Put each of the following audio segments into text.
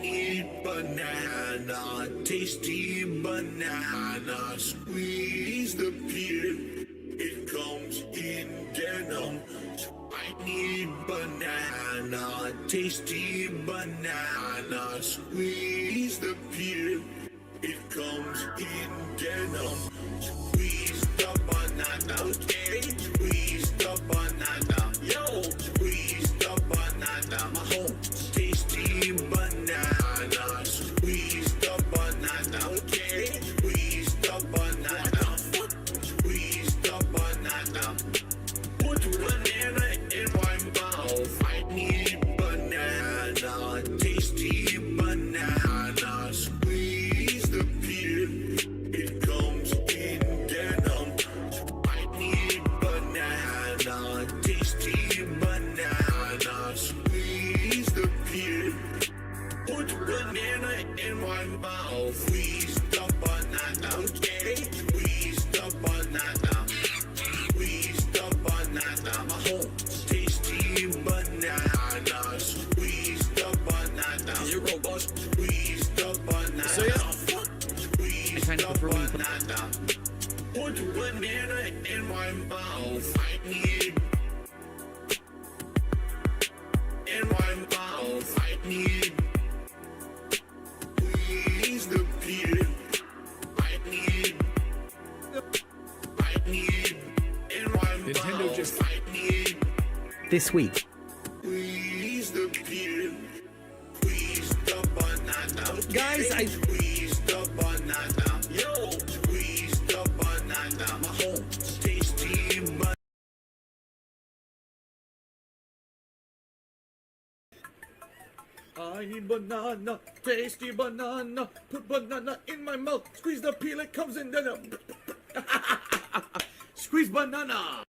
Need banana, tasty banana, squeeze the peel, it comes in denim. I need banana, tasty banana, squeeze the peel, it comes in denim. Squeeze the banana, okay, squeeze the banana, yo, squeeze the banana, my home, tasty banana, squeeze the banana, okay, squeeze the banana, squeeze the banana, put banana in my mouth, I need banana, tasty banana, squeeze the peel, it comes in denim, I need banana, tasty banana, squeeze the peel, put banana in my mouth, squeeze the banana, okay, squeeze the banana, squeeze the banana, my home, tasty banana, squeeze the banana, you robust, squeeze the banana, So yeah, squeeze I kind of the prefer when you put- banana, put banana in my mouth, I need in my mouth, I need squeeze the peel, I need in my Nintendo mouth, just- I need this week. squeeze the peel, squeeze the banana, Guys, I- squeeze the banana, yo, squeeze the banana, my home, tasty banana. I need banana, tasty banana, put banana in my mouth, squeeze the peel, it comes in denim. Squeeze banana.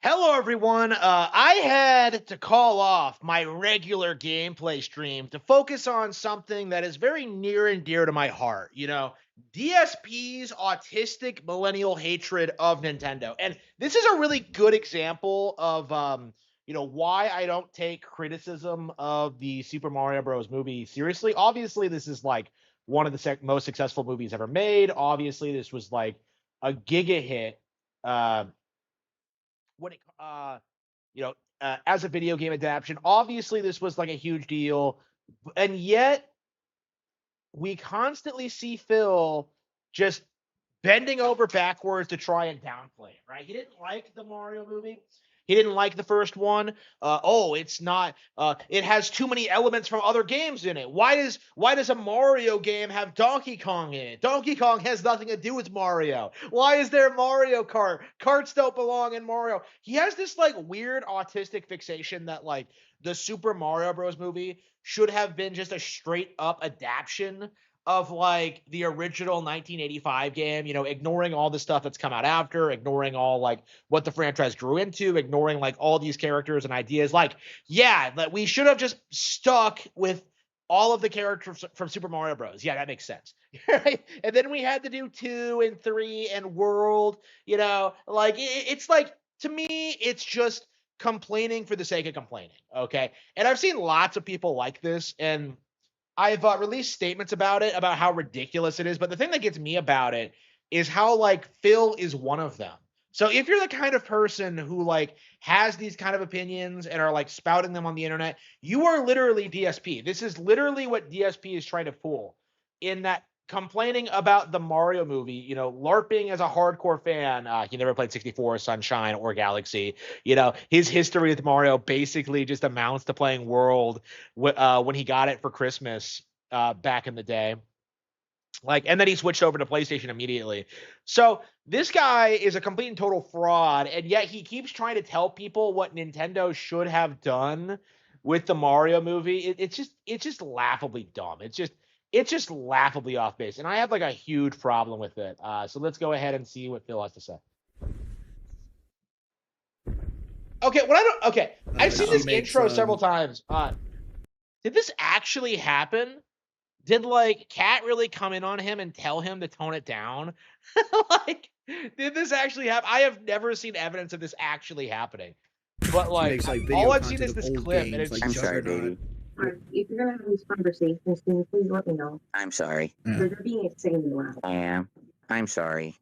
Hello, everyone. I had to call off my regular gameplay stream to focus on something that is very near and dear to my heart. You know, DSP's autistic millennial hatred of Nintendo. And this is a really good example of, why I don't take criticism of the Super Mario Bros. Movie seriously. Obviously, this is like one of the most successful movies ever made. Obviously, this was like a giga hit. When it as a video game adaptation, obviously this was like a huge deal, and yet we constantly see Phil just bending over backwards to try and downplay it, right? He didn't like the Mario movie. He didn't like the first one. It's not. It has too many elements from other games in it. Why does a Mario game have Donkey Kong in it? Donkey Kong has nothing to do with Mario. Why is there Mario Kart? Karts don't belong in Mario. He has this like weird autistic fixation that like the Super Mario Bros. Movie should have been just a straight up adaptation of like the original 1985 game, ignoring all the stuff that's come out after, ignoring all like what the franchise grew into, ignoring like all these characters and ideas. Like, yeah, that we should have just stuck with all of the characters from Super Mario Bros. Yeah, that makes sense. Right? And then we had to do 2 and 3 and World, like it's like, to me, it's just complaining for the sake of complaining. Okay. And I've seen lots of people like this, and I've released statements about it, about how ridiculous it is. But the thing that gets me about it is how like Phil is one of them. So if you're the kind of person who like has these kind of opinions and are like spouting them on the internet, you are literally DSP. This is literally what DSP is trying to fool, in that complaining about the Mario movie, LARPing as a hardcore fan. He never played 64, Sunshine, or Galaxy. His history with Mario basically just amounts to playing World when he got it for Christmas back in the day. Like, and then he switched over to PlayStation immediately. So this guy is a complete and total fraud, and yet he keeps trying to tell people what Nintendo should have done with the Mario movie. It's just laughably dumb. It's just laughably off base, and I have like a huge problem with it. So let's go ahead and see what Phil has to say. I've seen She this makes, intro several times. Did this actually happen? did like Cat really come in on him and tell him to tone it down? Like, did this actually happen? I have never seen evidence of this actually happening. But like, makes, like, video all I've seen content is of this old clip, and games, it's like I'm sorry, Juggernaut. baby. If you're gonna have these conversations, can you please let me know? I'm sorry. Yeah. They're being insanely loud. I am. I'm sorry.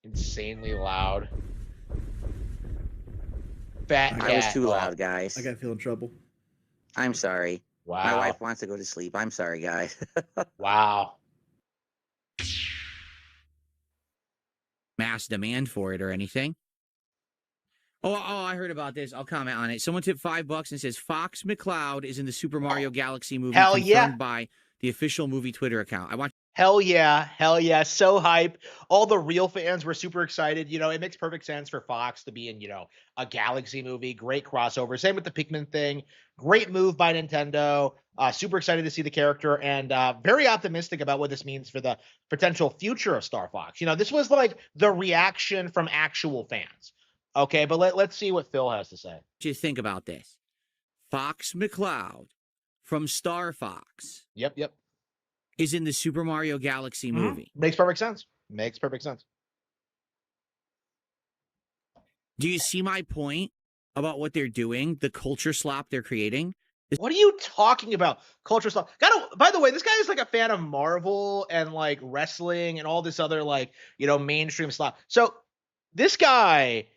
insanely loud. Fat I cat. I was too Oh, loud, guys. I gotta feel in trouble. I'm sorry. Wow. My wife wants to go to sleep. I'm sorry, guys. Wow. Mass demand for it or anything. Oh, I heard about this. I'll comment on it. Someone tipped $5 and says Fox McCloud is in the Super Mario Galaxy movie Hell confirmed yeah. by the official movie Twitter account. I want Hell yeah, so hype. All the real fans were super excited. You know, it makes perfect sense for Fox to be in, you know, a Galaxy movie. Great crossover. Same with the Pikmin thing. Great move by Nintendo. Super excited to see the character and very optimistic about what this means for the potential future of Star Fox. You know, this was like the reaction from actual fans. Okay, but let's see what Phil has to say. you to think about this. Fox McCloud from Star Fox Yep. is in the Super Mario Galaxy movie. Makes perfect sense. Makes perfect sense. Do you see my point about what they're doing, the culture slop they're creating? What are you talking about? Culture slop. By the way, this guy is like a fan of Marvel and like wrestling and all this other like, you know, mainstream slop. So this guy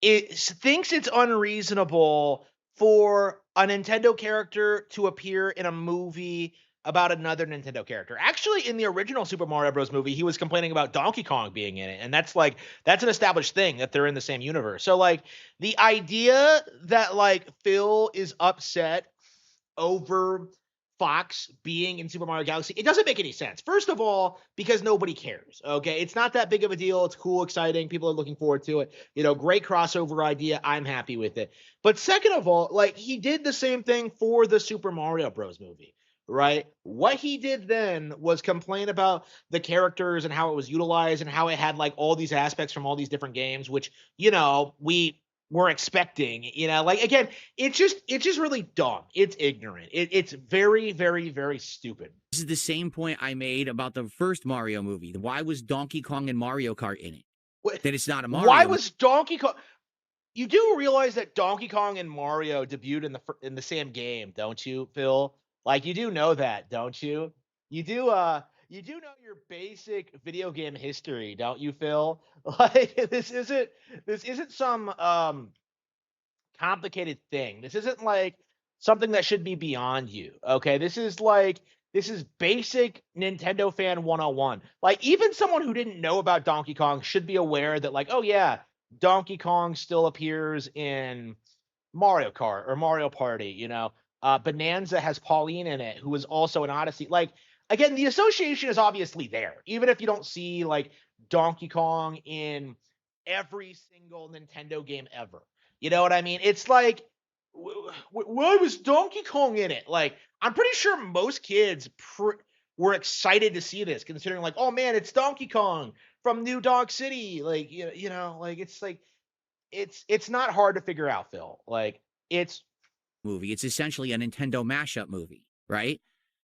thinks it's unreasonable for a Nintendo character to appear in a movie about another Nintendo character. Actually, in the original Super Mario Bros. Movie, he was complaining about Donkey Kong being in it. And that's an established thing that they're in the same universe. So like the idea that like Phil is upset over Fox being in Super Mario Galaxy, it doesn't make any sense. First of all, because nobody cares. Okay. It's not that big of a deal. It's cool, exciting. People are looking forward to it. You know, great crossover idea. I'm happy with it. But second of all, like he did the same thing for the Super Mario Bros. Movie. Right? What he did then was complain about the characters and how it was utilized and how it had like all these aspects from all these different games, which, you know, we were expecting, you know, like again, it's just really dumb. It's ignorant. It's very, very, very stupid. This is the same point I made about the first Mario movie. Why was Donkey Kong and Mario Kart in it? That it's not a Mario. Why was Donkey Kong? You do realize that Donkey Kong and Mario debuted in the same game, don't you, Phil? Like you do know that, don't you? You do know your basic video game history, don't you, Phil? Like this isn't some complicated thing. This isn't like something that should be beyond you. Okay? This is basic Nintendo fan 101. Like even someone who didn't know about Donkey Kong should be aware that like, oh yeah, Donkey Kong still appears in Mario Kart or Mario Party, you know. Bonanza has Pauline in it, who is also an Odyssey. Like, again, the association is obviously there, even if you don't see like Donkey Kong in every single Nintendo game ever. You know what I mean? It's like, why was Donkey Kong in it? Like, I'm pretty sure most kids were excited to see this, considering like, oh man, it's Donkey Kong from New Dog City. Like, you know, like it's not hard to figure out, Phil. Like, it's movie. It's essentially a Nintendo mashup movie, right?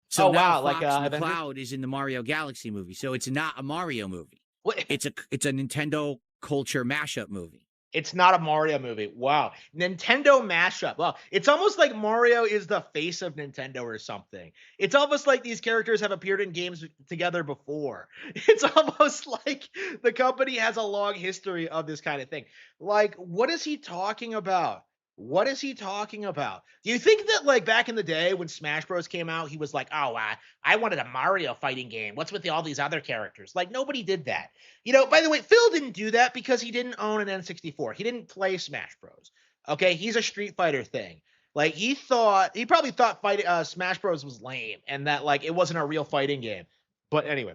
So oh now wow, Fox like McCloud is in the Mario Galaxy movie, so it's not a Mario movie. What? It's a Nintendo culture mashup movie. It's not a Mario movie. Wow. Nintendo mashup. Well, it's almost like Mario is the face of Nintendo or something. It's almost like these characters have appeared in games together before. It's almost like the company has a long history of this kind of thing. Like, what is he talking about? What is he talking about? Do you think that like back in the day when Smash Bros came out, he was like, oh, I wanted a Mario fighting game. What's with all these other characters? Like nobody did that. You know, by the way, Phil didn't do that because he didn't own an N64. He didn't play Smash Bros. Okay, he's a Street Fighter thing. Like he probably thought Smash Bros was lame and that like it wasn't a real fighting game. But anyway.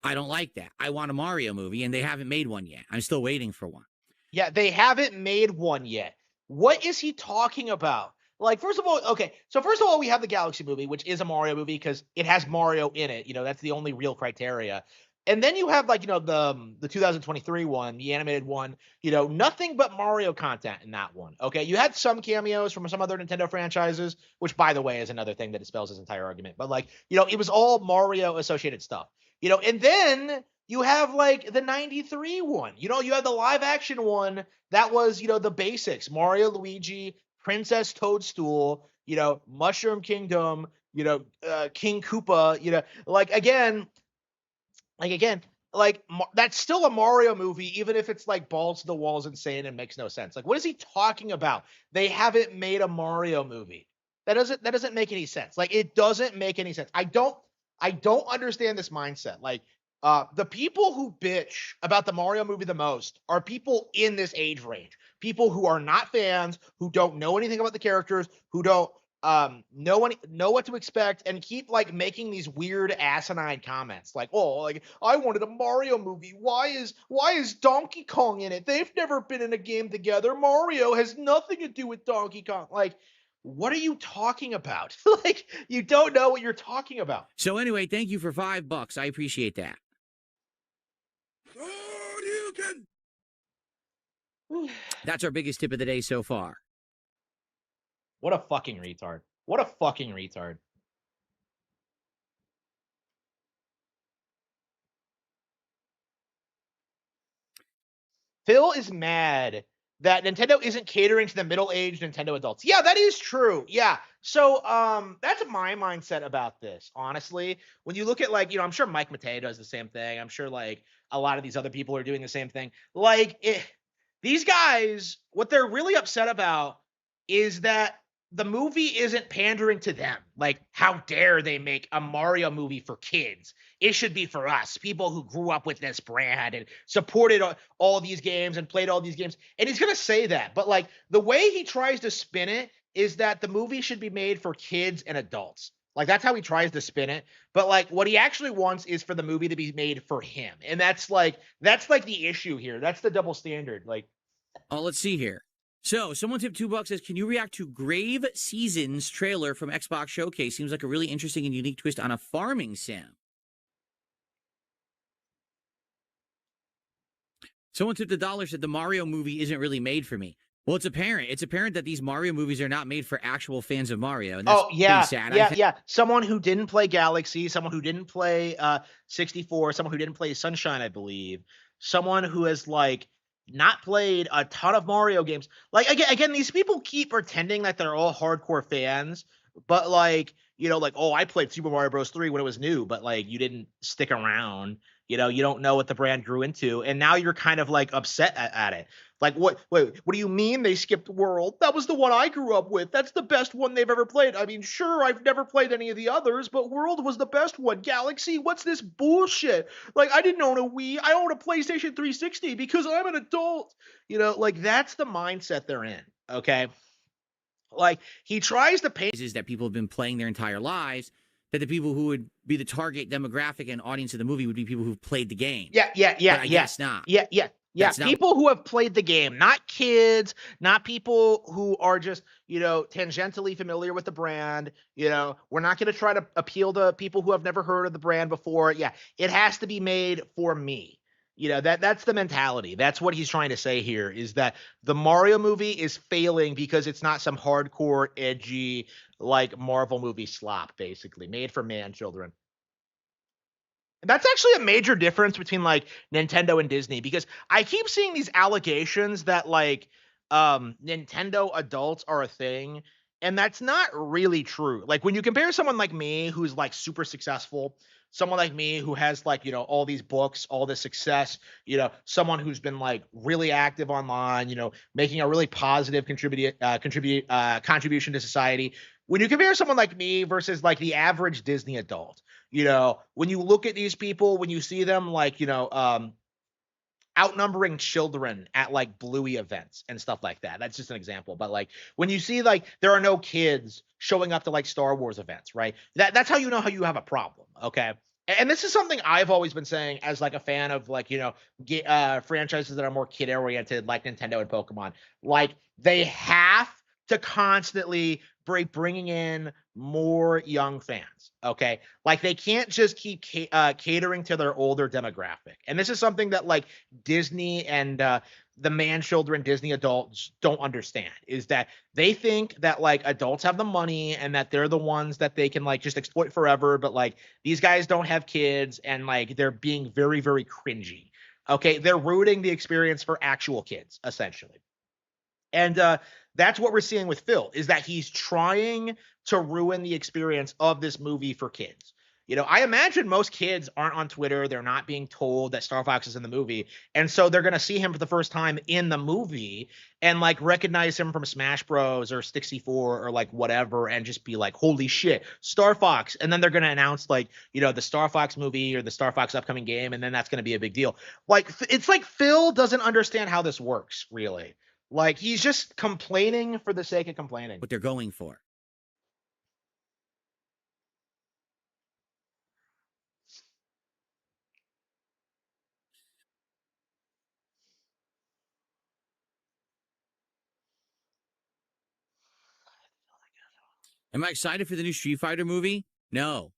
I don't like that. I want a Mario movie and they haven't made one yet. I'm still waiting for one. Yeah, they haven't made one yet. What is he talking about? Like, first of all, we have the Galaxy movie, which is a Mario movie because it has Mario in it. You know, that's the only real criteria. And then you have like, the 2023 one, the animated one, nothing but Mario content in that one. Okay. You had some cameos from some other Nintendo franchises, which by the way is another thing that dispels his entire argument. But like, it was all Mario associated stuff, and then you have like the 93 one, you have the live action one that was, the basics, Mario, Luigi, Princess Toadstool, Mushroom Kingdom, King Koopa, that's still a Mario movie, even if it's like balls to the walls insane and makes no sense. Like, what is he talking about? They haven't made a Mario movie. That doesn't make any sense. Like, it doesn't make any sense. I don't understand this mindset. Like, the people who bitch about the Mario movie the most are people in this age range. People who are not fans, who don't know anything about the characters, who don't know what to expect, and keep like making these weird asinine comments like, oh, like, I wanted a Mario movie. Why is Donkey Kong in it? They've never been in a game together. Mario has nothing to do with Donkey Kong. Like, what are you talking about? Like, you don't know what you're talking about. So anyway, thank you for $5. I appreciate that. That's our biggest tip of the day so far. What a fucking retard. What a fucking retard. Phil is mad that Nintendo isn't catering to the middle-aged Nintendo adults. Yeah, that is true. Yeah. So that's my mindset about this, honestly. When you look at, like, I'm sure Mike Matei does the same thing. I'm sure like a lot of these other people are doing the same thing. Like, these guys, what they're really upset about is that the movie isn't pandering to them. Like, how dare they make a Mario movie for kids? It should be for us, people who grew up with this brand and supported all these games and played all these games. And he's going to say that. But like, the way he tries to spin it is that the movie should be made for kids and adults. Like, that's how he tries to spin it. But like, what he actually wants is for the movie to be made for him. And that's like the issue here. That's the double standard. Like, oh, let's see here. So, someone tipped $2, says, can you react to Grave Seasons trailer from Xbox Showcase? Seems like a really interesting and unique twist on a farming sim. Someone tipped $1, said the Mario movie isn't really made for me. Well, it's apparent. It's apparent that these Mario movies are not made for actual fans of Mario. And that's pretty sad. Yeah. Someone who didn't play Galaxy, someone who didn't play 64, someone who didn't play Sunshine, I believe. Someone who has, like, not played a ton of Mario games. Like, again, these people keep pretending that they're all hardcore fans, but like, like, oh, I played Super Mario Bros. 3 when it was new, but like, you didn't stick around. You don't know what the brand grew into, and now you're kind of like upset at it. Like, what? Wait, what do you mean they skipped World? That was the one I grew up with. That's the best one they've ever played. I mean, sure, I've never played any of the others, but World was the best one. Galaxy, what's this bullshit? Like, I didn't own a Wii. I own a PlayStation 360 because I'm an adult. Like, that's the mindset they're in, okay? Like, he tries to paint is that people have been playing their entire lives, that the people who would be the target demographic and audience of the movie would be people who've played the game. Yeah. I guess not. Yeah. People who have played the game, not kids, not people who are just, tangentially familiar with the brand. We're not going to try to appeal to people who have never heard of the brand before. Yeah, it has to be made for me. That's the mentality. That's what he's trying to say here, is that the Mario movie is failing because it's not some hardcore, edgy, like Marvel movie slop, basically made for man children. And that's actually a major difference between like Nintendo and Disney, because I keep seeing these allegations that like Nintendo adults are a thing, and that's not really true. Like, when you compare someone like me who's like super successful, someone like me who has like, all these books, all this success, someone who's been like really active online, making a really positive contribution to society. When you compare someone like me versus like the average Disney adult, when you look at these people, when you see them like, outnumbering children at like Bluey events and stuff like that. That's just an example. But like, when you see like there are no kids showing up to like Star Wars events, right? That's how you know how you have a problem. Okay. And this is something I've always been saying as like a fan of like, franchises that are more kid oriented, like Nintendo and Pokemon. Like, they have to constantly bringing in more young fans. Okay, like they can't just keep catering to their older demographic, and this is something that like Disney and the man children Disney adults don't understand, is that they think that like adults have the money and that they're the ones that they can like just exploit forever, but like these guys don't have kids and like they're being very, very cringy. Okay, they're ruining the experience for actual kids essentially. And that's what we're seeing with Phil, is that he's trying to ruin the experience of this movie for kids. I imagine most kids aren't on Twitter. They're not being told that Star Fox is in the movie. And so they're going to see him for the first time in the movie and like recognize him from Smash Bros or 64 or like whatever and just be like, holy shit, Star Fox. And then they're going to announce like, the Star Fox movie or the Star Fox upcoming game. And then that's going to be a big deal. Like, it's like Phil doesn't understand how this works, really. Like, he's just complaining for the sake of complaining. What they're going for. Am I excited for the new Street Fighter movie? No.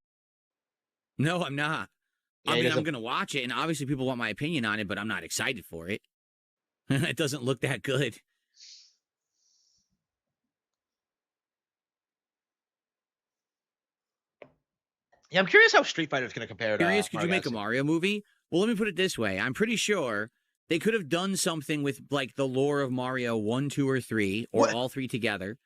No, I'm not. Yeah, I he mean, I'm doesn't- going to watch it, and obviously people want my opinion on it, but I'm not excited for it. It doesn't look that good. Yeah, I'm curious how Street Fighter is going to compare to. Curious, could you Mario make a Galaxy. Mario movie? Well, let me put it this way. I'm pretty sure they could have done something with like the lore of Mario 1, 2, or 3, or What? all three together,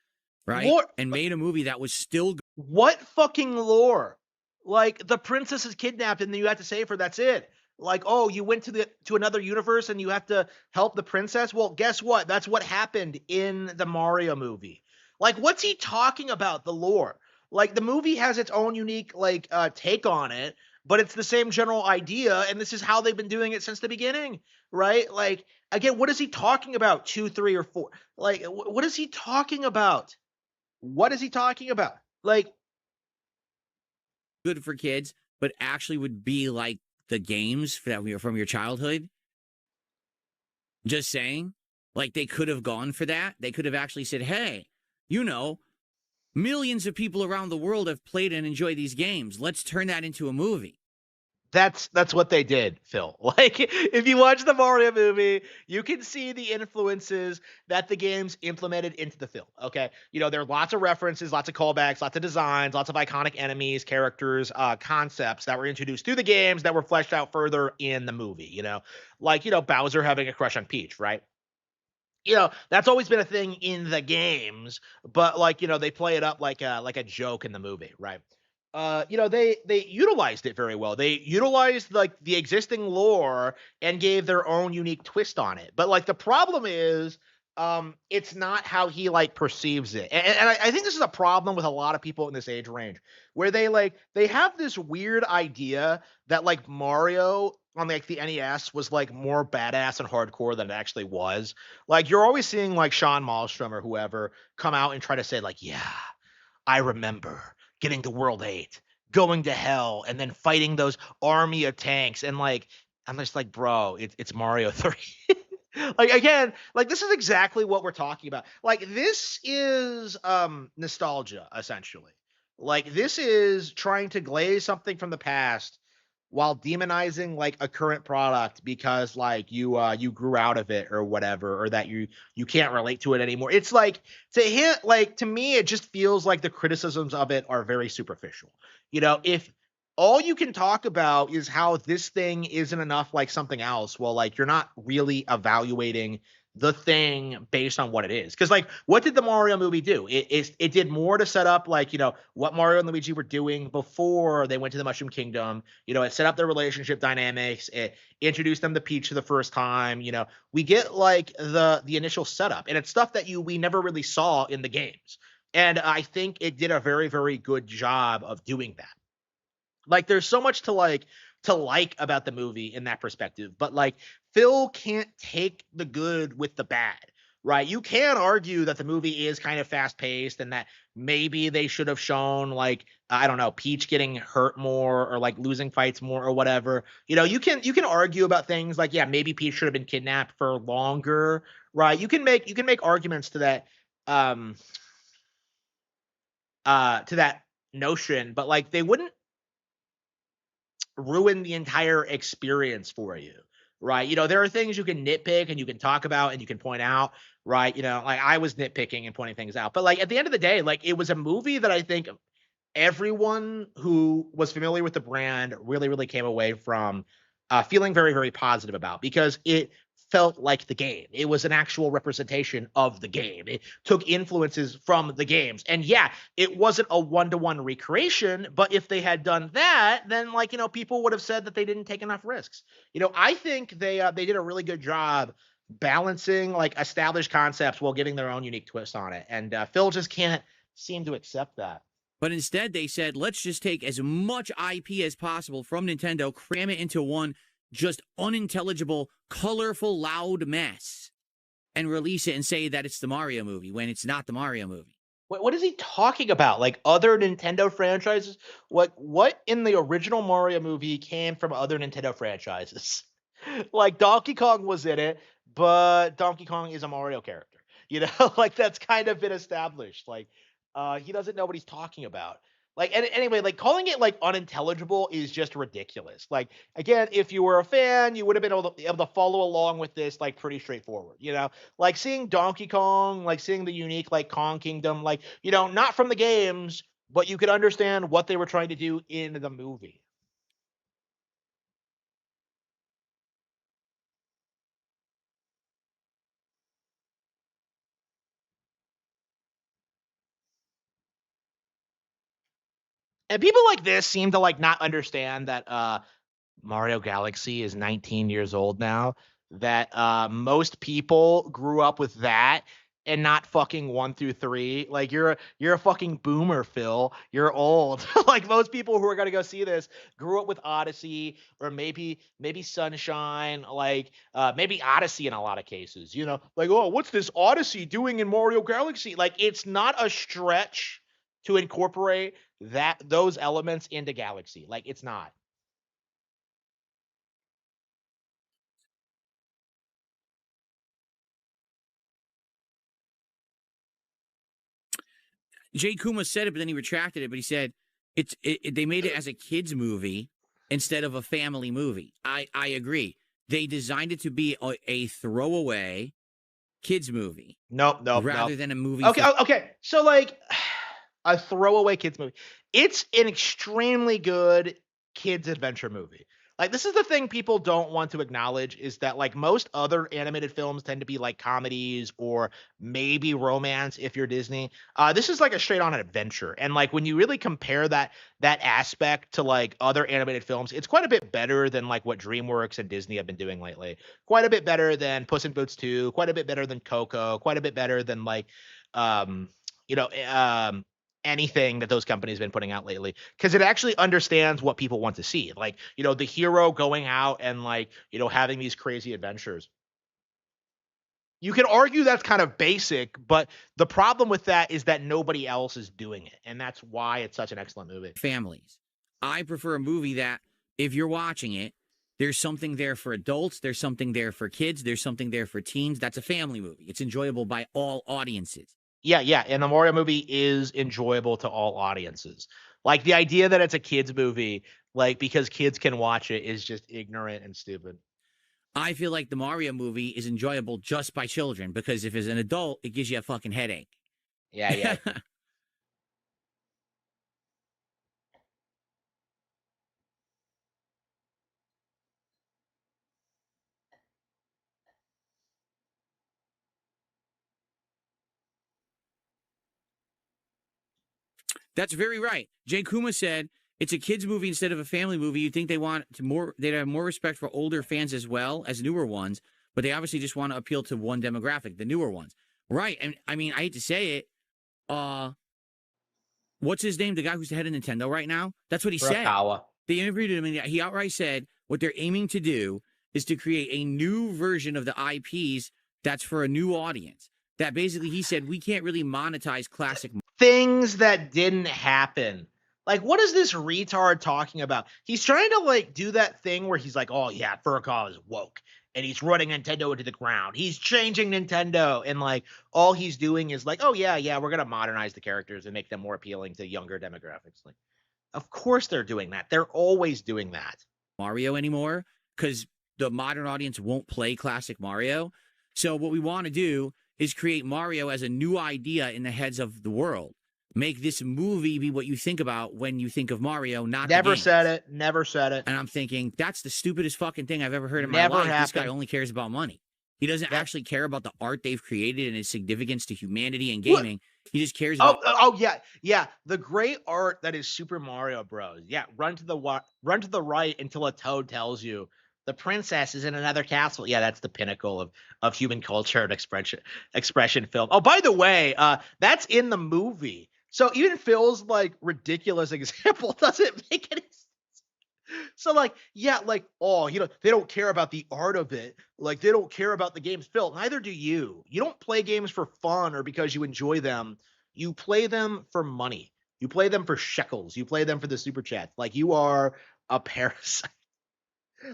right? Lore- And made a movie that was still What fucking lore? Like, the princess is kidnapped and then you have to save her. That's it. Like, oh, you went to another universe and you have to help the princess. Well, guess what? That's what happened in the Mario movie. Like, what's he talking about? The lore. Like, the movie has its own unique like take on it, but it's the same general idea, and this is how they've been doing it since the beginning, right? Like, again, what is he talking about? 2, 3, or 4? Like, what is he talking about? What is he talking about? Like, good for kids, but actually would be like the games from your childhood. Just saying. Like, they could have gone for that. They could have actually said, hey, millions of people around the world have played and enjoyed these games. Let's turn that into a movie. that's what they did, Phil. Like, if you watch the Mario movie, you can see the influences that the games implemented into the film. Okay, there are lots of references, lots of callbacks, lots of designs, lots of iconic enemies, characters, concepts that were introduced through the games that were fleshed out further in the movie. Like Bowser having a crush on Peach, right? That's always been a thing in the games, but like, they play it up like a joke in the movie, right? They utilized it very well. They utilized like the existing lore and gave their own unique twist on it. But like the problem is, it's not how he like perceives it. And I think this is a problem with a lot of people in this age range, where they have this weird idea that like Mario on like the NES was like more badass and hardcore than it actually was. Like, you're always seeing like Sean Malmstrom or whoever come out and try to say like, yeah, I remember getting to World 8, going to hell, and then fighting those army of tanks. And like, I'm just like, bro, it's Mario 3. Like, again, like this is exactly what we're talking about. Like, this is nostalgia, essentially. Like, this is trying to glaze something from the past while demonizing like a current product because like you grew out of it or whatever, or that you can't relate to it anymore. It's like, to me it just feels like the criticisms of it are very superficial. If all you can talk about is how this thing isn't enough like something else, well, like, you're not really evaluating the thing based on what it is. Because like, what did the Mario movie do? It did more to set up like, what Mario and Luigi were doing before they went to the Mushroom Kingdom. It set up their relationship dynamics. It introduced them to Peach for the first time. We get like the initial setup, and it's stuff that we never really saw in the games. And I think it did a very, very good job of doing that. Like, there's so much to like about the movie in that perspective, but like, Phil can't take the good with the bad, right? You can argue that the movie is kind of fast paced and that maybe they should have shown like, I don't know, Peach getting hurt more or like losing fights more or whatever. You can argue about things like, yeah, maybe Peach should have been kidnapped for longer, right? You can make arguments to that. to that notion, but like they wouldn't ruin the entire experience for you, right? You know, there are things you can nitpick and you can talk about and you can point out, right? You know, like I was nitpicking and pointing things out, but like at the end of the day, like it was a movie that I think everyone who was familiar with the brand really, really came away from feeling very, very positive about, because it felt like the game. It was an actual representation of the game. It took influences from the games. And yeah, it wasn't a one-to-one recreation, but if they had done that, then like, you know, people would have said that they didn't take enough risks. You know, I think they did a really good job balancing like established concepts while giving their own unique twist on it. And Phil just can't seem to accept that. But instead, they said, let's just take as much IP as possible from Nintendo, cram it into one just unintelligible, colorful, loud mess, and release it and say that it's the Mario movie when it's not the Mario movie. What is he talking about? Like other Nintendo franchises? What in the original Mario movie came from other Nintendo franchises? Like Donkey Kong was in it, but Donkey Kong is a Mario character. You know, like that's kind of been established. Like he doesn't know what he's talking about. Like, and anyway, like calling it like unintelligible is just ridiculous. Like, again, if you were a fan, you would have been able to follow along with this like pretty straightforward, you know, like seeing Donkey Kong, like seeing the unique like Kong Kingdom, like, you know, not from the games, but you could understand what they were trying to do in the movie. And people like this seem to like not understand that Mario Galaxy is 19 years old now, that most people grew up with that and not fucking 1 through 3. Like you're a fucking boomer, Phil. You're old. Like most people who are gonna go see this grew up with Odyssey, or maybe Sunshine, like maybe Odyssey in a lot of cases. You know, like, oh, what's this Odyssey doing in Mario Galaxy? Like it's not a stretch to incorporate those elements into Galaxy. Like it's not. Jay Kuma said it, but then he retracted it. But he said they made it as a kids movie instead of a family movie. I agree. They designed it to be a throwaway kids movie. Nope. Rather than a movie. Okay. So like a throwaway kids movie. It's an extremely good kids adventure movie. Like this is the thing people don't want to acknowledge, is that like most other animated films tend to be like comedies or maybe romance if you're Disney. This is like a straight on adventure. And like when you really compare that aspect to like other animated films, it's quite a bit better than like what DreamWorks and Disney have been doing lately. Quite a bit better than Puss in Boots 2, quite a bit better than Coco, quite a bit better than like you know, anything that those companies have been putting out lately, because it actually understands what people want to see, like, you know, the hero going out and like, you know, having these crazy adventures. You can argue that's kind of basic, but the problem with that is that nobody else is doing it, and that's why it's such an excellent movie. Families. I prefer a movie that if you're watching it, there's something there for adults, there's something there for kids, there's something there for teens. That's a family movie. It's enjoyable by all audiences. Yeah, and the Mario movie is enjoyable to all audiences. Like the idea that it's a kids movie, like because kids can watch it, is just ignorant and stupid. I feel like the Mario movie is enjoyable just by children, because if it's an adult, it gives you a fucking headache. Yeah. That's very right. Jay Kuma said it's a kids movie instead of a family movie. You'd think they'd have more respect for older fans as well as newer ones, but they obviously just want to appeal to one demographic, the newer ones. Right. And I mean, I hate to say it. What's his name? The guy who's the head of Nintendo right now? That's what he said. They interviewed him and he outright said what they're aiming to do is to create a new version of the IPs that's for a new audience. That basically, he said, we can't really monetize classic things that didn't happen Like, what is this retard talking about? He's trying to like do that thing where he's like, oh yeah, Furukawa is woke and he's running Nintendo into the ground. He's changing Nintendo, and like all he's doing is like, oh yeah, we're gonna modernize the characters and make them more appealing to younger demographics. Like, of course they're doing that. They're always doing that. Mario anymore because the modern audience won't play classic Mario. So what we want to do is create Mario as a new idea in the heads of the world. Make this movie be what you think about when you think of Mario, not the Never games. said it. Never said it. And I'm thinking, that's the stupidest fucking thing I've ever heard in my Never life. This guy happened. only cares about money. He doesn't That- actually care about the art they've created and its significance to humanity and What? gaming. He just cares Oh, about oh yeah. The great art that is Super Mario Bros. Yeah, run to the right until a toad tells you the princess is in another castle. Yeah, that's the pinnacle of human culture and expression film. Oh, by the way, that's in the movie. So even Phil's like ridiculous example doesn't make any sense. So like, yeah, like, oh, they don't care about the art of it. Like, they don't care about the games. Phil, neither do you. You don't play games for fun or because you enjoy them. You play them for money. You play them for shekels. You play them for the super chats. Like, you are a parasite.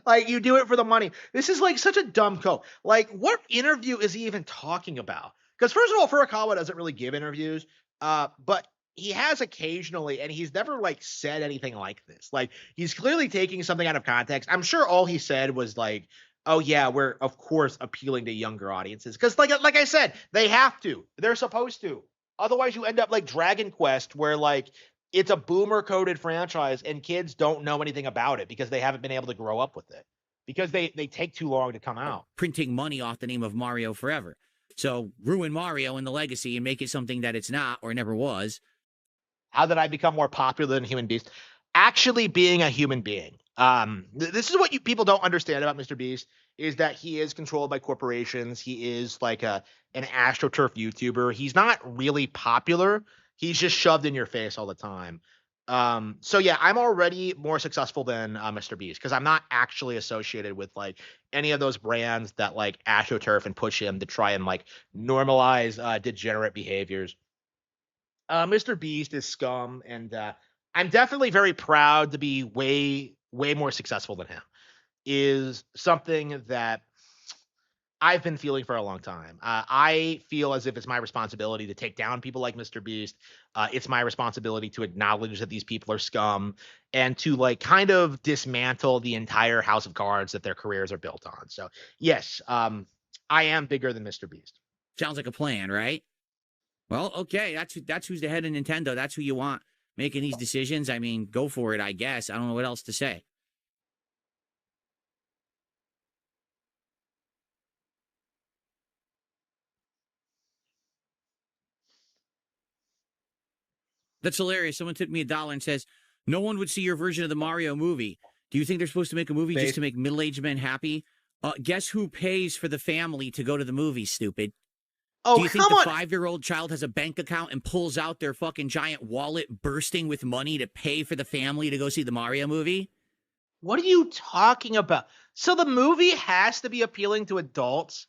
Like, you do it for the money. This is like such a dumb quote. Like, what interview is he even talking about? Because first of all, Furukawa doesn't really give interviews, but he has occasionally, and he's never like said anything like this. Like, he's clearly taking something out of context. I'm sure all he said was like, "Oh yeah, we're of course appealing to younger audiences," because like I said, they have to. They're supposed to. Otherwise, you end up like Dragon Quest, where like it's a boomer coded franchise and kids don't know anything about it because they haven't been able to grow up with it because they take too long to come out. printing money off the name of Mario forever. So ruin Mario and the legacy and make it something that it's not or never was. How did I become more popular than Human Beast? Actually being a human being. This is what people don't understand about Mr. Beast is that he is controlled by corporations. He is like an AstroTurf YouTuber. He's not really popular. He's just shoved in your face all the time. So yeah, I'm already more successful than Mr. Beast because I'm not actually associated with like any of those brands that like AstroTurf and push him to try and like normalize degenerate behaviors. Mr. Beast is scum, and I'm definitely very proud to be way more successful than him. Is something that I've been feeling for a long time. I feel as if it's my responsibility to take down people like Mr. Beast. It's my responsibility to acknowledge that these people are scum and to like kind of dismantle the entire house of cards that their careers are built on. So yes, I am bigger than Mr. Beast. Sounds like a plan, right? Well, okay, that's who's the head of Nintendo. That's who you want making these decisions. I mean, go for it, I guess. I don't know what else to say. That's hilarious. Someone tipped me $1 and says, no one would see your version of the Mario movie. Do you think they're supposed to make a movie just to make middle-aged men happy? Guess who pays for the family to go to the movie, stupid? Oh, Do you think come the on. 5-year-old child has a bank account and pulls out their fucking giant wallet bursting with money to pay for the family to go see the Mario movie? What are you talking about? So the movie has to be appealing to adults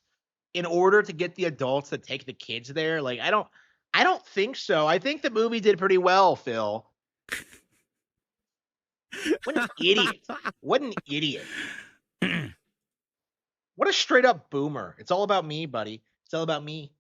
in order to get the adults to take the kids there? Like, I don't think so. I think the movie did pretty well, Phil. What an idiot. What an idiot. What a straight up boomer. It's all about me, buddy. It's all about me.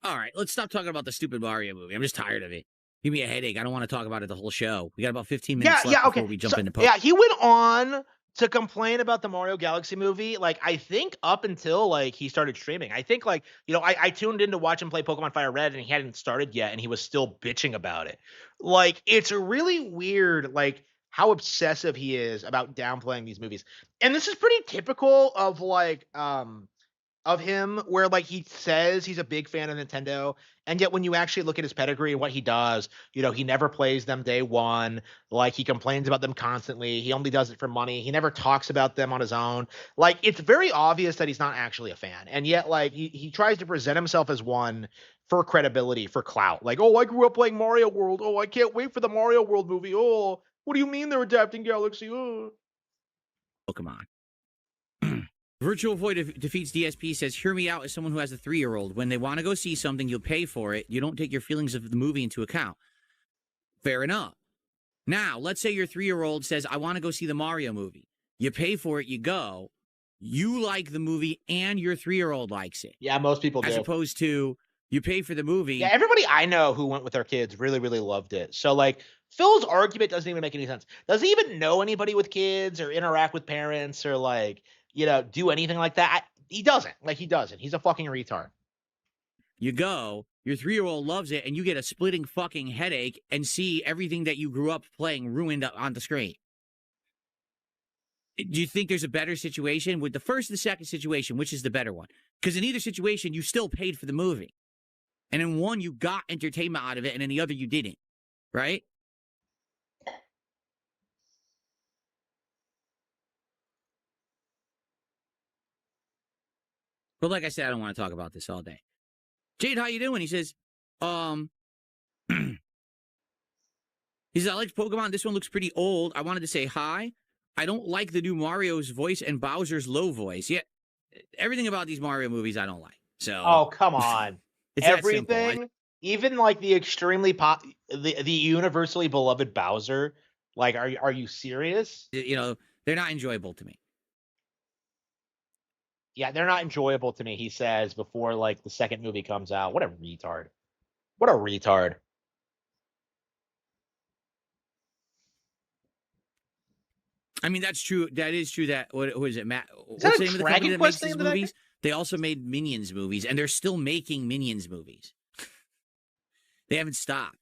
All right, let's stop talking about the stupid Mario movie. I'm just tired of it. Give me a headache. I don't want to talk about it the whole show. We got about 15 minutes left before we jump into post. Yeah, he went on to complain about the Mario Galaxy movie, like, I think up until, like, he started streaming. I think, like, I tuned in to watch him play Pokemon Fire Red, and he hadn't started yet, and he was still bitching about it. Like, it's really weird, like, how obsessive he is about downplaying these movies. And this is pretty typical of, like, of him where like he says he's a big fan of Nintendo, and yet when you actually look at his pedigree and what he does, he never plays them day one. Like he complains about them constantly. He only does it for money. He never talks about them on his own. Like it's very obvious that he's not actually a fan. And yet like he tries to present himself as one for credibility, for clout. Like, oh, I grew up playing Mario World. Oh, I can't wait for the Mario World movie. Oh, what do you mean they're adapting Galaxy? Oh. Pokemon. Virtual Void defeats DSP says, hear me out as someone who has a 3-year-old. When they want to go see something, you'll pay for it. You don't take your feelings of the movie into account. Fair enough. Now, let's say your 3-year-old says, I want to go see the Mario movie. You pay for it, you go. You like the movie and your 3-year-old likes it. Yeah, most people do. As opposed to you pay for the movie. Yeah, everybody I know who went with their kids really, really loved it. So like Phil's argument doesn't even make any sense. Does he even know anybody with kids or interact with parents or like, do anything like that? He doesn't. Like he doesn't. He's a fucking retard. You go, your 3-year-old loves it, and you get a splitting fucking headache and see everything that you grew up playing ruined on the screen. Do you think there's a better situation with the first and the second situation? Which is the better one? Because in either situation, you still paid for the movie. And in one, you got entertainment out of it, and in the other, you didn't. Right? But like I said, I don't want to talk about this all day. Jade, how you doing? He says, he says, I like Pokemon. This one looks pretty old. I wanted to say hi. I don't like the new Mario's voice and Bowser's low voice. Yeah, everything about these Mario movies I don't like. So, oh, come on. It's everything, even like the extremely the universally beloved Bowser. Like, are you serious? They're not enjoyable to me. Yeah, they're not enjoyable to me, he says, before like the second movie comes out. What a retard. What a retard. I mean, that's true. That is true. That what is it, Matt? Is What's that the name a of the company Dragon that Quest makes these thing that I movies? They also made Minions movies, and they're still making Minions movies. They haven't stopped.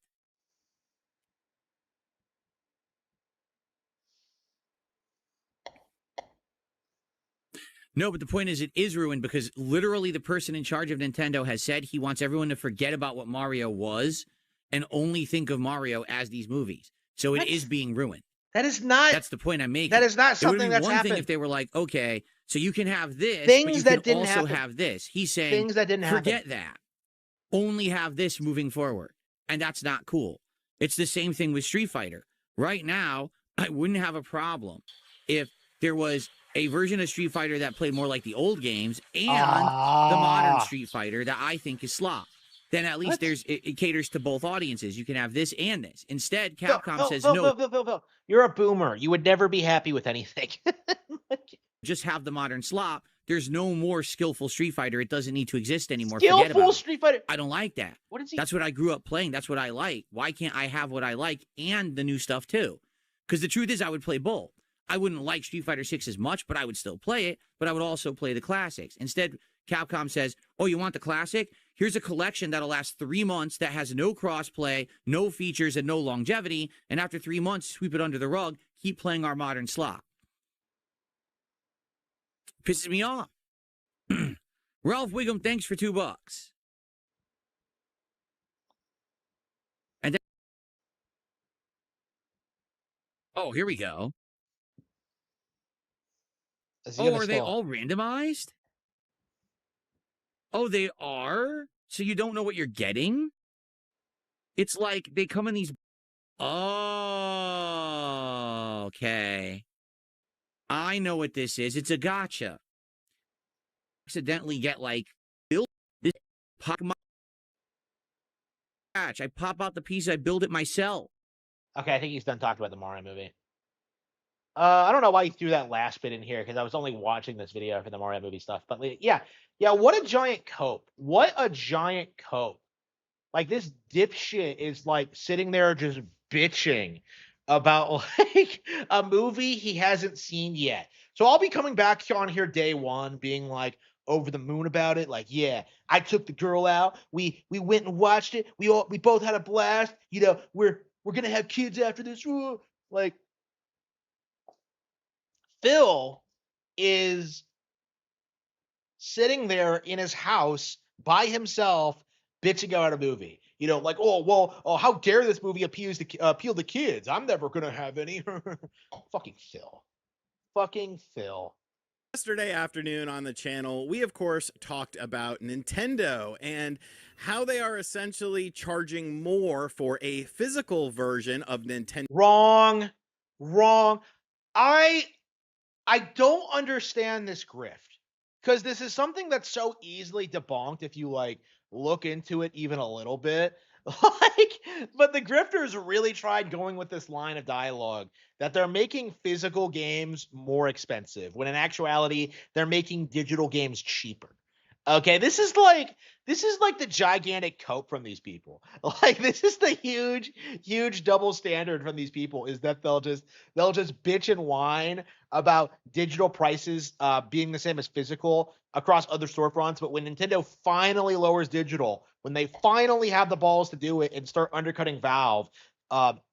No, but the point is it is ruined because literally the person in charge of Nintendo has said he wants everyone to forget about what Mario was and only think of Mario as these movies. So it is being ruined. That is not. That's the point I'm making. That is not something that's one happened. thing if they were like, okay, so you can have this, things but you that can didn't also happen. have this. He's saying Things that didn't forget happen. that. Only have this moving forward. And that's not cool. It's the same thing with Street Fighter. Right now, I wouldn't have a problem if there was a version of Street Fighter that played more like the old games and the modern Street Fighter that I think is slop. Then at least it caters to both audiences. You can have this and this. Instead, Capcom says no. Phil, you're a boomer. You would never be happy with anything. Just have the modern slop. There's no more skillful Street Fighter. It doesn't need to exist anymore. Skillful Street Fighter. I don't like that. What is he? That's what I grew up playing. That's what I like. Why can't I have what I like and the new stuff too? Because the truth is I would play both. I wouldn't like Street Fighter 6 as much, but I would still play it. But I would also play the classics. Instead, Capcom says, oh, you want the classic? Here's a collection that'll last 3 months that has no crossplay, no features, and no longevity. And after 3 months, sweep it under the rug, keep playing our modern slot. Pisses me off. Ralph Wiggum, thanks for $2. And then, oh, here we go. Oh, are they all randomized? Oh, they are? So you don't know what you're getting? It's like they come in these... Oh, okay. I know what this is. It's a gotcha. Accidentally get like... Build this... Pop my... I pop out the piece, I build it myself. Okay, I think he's done talking about the Mario movie. I don't know why he threw that last bit in here because I was only watching this video for the Mario movie stuff. But yeah, what a giant cope. What a giant cope. Like this dipshit is like sitting there just bitching about like a movie he hasn't seen yet. So I'll be coming back on here day one being like over the moon about it. Like, yeah, I took the girl out. We went and watched it. We both had a blast. We're gonna have kids after this. Like Phil is sitting there in his house by himself bitching about a movie. You know, like, oh, how dare this movie appeal to kids? I'm never gonna have any. Fucking Phil. Fucking Phil. Yesterday afternoon on the channel, we of course talked about Nintendo and how they are essentially charging more for a physical version of Nintendo. Wrong. I don't understand this grift, because this is something that's so easily debunked if you like look into it even a little bit. But the grifters really tried going with this line of dialogue that they're making physical games more expensive, when in actuality they're making digital games cheaper. Okay, this is like the gigantic cope from these people. Like, this is the huge double standard from these people, is that they'll just bitch and whine about digital prices being the same as physical across other storefronts, but when Nintendo finally lowers digital, when they finally have the balls to do it and start undercutting Valve,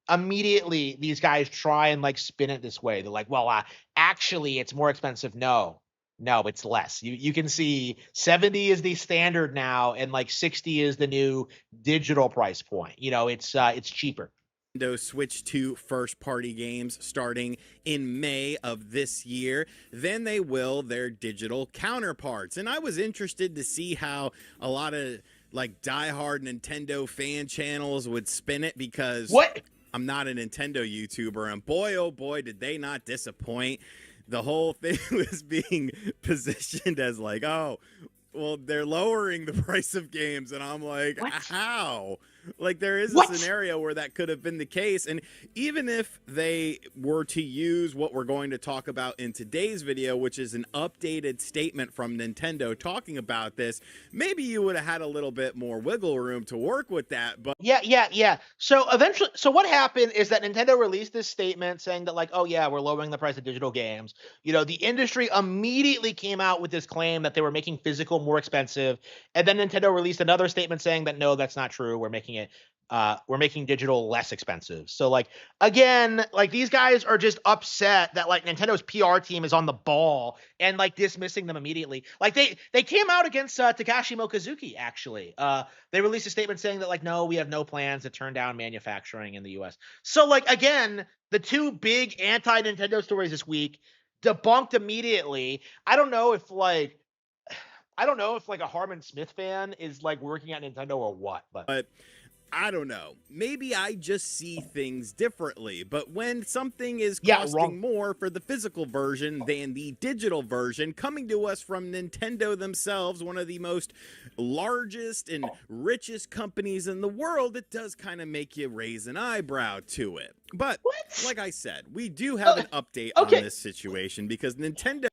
immediately these guys try and like spin it this way. They're like, well, actually it's more expensive. No, it's less. You can see 70 is the standard now, and like 60 is the new digital price point. You know, it's cheaper. Nintendo switch to first-party games starting in May of this year, then they will their digital counterparts. And I was interested to see how a lot of like diehard Nintendo fan channels would spin it, because I'm not a Nintendo YouTuber, and boy, oh boy, did they not disappoint. The whole thing was being positioned as like, oh, well, they're lowering the price of games. And I'm like, how? Like, there is a scenario where that could have been the case. And even if they were to use what we're going to talk about in today's video, which is an updated statement from Nintendo talking about this, maybe you would have had a little bit more wiggle room to work with that. But yeah. So what happened is that Nintendo released this statement saying that, like, oh yeah, we're lowering the price of digital games. You know, the industry immediately came out with this claim that they were making physical more expensive, and then Nintendo released another statement saying that no, that's not true. We're making digital less expensive. So like, again, like, these guys are just upset that like Nintendo's PR team is on the ball and like dismissing them immediately. Like, they came out against Takashi Mochizuki, actually. They released a statement saying that like, no, we have no plans to turn down manufacturing in the US. So like, again, the two big anti-Nintendo stories this week debunked immediately. I don't know if like a Harman Smith fan is like working at Nintendo or what, but I don't know. Maybe I just see things differently. But when something is costing more for the physical version than the digital version, coming to us from Nintendo themselves, one of the most largest and richest companies in the world, it does kind of make you raise an eyebrow to it. But like I said, we do have an update on this situation, because Nintendo...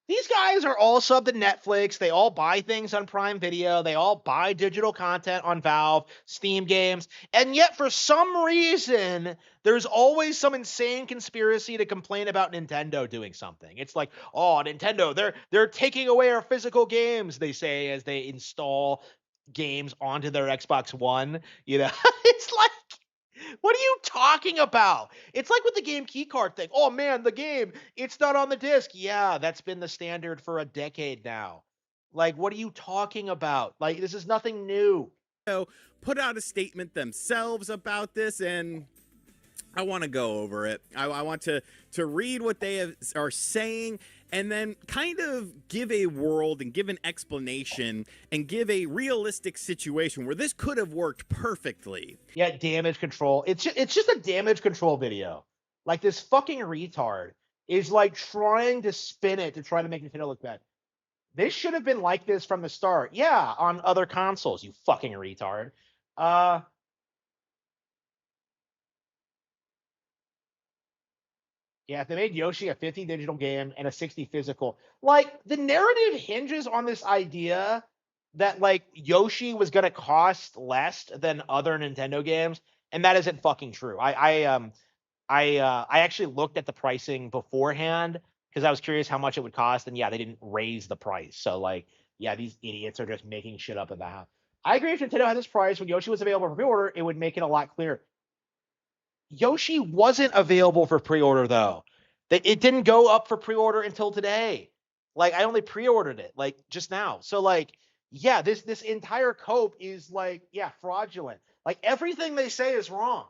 These guys are all subbed to Netflix. They all buy things on Prime Video. They all buy digital content on Valve, Steam games. And yet, for some reason, there's always some insane conspiracy to complain about Nintendo doing something. It's like, oh, Nintendo, they're taking away our physical games, they say, as they install games onto their Xbox One. You know, it's like, what are you talking about? It's like with the game keycard thing. Oh man, the game, it's not on the disc. Yeah, that's been the standard for a decade now. Like, what are you talking about? Like, this is nothing new. Put out a statement themselves about this, and I want to go over it. I want to read what they are saying, and then kind of give a world and give an explanation and give a realistic situation where this could have worked perfectly. Yeah, damage control. It's just a damage control video. Like, this fucking retard is like trying to spin it to try to make Nintendo look bad. This should have been like this from the start. Yeah, on other consoles, you fucking retard. Yeah, if they made Yoshi a 50 digital game and a 60 physical, like, the narrative hinges on this idea that like Yoshi was gonna cost less than other Nintendo games, and that isn't fucking true. I actually looked at the pricing beforehand because I was curious how much it would cost, and yeah, they didn't raise the price. So like, yeah, these idiots are just making shit up about how. I agree, if Nintendo had this price when Yoshi was available for pre-order, it would make it a lot clearer. Yoshi wasn't available for pre-order, though. It didn't go up for pre-order until today. Like I only pre-ordered it like just now. So like, yeah, this entire cope is like, yeah, fraudulent. Like everything they say is wrong.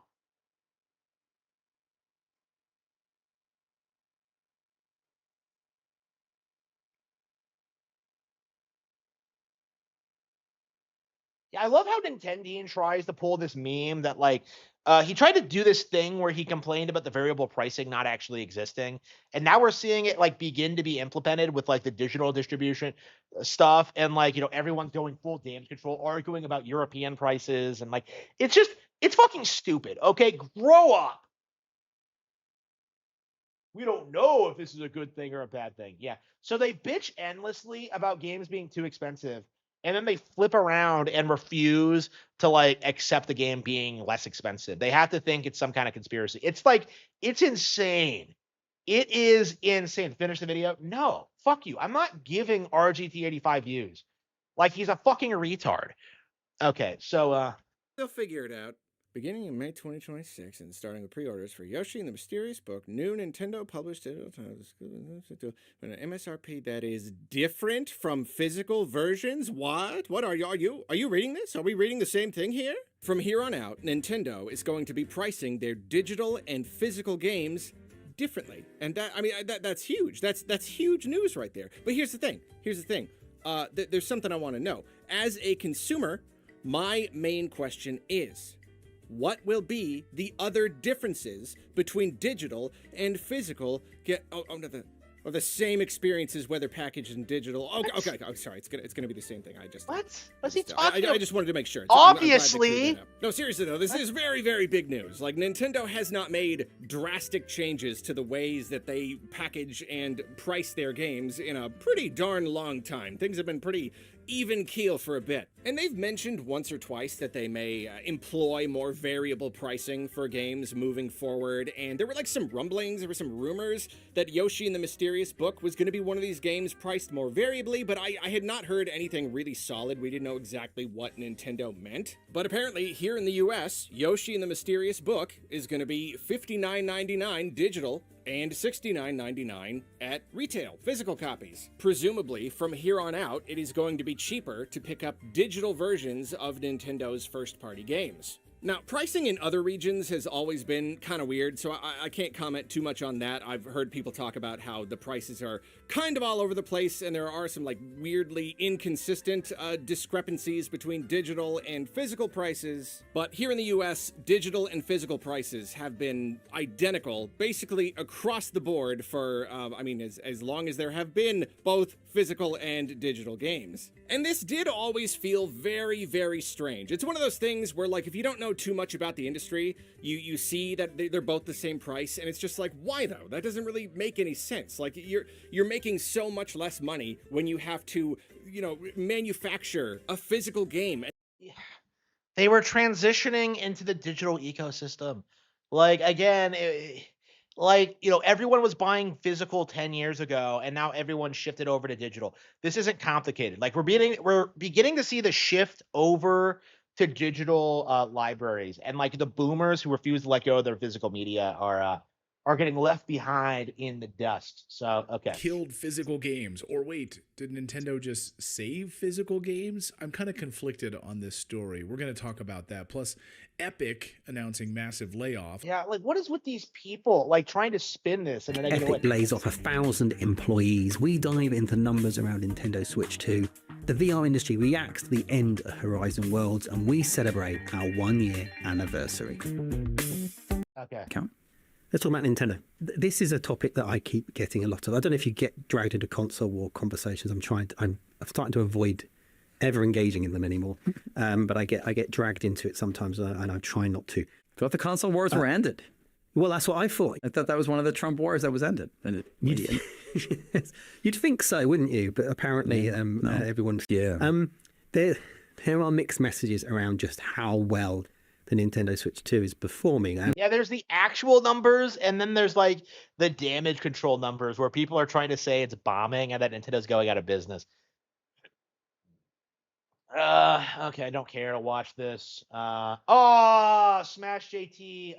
Yeah, I love how Nintendo tries to pull this meme that like he tried to do this thing where he complained about the variable pricing not actually existing, and now we're seeing it like begin to be implemented with like the digital distribution stuff, and like everyone's going full damage control, arguing about European prices, and like it's fucking stupid. Okay, grow up. We don't know if this is a good thing or a bad thing. Yeah. So they bitch endlessly about games being too expensive, and then they flip around and refuse to like accept the game being less expensive. They have to think it's some kind of conspiracy. It's like it's insane. It is insane. Finish the video. No, fuck you. I'm not giving RGT85 views. Like he's a fucking retard. Okay, so They'll figure it out. Beginning in May 2026 and starting with pre-orders for Yoshi and the Mysterious Book, new Nintendo published an MSRP that is different from physical versions. What are you reading this? Are we reading the same thing here? From here on out, Nintendo is going to be pricing their digital and physical games differently, and that's huge. That's huge news right there. But here's the thing. There's something I want to know. As a consumer, my main question is, what will be the other differences between digital and physical? Or the same experiences, whether packaged and digital. Okay. Oh, sorry. It's gonna be the same thing. what's he talking about? I just wanted to make sure. Obviously. No, seriously though, this is very, very big news. Like Nintendo has not made drastic changes to the ways that they package and price their games in a pretty darn long time. Things have been pretty even keel for a bit. And they've mentioned once or twice that they may employ more variable pricing for games moving forward, and there were like some rumblings, there were some rumors that Yoshi and the Mysterious Book was going to be one of these games priced more variably, but I had not heard anything really solid. We didn't know exactly what Nintendo meant. But apparently here in the US, Yoshi and the Mysterious Book is going to be $59.99 digital and $69.99 at retail, physical copies. Presumably, from here on out, it is going to be cheaper to pick up digital versions of Nintendo's first-party games. Now, pricing in other regions has always been kind of weird, so I can't comment too much on that. I've heard people talk about how the prices are kind of all over the place, and there are some like weirdly inconsistent discrepancies between digital and physical prices. But here in the US, digital and physical prices have been identical, basically across the board for, as long as there have been both physical and digital games. And this did always feel very, very strange. It's one of those things where, like, if you don't know too much about the industry, you see that they're both the same price, and it's just like, why though? That doesn't really make any sense. Like, you're making so much less money when you have to, manufacture a physical game. They were transitioning into the digital ecosystem. Like again, everyone was buying physical 10 years ago, and now everyone shifted over to digital. This isn't complicated. Like we're beginning to see the shift over to digital libraries, and like the boomers who refuse to let go of their physical media are getting left behind in the dust. So okay. Killed physical games. Or wait, did Nintendo just save physical games? I'm kind of conflicted on this story. We're going to talk about that. Plus, Epic announcing massive layoff. Yeah, like what is with these people like trying to spin this and then they Epic lays off 1,000 employees. We dive into numbers around Nintendo Switch 2. The VR industry reacts to the end of Horizon Worlds, and we celebrate our 1-year anniversary. Okay. Count. Let's talk about Nintendo. This is a topic that I keep getting a lot of. I don't know if you get dragged into console war conversations. I'm starting to avoid ever engaging in them anymore. But I get dragged into it sometimes, and I try not to. Thought the console wars were ended. Well, that's what I thought. I thought that was one of the Trump wars that was ended. And You'd think so, wouldn't you? But apparently, no. Everyone's... Yeah. There are mixed messages around just how well the Nintendo Switch 2 is performing. Yeah, there's the actual numbers, and then there's like the damage control numbers where people are trying to say it's bombing and that Nintendo's going out of business. Okay, I don't care to watch this. Smash JT.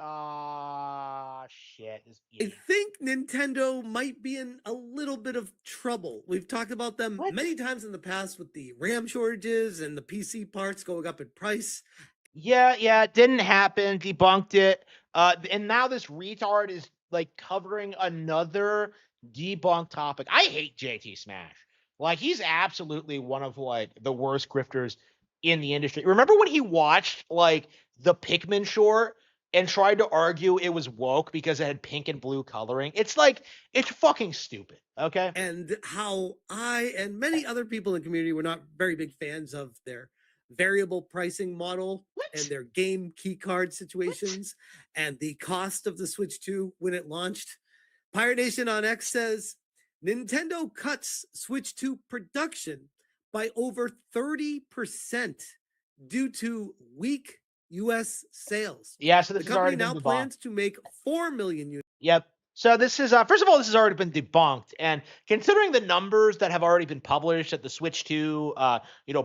Shit. I think Nintendo might be in a little bit of trouble. We've talked about them What? many times in the past with the RAM shortages and the PC parts going up in price. Yeah, it didn't happen. Debunked it. And now this retard is like covering another debunked topic. I hate JT Smash. Like he's absolutely one of like the worst grifters in the industry. Remember when he watched like the Pikmin short and tried to argue it was woke because it had pink and blue coloring? It's like it's fucking stupid. Okay. And how I and many other people in the community were not very big fans of their variable pricing model and their game key card situations and the cost of the Switch 2 when it launched. Pirate Nation on X says Nintendo cuts Switch 2 production by over 30% due to weak US sales. Yeah, so this The has already company been now debunked. plans to make 4 million units. Yep. So this is first of all, this has already been debunked, and considering the numbers that have already been published that the Switch 2,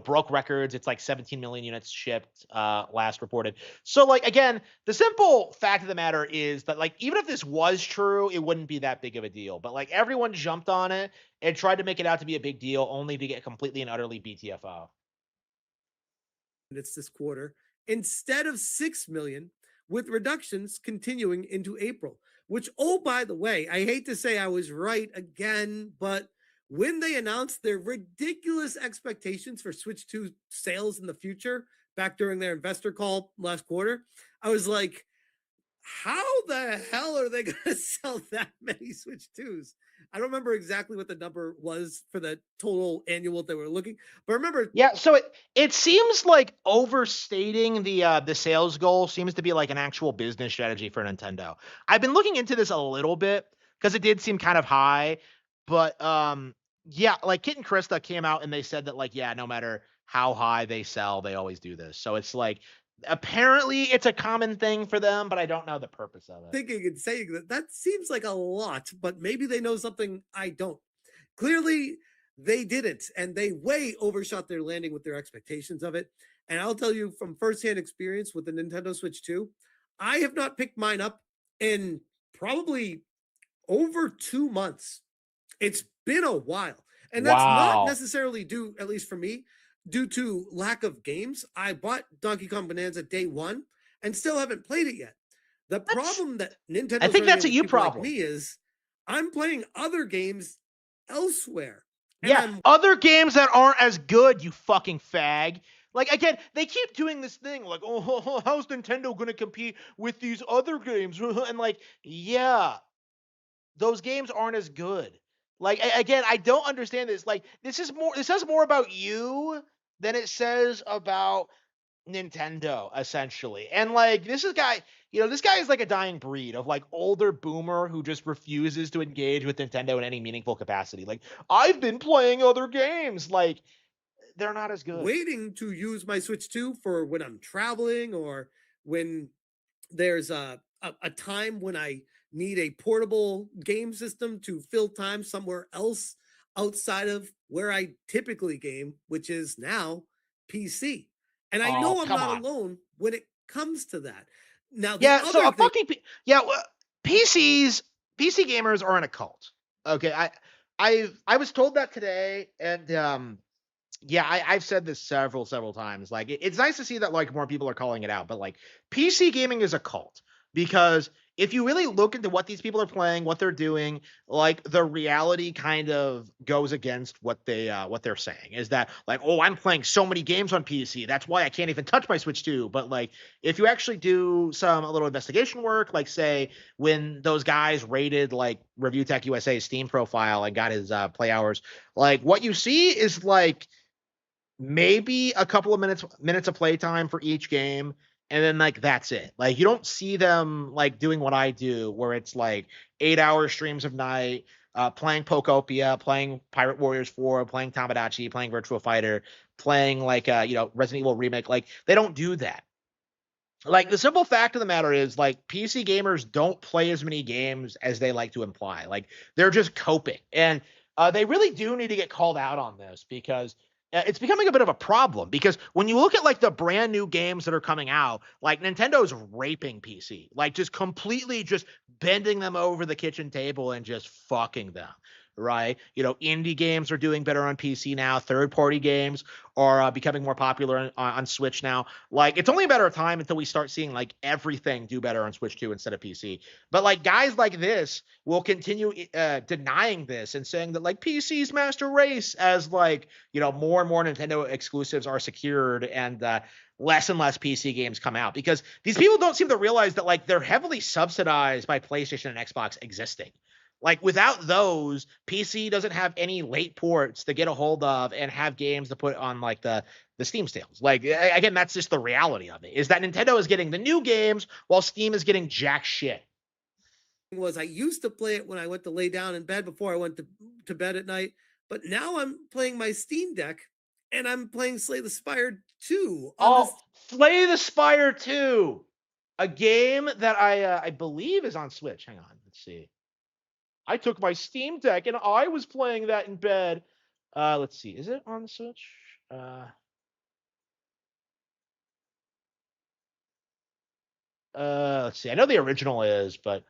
broke records. It's like 17 million units shipped, last reported. So like again, the simple fact of the matter is that like even if this was true, it wouldn't be that big of a deal. But like everyone jumped on it and tried to make it out to be a big deal, only to get completely and utterly BTFO. This quarter instead of 6 million, with reductions continuing into April. Which, oh, by the way, I hate to say I was right again, but when they announced their ridiculous expectations for Switch 2 sales in the future back during their investor call last quarter, I was like, how the hell are they going to sell that many Switch 2s? I don't remember exactly what the number was for the total annual they were looking, but remember. Yeah, so it seems like overstating the sales goal seems to be like an actual business strategy for Nintendo. I've been looking into this a little bit because it did seem kind of high, but yeah, like Kit and Krista came out and they said that like, yeah, no matter how high they sell, they always do this. So it's like apparently it's a common thing for them, but I don't know the purpose of it. Thinking and saying that seems like a lot, but maybe they know something I don't. Clearly, they didn't, and they way overshot their landing with their expectations of it. And I'll tell you from firsthand experience with the Nintendo Switch 2, I have not picked mine up in probably over 2 months. It's been a while. And that's not necessarily due, at least for me, due to lack of games. I bought Donkey Kong Bonanza day one and still haven't played it yet. The problem that Nintendo, I think that's a you problem. Like me is I'm playing other games elsewhere. Yeah, other games that aren't as good, you fucking fag. Like, again, they keep doing this thing like, oh, how's Nintendo going to compete with these other games? And like, yeah, those games aren't as good. Like, again, I don't understand this. Like, this says more about you than it says about Nintendo, essentially. And like, this guy is like a dying breed of like older boomer who just refuses to engage with Nintendo in any meaningful capacity. Like, I've been playing other games. Like, they're not as good. Waiting to use my Switch 2 for when I'm traveling or when there's a time when I need a portable game system to fill time somewhere else outside of where I typically game, which is now PC. And I know I'm not alone when it comes to that. Now, PC gamers are in a cult. Okay, I was told that today, and I've said this several times. Like, it's nice to see that like more people are calling it out, but like PC gaming is a cult because if you really look into what these people are playing, what they're doing, like the reality kind of goes against what they're saying is that like, oh, I'm playing so many games on PC. That's why I can't even touch my Switch 2. But like, if you actually do a little investigation work, like say when those guys raided like Review Tech USA's Steam profile and got his play hours, like what you see is like maybe a couple of minutes of playtime for each game. And then like that's it. Like you don't see them like doing what I do, where it's like 8-hour streams of night, playing Pokopia, playing Pirate Warriors 4, playing Tamagotchi, playing Virtua Fighter, playing like Resident Evil Remake. Like they don't do that. Like the simple fact of the matter is like PC gamers don't play as many games as they like to imply. Like they're just coping, and they really do need to get called out on this because it's becoming a bit of a problem because when you look at like the brand new games that are coming out, like Nintendo's raping PC, like just completely just bending them over the kitchen table and just fucking them. Right. Indie games are doing better on PC now. Third party games are becoming more popular on Switch now. Like, it's only a matter of time until we start seeing like everything do better on Switch 2 instead of PC. But like guys like this will continue denying this and saying that like PC's master race as like, more and more Nintendo exclusives are secured and less and less PC games come out, because these people don't seem to realize that like they're heavily subsidized by PlayStation and Xbox existing. Like, without those, PC doesn't have any late ports to get a hold of and have games to put on like the Steam sales. Like, again, that's just the reality of it, is that Nintendo is getting the new games while Steam is getting jack shit. I used to play it when I went to lay down in bed before I went to bed at night, but now I'm playing my Steam Deck and I'm playing Slay the Spire 2. Slay the Spire 2, a game that I believe is on Switch. Hang on, let's see. I took my Steam Deck and I was playing that in bed. Let's see. Is it on the Switch? Let's see. I know the original is, but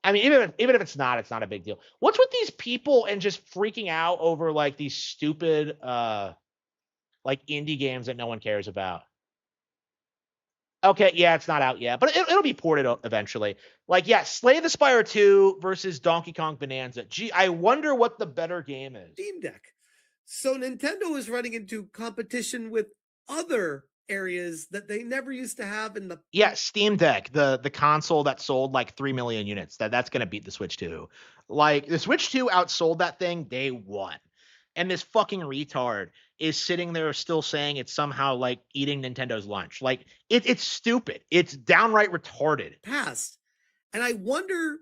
I mean, even if it's not a big deal. What's with these people and just freaking out over like these stupid like indie games that no one cares about? Okay, yeah, it's not out yet, but it'll be ported eventually. Like, yeah, Slay the Spire 2 versus Donkey Kong Bonanza. Gee, I wonder what the better game is. Steam Deck. So Nintendo is running into competition with other areas that they never used to have in the... Yeah, Steam Deck, the console that sold like 3 million units. That's going to beat the Switch 2. Like, the Switch 2 outsold that thing day one. And this fucking retard is sitting there still saying it's somehow like eating Nintendo's lunch. Like, it's stupid. It's downright retarded. Past. And I wonder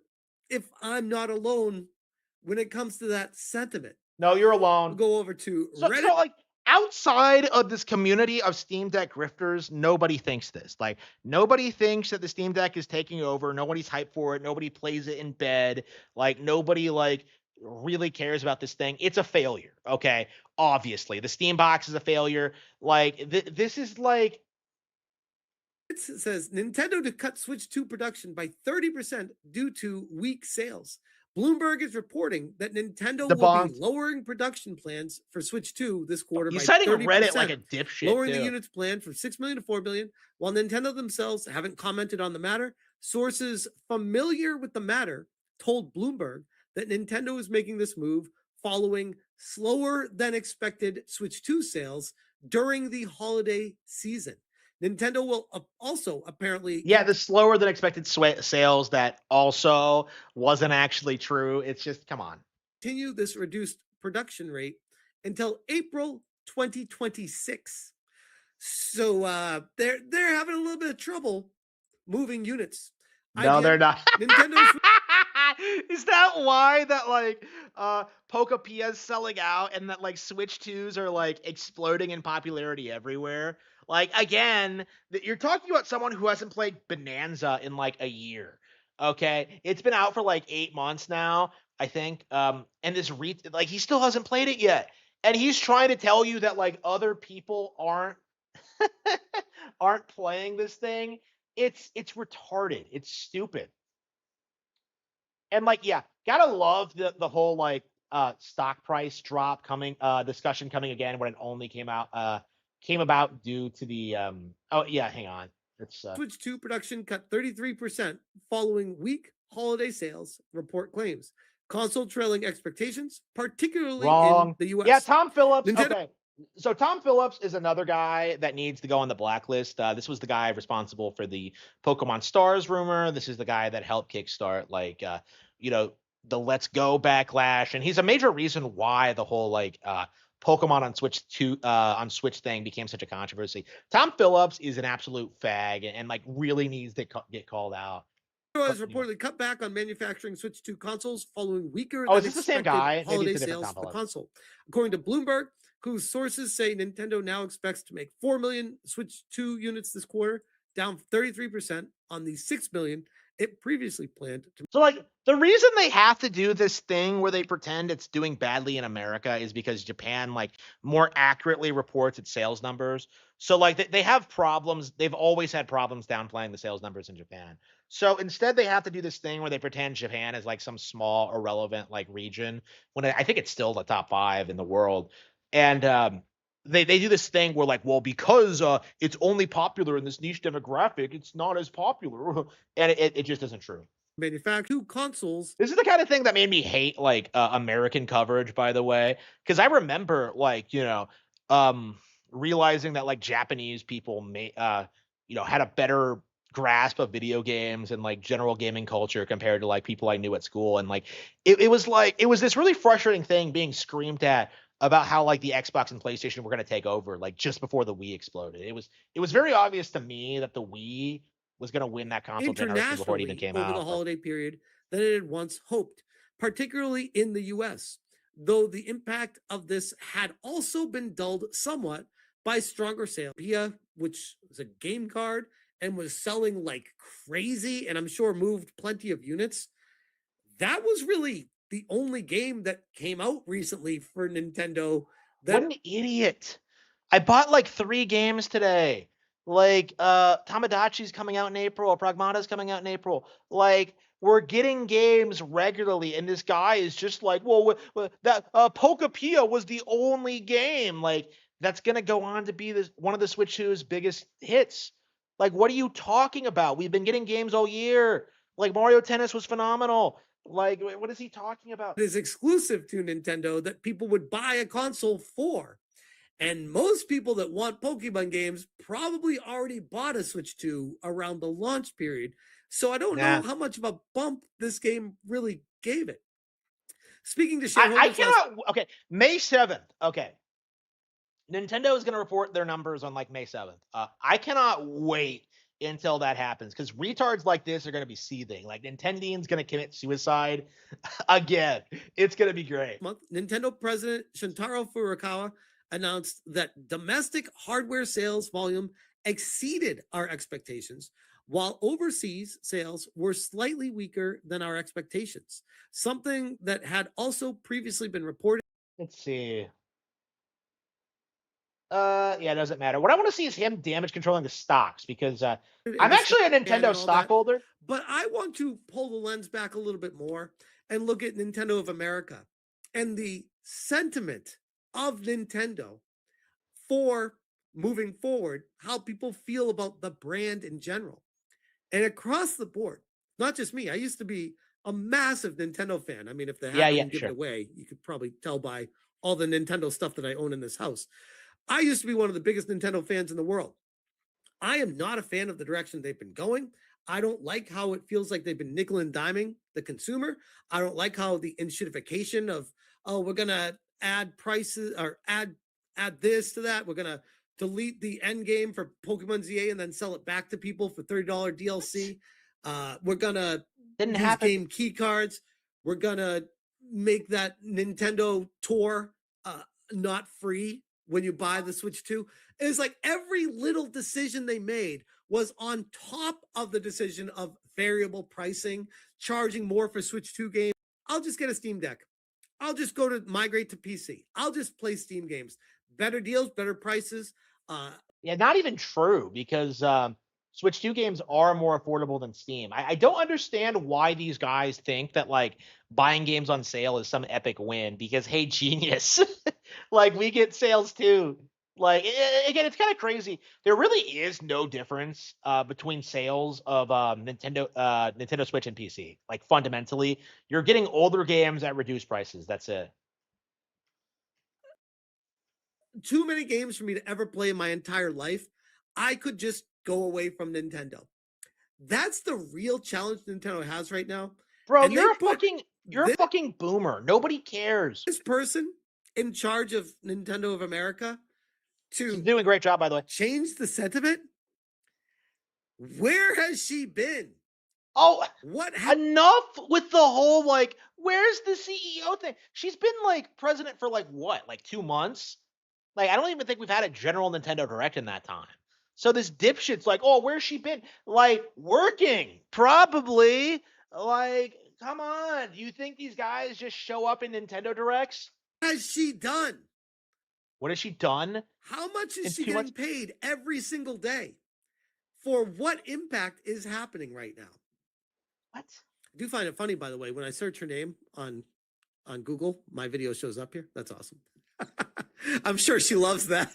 if I'm not alone when it comes to that sentiment. No, you're alone. We'll go over to Reddit. So like, outside of this community of Steam Deck grifters, nobody thinks this. Like, nobody thinks that the Steam Deck is taking over. Nobody's hyped for it. Nobody plays it in bed. Like, nobody like really cares about this thing. It's a failure. Okay. Obviously, the Steam box is a failure. Like, this is like... It says Nintendo to cut Switch 2 production by 30% due to weak sales. Bloomberg is reporting that Nintendo will be lowering production plans for Switch 2 this quarter. He's by citing 30%, Reddit like a dipshit. Lowering the units planned from 6 million to 4 million. While Nintendo themselves haven't commented on the matter, sources familiar with the matter told Bloomberg that Nintendo is making this move following slower than expected Switch 2 sales during the holiday season. Nintendo will also apparently... Yeah, the slower than expected sales that also wasn't actually true. It's just, come on. Continue this reduced production rate until April 2026. So they're having a little bit of trouble moving units. No, they're not. Nintendo's... Is that why that like Pocopia's selling out and that like Switch 2s are like exploding in popularity everywhere? Like, again, you're talking about someone who hasn't played Bonanza in like a year. Okay, it's been out for like 8 months now, I think. And this like he still hasn't played it yet, and he's trying to tell you that like other people aren't playing this thing. It's retarded. It's stupid. And like, yeah, gotta love the whole like stock price drop discussion coming again when it only came about due to the oh yeah, hang on. It's Switch 2 production cut 33% following weak holiday sales, report claims. Console trailing expectations, particularly in the US. Yeah, Tom Phillips. Okay. So Tom Phillips is another guy that needs to go on the blacklist. This was the guy responsible for the Pokemon Stars rumor. This is the guy that helped kickstart like the Let's Go backlash, and he's a major reason why the whole like Pokemon on Switch thing became such a controversy. Tom Phillips is an absolute fag and like really needs to get called out. Has reportedly cut back on manufacturing Switch 2 consoles following weaker is this the same guy? Holiday sales for the console. According to Bloomberg, whose sources say Nintendo now expects to make 4 million Switch 2 units this quarter, down 33% on the 6 million it previously planned to. So, like, the reason they have to do this thing where they pretend it's doing badly in America is because Japan, like, more accurately reports its sales numbers. So, like, they have problems. They've always had problems downplaying the sales numbers in Japan. So instead, they have to do this thing where they pretend Japan is like some small, irrelevant, like, region when I think it's still the top 5 in the world. And they do this thing where, like, well, because it's only popular in this niche demographic, it's not as popular, and it just isn't true. Manufacture 2 consoles. This is the kind of thing that made me hate, like, American coverage, by the way, because I remember, like, realizing that, like, Japanese people had a better grasp of video games and, like, general gaming culture compared to, like, people I knew at school. And, like, it was this really frustrating thing being screamed at about how, like, the Xbox and PlayStation were going to take over, like, just before the Wii exploded. It was very obvious to me that the Wii was going to win that console generation before it even came over out. the holiday period than it had once hoped, particularly in the US, though the impact of this had also been dulled somewhat by stronger sales. Pia, which was a game card and was selling like crazy, and I'm sure moved plenty of units. That was really the only game that came out recently for Nintendo. What an idiot. I bought like 3 games today. Like, Tamagotchi's coming out in April, Pragmata's coming out in April. Like, we're getting games regularly, and this guy is just like, well, that Pokepia was the only game, like, that's gonna go on to be one of the Switch 2's biggest hits. Like, what are you talking about? We've been getting games all year. Like, Mario Tennis was phenomenal. Like, what is he talking about? It is exclusive to Nintendo that people would buy a console for. And most people that want Pokemon games probably already bought a Switch 2 around the launch period. So I don't know how much of a bump this game really gave it. Speaking to shareholders, I cannot. Okay, May 7th. Okay, Nintendo is going to report their numbers on, like, May 7th. I cannot wait until that happens, because retards like this are going to be seething. Like, Nintendine's going to commit suicide again. It's going to be great. Nintendo president Shintaro Furukawa announced that domestic hardware sales volume exceeded our expectations, while overseas sales were slightly weaker than our expectations, something that had also previously been reported. Let's see. Yeah, it doesn't matter. What I want to see is him damage controlling the stocks, because I'm actually a Nintendo stockholder. But I want to pull the lens back a little bit more and look at Nintendo of America and the sentiment of Nintendo for moving forward, how people feel about the brand in general. And across the board, not just me. I used to be a massive Nintendo fan. I mean, if they hadn't given it away, you could probably tell by all the Nintendo stuff that I own in this house. I used to be one of the biggest Nintendo fans in the world. I am not a fan of the direction they've been going. I don't like how it feels like they've been nickel and diming the consumer. I don't like how the enshittification of, oh, we're going to add prices or add this to that. We're going to delete the end game for Pokemon ZA and then sell it back to people for $30 DLC. We're going to use game key cards. We're going to make that Nintendo tour not free when you buy the Switch 2. It's like every little decision they made was on top of the decision of variable pricing, charging more for Switch 2 games. I'll just get a Steam Deck. I'll just go to migrate to PC. I'll just play Steam games. Better deals, better prices. Yeah, not even true, because Switch 2 games are more affordable than Steam. I don't understand why these guys think that, like, buying games on sale is some epic win, because, hey, genius, like, we get sales too. Like, again, it's kind of crazy. There really is no difference between sales of Nintendo Switch and PC. Like, fundamentally, you're getting older games at reduced prices. That's it. Too many games for me to ever play in my entire life. I could just go away from Nintendo. That's the real challenge Nintendo has right now. Bro, you're a fucking boomer. Nobody cares. This person in charge of Nintendo of America She's doing a great job, by the way. Change the sentiment. Where has she been? Oh, what? Enough with the whole, like, where's the CEO thing? She's been, like, president for, like, what, like 2 months? Like, I don't even think we've had a general Nintendo Direct in that time. So this dipshit's like, oh, where's she been? Like, working, probably. Like, come on. Do you think these guys just show up in Nintendo Directs? What has she done? What has she done? How much is In she 2 getting months? paid every single day for what impact is happening right now? What? I do find it funny, by the way, when I search her name on Google, my video shows up here. That's awesome. I'm sure she loves that.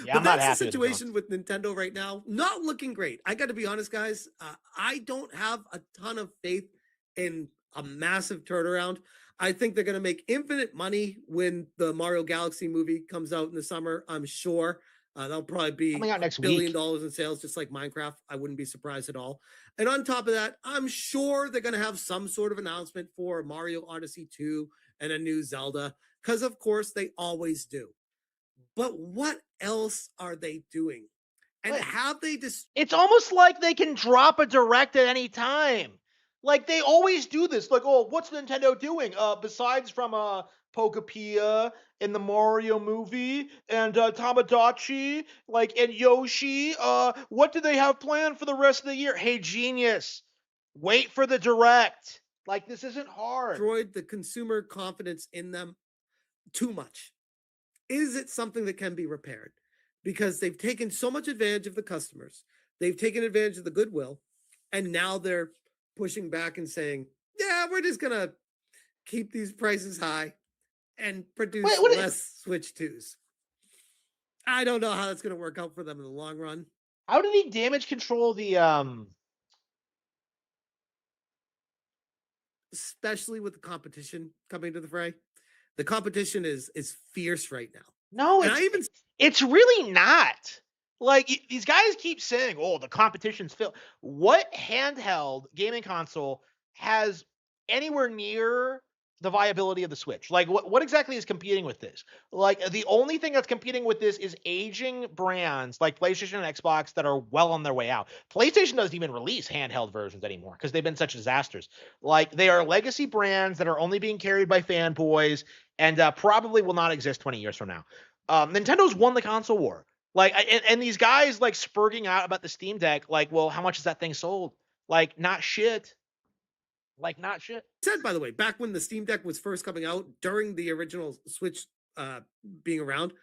Yeah, But I'm not that's the happy with the situation with Nintendo right now. Not looking great. I got to be honest, guys. I don't have a ton of faith in a massive turnaround. I think they're going to make infinite money when the Mario Galaxy movie comes out in the summer. I'm sure that'll probably be Coming out next $1 billion week. in sales, just like Minecraft. I wouldn't be surprised at all. And on top of that, I'm sure they're going to have some sort of announcement for Mario Odyssey 2 and a new Zelda, because of course they always do. But what else are they doing? And What? have they just It's almost like they can drop a direct at any time. Like they always do this. Like, oh, what's Nintendo doing? Besides from Pokepia and the Mario movie and Tamagotchi, like and Yoshi, what do they have planned for the rest of the year? Hey, genius, wait for the direct. Like this isn't hard. destroyed the consumer confidence in them too much? Is it something that can be repaired? Because they've taken so much advantage of the customers, they've taken advantage of the goodwill, and now they're pushing back and saying, yeah, we're just going to keep these prices high and produce Wait, what is- less Switch 2s. I don't know how that's going to work out for them in the long run. How did he damage control the Especially with the competition coming to the fray. The competition is fierce right now. No, And I even it's really not. Like these guys keep saying, "Oh, the competition's filled." What handheld gaming console has anywhere near the viability of the Switch? Like, what exactly is competing with this? Like, the only thing that's competing with this is aging brands like PlayStation and Xbox that are well on their way out. PlayStation doesn't even release handheld versions anymore because they've been such disasters. Like, they are legacy brands that are only being carried by fanboys and probably will not exist 20 years from now. Nintendo's won the console war. Like, and these guys like spurging out about the Steam Deck, like, well, how much is that thing sold? Like, not shit. Like, not shit. said, by the way, back when the Steam Deck was first coming out during the original Switch being around,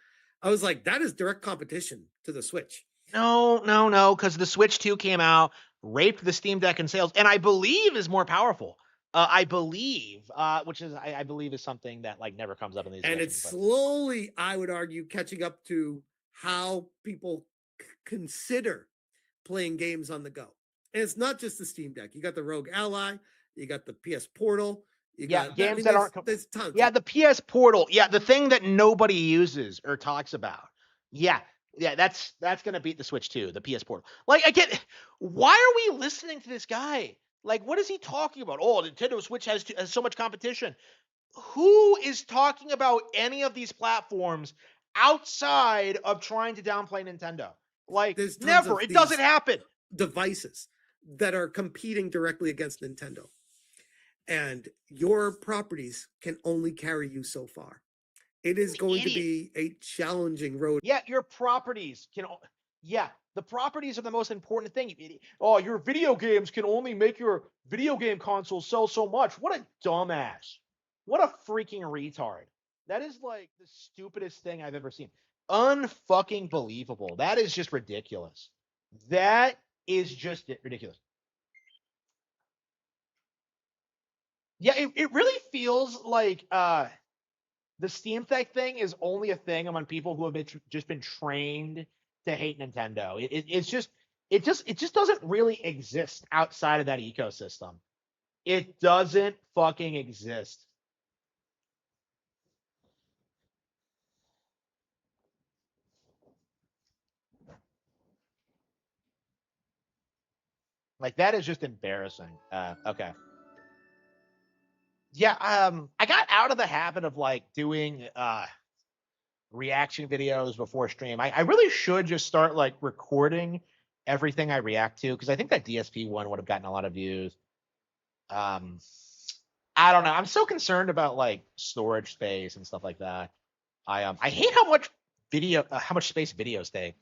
I was like, that is direct competition to the Switch. No, because the Switch 2 came out, raped the Steam Deck in sales, and I believe is more powerful. I believe, which is I believe is something that like never comes up in these. And it's slowly, I would argue, catching up to how people consider playing games on the go. And it's not just the Steam Deck. You got the Rogue Ally, you got the PS Portal. You got games that aren't. There's tons. Yeah, the PS Portal. Yeah, the thing that nobody uses or talks about. Yeah, that's gonna beat the Switch 2, the PS Portal. Like, I get. Why are we listening to this guy? Like, what is he talking about? Oh, Nintendo Switch has so much competition. Who is talking about any of these platforms outside of trying to downplay Nintendo? Like, There's tons never. of It doesn't these happen. devices that are competing directly against Nintendo. And your properties can only carry you so far. It is going to be a challenging road. Yeah, your properties can. Yeah, the properties are the most important thing. Oh, your video games can only make your video game console sell so much. What a dumbass. What a freaking retard. That is like the stupidest thing I've ever seen. Unfucking believable. That is just ridiculous. That is just ridiculous. Yeah, it really feels like the Steam Deck thing is only a thing among people who have just been trained to hate Nintendo. It just doesn't really exist outside of that ecosystem. It doesn't fucking exist. Like, that is just embarrassing. Okay. Yeah, I got out of the habit of like doing reaction videos before stream. I really should just start like recording everything I react to, because I think that DSP one would have gotten a lot of views. I don't know. I'm so concerned about like storage space and stuff like that. I hate how much how much space videos take.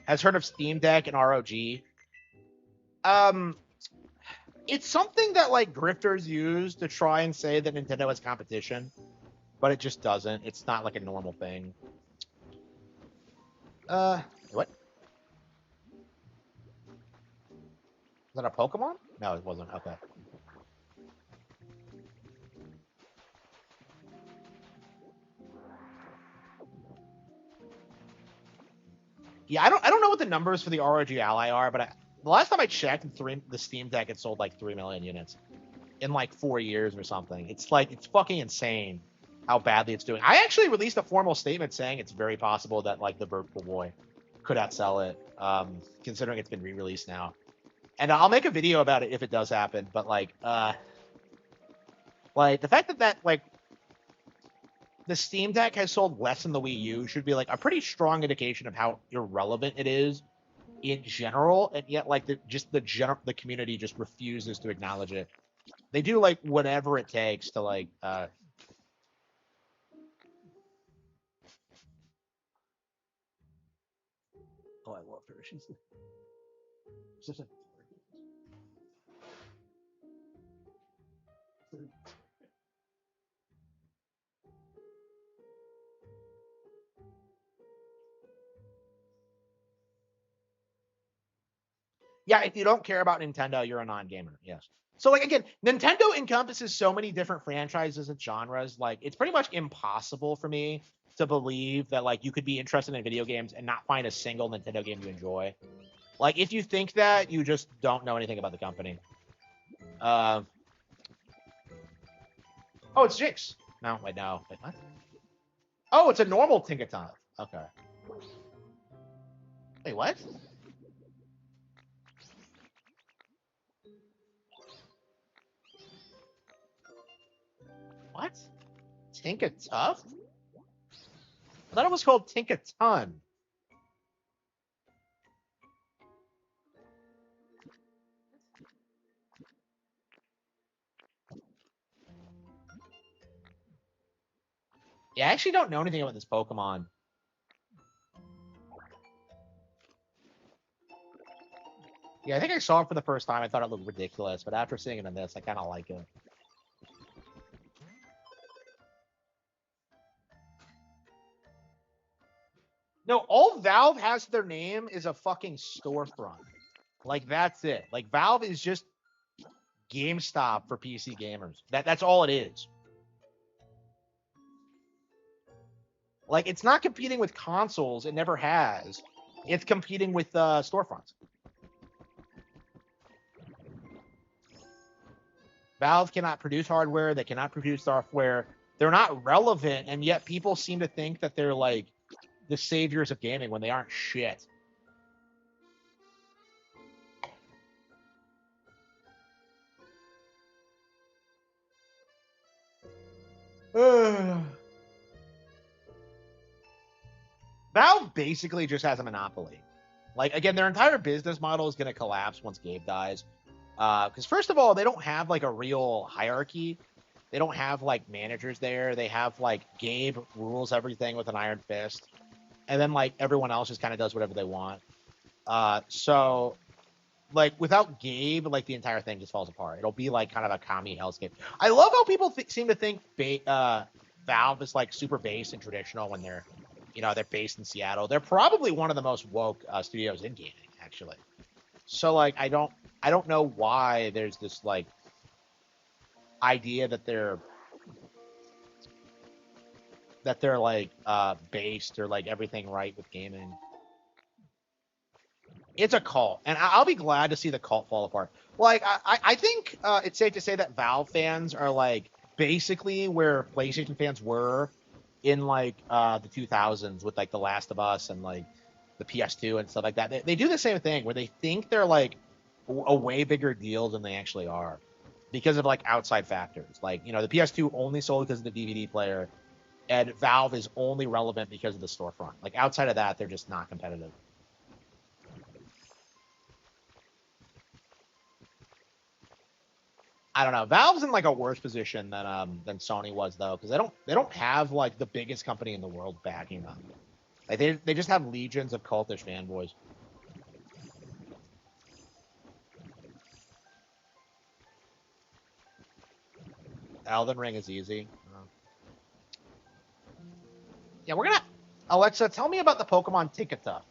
Has heard of Steam Deck and ROG. It's something that like grifters use to try and say that Nintendo has competition, but it just doesn't. It's not like a normal thing. What? Is that a Pokemon? No, it wasn't. Okay. Yeah, I don't know what the numbers for the ROG Ally are, but the last time I checked, the Steam Deck had sold like 3 million units in like 4 years or something. It's fucking insane how badly it's doing. I actually released a formal statement saying it's very possible that like the Virtual Boy could outsell it, considering it's been re-released now. And I'll make a video about it if it does happen. But like the fact that like the Steam Deck has sold less than the Wii U should be like a pretty strong indication of how irrelevant it is in general, and yet like the community just refuses to acknowledge it. They do like whatever it takes to like oh, I love her. She's just a yeah, if you don't care about Nintendo, you're a non-gamer. Yes. So like again, Nintendo encompasses so many different franchises and genres. Like it's pretty much impossible for me to believe that like you could be interested in video games and not find a single Nintendo game you enjoy. Like if you think that, you just don't know anything about the company. Oh, it's Jinx. No, wait, no. Wait, what? Oh, it's a normal Tinkaton. Okay. Wait, what? What? Tinkatuff? I thought it was called Tinkaton. Yeah, I actually don't know anything about this Pokemon. Yeah, I think I saw it for the first time. I thought it looked ridiculous, but after seeing it in this, I kind of like it. No, all Valve has to their name is a fucking storefront. Like, that's it. Like, Valve is just GameStop for PC gamers. That's all it is. Like, it's not competing with consoles. It never has. It's competing with storefronts. Valve cannot produce hardware. They cannot produce software. They're not relevant, and yet people seem to think that they're, like, the saviors of gaming when they aren't shit. Valve basically just has a monopoly. Like, again, their entire business model is going to collapse once Gabe dies. Because first of all, they don't have like a real hierarchy. They don't have like managers there. They have like Gabe rules everything with an iron fist. And then like everyone else just kind of does whatever they want. So like without Gabe, like the entire thing just falls apart. It'll be like kind of a commie hellscape. I love how people seem to think Valve is like super based and traditional when they're, you know, they're based in Seattle. They're probably one of the most woke studios in gaming, actually. So like I don't know why there's this like idea that they're like based or like everything right with gaming. It's a cult, and I'll be glad to see the cult fall apart. Like I think it's safe to say that Valve fans are like basically where PlayStation fans were in like the 2000s with like The Last of Us and like the PS2 and stuff like that. They do the same thing where they think they're like a way bigger deal than they actually are because of like outside factors. Like, you know, the PS2 only sold because of the DVD player, and Valve is only relevant because of the storefront. Like outside of that, they're just not competitive. I don't know. Valve's in like a worse position than Sony was though, because they don't have like the biggest company in the world backing them. Like they just have legions of cultish fanboys. Elden Ring is easy. Yeah, we're gonna. Alexa, tell me about the Pokemon Ticketup.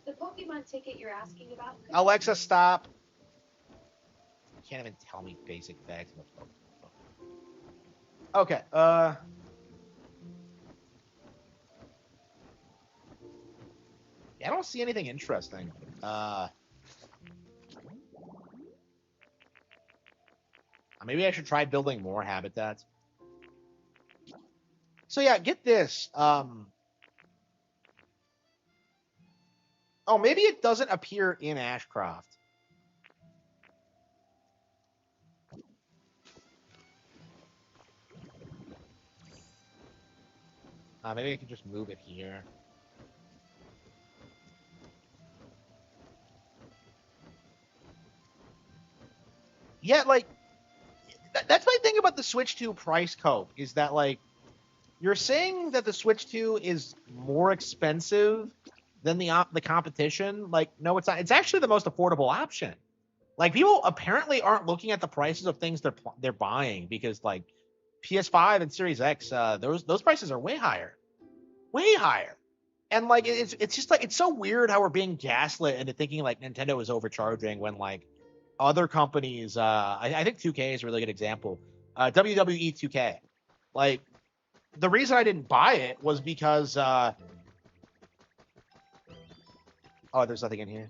The Pokemon ticket you're asking about? Alexa, stop. You can't even tell me basic facts about Pokemon. Okay. Yeah, I don't see anything interesting. Maybe I should try building more habitats. So yeah, get this. Oh, maybe it doesn't appear in Ashcroft. Maybe I can just move it here. Yeah, like that's my thing about the Switch 2 price cope is that like you're saying that the Switch 2 is more expensive than the competition. Like, no, it's not. It's actually the most affordable option. Like, people apparently aren't looking at the prices of things they're buying because like PS5 and Series X, those prices are way higher, and like it's just like it's so weird how we're being gaslit into thinking like Nintendo is overcharging when like other companies. I think 2K is a really good example. WWE 2K, like the reason I didn't buy it was because oh, there's nothing in here.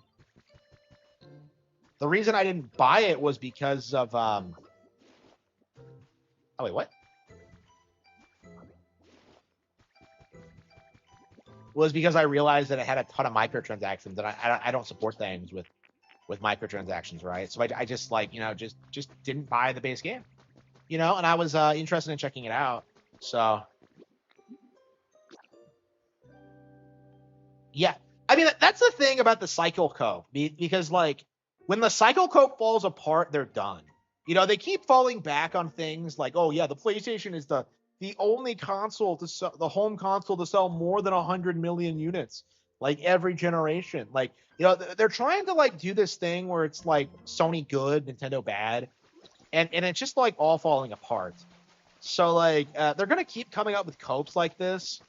The reason I didn't buy it was because of oh wait, what? Was because I realized that it had a ton of microtransactions, and I don't support things with microtransactions, right? So I just like just didn't buy the base game, and I was interested in checking it out. So yeah, I mean that's the thing about the cycle cope because like when the cycle cope falls apart, they're done. They keep falling back on things like, oh yeah, the PlayStation is the only console to sell, the home console to sell more than 100 million units, like every generation. Like, they're trying to like do this thing where it's like Sony good, Nintendo bad, and it's just like all falling apart. So like they're gonna keep coming up with copes like this,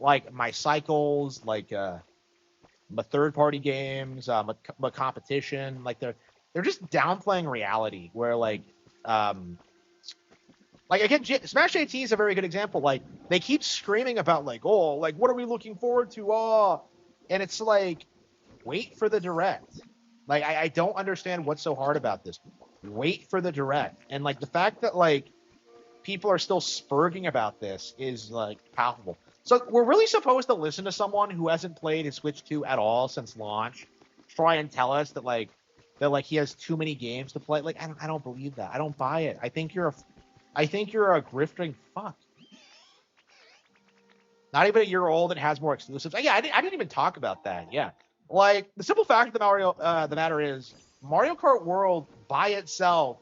like my cycles, like my third-party games, my competition. Like they're just downplaying reality. Where like again, Smash AT is a very good example. Like they keep screaming about like, oh, like what are we looking forward to? Oh, and it's like, wait for the direct. Like I don't understand what's so hard about this. Wait for the direct. And like the fact that like people are still spurging about this is like palpable. So we're really supposed to listen to someone who hasn't played his Switch 2 at all since launch, try and tell us that he has too many games to play. Like I don't believe that. I don't buy it. I think you're a grifting fuck. Not even a year old and has more exclusives. Yeah, I didn't even talk about that. Yeah, like the simple fact of the matter is Mario Kart World by itself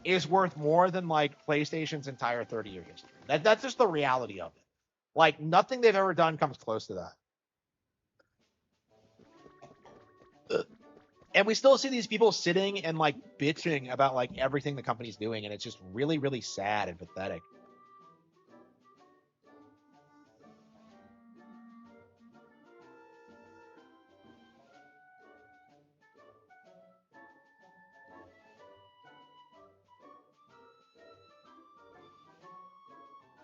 is worth more than like PlayStation's entire 30-year history. That's just the reality of it. Like nothing they've ever done comes close to that. And we still see these people sitting and like bitching about like everything the company's doing, and it's just really, really sad and pathetic.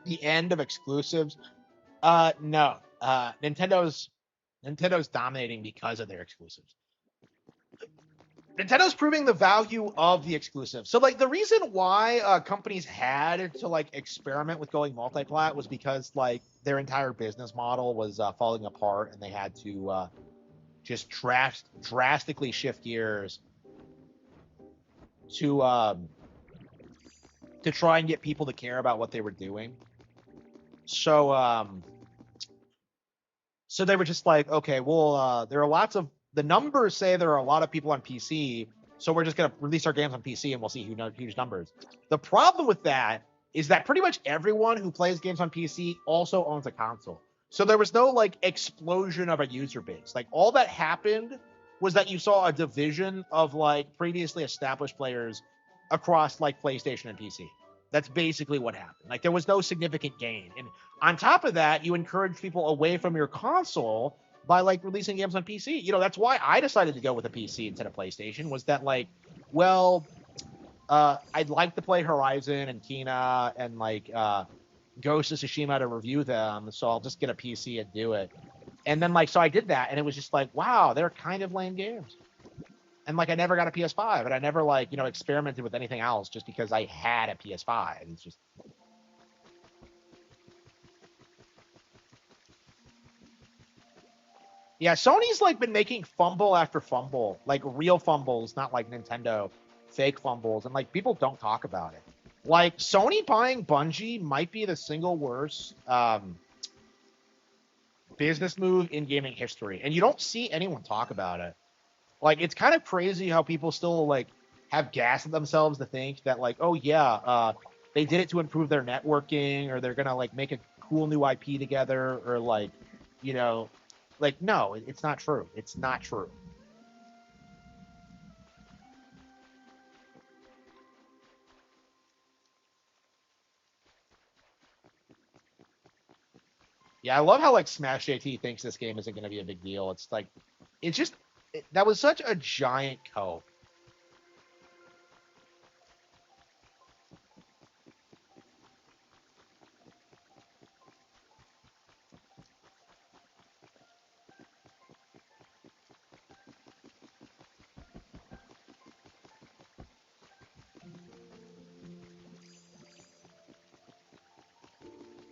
The end of exclusives? No. Nintendo's dominating because of their exclusives. Nintendo's proving the value of the exclusive. So like the reason why companies had to like experiment with going multi-plat was because like their entire business model was falling apart, and they had to just drastically shift gears to try and get people to care about what they were doing. So they were just like, okay, well, there are lots of the numbers say there are a lot of people on PC, So we're just going to release our games on PC and we'll see huge numbers. The problem with that is that pretty much everyone who plays games on PC also owns a console. So there was no like explosion of a user base. Like all that happened was that you saw a division of like previously established players across like PlayStation and PC. That's basically what happened. Like there was no significant gain. And on top of that, you encourage people away from your console by like releasing games on PC. You know, that's why I decided to go with a PC instead of PlayStation, was that like, well, I'd like to play Horizon and Kena and like Ghost of Tsushima to review them, so I'll just get a PC and do it. And then like, so I did that, and it was just like, wow, they're kind of lame games. And like, I never got a PS5, and I never like, you know, experimented with anything else just because I had a PS5. It's just. Yeah, Sony's like been making fumble after fumble, like real fumbles, not like Nintendo fake fumbles, and like people don't talk about it. Like Sony buying Bungie might be the single worst business move in gaming history, and you don't see anyone talk about it. Like it's kind of crazy how people still like have gassed themselves to think that like, oh yeah, they did it to improve their networking, or they're gonna like make a cool new IP together, or like, you know. Like, no, it's not true. It's not true. Yeah, I love how, like, Smash JT thinks this game isn't going to be a big deal. It's like, it's just, that was such a giant cope.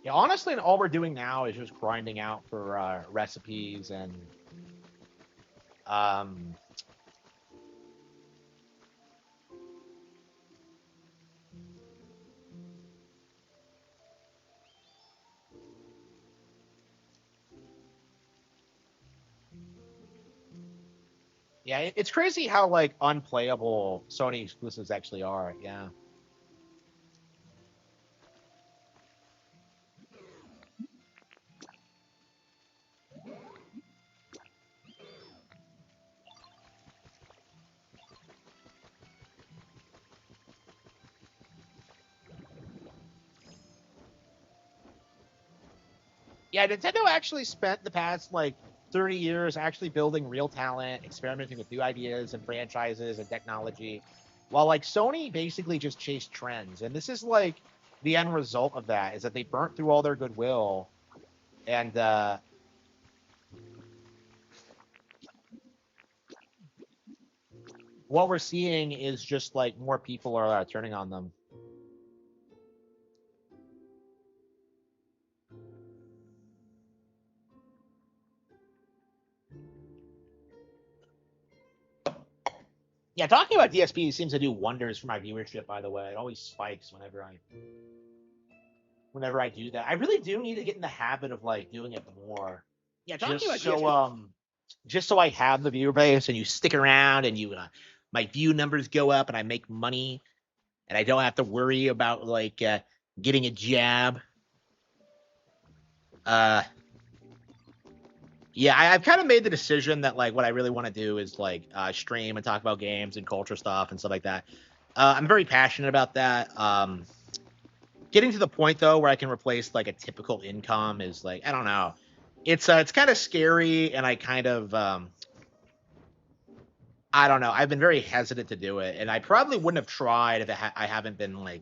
Yeah, honestly, all we're doing now is just grinding out for recipes and yeah, it's crazy how like unplayable Sony exclusives actually are. Yeah. Yeah, Nintendo actually spent the past like 30 years actually building real talent, experimenting with new ideas and franchises and technology, while like Sony basically just chased trends. And this is like the end result of that, is that they burnt through all their goodwill, and what we're seeing is just like more people are turning on them. Yeah, talking about DSP seems to do wonders for my viewership, by the way. It always spikes whenever I do that. I really do need to get in the habit of like doing it more. Yeah, talking Just about so just so I have the viewer base and you stick around and you my view numbers go up and I make money and I don't have to worry about like getting a jab. Yeah, I've kind of made the decision that like what I really want to do is like stream and talk about games and culture stuff and stuff like that. I'm very passionate about that. Getting to the point though where I can replace like a typical income is like, I don't know. It's kind of scary, and I kind of I don't know. I've been very hesitant to do it, and I probably wouldn't have tried if I haven't been like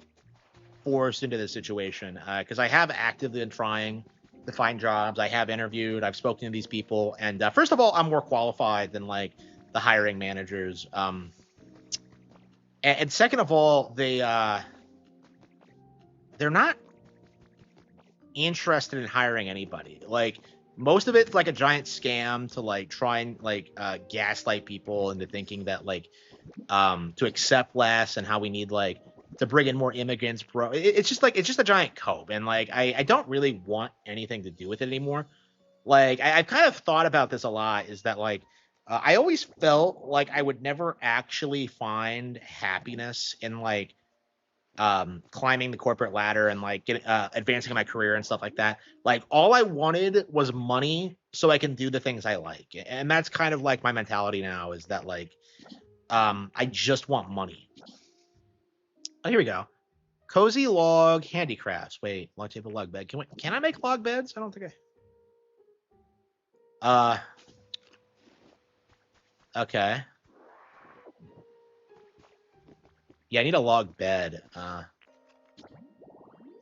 forced into this situation, because I have actively been trying to find jobs. I have interviewed. I've spoken to these people, and first of all, I'm more qualified than like the hiring managers. And second of all, they're not interested in hiring anybody. Like most of it's like a giant scam to like try and like gaslight people into thinking that like to accept less, and how we need like to bring in more immigrants, bro. It's just a giant cope, and like I don't really want anything to do with it anymore. Like I've kind of thought about this a lot, is that like I always felt like I would never actually find happiness in like climbing the corporate ladder and like getting advancing in my career and stuff like that. Like all I wanted was money so I can do the things I like. And that's kind of like my mentality now is that like I just want money. Oh, here we go. Cozy log handicrafts. Wait, log table log bed. Can I make log beds? I don't think I okay. Yeah, I need a log bed. Let's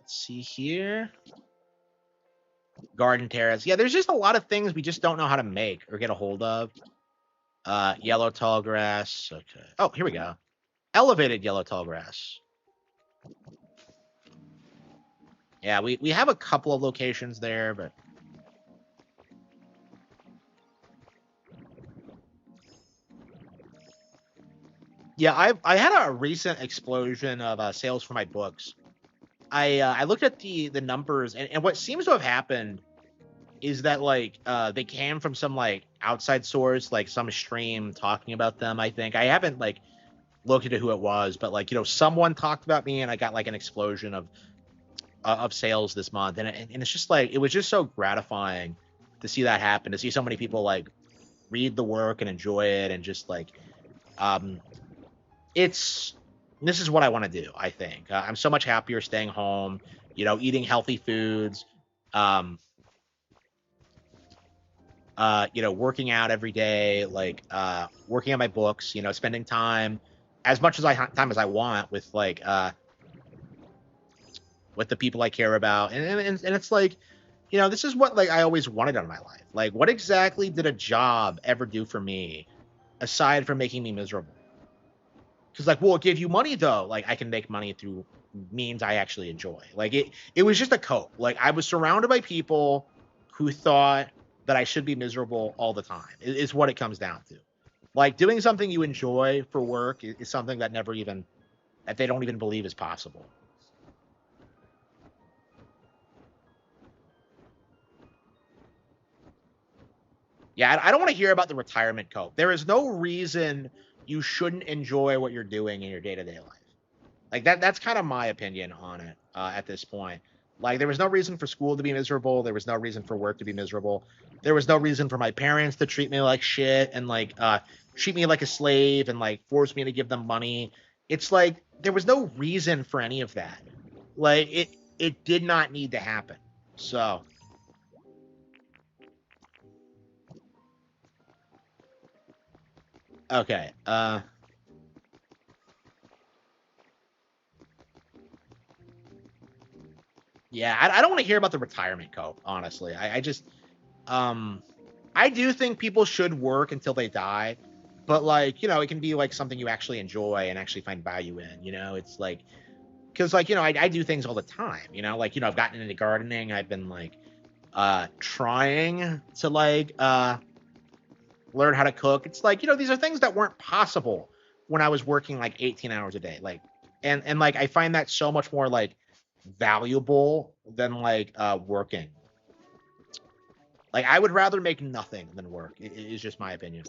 see here. Garden terrace. Yeah, there's just a lot of things we just don't know how to make or get a hold of. Yellow tall grass. Okay. Oh, here we go. Elevated yellow tall grass. Yeah, we have a couple of locations there, but yeah, I had a recent explosion of sales for my books. I looked at the numbers and what seems to have happened is that like they came from some like outside source, like some stream talking about them. I think I haven't like looked into who it was, but like someone talked about me and I got like an explosion of sales this month, and it's just like it was just so gratifying to see that happen, to see so many people like read the work and enjoy it, and just like this is what I want to do. I think I'm so much happier staying home, eating healthy foods, working out every day, like working on my books, spending time as much time as I want with like with the people I care about. And it's like, this is what like I always wanted out of my life. Like, what exactly did a job ever do for me aside from making me miserable? Because like, well, it gave you money though. Like, I can make money through means I actually enjoy. Like, it was just a cope. Like, I was surrounded by people who thought that I should be miserable all the time. Is what it comes down to. Like, doing something you enjoy for work is something that that they don't even believe is possible. Yeah, I don't want to hear about the retirement cope. There is no reason you shouldn't enjoy what you're doing in your day-to-day life. Like that's kind of my opinion on it at this point. Like there was no reason for school to be miserable. There was no reason for work to be miserable. There was no reason for my parents to treat me like shit and like treat me like a slave and like force me to give them money. It's like there was no reason for any of that. Like it did not need to happen. So okay. Yeah, I don't want to hear about the retirement cope, honestly. I just um I do think people should work until they die, but like, it can be like something you actually enjoy and actually find value in, it's like because like, I do things all the time, like, I've gotten into gardening. I've been like trying to like learn how to cook. It's like, these are things that weren't possible when I was working like 18 hours a day. Like and like I find that so much more like valuable than like working. Like I would rather make nothing than work. Is just my opinion.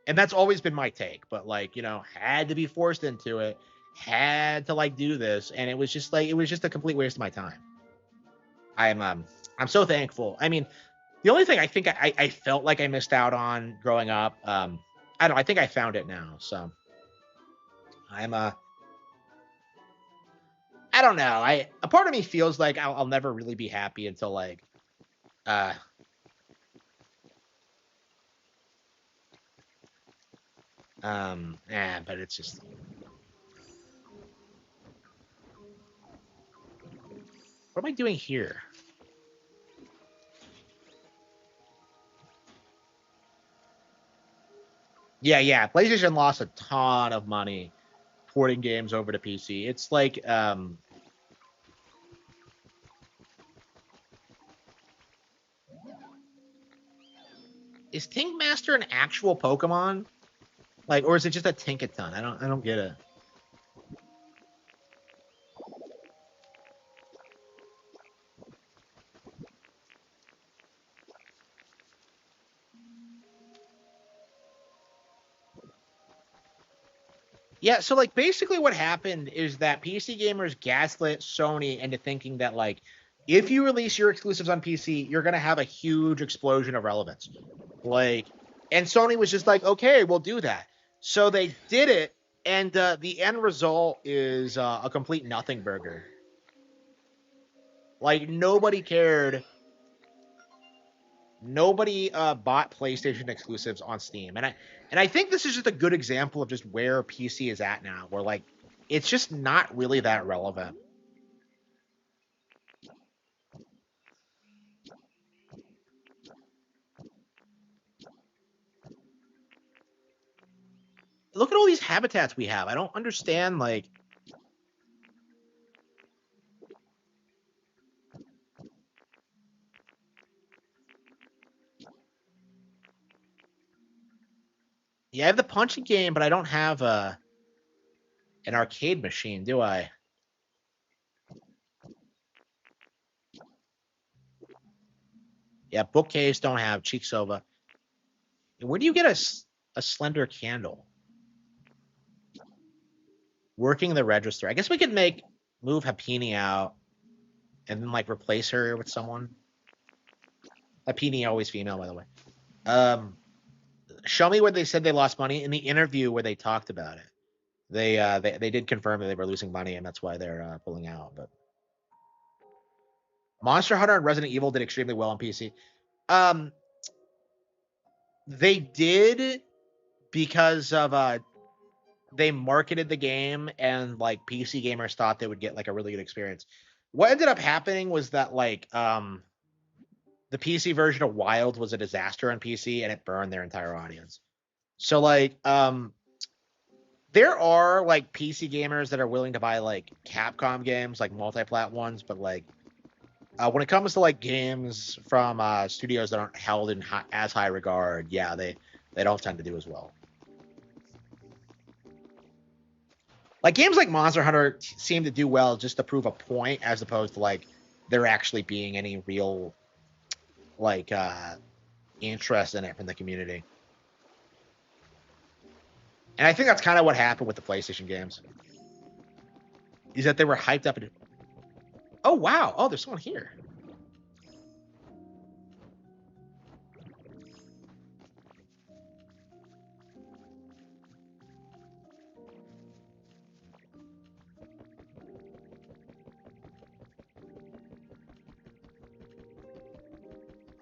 And that's always been my take, but like, had to be forced into it, had to like do this, and it was just a complete waste of my time. I'm so thankful. I mean, the only thing I think I felt like I missed out on growing up, I don't know, I think I found it now. So I'm I don't know. A part of me feels like I'll never really be happy until like uh but it's just what am I doing here? Yeah. PlayStation lost a ton of money porting games over to PC. It's like is Tink Master an actual Pokemon? Like, or is it just a Tinkaton? I don't get it. Yeah, so like basically what happened is that PC gamers gaslit Sony into thinking that like if you release your exclusives on PC, you're gonna have a huge explosion of relevance. Like, and Sony was just like, okay, we'll do that. So they did it, and the end result is a complete nothing burger. Like nobody cared. Nobody bought PlayStation exclusives on Steam, and I think this is just a good example of just where PC is at now, where like it's just not really that relevant. Look at all these habitats we have. I don't understand like yeah, I have the punching game, but I don't have an arcade machine, do I? Yeah, bookcase don't have Cheeksova. Where do you get a slender candle? Working the register. I guess we could move Hapini out and then like replace her with someone. Hapini always female, by the way. Show me where they said they lost money in the interview where they talked about it. They did confirm that they were losing money and that's why they're pulling out. But Monster Hunter and Resident Evil did extremely well on PC. They did because of they marketed the game and like PC gamers thought they would get like a really good experience. What ended up happening was that like the PC version of Wild was a disaster on PC and it burned their entire audience. So like there are like PC gamers that are willing to buy like Capcom games, like multi-plat ones, but like when it comes to like games from studios that aren't held in as high regard, yeah, they don't tend to do as well. Like games like Monster Hunter seem to do well just to prove a point, as opposed to like there actually being any real like interest in it from the community. And I think that's kind of what happened with the PlayStation games. Is that they were hyped up. Oh wow! Oh, there's someone here.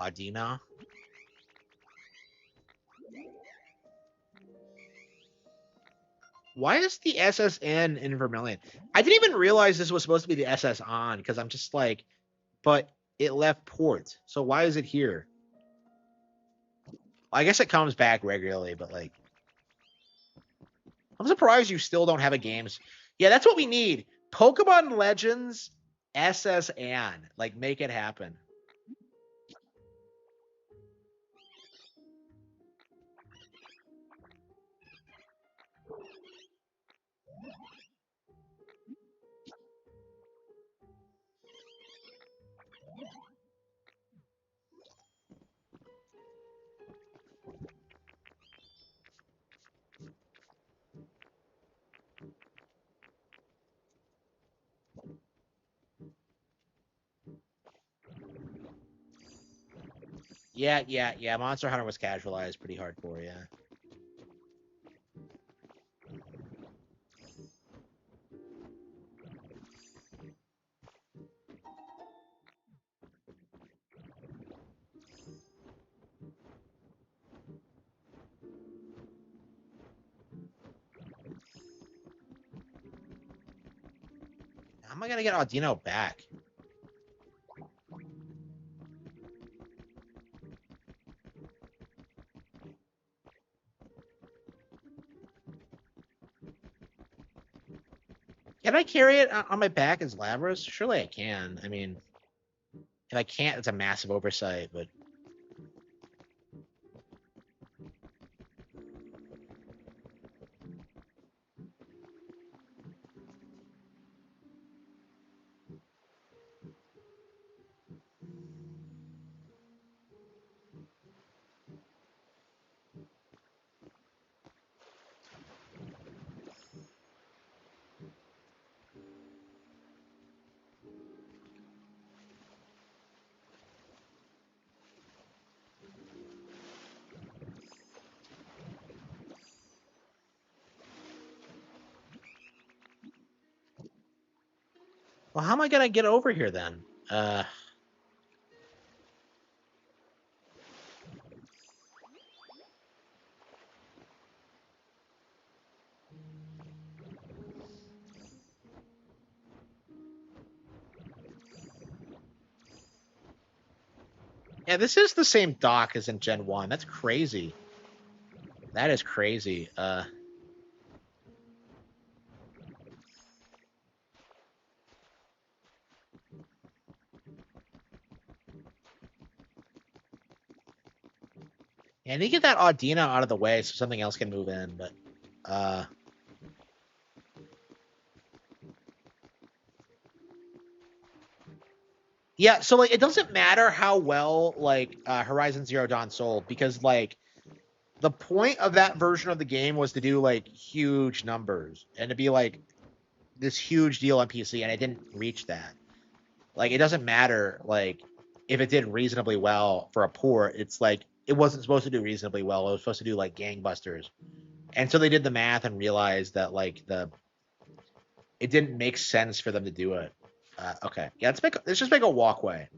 Adina. Why is the SSN in Vermilion? I didn't even realize this was supposed to be the SS on because I'm just like, but it left port. So why is it here? I guess it comes back regularly, but like, I'm surprised you still don't have a games. Yeah, that's what we need. Pokemon Legends SSN. Like, make it happen. Yeah. Monster Hunter was casualized pretty hardcore, yeah. How am I gonna get Audino back? Can I carry it on my back as Labras? Surely I can. I mean, if I can't, it's a massive oversight, but... Well, how am I gonna get over here then? Yeah, this is the same dock as in Gen 1. That's crazy. That is crazy. Yeah, I need to get that Audina out of the way so something else can move in, but yeah, so like it doesn't matter how well like Horizon Zero Dawn sold because like the point of that version of the game was to do like huge numbers and to be like this huge deal on PC, and it didn't reach that. Like it doesn't matter like if it did reasonably well for a port. It's like it wasn't supposed to do reasonably well. It was supposed to do like gangbusters. And so they did the math and realized that like it didn't make sense for them to do it. Okay, yeah, let's just make a walkway.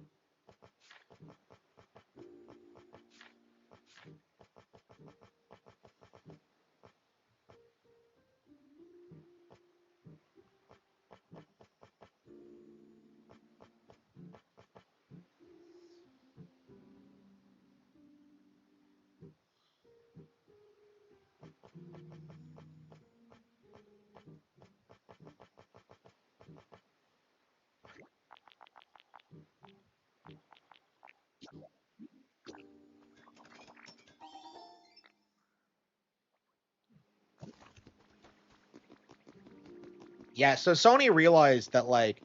Yeah, so Sony realized that like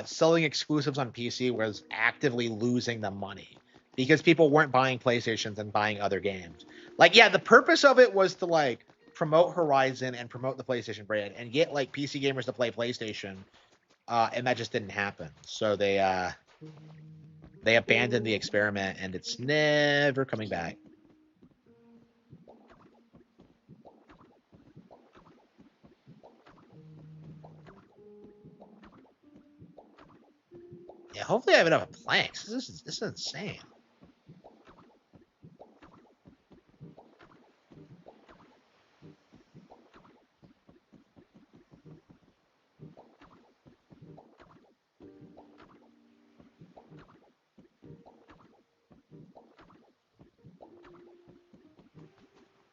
selling exclusives on PC was actively losing them money because people weren't buying PlayStations and buying other games. Like, yeah, the purpose of it was to like promote Horizon and promote the PlayStation brand and get like PC gamers to play PlayStation, and that just didn't happen. So they abandoned the experiment, and it's never coming back. Yeah, hopefully I have enough planks. This is insane.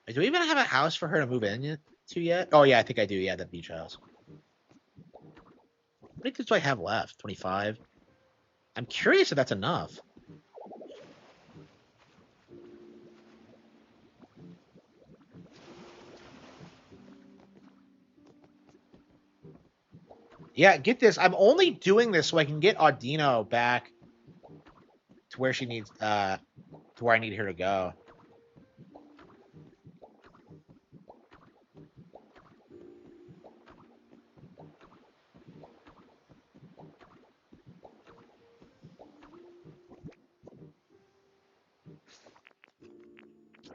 Do we even have a house for her to move in to yet? Oh yeah, I think I do. Yeah, the beach house. How many kids do I have left? 25. I'm curious if that's enough. Yeah, get this. I'm only doing this so I can get Audino back to where she needs to where I need her to go.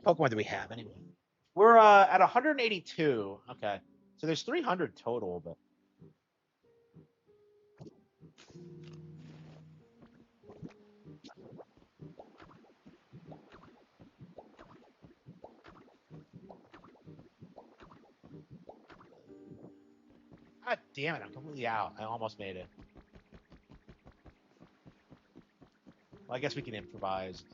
Pokemon do we have anyway? We're at 182. Okay. So there's 300 total, but God damn it, I'm completely out. I almost made it. Well, I guess we can improvise.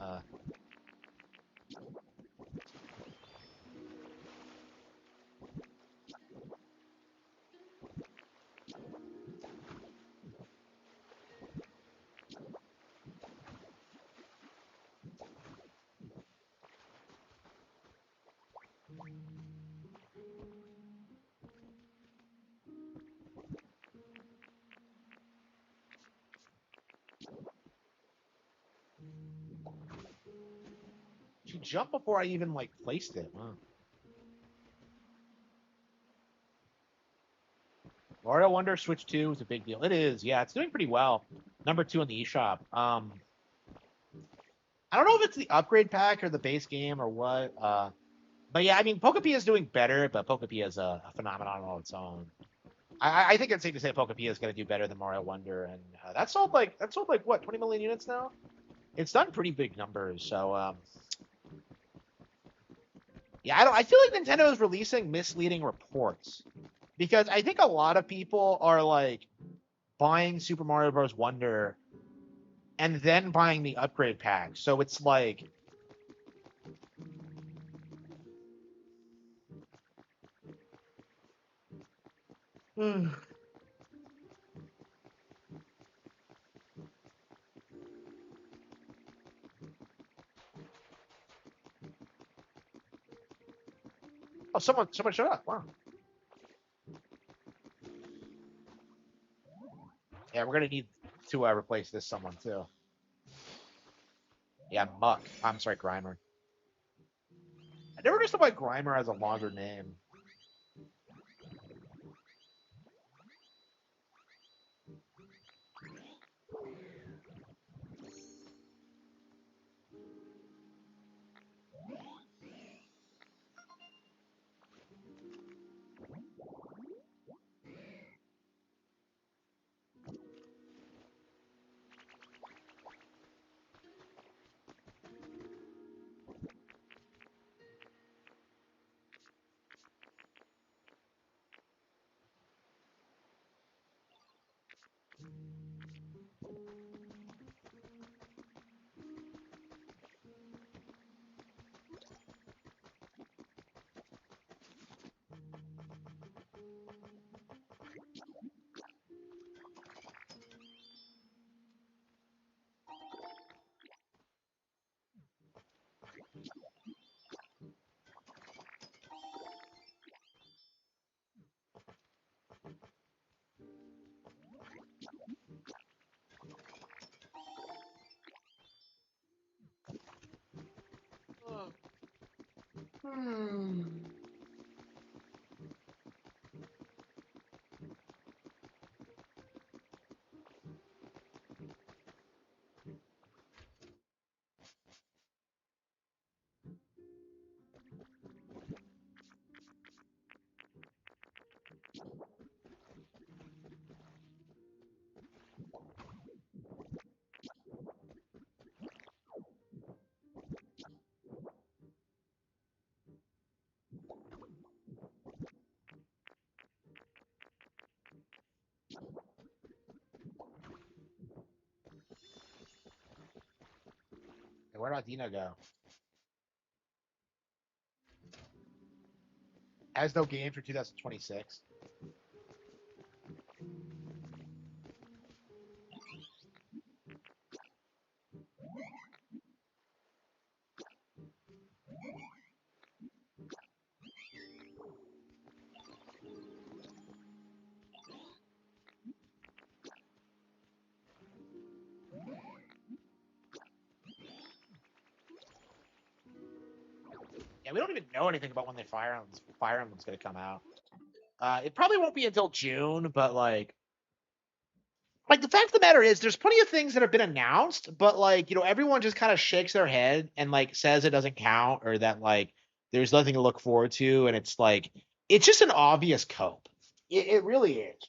She jumped before I even like placed it. Wow. Mario Wonder Switch 2 is a big deal. It is, yeah, it's doing pretty well. Number 2 in the eShop. I don't know if it's the upgrade pack or the base game or what. But yeah, I mean, Pokepia is doing better, but Pokepia is a phenomenon on its own. I think it's safe to say Pokepia is going to do better than Mario Wonder, and that sold like what 20 million units now. It's done pretty big numbers, so yeah, I feel like Nintendo is releasing misleading reports because I think a lot of people are like buying Super Mario Bros. Wonder and then buying the upgrade pack, so it's like. Oh, someone showed up. Wow. Yeah, we're gonna need to replace this someone too. Yeah, Muck. I'm sorry, Grimer. I never understood why Grimer has a longer name. Hey, where did Dino go? Has no game for 2026. Yeah, we don't even know anything about when the Fire Emblem's going to come out. It probably won't be until June, but like the fact of the matter is, there's plenty of things that have been announced, but like everyone just kind of shakes their head and like says it doesn't count or that like there's nothing to look forward to, and it's like it's just an obvious cope. It really is.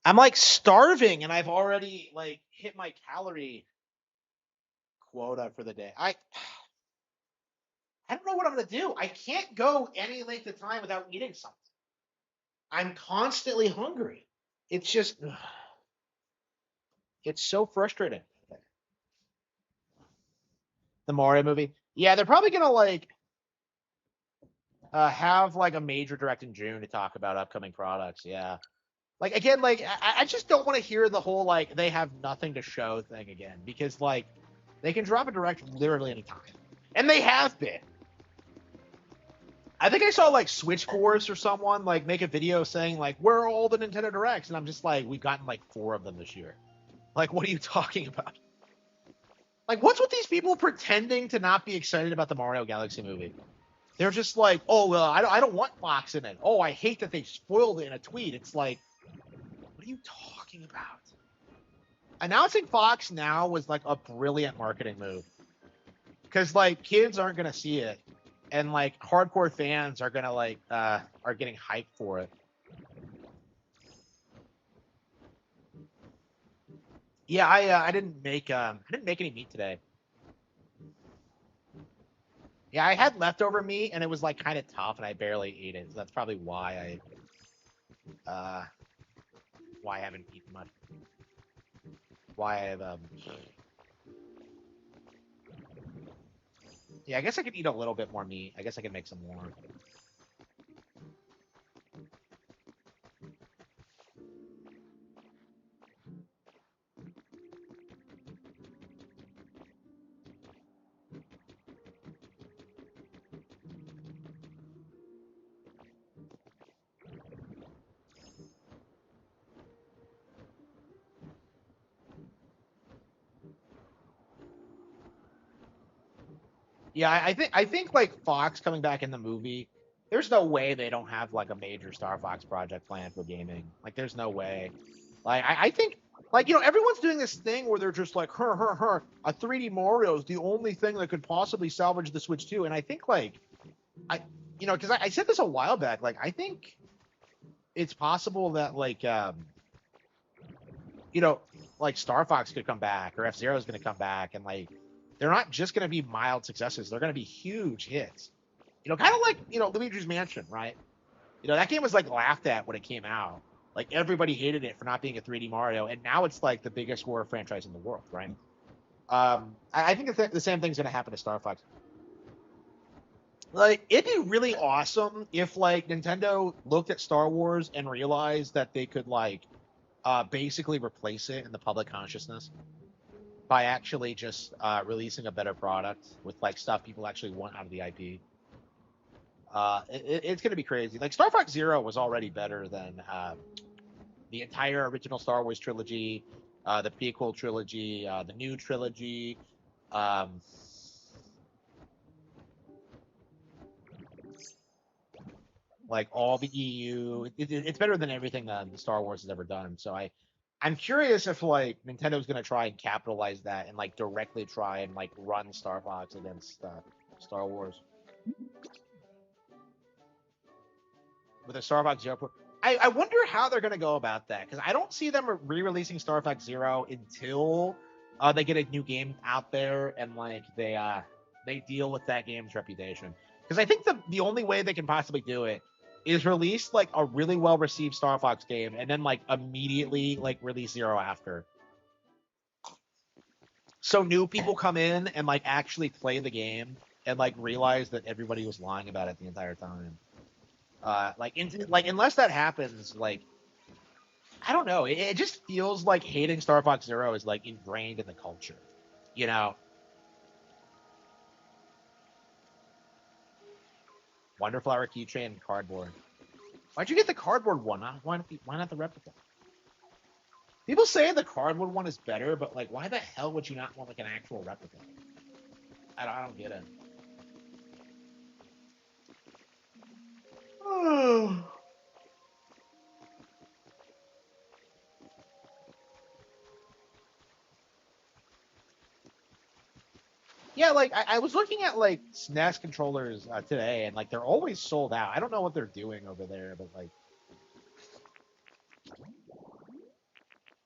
I'm like starving, and I've already like hit my calorie quota for the day. I don't know what I'm gonna do. I can't go any length of time without eating something. I'm constantly hungry. It's just, it's so frustrating. The Mario movie. Yeah, they're probably gonna like Have like a major direct in June to talk about upcoming products. Yeah. Like again, like I just don't want to hear the whole like they have nothing to show thing again, because like they can drop a direct literally anytime, and they have been. I think I saw like Switch Force or someone like make a video saying like, where are all the Nintendo Directs? And I'm just like, we've gotten like 4 of them this year. Like, what are you talking about? Like, what's with these people pretending to not be excited about the Mario Galaxy movie? They're just like, oh, well, I don't want Fox in it. Oh, I hate that they spoiled it in a tweet. It's like, what are you talking about? Announcing Fox now was like a brilliant marketing move, because like kids aren't gonna see it, and like hardcore fans are gonna like are getting hyped for it. Yeah, I didn't make any meat today. Yeah, I had leftover meat and it was like kind of tough and I barely ate it. So that's probably why I haven't eaten much. Why I've yeah, I guess I could eat a little bit more meat. I guess I could make some more. Yeah, I think like Fox coming back in the movie, there's no way they don't have like a major Star Fox project planned for gaming. Like there's no way. Like I think like everyone's doing this thing where they're just like a 3D Mario is the only thing that could possibly salvage the Switch 2. And I think like because I said this a while back, like I think it's possible that like like Star Fox could come back or F-Zero is going to come back, and like they're not just going to be mild successes. They're going to be huge hits. Kind of like, Luigi's Mansion, right? That game was like laughed at when it came out. Like everybody hated it for not being a 3D Mario, and now it's like the biggest horror franchise in the world, right? I think the same thing's going to happen to Star Fox. Like it'd be really awesome if like Nintendo looked at Star Wars and realized that they could like basically replace it in the public consciousness by actually just releasing a better product with like stuff people actually want out of the IP. It's going to be crazy. Like Star Fox Zero was already better than the entire original Star Wars trilogy, the prequel trilogy, the new trilogy. Like all the EU, it's better than everything that Star Wars has ever done. So I'm curious if like Nintendo's going to try and capitalize that and like directly try and like run Star Fox against Star Wars with a Star Fox Zero. I wonder how they're going to go about that, because I don't see them re-releasing Star Fox Zero until they get a new game out there and like they deal with that game's reputation. Because I think the only way they can possibly do it is release like a really well received Star Fox game and then like immediately like release Zero after. So new people come in and like actually play the game and like realize that everybody was lying about it the entire time. Unless that happens, like I don't know, it just feels like hating Star Fox Zero is like ingrained in the culture, you know. Wonderflower keychain and cardboard. Why'd you get the cardboard one? Why not the replica? People say the cardboard one is better, but like, why the hell would you not want like an actual replica? I don't get it. Yeah, like I was looking at like SNES controllers today, and like they're always sold out. I don't know what they're doing over there, but like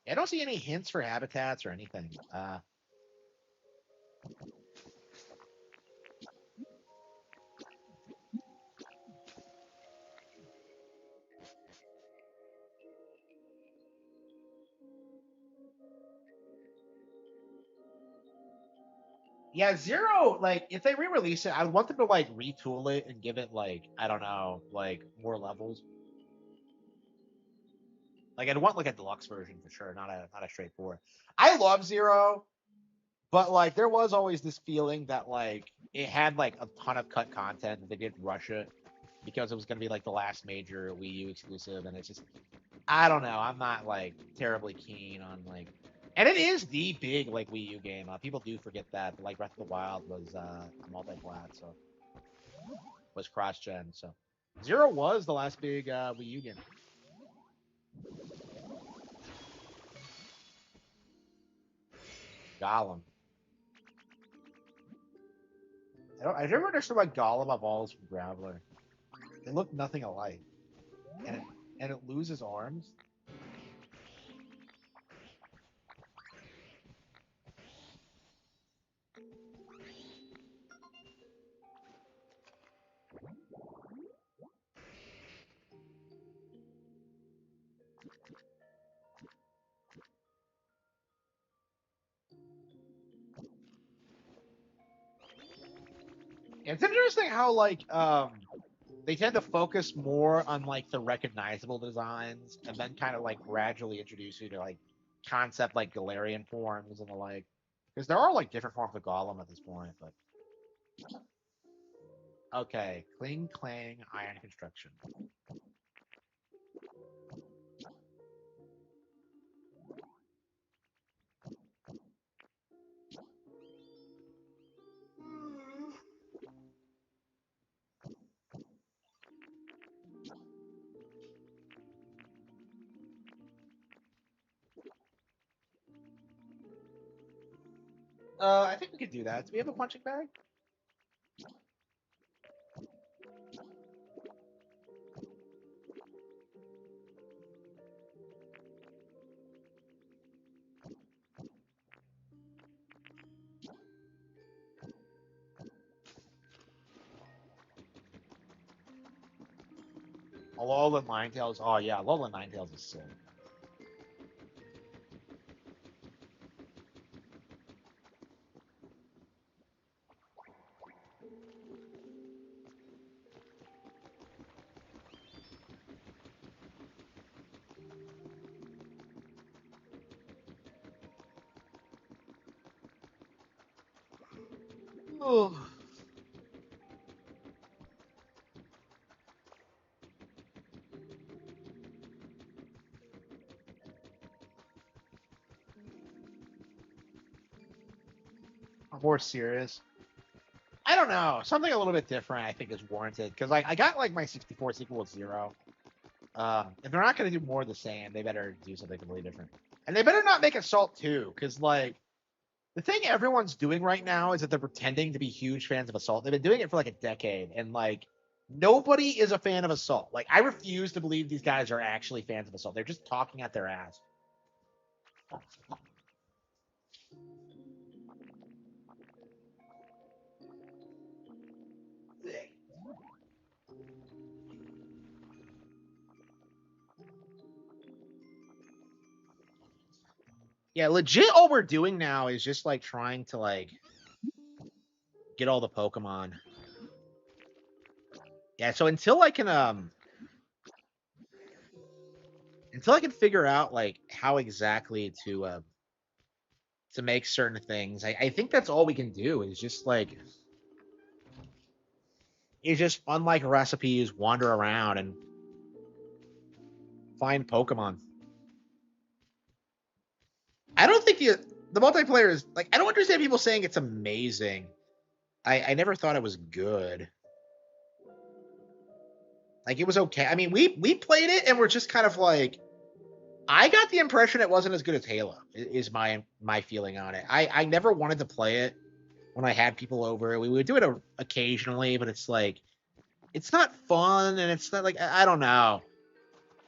I don't see any hints for habitats or anything. Yeah, Zero, like if they re-release it, I would want them to like retool it and give it like, I don't know, like more levels. Like I'd want like a deluxe version for sure, not a straightforward. I love Zero, but like there was always this feeling that like it had like a ton of cut content and they didn't rush it because it was gonna be like the last major Wii U exclusive, and it's just I don't know. I'm not like terribly keen on like, and it is the big like Wii U game. People do forget that but, like Breath of the Wild was a multi-plat, so was cross-gen. So Zero was the last big Wii U game. Gollum. I never understood why Gollum evolves from Graveler. They look nothing alike, and it loses arms. It's interesting how like they tend to focus more on like the recognizable designs and then kind of like gradually introduce you to like concept like Galarian forms and the like, because there are like different forms of Golem at this point. But okay, Cling Clang Iron Construction. I think we could do that. Do we have a punching bag? Alolan Ninetales. Oh yeah, Alolan Ninetales is sick. Oh. More serious. I don't know. Something a little bit different, I think, is warranted because like I got like my 64 sequel with Zero. If they're not going to do more of the same, they better do something completely different, and they better not make Assault 2 because like the thing everyone's doing right now is that they're pretending to be huge fans of Assault. They've been doing it for like a decade, and like nobody is a fan of Assault. Like I refuse to believe these guys are actually fans of Assault. They're just talking at their ass. Yeah, legit. All we're doing now is just like trying to like get all the Pokemon. Yeah, so until I can figure out like how exactly to make certain things, I think that's all we can do is just unlike recipes, wander around and find Pokemon. I don't think the multiplayer is like I don't understand people saying it's amazing. I never thought it was good. Like it was okay. I mean, we played it and we're just kind of like I got the impression it wasn't as good as Halo. Is my feeling on it. I never wanted to play it when I had people over. We would do it occasionally, but it's like it's not fun and it's not like I don't know.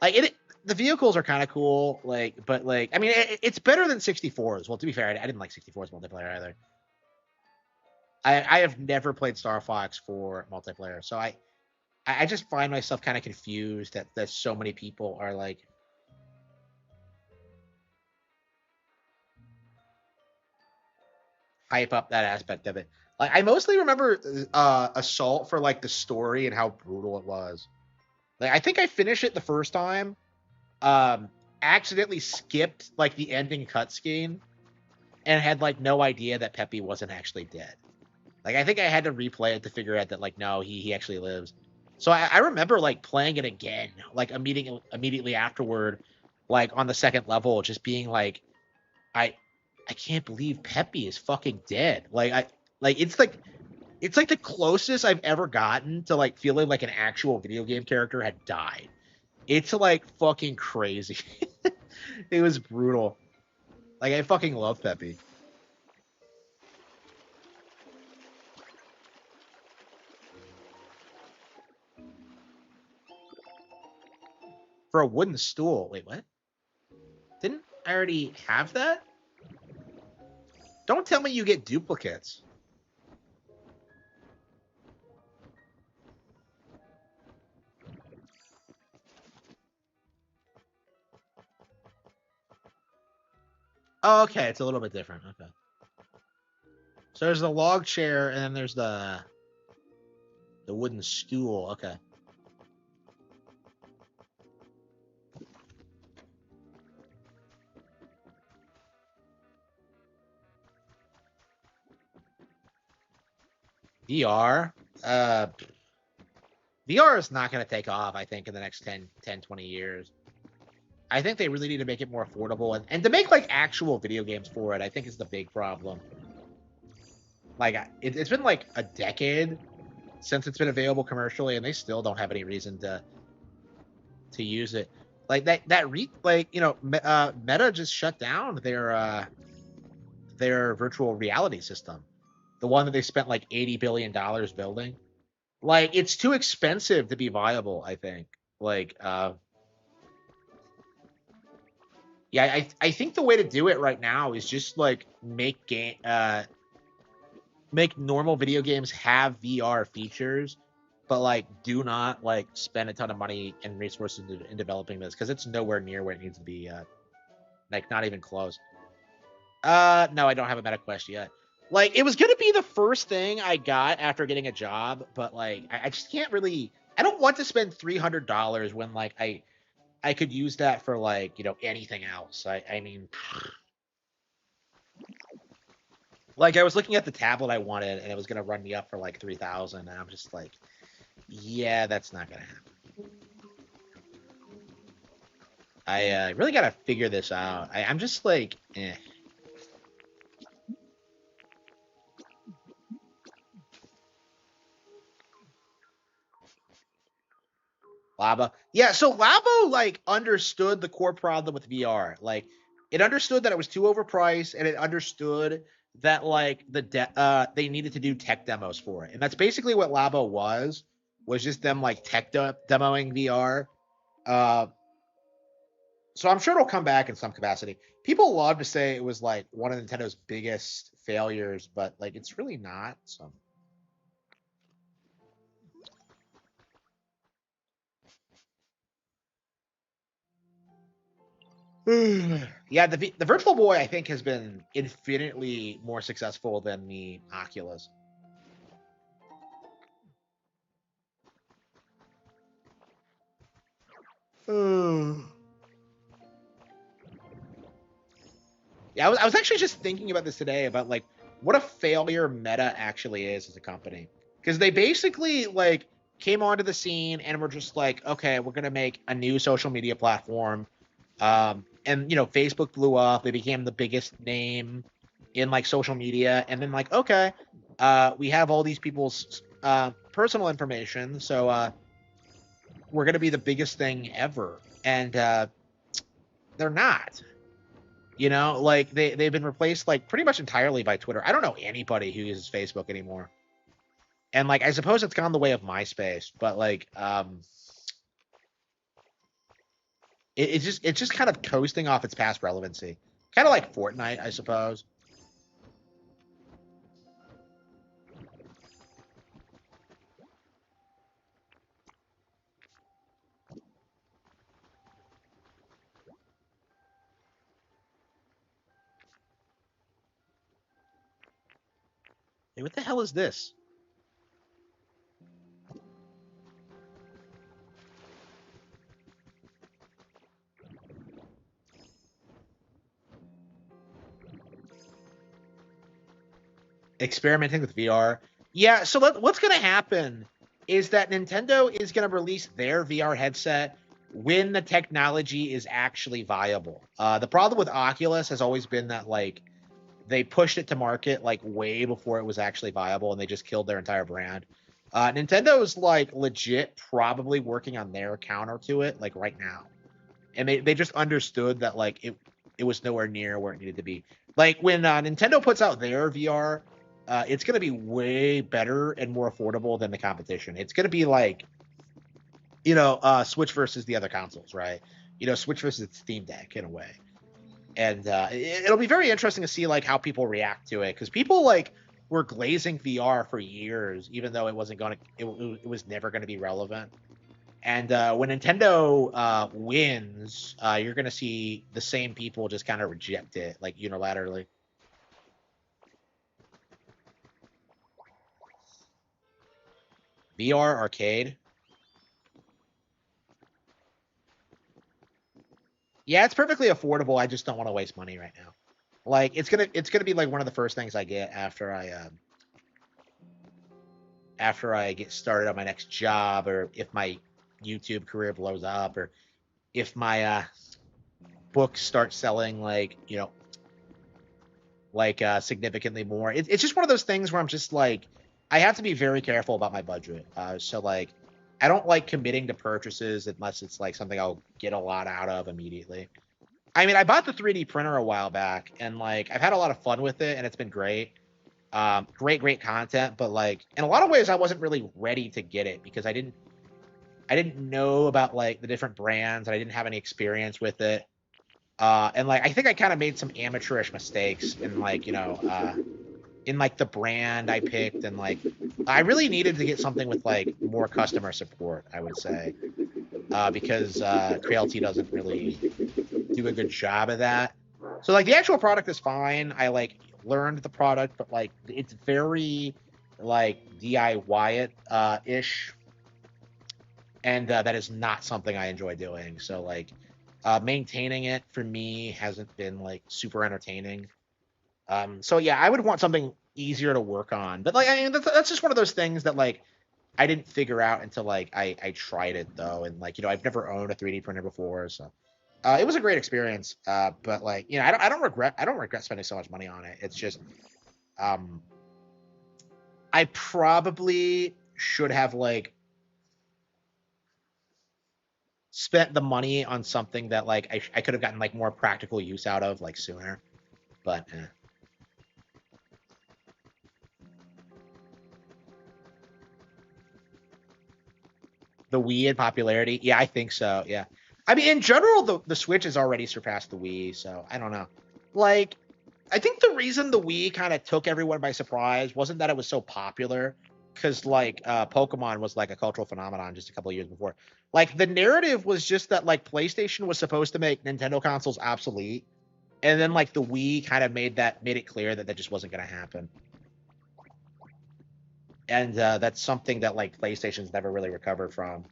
Like the vehicles are kind of cool, like, but like I mean, it's better than 64s. Well, to be fair, I didn't like 64s multiplayer either. I have never played Star Fox for multiplayer, so I just find myself kind of confused that so many people are like. hype up that aspect of it. Like I mostly remember Assault for like the story and how brutal it was. Like I think I finished it the first time, accidentally skipped like the ending cutscene and had like no idea that Peppy wasn't actually dead. Like I think I had to replay it to figure out that like no, he actually lives. So I remember like playing it again, like immediately afterward, like on the second level, just being like, I I can't believe Peppy is fucking dead. It's like the closest I've ever gotten to like feeling like an actual video game character had died. It's like fucking crazy. It was brutal. Like I fucking love Peppy. For a wooden stool. Wait, what? Didn't I already have that? Don't tell me you get duplicates. Oh, okay, it's a little bit different. Okay. So there's the log chair, and then there's the wooden stool. Okay. VR. VR is not going to take off, I think, in the next 10, 20 years. I think they really need to make it more affordable and to make like actual video games for it, I think is the big problem. Like it's been like a decade since it's been available commercially, and they still don't have any reason to use it. Like Meta just shut down their virtual reality system, the one that they spent like $80 billion building. Like it's too expensive to be viable, I think. Like yeah, I think the way to do it right now is just like make normal video games have VR features, but like do not like spend a ton of money and resources in developing this because it's nowhere near where it needs to be yet. Like not even close. No, I don't have a meta quest yet. Like it was gonna be the first thing I got after getting a job, but like I just can't really. I don't want to spend $300 when like I could use that for like anything else. I mean, like I was looking at the tablet I wanted, and it was gonna run me up for like 3,000, and I'm just like, yeah, that's not gonna happen. I really gotta figure this out. I'm just like, eh. Labo. Yeah, so Labo like understood the core problem with VR. Like it understood that it was too overpriced, and it understood that like they needed to do tech demos for it. And that's basically what Labo was just them like demoing VR. Uh so I'm sure it'll come back in some capacity. People love to say it was like one of Nintendo's biggest failures, but like it's really not. So yeah, the Virtual Boy I think has been infinitely more successful than the Oculus. Yeah, I was actually just thinking about this today about like what a failure Meta actually is as a company, because they basically like came onto the scene and were just like, okay, we're gonna make a new social media platform, and Facebook blew up. They became the biggest name in like social media, and then like, okay, we have all these people's personal information, so we're gonna be the biggest thing ever, and they're not. Like they've been replaced like pretty much entirely by Twitter. I don't know anybody who uses Facebook anymore. And like I suppose it's gone the way of MySpace, but like it's just kind of coasting off its past relevancy. Kind of like Fortnite, I suppose. Hey, what the hell is this? Experimenting with VR. Yeah, so what's going to happen is that Nintendo is going to release their VR headset when the technology is actually viable. The problem with Oculus has always been that like they pushed it to market like way before it was actually viable, and they just killed their entire brand. Nintendo's like legit probably working on their counter to it like right now, and they just understood that like it was nowhere near where it needed to be. Like when Nintendo puts out their VR, it's going to be way better and more affordable than the competition. It's going to be like, Switch versus the other consoles, right? Switch versus Steam Deck in a way. And it'll be very interesting to see like how people react to it, because people like were glazing VR for years, even though it was never going to be relevant. And when Nintendo wins, you're going to see the same people just kind of reject it like unilaterally. VR arcade. Yeah, it's perfectly affordable. I just don't want to waste money right now. Like it's gonna be like one of the first things I get after I get started on my next job, or if my YouTube career blows up, or if my books start selling significantly more. It's just one of those things where I'm just like, I have to be very careful about my budget. So like, I don't like committing to purchases unless it's like something I'll get a lot out of immediately. I mean, I bought the 3D printer a while back, and like I've had a lot of fun with it, and it's been great. Great content, but like in a lot of ways, I wasn't really ready to get it because I didn't know about like the different brands, and I didn't have any experience with it. And like I think I kind of made some amateurish mistakes in like in like the brand I picked, and like I really needed to get something with like more customer support, I would say, because Creality doesn't really do a good job of that. So like the actual product is fine. I like learned the product, but like it's very like DIY it ish, and that is not something I enjoy doing. So like maintaining it for me hasn't been like super entertaining. So yeah, I would want something easier to work on. But like I mean that's just one of those things that like I didn't figure out until like I tried it though, and like I've never owned a 3D printer before, so it was a great experience. But like I don't regret spending so much money on it. It's just um I probably should have like spent the money on something that like I could have gotten like more practical use out of like sooner. But the Wii in popularity, yeah, I think so. Yeah, I mean in general the Switch has already surpassed the Wii, so I don't know. Like I think the reason the Wii kind of took everyone by surprise wasn't that it was so popular, because like Pokemon was like a cultural phenomenon just a couple of years before. Like the narrative was just that like PlayStation was supposed to make Nintendo consoles obsolete, and then like the Wii kind of made it clear that that just wasn't going to happen. And that's something that like PlayStation's never really recovered from.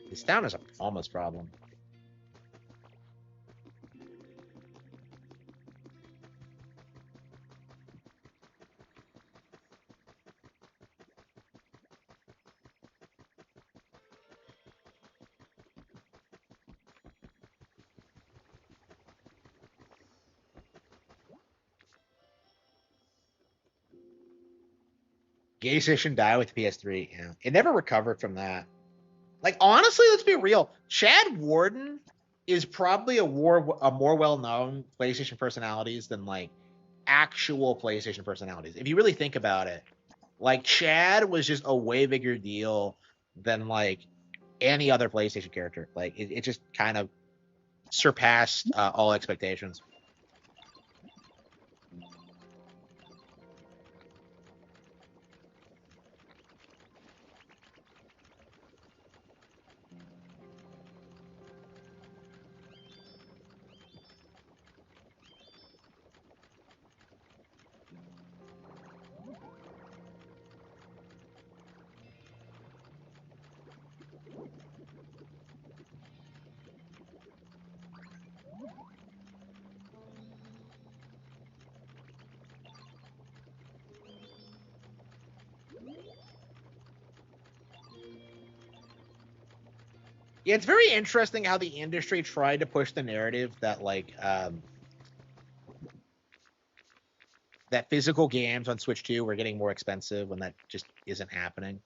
This down is a almost problem. Gay Station died with the PS3. Yeah, it never recovered from that. Like honestly, let's be real. Chad Warden is probably a more well-known PlayStation personalities than like actual PlayStation personalities. If you really think about it, like Chad was just a way bigger deal than like any other PlayStation character. Like it just kind of surpassed all expectations. Yeah, it's very interesting how the industry tried to push the narrative that like that physical games on Switch 2 were getting more expensive when that just isn't happening.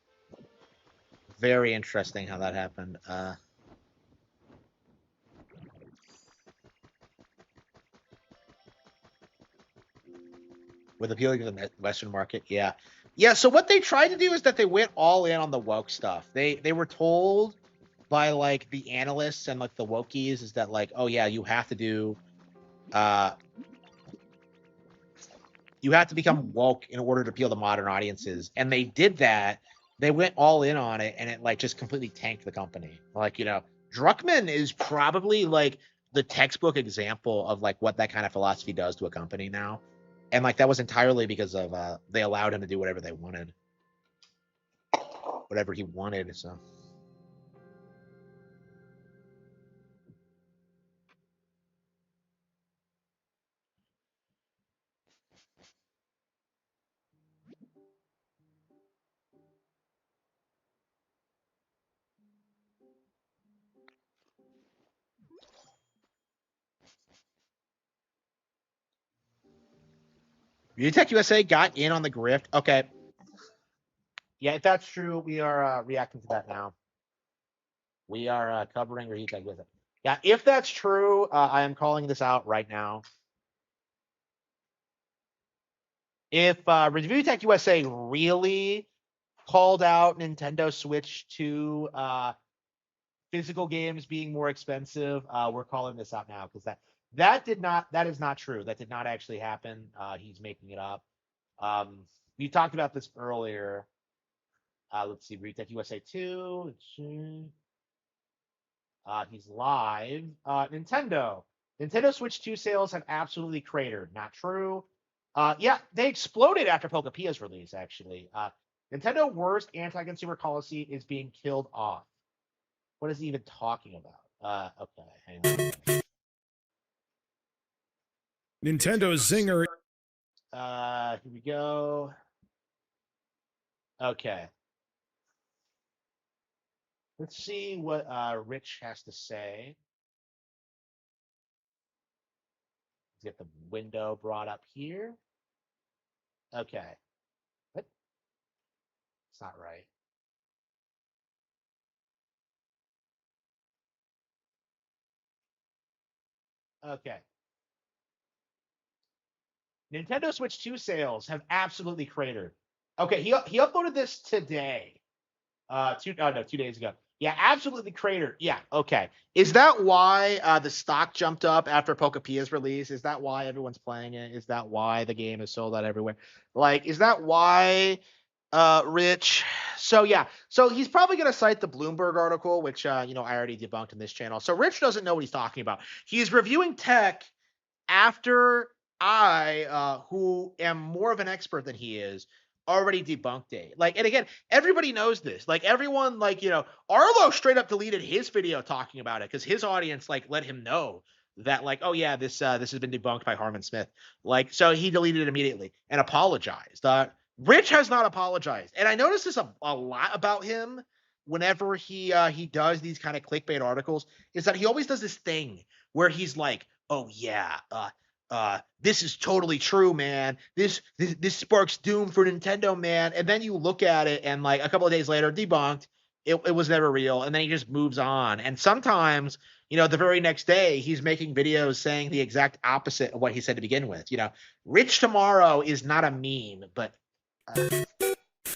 Very interesting how that happened. With appealing to the Western market, yeah. Yeah, so what they tried to do is that they went all in on the woke stuff. They were told by like the analysts and like the wokies is that like, oh yeah, you have to do you have to become woke in order to appeal to modern audiences. And they did that. They went all in on it, and it like just completely tanked the company. Like, you know, Druckmann is probably like the textbook example of like what that kind of philosophy does to a company now. And like that was entirely because of they allowed him to do whatever they wanted. Whatever he wanted, so Unitech USA got in on the grift. Okay. Yeah, if that's true, we are reacting to that now. We are covering Unitech with it. Yeah, if that's true, I am calling this out right now. If Review Tech USA really called out Nintendo Switch 2 physical games being more expensive, we're calling this out now because that is not true. That did not actually happen. He's making it up. We talked about this earlier. Let's see, Review Tech USA 2. He's live. Nintendo Switch 2 sales have absolutely cratered. Not true. Yeah, they exploded after Pokepia's release, actually. Nintendo worst anti-consumer policy is being killed off. What is he even talking about? Okay, hang on. Nintendo Zinger. Here we go. Okay. Let's see what Rich has to say. Let's get the window brought up here. Okay. What? It's not right. Okay. Nintendo Switch 2 sales have absolutely cratered. Okay, he uploaded this today. 2 days ago. Yeah, absolutely cratered. Yeah, okay. Is that why the stock jumped up after Pokepia's release? Is that why everyone's playing it? Is that why the game is sold out everywhere? Like, is that why Rich? So yeah, so he's probably going to cite the Bloomberg article, which I already debunked in this channel. So Rich doesn't know what he's talking about. He's reviewing tech after I, who am more of an expert than he is, already debunked it. Like, and again, everybody knows this. Like, everyone, like, Arlo straight up deleted his video talking about it because his audience like let him know that, like, oh yeah, this has been debunked by Harman Smith. Like, so he deleted it immediately and apologized. Rich has not apologized, and I notice this a lot about him whenever he does these kind of clickbait articles. Is that he always does this thing where he's like, oh yeah, this is totally true, man. This sparks doom for Nintendo, man. And then you look at it, and like a couple of days later, debunked. It was never real, and then he just moves on. And sometimes, the very next day, he's making videos saying the exact opposite of what he said to begin with. Rich Tomorrow is not a meme, but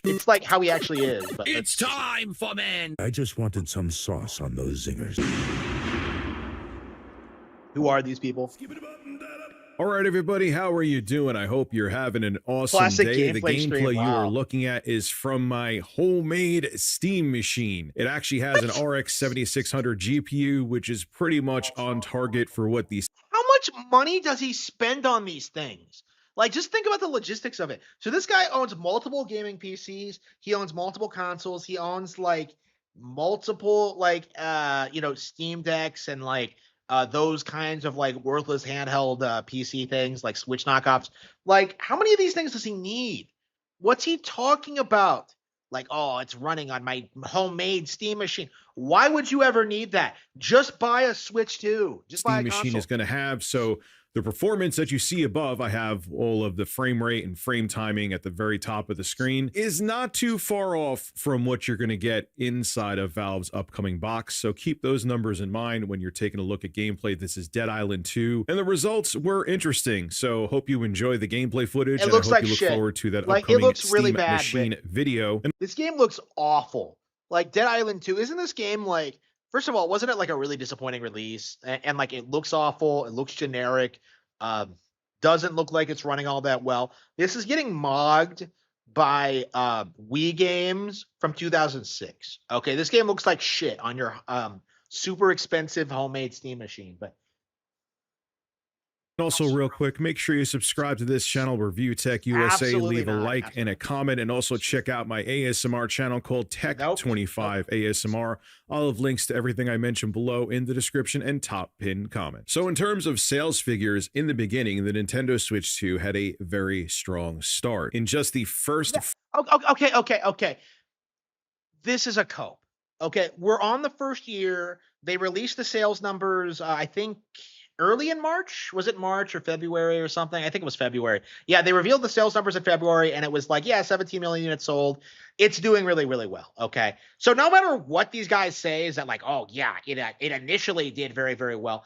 it's like how he actually is. But It's time for men. I just wanted some sauce on those zingers. Who are these people? All right, everybody, how are you doing? I hope you're having an awesome Classic day. The gameplay stream, gameplay you wow. are looking at is from my homemade Steam machine. It actually has an RX 7600 GPU, which is pretty much on target for what these. How much money does he spend on these things? Like, just think about the logistics of it. So this guy owns multiple gaming PCs. He owns multiple consoles. He owns like multiple Steam Decks and like those kinds of like worthless handheld PC things like Switch knockoffs. Like, how many of these things does he need? What's he talking about? like, oh, it's running on my homemade Steam machine. Why would you ever need that? Just buy a Switch 2. Just buy a Steam machine console. is going to have. So the performance that you see above, I have all of the frame rate and frame timing at the very top of the screen, is not too far off from what you're going to get inside of Valve's upcoming box. So keep those numbers in mind when you're taking a look at gameplay. This is Dead Island 2, and the results were interesting. So hope you enjoy the gameplay footage, and I hope you look forward to that upcoming really Steam bad, machine video. And this game looks awful. Like Dead Island 2, isn't this game like, first of all, wasn't it like a really disappointing release? And like it looks awful, it looks generic, doesn't look like it's running all that well. This is getting mogged by Wii games from 2006. Okay, this game looks like shit on your super expensive homemade Steam machine, but also, real quick, make sure you subscribe to this channel, Review Tech USA. Absolutely leave a not. like and a comment, and also check out my ASMR channel called Tech25 ASMR. I'll have links to everything I mentioned below in the description and top pinned comment. So in terms of sales figures, in the beginning, the Nintendo Switch 2 had a very strong start. In just the first... Okay. This is a cope. Okay, we're on the first year. They released the sales numbers, I think, early in March. Was it March or February or something? I think it was February. Yeah, they revealed the sales numbers in February, and it was like, yeah, 17 million units sold. It's doing really, really well. Okay, so no matter what these guys say, is that like, oh yeah, it initially did very, very well.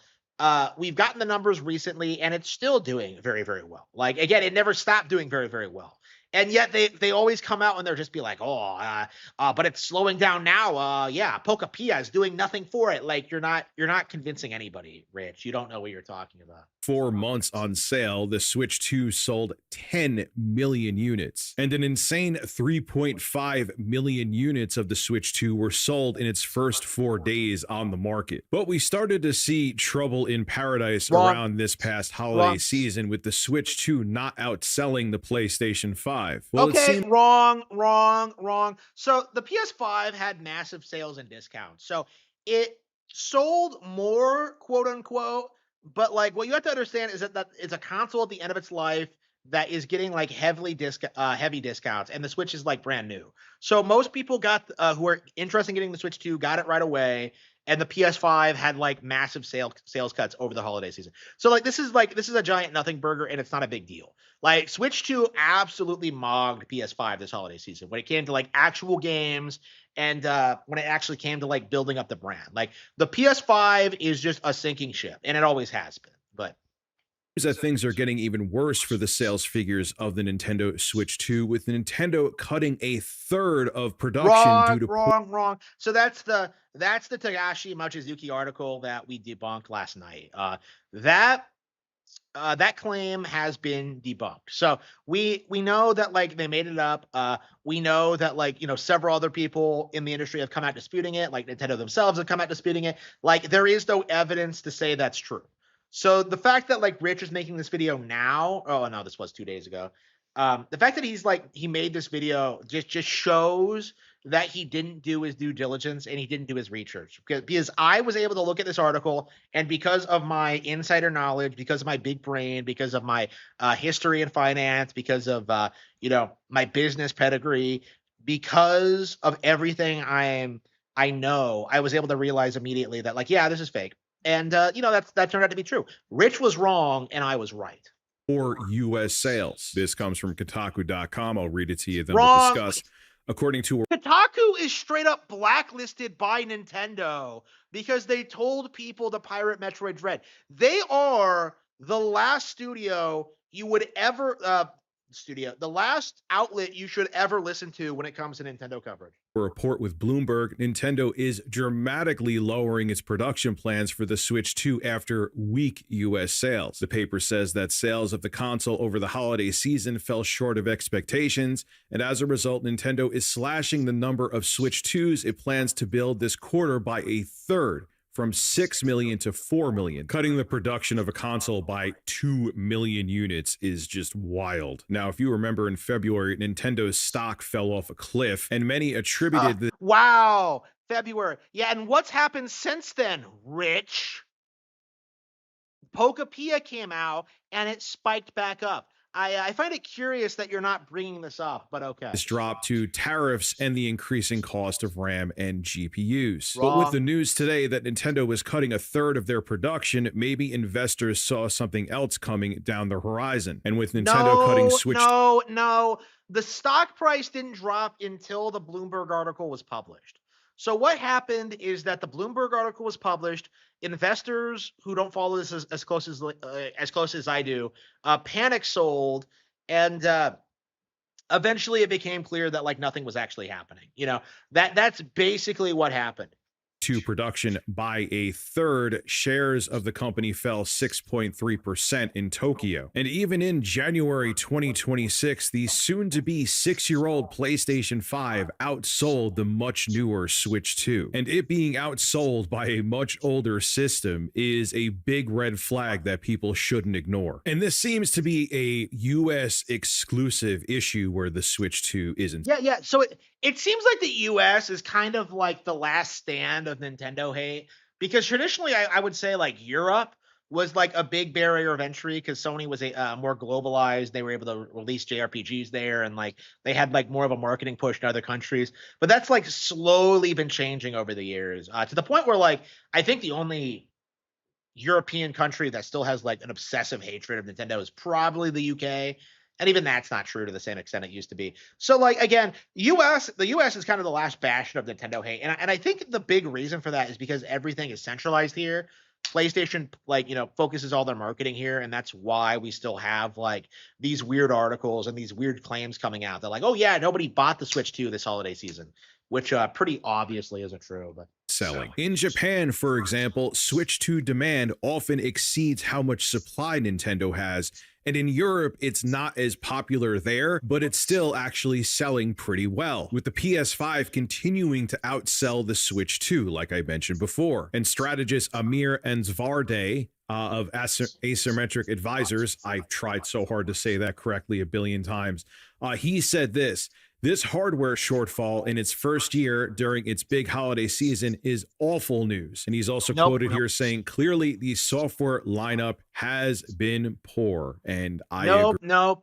We've gotten the numbers recently, and it's still doing very, very well. Like again, it never stopped doing very, very well. And yet they always come out and they're just be like, but it's slowing down now. Yeah, Pokapia is doing nothing for it. Like you're not convincing anybody, Rich. You don't know what you're talking about. 4 months on sale, the Switch 2 sold 10 million units, and an insane 3.5 million units of the Switch 2 were sold in its first 4 days on the market. But we started to see trouble in paradise around this past holiday season, with the Switch 2 not outselling the PlayStation 5. Well, okay, wrong. So the PS5 had massive sales and discounts. So it sold more, quote unquote, but like what you have to understand is that it's a console at the end of its life that is getting like heavy discounts, and the Switch is like brand new. So most people got who are interested in getting the Switch 2 got it right away, and the PS5 had like massive sales cuts over the holiday season. So like this is a giant nothing burger, and it's not a big deal. Like Switch 2 absolutely mogged PS5 this holiday season when it came to like actual games, and when it actually came to like building up the brand. Like the PS5 is just a sinking ship, and it always has been. But that things are getting even worse for the sales figures of the Nintendo Switch 2, with Nintendo cutting a third of production due to wrong. So that's the Takashi Mochizuki article that we debunked last night. That claim has been debunked. So we know that like they made it up. We know that like, you know, several other people in the industry have come out disputing it. Like Nintendo themselves have come out disputing it. Like there is no evidence to say that's true. So the fact that like Rich is making this video now, oh no, this was 2 days ago. The fact that he made this video just shows that he didn't do his due diligence and he didn't do his research, because I was able to look at this article, and because of my insider knowledge, because of my big brain, because of my history in finance, because of my business pedigree, because of everything I know, I was able to realize immediately that like, yeah, this is fake. And that turned out to be true. Rich was wrong and I was right. Or U.S. sales. This comes from Kotaku.com. I'll read it to you, then we'll discuss. According to Kotaku is straight up blacklisted by Nintendo because they told people to pirate Metroid Dread. They are the last studio you would ever the last outlet you should ever listen to when it comes to Nintendo coverage. A report with Bloomberg, Nintendo is dramatically lowering its production plans for the Switch 2 after weak U.S. sales. The paper says that sales of the console over the holiday season fell short of expectations, and as a result, Nintendo is slashing the number of Switch 2s it plans to build this quarter by a third, from 6 million to 4 million. Cutting the production of a console by 2 million units is just wild. Now, if you remember in February, Nintendo's stock fell off a cliff, and many attributed the wow, February. Yeah, and what's happened since then, Rich? Pokapia came out and it spiked back up. I find it curious that you're not bringing this up, but okay. This drop to tariffs and the increasing cost of RAM and GPUs. But Wrong. with the news today that Nintendo was cutting a third of their production, maybe investors saw something else coming down the horizon. And with Nintendo cutting Switch... No. The stock price didn't drop until the Bloomberg article was published. So what happened is that the Bloomberg article was published. Investors who don't follow this as close as I do, panic sold, and eventually it became clear that like nothing was actually happening. You know, that's basically what happened. To production by a third, shares of the company fell 6.3% in Tokyo. And even in January 2026, the soon-to-be 6-year-old PlayStation 5 outsold the much newer Switch 2. And it being outsold by a much older system is a big red flag that people shouldn't ignore. And this seems to be a US exclusive issue where the Switch 2 isn't. Yeah. So it seems like the US is kind of like the last stand of Nintendo hate, because traditionally I would say like Europe was like a big barrier of entry because Sony was a more globalized. They were able to release JRPGs there, and like they had like more of a marketing push in other countries. But that's like slowly been changing over the years to the point where like I think the only European country that still has like an obsessive hatred of Nintendo is probably the UK. And even that's not true to the same extent it used to be. So, like, again, the U.S. is kind of the last bastion of Nintendo hate. And I think the big reason for that is because everything is centralized here. PlayStation, like, you know, focuses all their marketing here. And that's why we still have, like, these weird articles and these weird claims coming out. They're like, oh, yeah, nobody bought the Switch 2 this holiday season, which pretty obviously isn't true. But selling. In Japan, for example, Switch 2 demand often exceeds how much supply Nintendo has. And in Europe, it's not as popular there, but it's still actually selling pretty well, with the PS5 continuing to outsell the Switch 2, like I mentioned before. And strategist Amir Enzvarde of Asymmetric Advisors, I tried so hard to say that correctly a billion times, he said this hardware shortfall in its first year during its big holiday season is awful news. And he's also quoted here saying, clearly the software lineup has been poor. And I agree. Nope.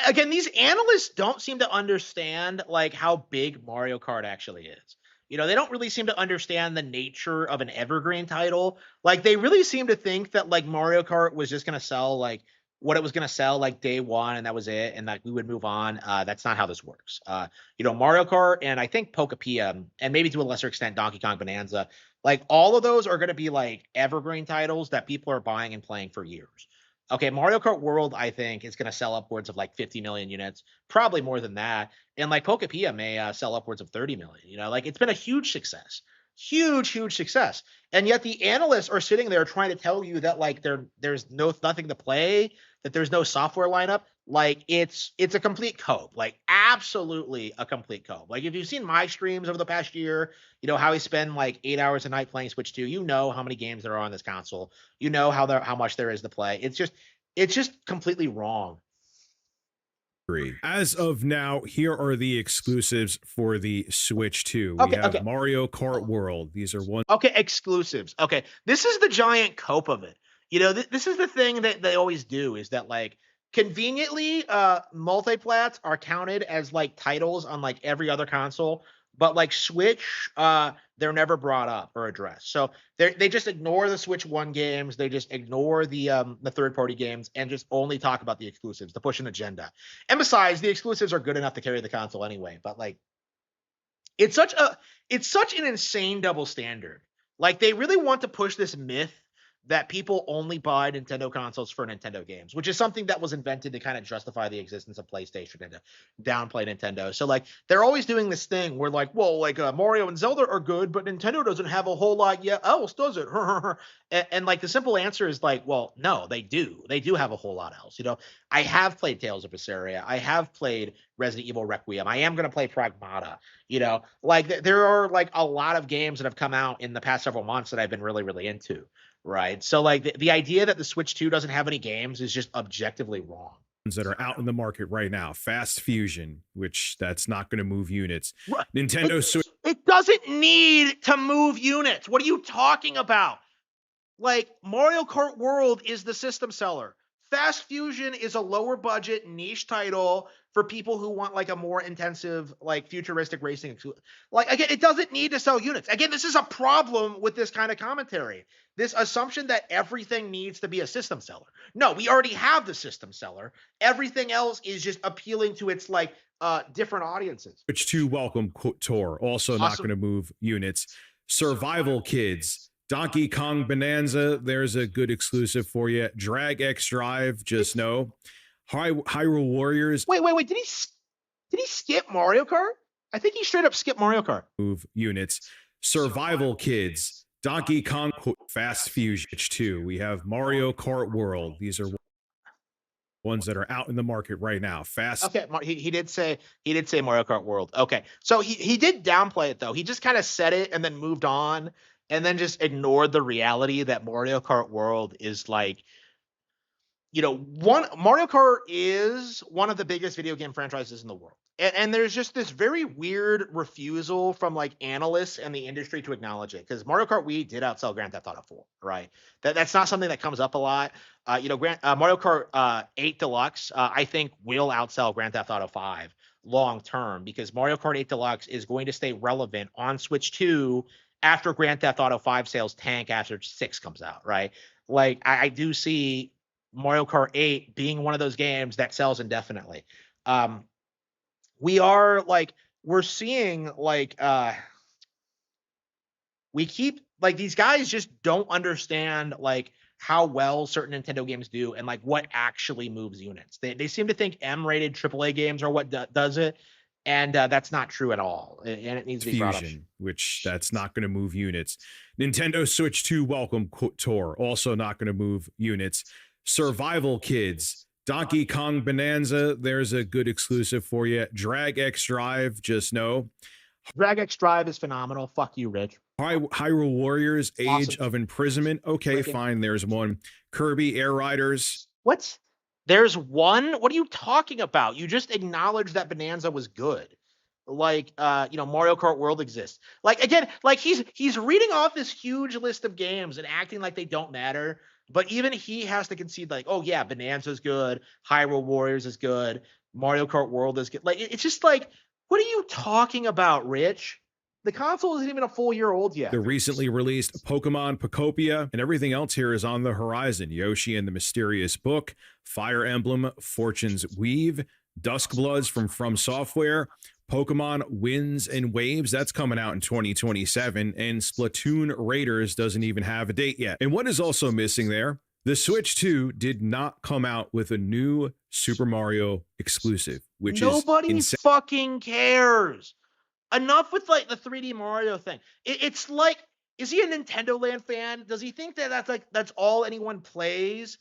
Again, these analysts don't seem to understand like how big Mario Kart actually is. You know, they don't really seem to understand the nature of an evergreen title. Like they really seem to think that like Mario Kart was just going to sell like what it was going to sell like day one, and that was it, and like we would move on. That's not how this works. You know, Mario Kart and I think Pokapia, and maybe to a lesser extent Donkey Kong Bonanza, like all of those are going to be like evergreen titles that people are buying and playing for years. Okay, Mario Kart World, I think, is going to sell upwards of like 50 million units, probably more than that. And like Pokapia may sell upwards of 30 million. You know, like it's been a huge success. Huge success. And yet the analysts are sitting there trying to tell you that like there's nothing to play, that there's no software lineup. Like it's a complete cope, like absolutely a complete cope. Like if you've seen my streams over the past year, you know how I spend like 8 hours a night playing Switch 2, you know how many games there are on this console, you know how much there is to play. It's just completely wrong. As of now, here are the exclusives for the Switch 2. We have Mario Kart World. These are one. Okay, exclusives. Okay, this is the giant cope of it. You know, this is the thing that they always do is that like conveniently multiplats are counted as like titles on like every other console, but like Switch, they're never brought up or addressed. So they just ignore the Switch 1 games. They just ignore the third-party games and just only talk about the exclusives to push an agenda. And besides, the exclusives are good enough to carry the console anyway. But like, it's such an insane double standard. Like they really want to push this myth that people only buy Nintendo consoles for Nintendo games, which is something that was invented to kind of justify the existence of PlayStation and to downplay Nintendo. So like they're always doing this thing where like, well, like Mario and Zelda are good, but Nintendo doesn't have a whole lot yet else, does it? and like the simple answer is like, well, no, they do. They do have a whole lot else. You know, I have played Tales of Berseria. I have played Resident Evil Requiem. I am going to play Pragmata. You know, like there are like a lot of games that have come out in the past several months that I've been really, really into. Right. So like the idea that the Switch 2 doesn't have any games is just objectively wrong. That are out in the market right now. Fast Fusion, which that's not going to move units. Right. Nintendo Switch. It doesn't need to move units. What are you talking about? Like Mario Kart World is the system seller. Fast Fusion is a lower budget niche title for people who want like a more intensive, like futuristic racing. Like, again, it doesn't need to sell units. Again, this is a problem with this kind of commentary. This assumption that everything needs to be a system seller. No, we already have the system seller. Everything else is just appealing to its like different audiences. Switch 2 welcome tour, also not Awesome. going to move units. Survival Kids, Donkey Kong Bonanza, there's a good exclusive for you. Drag X Drive, just know. Hyrule Warriors, Wait. Did he skip Mario Kart? I think he straight up skipped Mario Kart. move units. Survival Kids, Donkey Kong Fast Fusion 2. We have Mario Kart World. These are ones that are out in the market right now. Fast. Okay, he did say Mario Kart World. Okay, so he did downplay it though. He just kind of said it and then moved on, and then just ignored the reality that Mario Kart World is like, Mario Kart is one of the biggest video game franchises in the world. And there's just this very weird refusal from like analysts and the industry to acknowledge it, because Mario Kart Wii did outsell Grand Theft Auto 4, right? That's not something that comes up a lot. Mario Kart 8 Deluxe, I think, will outsell Grand Theft Auto 5 long term, because Mario Kart 8 Deluxe is going to stay relevant on Switch 2 after Grand Theft Auto 5 sales tank after 6 comes out, right? Like, I do see Mario Kart 8 being one of those games that sells indefinitely. We're seeing like we keep like these guys just don't understand like how well certain Nintendo games do and like what actually moves units. They seem to think M-rated AAA games are what does it, and that's not true at all. And it needs to be brought up. Fusion, which that's not going to move units. Nintendo Switch 2 welcome tour, also not going to move units. Survival Kids, Donkey Kong Bonanza, there's a good exclusive for you. Drag X Drive, just know. Drag X Drive is phenomenal. Fuck you, Rich. Hyrule Warriors, Age Awesome. of Imprisonment. Okay, fine. There's one. Kirby Air Riders. What? There's one? What are you talking about? You just acknowledged that Bonanza was good. Like, Mario Kart World exists. Like, again, like he's reading off this huge list of games and acting like they don't matter. But even he has to concede, like, oh yeah, Bonanza's good, Hyrule Warriors is good, Mario Kart World is good. Like, it's just like, what are you talking about, Rich? The console isn't even a full year old yet. The recently released Pokemon Pocopia, and everything else here is on the horizon. Yoshi and the Mysterious Book, Fire Emblem, Fortune's Weave, Duskbloods from Software, Pokemon Winds and Waves, that's coming out in 2027, and Splatoon Raiders doesn't even have a date yet. And what is also missing there? The Switch 2 did not come out with a new Super Mario exclusive, which nobody is fucking cares. Enough with like the 3D Mario thing. It's like, is he a Nintendo Land fan? Does he think that that's all anyone plays?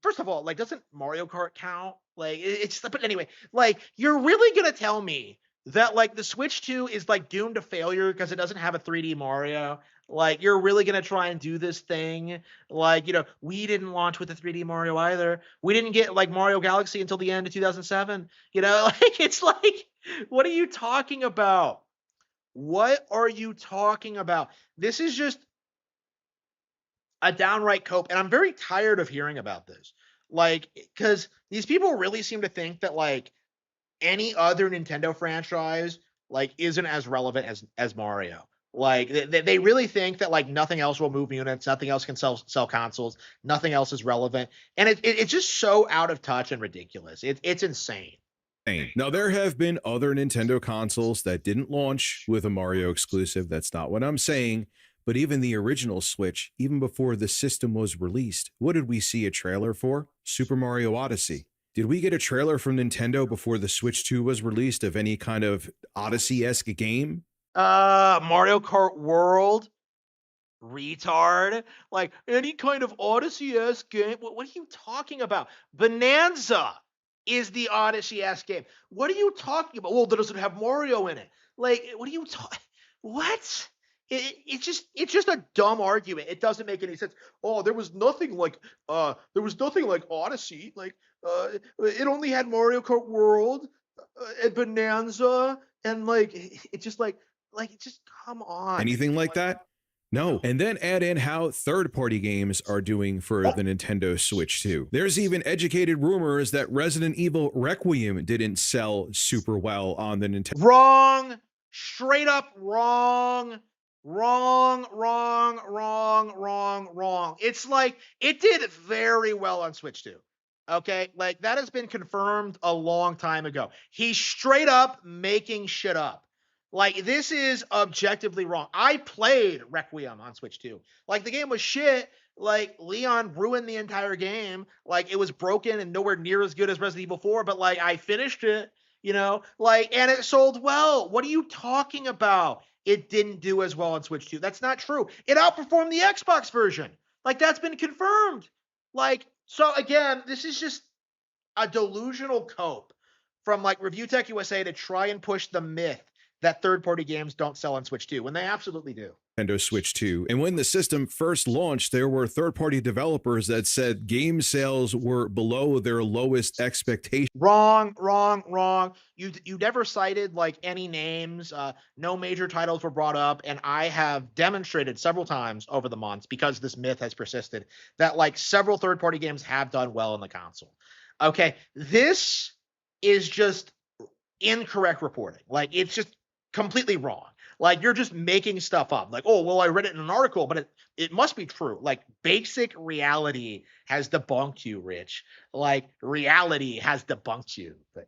First of all, like, doesn't Mario Kart count? Like, it's, but anyway, like, you're really gonna tell me that like the Switch 2 is like doomed to failure because it doesn't have a 3D Mario? Like, you're really gonna try and do this thing? Like, we didn't launch with the 3D Mario either. We didn't get like Mario Galaxy until the end of 2007. Like, it's like, what are you talking about? What are you talking about? This is just a downright cope, and I'm very tired of hearing about this. Like, because these people really seem to think that like any other Nintendo franchise like isn't as relevant as Mario. Like, they really think that like nothing else will move units, nothing else can sell consoles, nothing else is relevant, and it's just so out of touch and ridiculous. It's insane. Now, there have been other Nintendo consoles that didn't launch with a Mario exclusive. That's not what I'm saying. But even the original Switch, even before the system was released, what did we see a trailer for? Super Mario Odyssey. Did we get a trailer from Nintendo before the Switch 2 was released of any kind of Odyssey-esque game? Mario Kart World, retard. Like, any kind of Odyssey-esque game. What are you talking about? Bonanza is the Odyssey-esque game. What are you talking about? Well, that doesn't have Mario in it. Like, what are you talking? What? It's just a dumb argument. It doesn't make any sense. Oh, there was nothing like Odyssey. Like, it only had Mario Kart World and Bonanza, and like, it's just like just come on. Anything like that? No. And then add in how third-party games are doing for the Nintendo Switch 2. There's even educated rumors that Resident Evil Requiem didn't sell super well on the Nintendo. Wrong. Straight up wrong. Wrong. It's like it did very well on Switch 2. Okay, like that has been confirmed a long time ago. He's straight up making shit up. Like this is objectively wrong. I played Requiem on Switch 2. Like the game was shit. Like Leon ruined the entire game. Like it was broken and nowhere near as good as Resident Evil 4, but like I finished it, you know, like, and it sold well. What are you talking about? It didn't do as well on Switch 2. That's not true. It outperformed the Xbox version. Like that's been confirmed. Like, so again, this is just a delusional cope from like Review Tech USA to try and push the myth that third-party games don't sell on Switch 2 when they absolutely do. Nintendo Switch 2. And when the system first launched, there were third-party developers that said game sales were below their lowest expectations. Wrong. You never cited like any names. No major titles were brought up, and I have demonstrated several times over the months, because this myth has persisted, that like several third-party games have done well on the console. Okay, this is just incorrect reporting. Like it's just completely wrong. Like you're just making stuff up. Like, oh, well, I read it in an article, but it must be true. Like basic reality has debunked you, Rich. Like reality has debunked you. But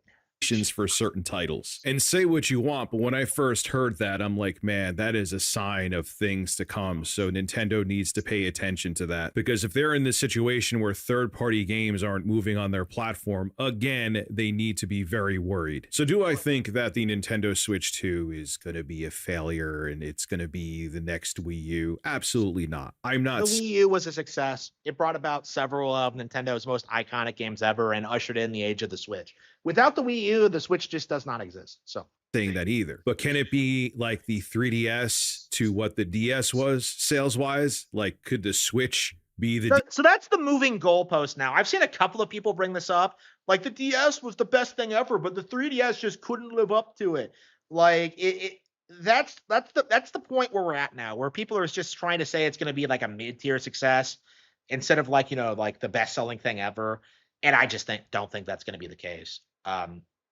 for certain titles. And say what you want, but when I first heard that, I'm like, man, that is a sign of things to come. So Nintendo needs to pay attention to that, because if they're in this situation where third-party games aren't moving on their platform, again, they need to be very worried. So do I think that the Nintendo Switch 2 is going to be a failure and it's going to be the next Wii U? Absolutely not. I'm not. The Wii U was a success. It brought about several of Nintendo's most iconic games ever and ushered in the age of the Switch. Without the Wii U, the Switch just does not exist. So saying that either, but can it be like the 3DS to what the DS was sales wise? Like, could the Switch be the so that's the moving goalpost now. I've seen a couple of people bring this up, like the DS was the best thing ever, but the 3DS just couldn't live up to it. Like that's the point where we're at now, where people are just trying to say it's going to be like a mid-tier success instead of like, you know, like the best-selling thing ever. And I just don't think that's going to be the case.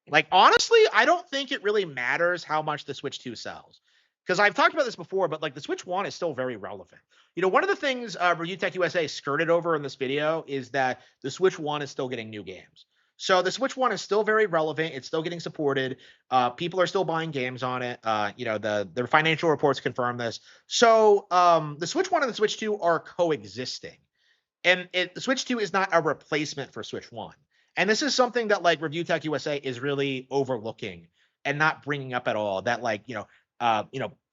Like, honestly, I don't think it really matters how much the Switch 2 sells, because I've talked about this before, but like the Switch 1 is still very relevant. You know, one of the things Review Tech USA skirted over in this video is that the Switch 1 is still getting new games. So the Switch 1 is still very relevant. It's still getting supported. People are still buying games on it. You know, the financial reports confirm this. So the Switch 1 and the Switch 2 are coexisting. And the Switch 2 is not a replacement for Switch 1. And this is something that like Review Tech USA is really overlooking and not bringing up at all. That like,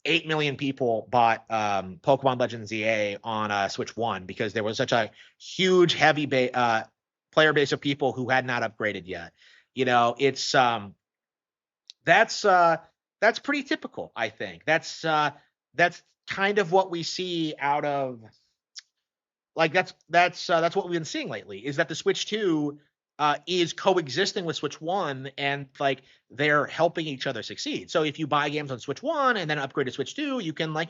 8 million people bought Pokemon Legends EA on Switch 1 because there was such a huge, heavy player base of people who had not upgraded yet. You know, it's that's pretty typical, I think. That's kind of what we see out of like that's what we've been seeing lately, is that the Switch 2 is coexisting with Switch 1, and like they're helping each other succeed. So if you buy games on Switch 1 and then upgrade to Switch 2, you can like,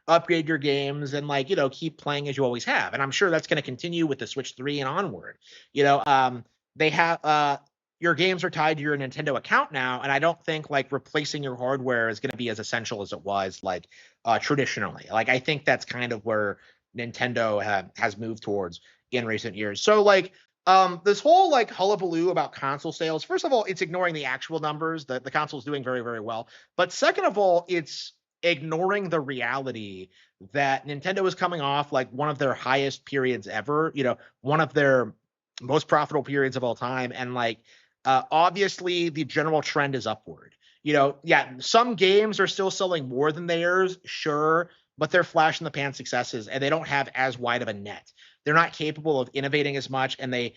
upgrade your games and like, keep playing as you always have. And I'm sure that's going to continue with the Switch 3 and onward. They have your games are tied to your Nintendo account now, and I don't think like replacing your hardware is going to be as essential as it was like traditionally. Like I think that's kind of where Nintendo has moved towards in recent years. So like this whole like hullabaloo about console sales, first of all, it's ignoring the actual numbers. The console is doing very, very well. But second of all, it's ignoring the reality that Nintendo is coming off like one of their highest periods ever, one of their most profitable periods of all time. And like, obviously the general trend is upward. Some games are still selling more than theirs, sure, but they're flash in the pan successes and they don't have as wide of a net. They're not capable of innovating as much, and they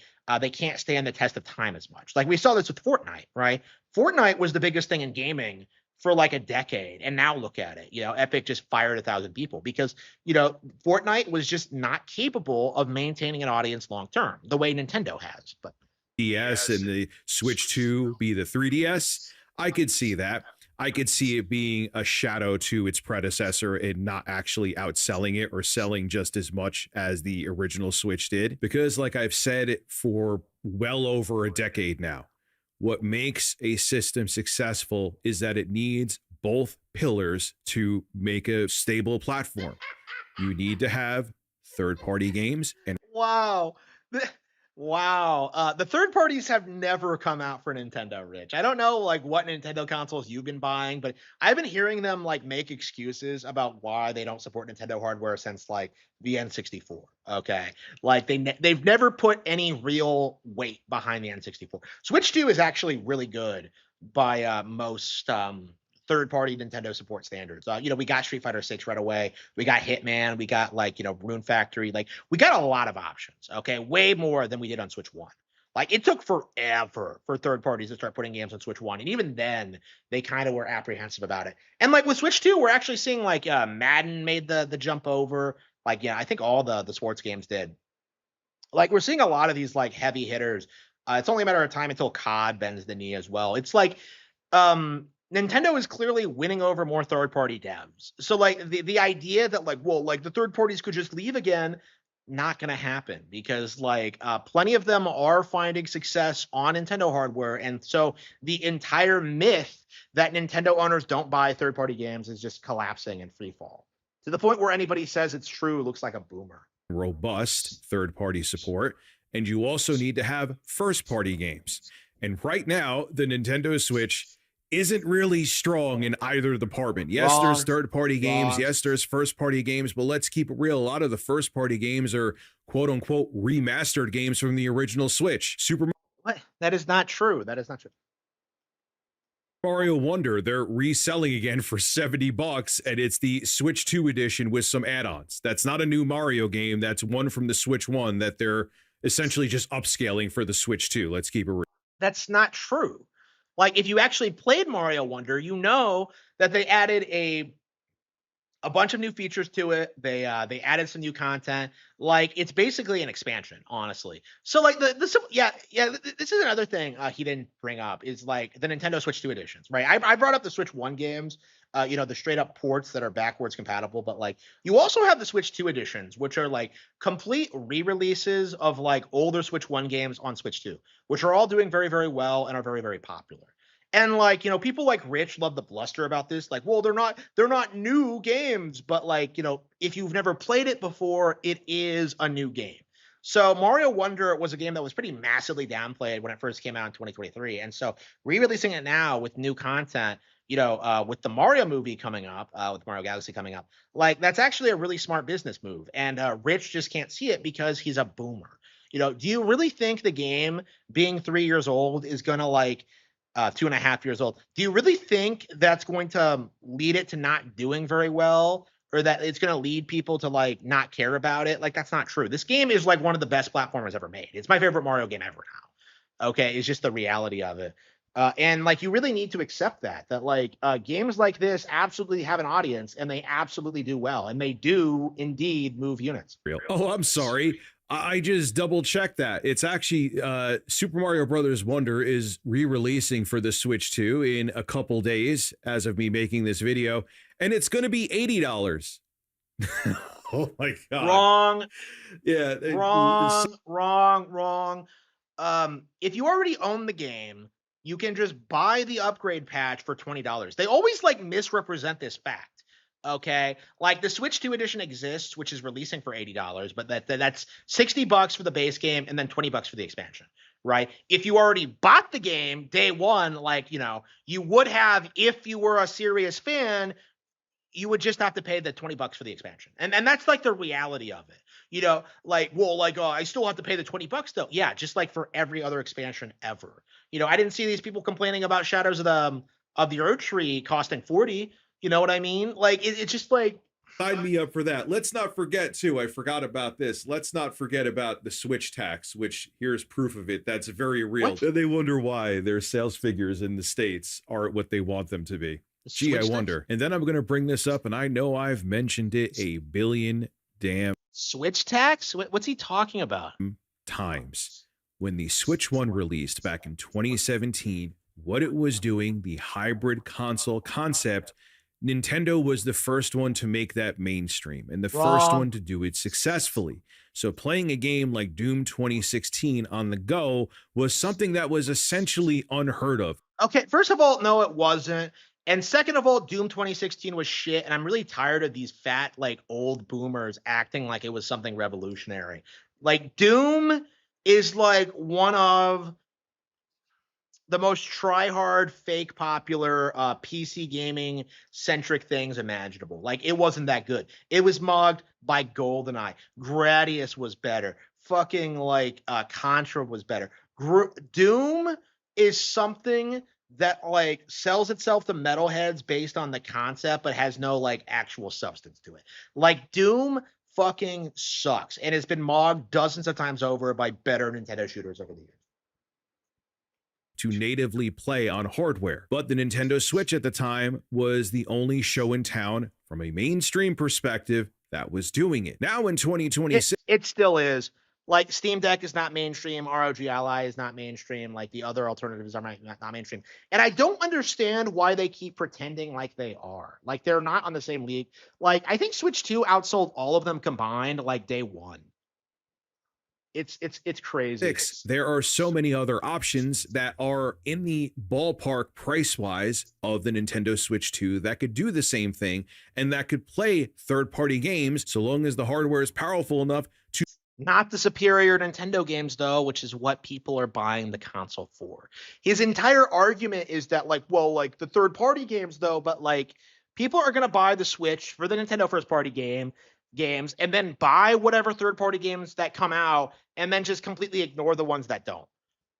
can't stand the test of time as much. Like we saw this with Fortnite, right? Fortnite was the biggest thing in gaming for like a decade, and now look at it. Epic just fired 1,000 people because Fortnite was just not capable of maintaining an audience long term the way Nintendo has. But DS and the Switch 2 be the 3DS, I could see that. I could see it being a shadow to its predecessor and not actually outselling it or selling just as much as the original Switch did. Because like I've said for well over a decade now, what makes a system successful is that it needs both pillars to make a stable platform. You need to have third-party games and Wow. Wow. The third parties have never come out for Nintendo, Rich. I don't know like what Nintendo consoles you've been buying, but I've been hearing them like make excuses about why they don't support Nintendo hardware since like the N64. Okay. Like they've never put any real weight behind the N64. Switch 2 is actually really good by most third-party Nintendo support standards. We got Street Fighter 6 right away. We got Hitman. We got Rune Factory. Like we got a lot of options. Okay, way more than we did on Switch 1. Like it took forever for third parties to start putting games on Switch 1, and even then they kind of were apprehensive about it. And like with Switch 2, we're actually seeing like Madden made the jump over. Like I think all the sports games did. Like we're seeing a lot of these like heavy hitters. It's only a matter of time until COD bends the knee as well. It's like Nintendo is clearly winning over more third-party devs. So like the idea that like, well, like the third parties could just leave again, not going to happen because like plenty of them are finding success on Nintendo hardware. And so the entire myth that Nintendo owners don't buy third-party games is just collapsing in free fall to the point where anybody says it's true looks like a boomer. robust third-party support, and you also need to have first-party games. And right now, the Nintendo Switch isn't really strong in either department. Yes, there's third-party games. Yes, there's first-party games, but let's keep it real. A lot of the first-party games are quote-unquote remastered games from the original Switch. Super What? That is not true. That is not true. Mario Wonder, they're reselling again for $70, and it's the Switch 2 edition with some add-ons. That's not a new Mario game. That's one from the Switch 1 that they're essentially just upscaling for the Switch 2. Let's keep it real. That's not true. Like if you actually played Mario Wonder, you know that they added a bunch of new features to it. They added some new content. Like it's basically an expansion, honestly. So like this is another thing he didn't bring up is like the Nintendo Switch 2 editions, right? I brought up the Switch 1 games, the straight up ports that are backwards compatible, but like you also have the Switch 2 editions, which are like complete re-releases of like older Switch 1 games on Switch 2, which are all doing very, very well and are very, very popular. And like, people like Rich love the bluster about this. Like, well, they're not new games, but like, if you've never played it before, it is a new game. So Mario Wonder was a game that was pretty massively downplayed when it first came out in 2023. And so re-releasing it now with new content, with the Mario movie coming up, with Mario Galaxy coming up, like that's actually a really smart business move. And Rich just can't see it because he's a boomer. Do you really think the game being 3 years old is going to like 2.5 years old? Do you really think that's going to lead it to not doing very well, or that it's going to lead people to like not care about it? Like that's not true. This game is like one of the best platformers ever made. It's my favorite Mario game ever now. Okay, it's just the reality of it. And like you really need to accept that like games like this absolutely have an audience and they absolutely do well and they do indeed move units. Oh, I'm sorry. I just double checked that. It's actually Super Mario Brothers Wonder is re-releasing for the Switch 2 in a couple days as of me making this video, and it's going to be $80. Oh my god. Wrong. Yeah. Wrong. If you already own the game, you can just buy the upgrade patch for $20. They always like misrepresent this fact. Okay, like the Switch 2 edition exists, which is releasing for $80, but that's $60 for the base game and then $20 for the expansion, right? If you already bought the game day one, like you would have if you were a serious fan, you would just have to pay the $20 for the expansion, and that's like the reality of it. I still have to pay the $20 though. Yeah, just like for every other expansion ever. I didn't see these people complaining about Shadows of the Earth Tree costing $40. You know what I mean? Like it's just like sign me up for that. Let's not forget too. I forgot about this. Let's not forget about the Switch tax, which here's proof of it. That's very real. What? They wonder why their sales figures in the States aren't what they want them to be. Gee, I wonder. And then I'm going to bring this up, and I know I've mentioned it a billion damn Switch tax. What's he talking about? Times. When the Switch 1 released back in 2017, what it was doing, the hybrid console concept, Nintendo was the first one to make that mainstream and the first Wrong. one to do it successfully. So playing a game like Doom 2016 on the go was something that was essentially unheard of. Okay, first of all, no, it wasn't. And second of all, Doom 2016 was shit, and I'm really tired of these fat, like, old boomers acting like it was something revolutionary. Like, Doom is, like, one of the most try-hard, fake popular PC gaming-centric things imaginable. Like, it wasn't that good. It was mugged by GoldenEye. Gradius was better. Fucking, like, Contra was better. Doom is something that like sells itself to metalheads based on the concept but has no like actual substance to it. Like Doom fucking sucks and it's been mogged dozens of times over by better Nintendo shooters over the years. To natively play on hardware. But the Nintendo Switch at the time was the only show in town from a mainstream perspective that was doing it. Now in 2026, it still is. Like Steam Deck is not mainstream, ROG Ally is not mainstream, like the other alternatives are not mainstream. And I don't understand why they keep pretending like they are. Like they're not on the same league. Like I think Switch 2 outsold all of them combined like day one. It's crazy. There are so many other options that are in the ballpark price-wise of the Nintendo Switch 2 that could do the same thing and that could play third-party games so long as the hardware is powerful enough to. Not the superior Nintendo games, though, which is what people are buying the console for. His entire argument is that, like, well, like the third-party games, though, but like people are going to buy the Switch for the Nintendo first-party games and then buy whatever third-party games that come out and then just completely ignore the ones that don't.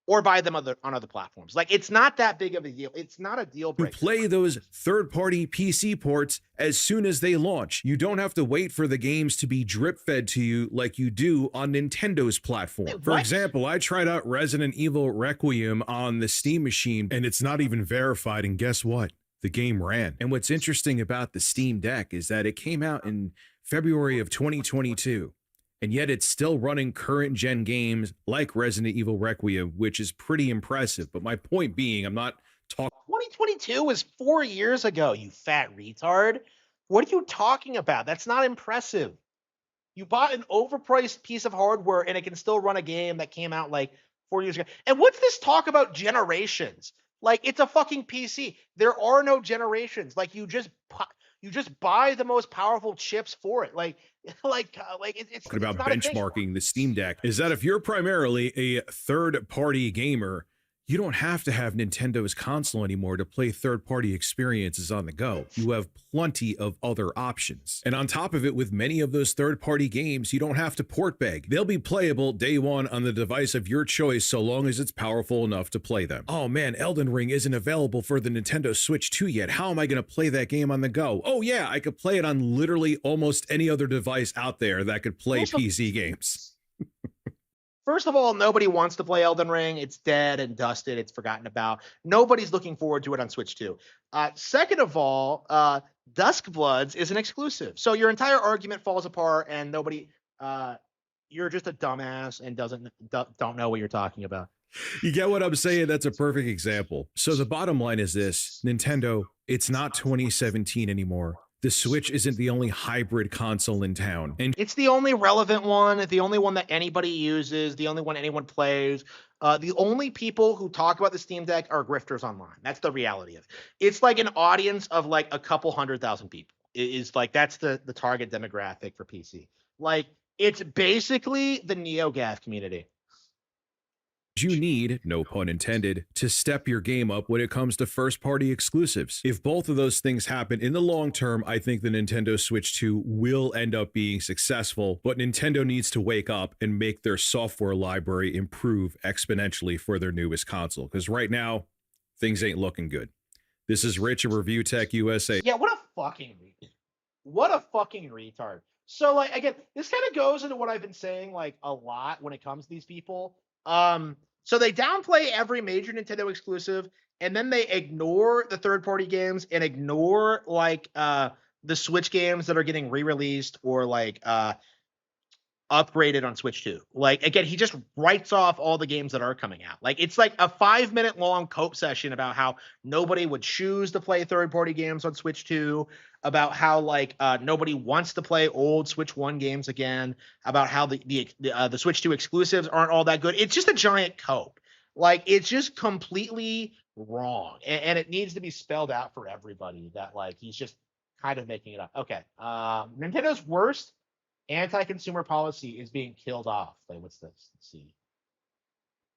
Or buy them on other platforms. Like, it's not that big of a deal. It's not a deal breaker. To play those third-party PC ports as soon as they launch. You don't have to wait for the games to be drip-fed to you like you do on Nintendo's platform. For example, I tried out Resident Evil Requiem on the Steam machine, and it's not even verified, and guess what? The game ran. And what's interesting about the Steam Deck is that it came out in February of 2022. And yet it's still running current gen games like Resident Evil Requiem, which is pretty impressive. But my point being, I'm not talking. 2022 was 4 years ago, you fat retard. What are you talking about? That's not impressive. You bought an overpriced piece of hardware and it can still run a game that came out like 4 years ago. And what's this talk about generations? Like, it's a fucking PC. There are no generations. Like, you just buy the most powerful chips for it. It's talking about benchmarking the Steam Deck is that if you're primarily a third-party gamer, you don't have to have Nintendo's console anymore to play third-party experiences on the go. You have plenty of other options. And on top of it, with many of those third-party games, you don't have to port bag. They'll be playable day one on the device of your choice so long as it's powerful enough to play them. Oh man, Elden Ring isn't available for the Nintendo Switch 2 yet. How am I going to play that game on the go? Oh yeah, I could play it on literally almost any other device out there that could play PC games. First of all, nobody wants to play Elden Ring. It's dead and dusted. It's forgotten about. Nobody's looking forward to it on Switch 2. Second of all, Duskbloods is an exclusive. So your entire argument falls apart and nobody you're just a dumbass and don't know what you're talking about. You get what I'm saying? That's a perfect example. So the bottom line is this, Nintendo, it's not 2017 anymore. The Switch isn't the only hybrid console in town. And it's the only relevant one, the only one that anybody uses, the only one anyone plays. The only people who talk about the Steam Deck are grifters online. That's the reality of it. It's like an audience of like a couple 100,000 people. It is like that's the target demographic for PC. Like it's basically the NeoGAF community. You need, no pun intended, to step your game up when it comes to first-party exclusives. If both of those things happen in the long term, I think the Nintendo Switch 2 will end up being successful, but Nintendo needs to wake up and make their software library improve exponentially for their newest console, because right now, things ain't looking good. This is Rich of Review Tech USA. Yeah, what a fucking retard. So, like, again, this kind of goes into what I've been saying, like, a lot when it comes to these people. So they downplay every major Nintendo exclusive, and then they ignore the third-party games and ignore like the Switch games that are getting re-released or like upgraded on Switch 2. Like, again, he just writes off all the games that are coming out. Like, it's like a 5-minute long cope session about how nobody would choose to play third-party games on Switch 2, about how like nobody wants to play old Switch 1 games again, about how the Switch 2 exclusives aren't all that good. It's just a giant cope. Like, it's just completely wrong, and it needs to be spelled out for everybody that like he's just kind of making it up. Okay, Nintendo's worst anti-consumer policy is being killed off. Like, what's this? Let's see.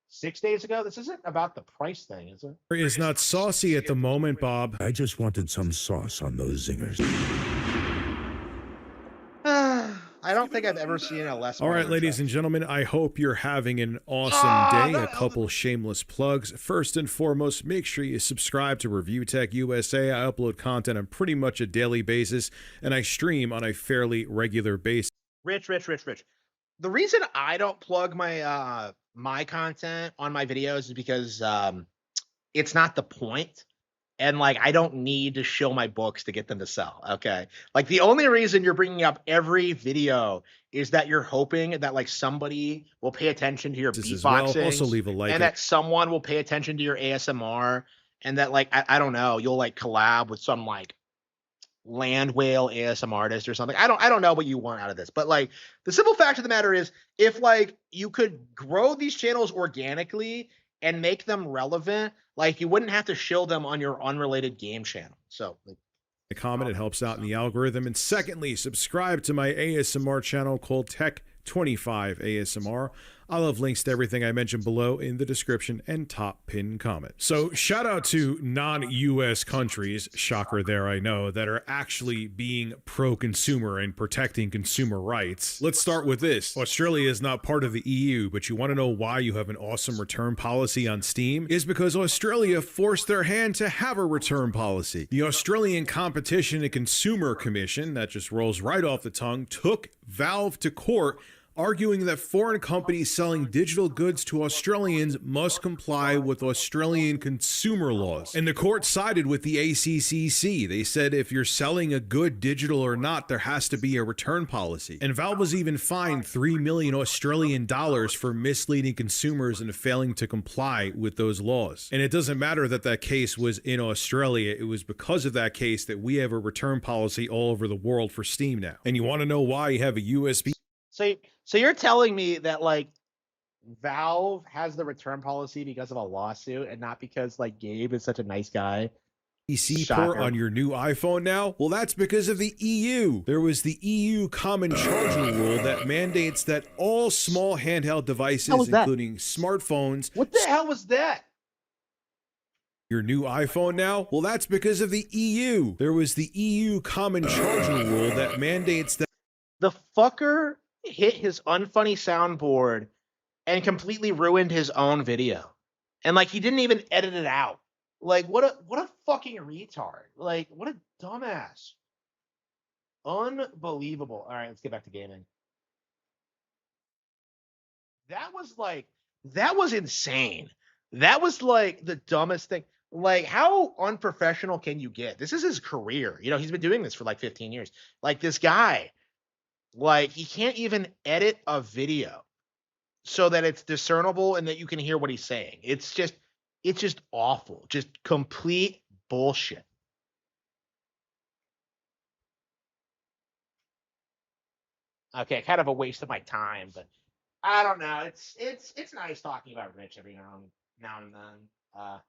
6 days ago. This isn't about the price thing, is it? Is not saucy at the moment, Bob. I just wanted some sauce on those zingers. I don't think I've ever seen a less. All right, ladies and gentlemen, I hope you're having an awesome day. A couple shameless plugs. First and foremost, make sure you subscribe to Review Tech USA. I upload content on pretty much a daily basis, and I stream on a fairly regular basis. Rich. The reason I don't plug my my content on my videos is because it's not the point. And like, I don't need to show my books to get them to sell. Okay. Like, the only reason you're bringing up every video is that you're hoping that like somebody will pay attention to your beatboxing. Well. Also leave a like. And that someone will pay attention to your ASMR. And that like, I don't know, you'll like collab with some like land whale ASMR artist or something. I don't know what you want out of this, but like, the simple fact of the matter is, if like you could grow these channels organically and make them relevant, like, you wouldn't have to shill them on your unrelated game channel. So like, a comment, it helps out in the algorithm. And secondly, subscribe to my ASMR channel called Tech 25 ASMR. I'll have links to everything I mentioned below in the description and top pin comment. So shout out to non-US countries, shocker there I know, that are actually being pro-consumer and protecting consumer rights. Let's start with this. Australia is not part of the EU, but you want to know why you have an awesome return policy on Steam? Is because Australia forced their hand to have a return policy. The Australian Competition and Consumer Commission, that just rolls right off the tongue, took Valve to court, arguing that foreign companies selling digital goods to Australians must comply with Australian consumer laws. And the court sided with the ACCC. They said if you're selling a good digital or not, there has to be a return policy. And Valve was even fined 3 million Australian dollars for misleading consumers and failing to comply with those laws. And it doesn't matter that that case was in Australia. It was because of that case that we have a return policy all over the world for Steam now. And you want to know why you have a USB? So you're telling me that like Valve has the return policy because of a lawsuit and not because like Gabe is such a nice guy? PC port on your new iPhone now? Well, that's because of the EU. There was the EU common charging rule that mandates that all small handheld devices, including smartphones. What the hell was that? Your new iPhone now? Well, that's because of the EU. There was the EU common charging rule that mandates that the fucker hit his unfunny soundboard and completely ruined his own video. And like, he didn't even edit it out. Like, what a fucking retard. Like, what a dumbass. Unbelievable. All right, let's get back to gaming. That was insane. That was like the dumbest thing. Like, how unprofessional can you get? This is his career. You know, he's been doing this for like 15 years. Like, this guy, like, he can't even edit a video so that it's discernible and that you can hear what he's saying. It's just awful. Just complete bullshit. Okay, kind of a waste of my time, but I don't know. It's nice talking about Rich every now and then.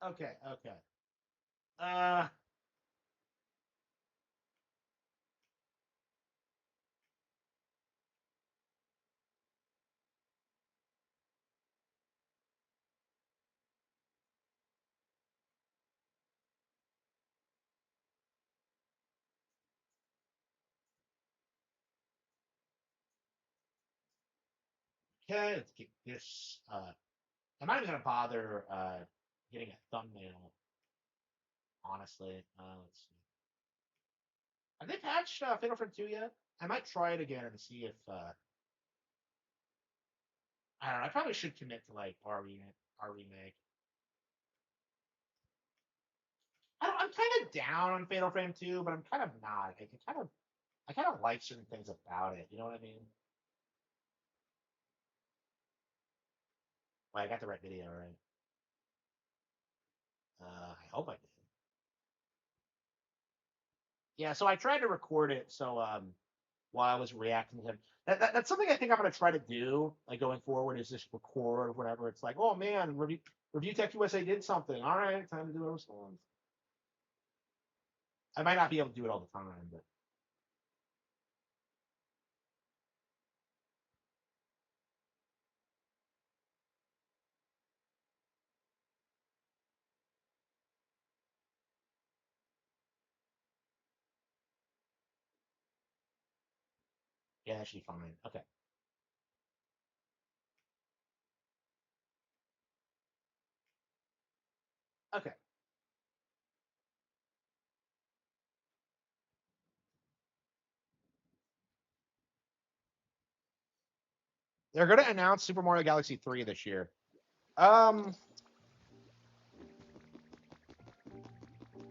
Okay. Okay, let's get this. I'm not even gonna bother getting a thumbnail. Honestly, let's see. Have they patched Fatal Frame 2 yet? I might try it again and see if I don't know. I probably should commit to like our remake. I'm kind of down on Fatal Frame 2, but I'm kind of not. I kind of like certain things about it. You know what I mean? Well, I got the right video, right? I hope I did. Yeah, so I tried to record it. So while I was reacting to him, that's something I think I'm gonna try to do, like going forward, is just record or whatever. It's like, oh man, Review Tech USA did something. All right, time to do a response. I might not be able to do it all the time, but yeah, that should be fine. Okay. Okay. They're gonna announce Super Mario Galaxy 3 this year. Um,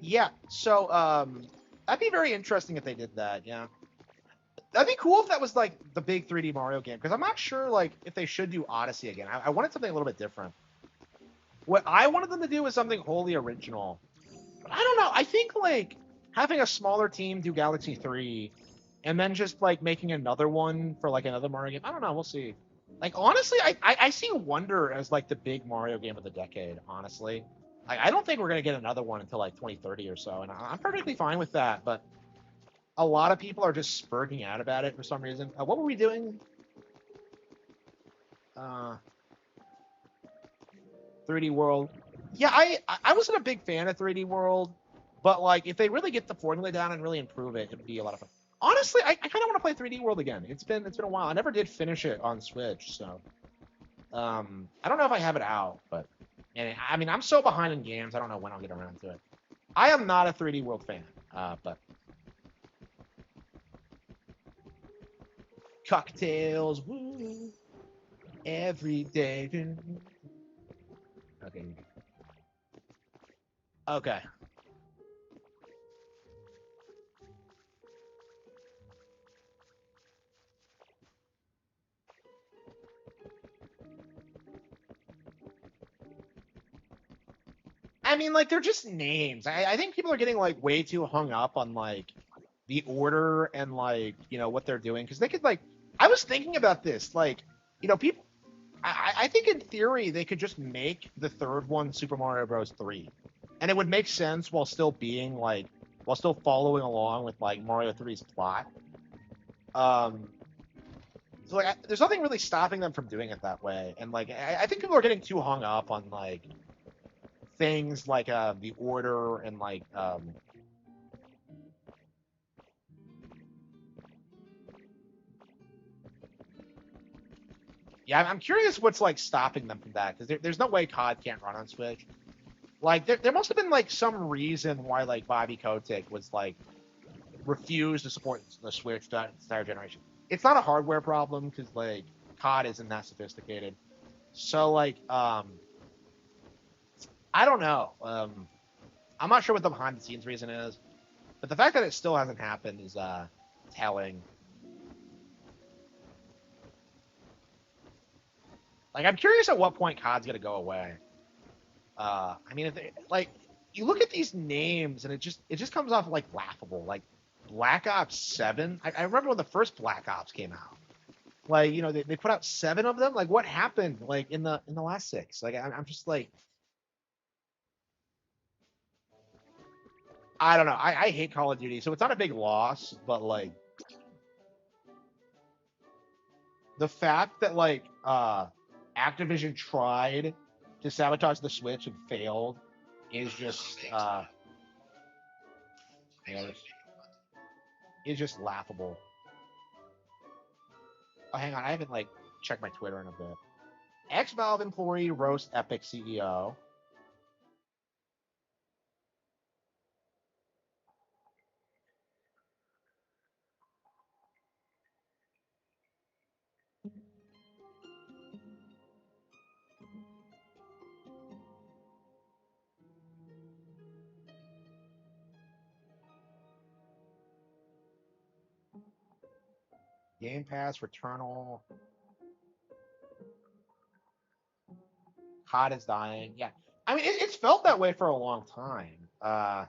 yeah. So that'd be very interesting if they did that. Yeah. That'd be cool if that was like the big 3D Mario game, because I'm not sure like if they should do Odyssey again. I wanted something a little bit different. What I wanted them to do was something wholly original. But I don't know. I think like having a smaller team do Galaxy 3 and then just like making another one for like another Mario game. I don't know. We'll see. Like honestly, I see Wonder as like the big Mario game of the decade. Honestly, I don't think we're gonna get another one until like 2030 or so, and I'm perfectly fine with that. But a lot of people are just spurging out about it for some reason. What were we doing? 3D World. Yeah, I wasn't a big fan of 3D World, but like if they really get the formula down and really improve it, it'd be a lot of fun. Honestly, I kind of want to play 3D World again. It's been a while. I never did finish it on Switch, so I don't know if I have it out, but and I mean I'm so behind in games, I don't know when I'll get around to it. I am not a 3D World fan, but cocktails, woo, every day. Okay. Okay. I mean, like they're just names. I think people are getting like way too hung up on like the order and like what they're doing, because they could like. I was thinking about this, like people. I think in theory they could just make the third one Super Mario Bros. 3, and it would make sense while still being like while still following along with like Mario 3's plot. So like, there's nothing really stopping them from doing it that way, and like I think people are getting too hung up on like things like the order and like yeah, I'm curious what's like stopping them from that, because there's no way COD can't run on Switch. Like there must have been like some reason why like Bobby Kotick was like refused to support the Switch that entire generation. It's not a hardware problem, because like COD isn't that sophisticated. So like I don't know. I'm not sure what the behind the scenes reason is, but the fact that it still hasn't happened is telling. Like I'm curious at what point COD's gonna go away. I mean, if they, like you look at these names and it just comes off like laughable. Like Black Ops 7. I remember when the first Black Ops came out. Like they put out 7 of them. Like what happened? Like in the last 6. Like I'm just like I don't know. I hate Call of Duty, so it's not a big loss, but like the fact that like Activision tried to sabotage the Switch and failed is just is just laughable. Oh, hang on, I haven't like check my Twitter in a bit. Ex-Valve employee roast Epic CEO. Game Pass, Returnal. COD is dying. Yeah. I mean, it's felt that way for a long time. I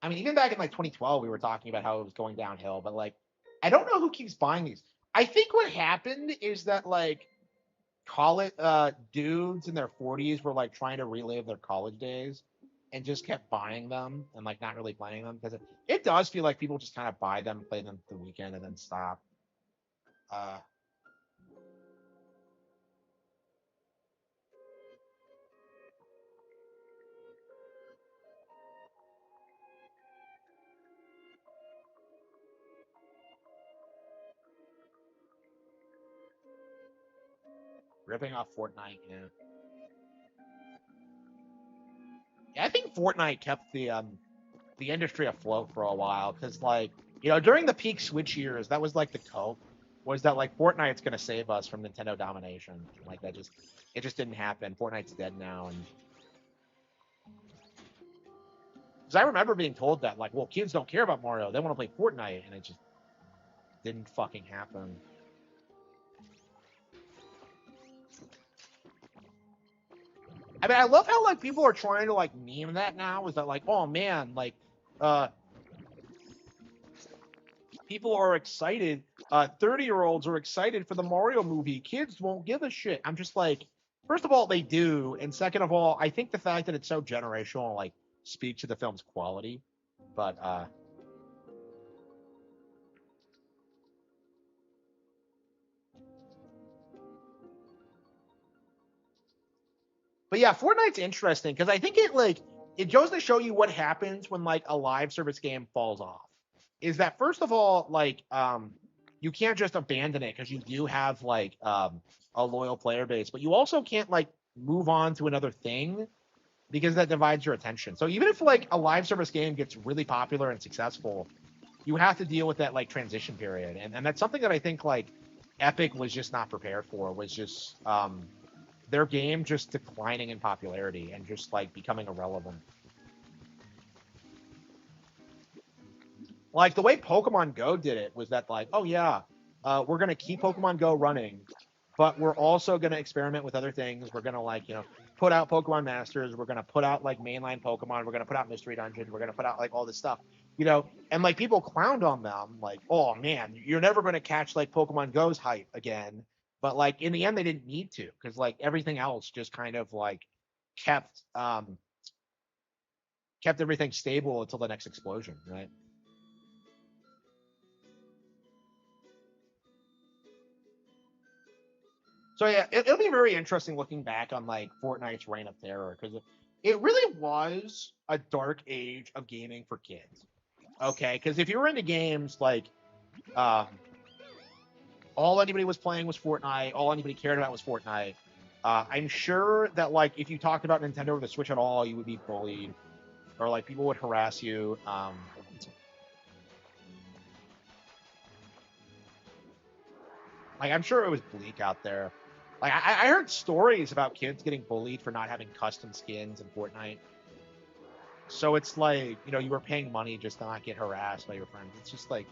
mean, even back in like 2012, we were talking about how it was going downhill, but like, I don't know who keeps buying these. I think what happened is that like college dudes in their 40s were like trying to relive their college days and just kept buying them and like not really playing them because it does feel like people just kind of buy them, play them the weekend, and then stop. Ripping off Fortnite, yeah. Yeah, I think Fortnite kept the industry afloat for a while because like during the peak Switch years, that was like the cope was that like Fortnite's gonna save us from Nintendo domination. Like it just didn't happen. Fortnite's dead now, and because I remember being told that like, well, kids don't care about Mario, they want to play Fortnite, and it just didn't fucking happen. I mean, I love how like people are trying to like meme that now. Is that like, oh man, like people are excited. 30-year-olds are excited for the Mario movie. Kids won't give a shit. I'm just like, first of all, they do, and second of all, I think the fact that it's so generational like speaks to the film's quality. But yeah, Fortnite's interesting because I think it goes to show you what happens when like a live service game falls off. Is that first of all, like you can't just abandon it because you do have like a loyal player base, but you also can't like move on to another thing because that divides your attention. So even if like a live service game gets really popular and successful, you have to deal with that like transition period. And that's something that I think like Epic was just not prepared for, was just their game just declining in popularity and just like becoming irrelevant. Like the way Pokemon Go did it was that like, oh yeah, we're gonna keep Pokemon Go running, but we're also gonna experiment with other things. We're gonna like put out Pokemon Masters. We're gonna put out like mainline Pokemon. We're gonna put out Mystery Dungeon. We're gonna put out like all this stuff, and like people clowned on them like, oh man, you're never gonna catch like Pokemon Go's hype again. But like in the end, they didn't need to because like everything else just kind of like kept everything stable until the next explosion, right? So yeah, it'll be very interesting looking back on like Fortnite's reign of terror because it really was a dark age of gaming for kids. Okay, because if you were into games, like all anybody was playing was Fortnite, all anybody cared about was Fortnite. I'm sure that like if you talked about Nintendo or the Switch at all, you would be bullied, or like people would harass you. Like I'm sure it was bleak out there. Like I heard stories about kids getting bullied for not having custom skins in Fortnite. So it's like, you were paying money just to not get harassed by your friends. It's just like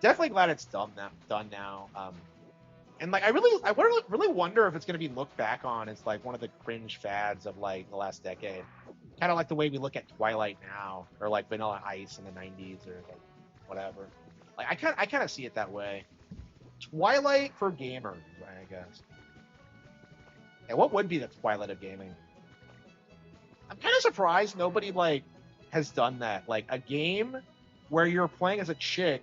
definitely glad it's done now. And like I really wonder if it's gonna be looked back on as like one of the cringe fads of like the last decade. Kind of like the way we look at Twilight now, or like Vanilla Ice in the 90s, or like whatever. Like I kind of see it that way. Twilight for gamers, I guess. And what would be the Twilight of gaming? I'm kind of surprised nobody like has done that. Like a game where you're playing as a chick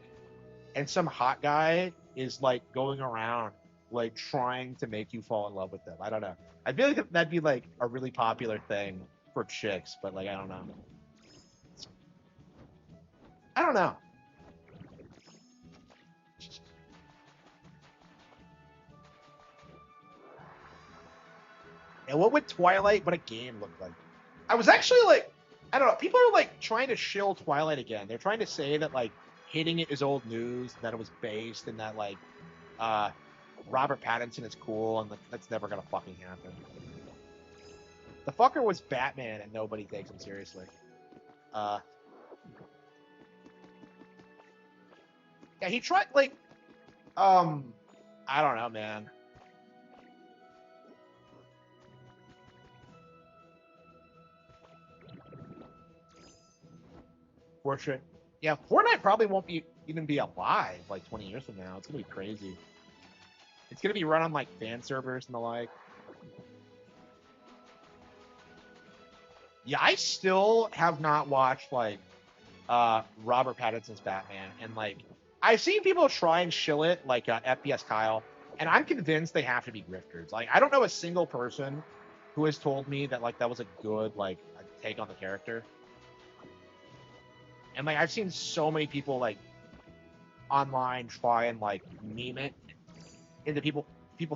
and some hot guy is like going around like trying to make you fall in love with them. I don't know. I feel like that'd be like a really popular thing for chicks, but like I don't know. I don't know. And what would Twilight, what a game look like? I was actually like, I don't know. People are like trying to shill Twilight again. They're trying to say that like hating it is old news, that it was based, and that like Robert Pattinson is cool, and that's never gonna fucking happen. The fucker was Batman, and nobody takes him seriously. Yeah, he tried like, I don't know, man. Fortnite. Yeah, Fortnite probably won't even be alive like 20 years from now. It's gonna be crazy. It's gonna be run on like fan servers and the like. Yeah, I still have not watched like Robert Pattinson's Batman, and like I've seen people try and shill it like FPS Kyle, and I'm convinced they have to be grifters. Like I don't know a single person who has told me that like that was a good like take on the character. And like I've seen so many people like online try and like meme it into people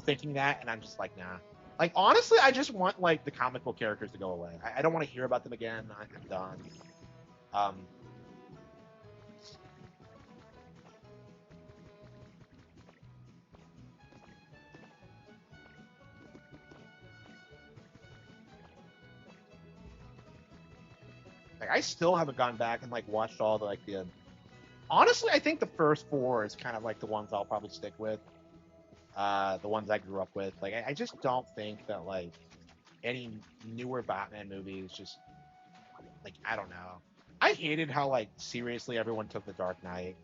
thinking that, and I'm just like, nah. Like honestly, I just want like the comic book characters to go away. I don't want to hear about them again. I'm done. Like I still haven't gone back and like watched all the like the. Honestly, I think the first 4 is kind of like the ones I'll probably stick with. The ones I grew up with. Like I just don't think that like any newer Batman movies just like I don't know. I hated how like seriously everyone took The Dark Knight.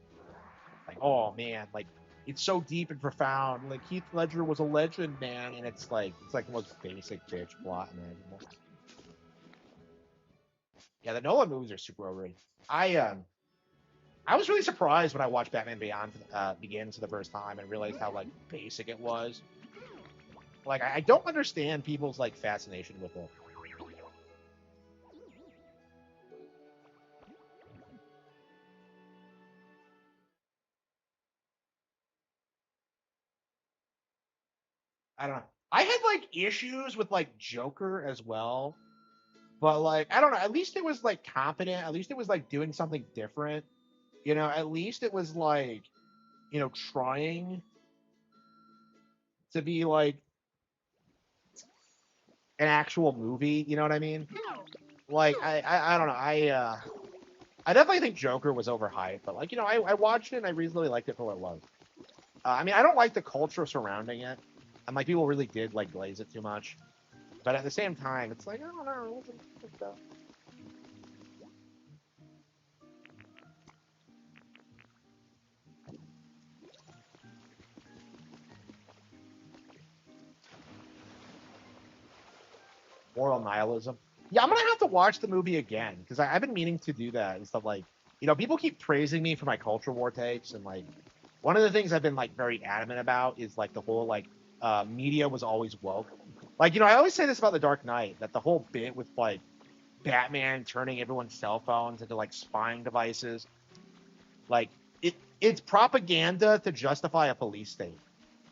Like, oh man, like it's so deep and profound. Like Heath Ledger was a legend, man, and it's like the most basic bitch plot imaginable. Yeah, the Nolan movies are super overrated. I was really surprised when I watched Batman Beyond Begins for the first time and realized how like basic it was. Like I don't understand people's like fascination with it. I don't know. I had like issues with like Joker as well, but like I don't know. At least it was like competent. At least it was like doing something different. You know, at least it was like, you know, trying to be like an actual movie. You know what I mean? Like I don't know. I definitely think Joker was overhyped, but like you know, I watched it and I reasonably liked it for what it was. I mean, I don't like the culture surrounding it, and like people really did like glaze it too much. But at the same time, it's like I don't know. It wasn't good stuff. Moral nihilism. Yeah, I'm gonna have to watch the movie again because I've been meaning to do that and stuff. Like, you know, people keep praising me for my culture war takes, and like one of the things I've been like very adamant about is like the whole like media was always woke. Like, you know, I always say this about The Dark Knight, that the whole bit with like Batman turning everyone's cell phones into like spying devices, like it's propaganda to justify a police state,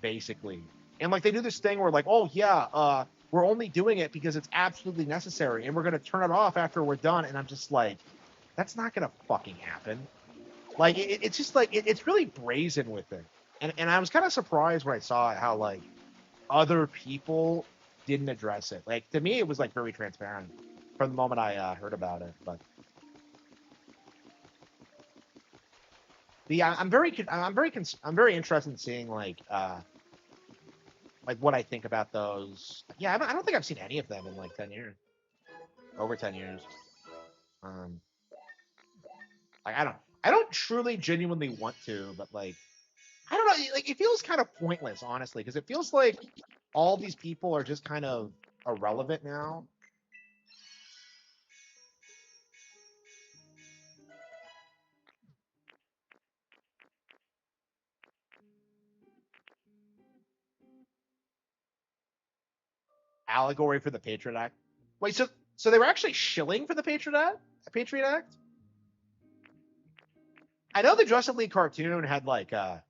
basically. And like they do this thing where like, oh yeah, we're only doing it because it's absolutely necessary, and we're gonna turn it off after we're done. And I'm just like, that's not gonna fucking happen. Like it's just like it's really brazen with it. And I was kind of surprised when I saw it, how like other people didn't address it. Like to me, it was like very transparent from the moment I heard about it. But yeah, I'm very interested in seeing like what I think about those. Yeah, I don't think I've seen any of them in like 10 years, over 10 years. Um, like I don't truly genuinely want to, but like I don't know, like it feels kind of pointless, honestly, because it feels like all these people are just kind of irrelevant now. Allegory for the Patriot Act. Wait, so they were actually shilling for the Patriot Act? Patriot Act? I know the Justice League cartoon had like oh,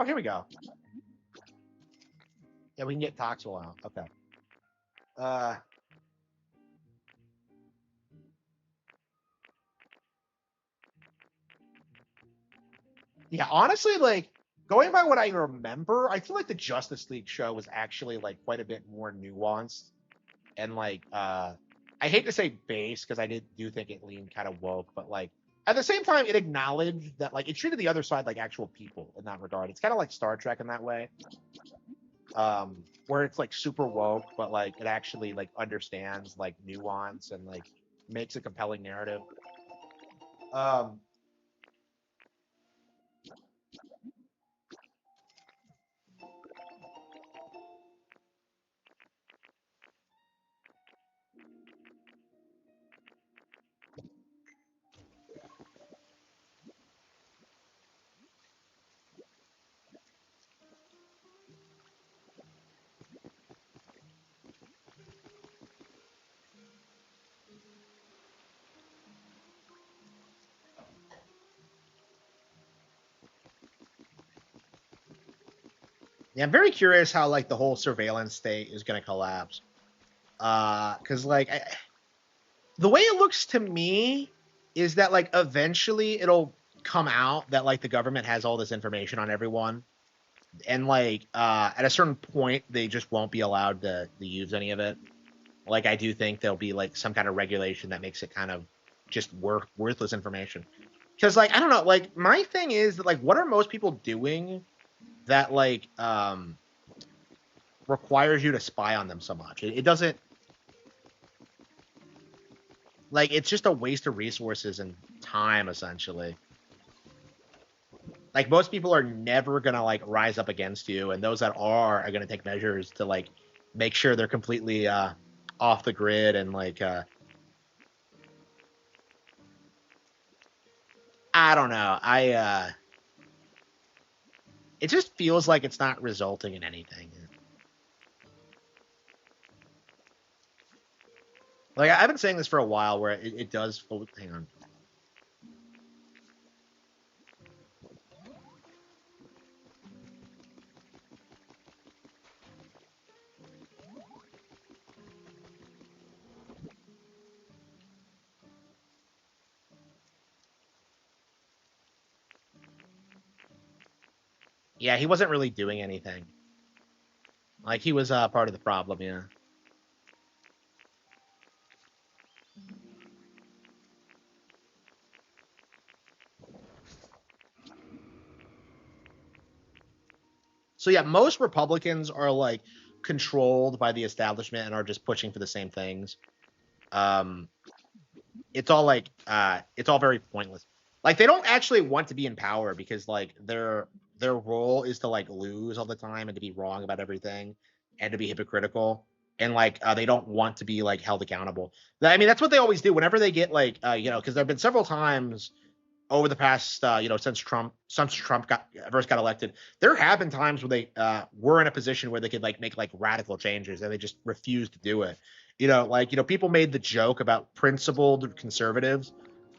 here we go. Yeah, we can get Toxel out. Okay. Yeah, honestly, like going by what I remember, I feel like the Justice League show was actually like quite a bit more nuanced and like I hate to say base because I do think it leaned kind of woke, but like at the same time it acknowledged that like it treated the other side like actual people in that regard. It's kind of like Star Trek in that way. Where it's like super woke, but like it actually like understands like nuance and like makes a compelling narrative. Um Yeah, I'm very curious how like the whole surveillance state is going to collapse. Because like the way it looks to me is that like eventually it'll come out that like the government has all this information on everyone, and like at a certain point they just won't be allowed to use any of it. Like I do think there'll be like some kind of regulation that makes it kind of just worthless information. Because like I don't know, like my thing is that like what are most people doing that like requires you to spy on them so much? It doesn't, like it's just a waste of resources and time essentially. Like most people are never gonna like rise up against you, and those that are gonna take measures to like make sure they're completely off the grid and like I don't know. It just feels like it's not resulting in anything. Like I've been saying this for a while, where it does. Oh, hang on. Yeah, he wasn't really doing anything. Like he was part of the problem. Yeah. So yeah, most Republicans are like controlled by the establishment and are just pushing for the same things. Um, it's all like it's all very pointless. Like they don't actually want to be in power because like their role is to like lose all the time and to be wrong about everything and to be hypocritical, and like they don't want to be like held accountable. I mean, that's what they always do whenever they get like because there have been several times over the past since Trump first got elected, there have been times where they were in a position where they could like make like radical changes and they just refused to do it. People made the joke about principled conservatives,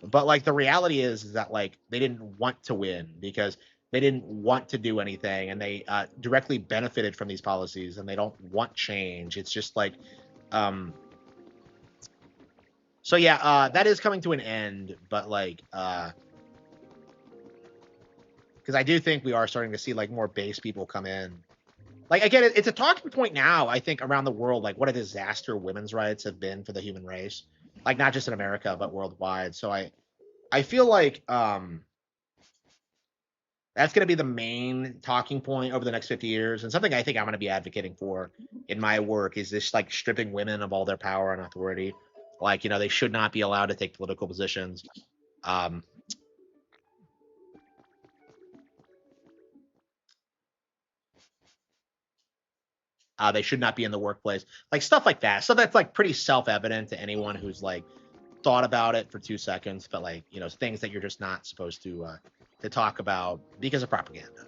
but like the reality is that like they didn't want to win because they didn't want to do anything, and they directly benefited from these policies, and they don't want change. It's just like so yeah, that is coming to an end, but like because I do think we are starting to see like more base people come in. Like again, it's a talking point now, I think, around the world, like what a disaster women's rights have been for the human race, like not just in America but worldwide. So I feel like that's going to be the main talking point over the next 50 years, and something I think I'm going to be advocating for in my work is this like stripping women of all their power and authority. Like they should not be allowed to take political positions. They should not be in the workplace, like stuff like that. So that's like pretty self-evident to anyone who's like thought about it for 2 seconds. But like things that you're just not supposed to talk about because of propaganda.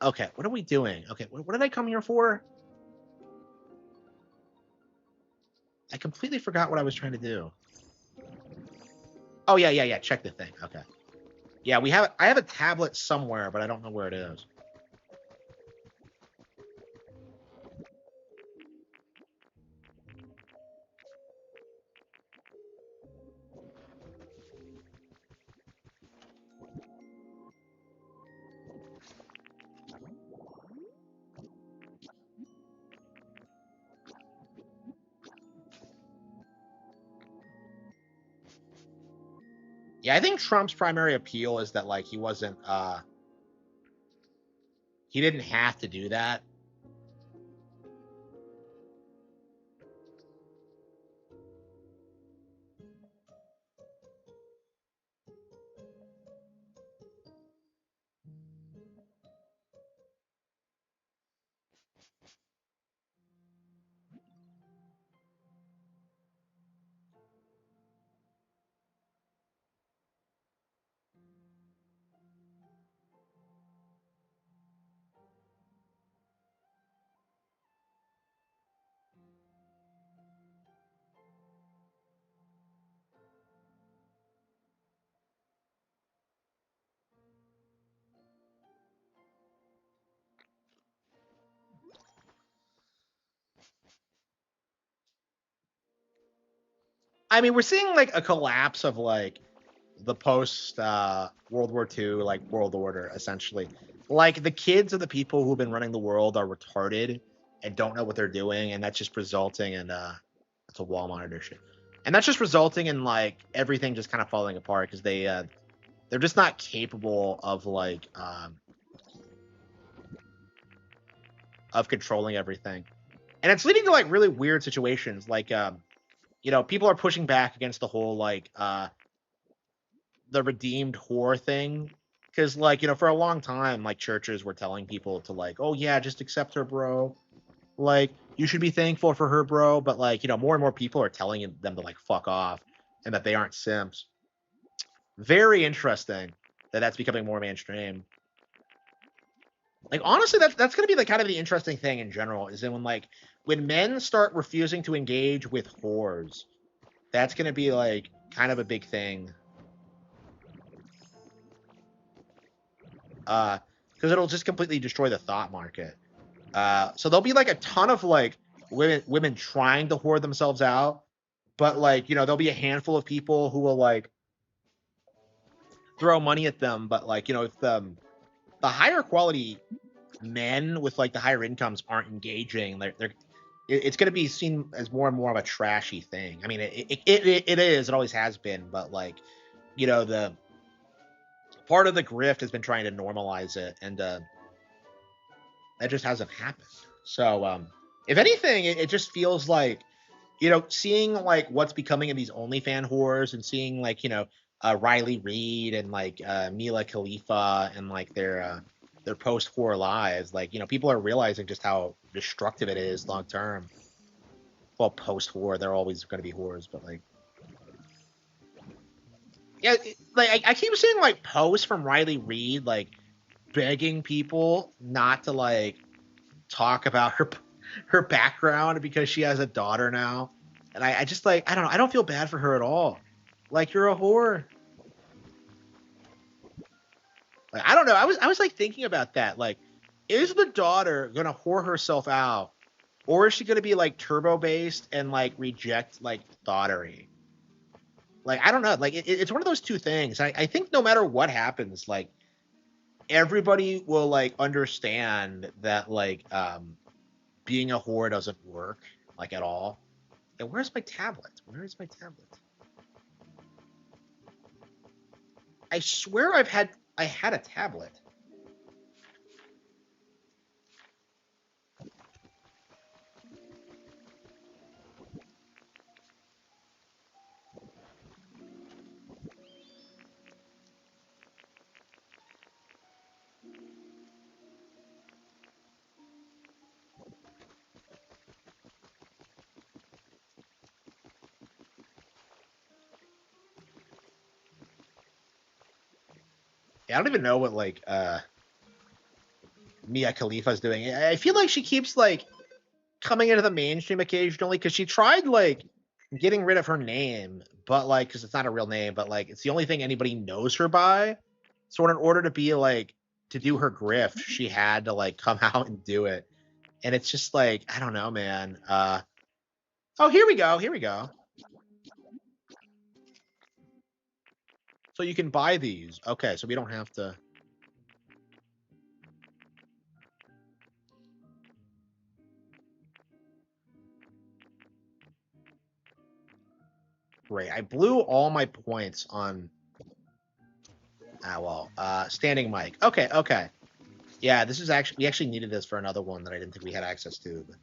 Okay, what are we doing? Okay, what did I come here for? I completely forgot what I was trying to do. Oh yeah. Check the thing. Okay. Yeah, I have a tablet somewhere, but I don't know where it is. Yeah, I think Trump's primary appeal is that like he didn't have to do that. I mean, we're seeing like a collapse of like the post World War II like world order essentially. Like the kids of the people who've been running the world are retarded and don't know what they're doing, and that's just resulting in it's a wall monitor shit. And that's just resulting in like everything just kind of falling apart because they're just not capable of like of controlling everything. And it's leading to like really weird situations like you know, people are pushing back against the whole like the redeemed whore thing, because like, you know, for a long time like churches were telling people to like, oh yeah, just accept her, bro, like you should be thankful for her, bro. But like, you know, more and more people are telling them to like fuck off and that they aren't simps. Very interesting that that's becoming more mainstream. Like honestly, that's gonna be the kind of the interesting thing in general is that when men start refusing to engage with whores, that's gonna be like kind of a big thing. Because it'll just completely destroy the thought market. So there'll be like a ton of like women trying to whore themselves out, but like, you know, there'll be a handful of people who will like throw money at them. But like, you know, if the higher quality men with like the higher incomes aren't engaging, it's going to be seen as more and more of a trashy thing. I mean, it is, it always has been, but like, you know, the part of the grift has been trying to normalize it, and that just hasn't happened. So, if anything, it just feels like, you know, seeing like what's becoming of these OnlyFan whores and seeing like, you know, Riley Reid and like Mila Khalifa and like their post whore lives, like, you know, people are realizing just how destructive it is long term. Well, post whore, they're always going to be whores, but like, yeah, like I keep seeing like posts from Riley Reid like begging people not to like talk about her background because she has a daughter now, and I just like, I don't know, I don't feel bad for her at all. Like, you're a whore. Like, I don't know. I was like thinking about that. Like, is the daughter gonna whore herself out, or is she gonna be like turbo based and like reject like daughtery? Like, I don't know. Like, it's one of those two things. I think no matter what happens, like everybody will like understand that like being a whore doesn't work like at all. And where's my tablet? Where is my tablet? I swear I had a tablet. Yeah, I don't even know what like Mia Khalifa's doing. I feel like she keeps like coming into the mainstream occasionally because she tried like getting rid of her name, but like, because it's not a real name, but like, it's the only thing anybody knows her by. So in order to be like, to do her grift, she had to like come out and do it. And it's just like, I don't know, man. Oh, here we go. Here we go. So you can buy these. Okay, so we don't have to. Great. I blew all my points on. Standing mic. Okay, okay. Yeah, this is actually, we actually needed this for another one that I didn't think we had access to. But...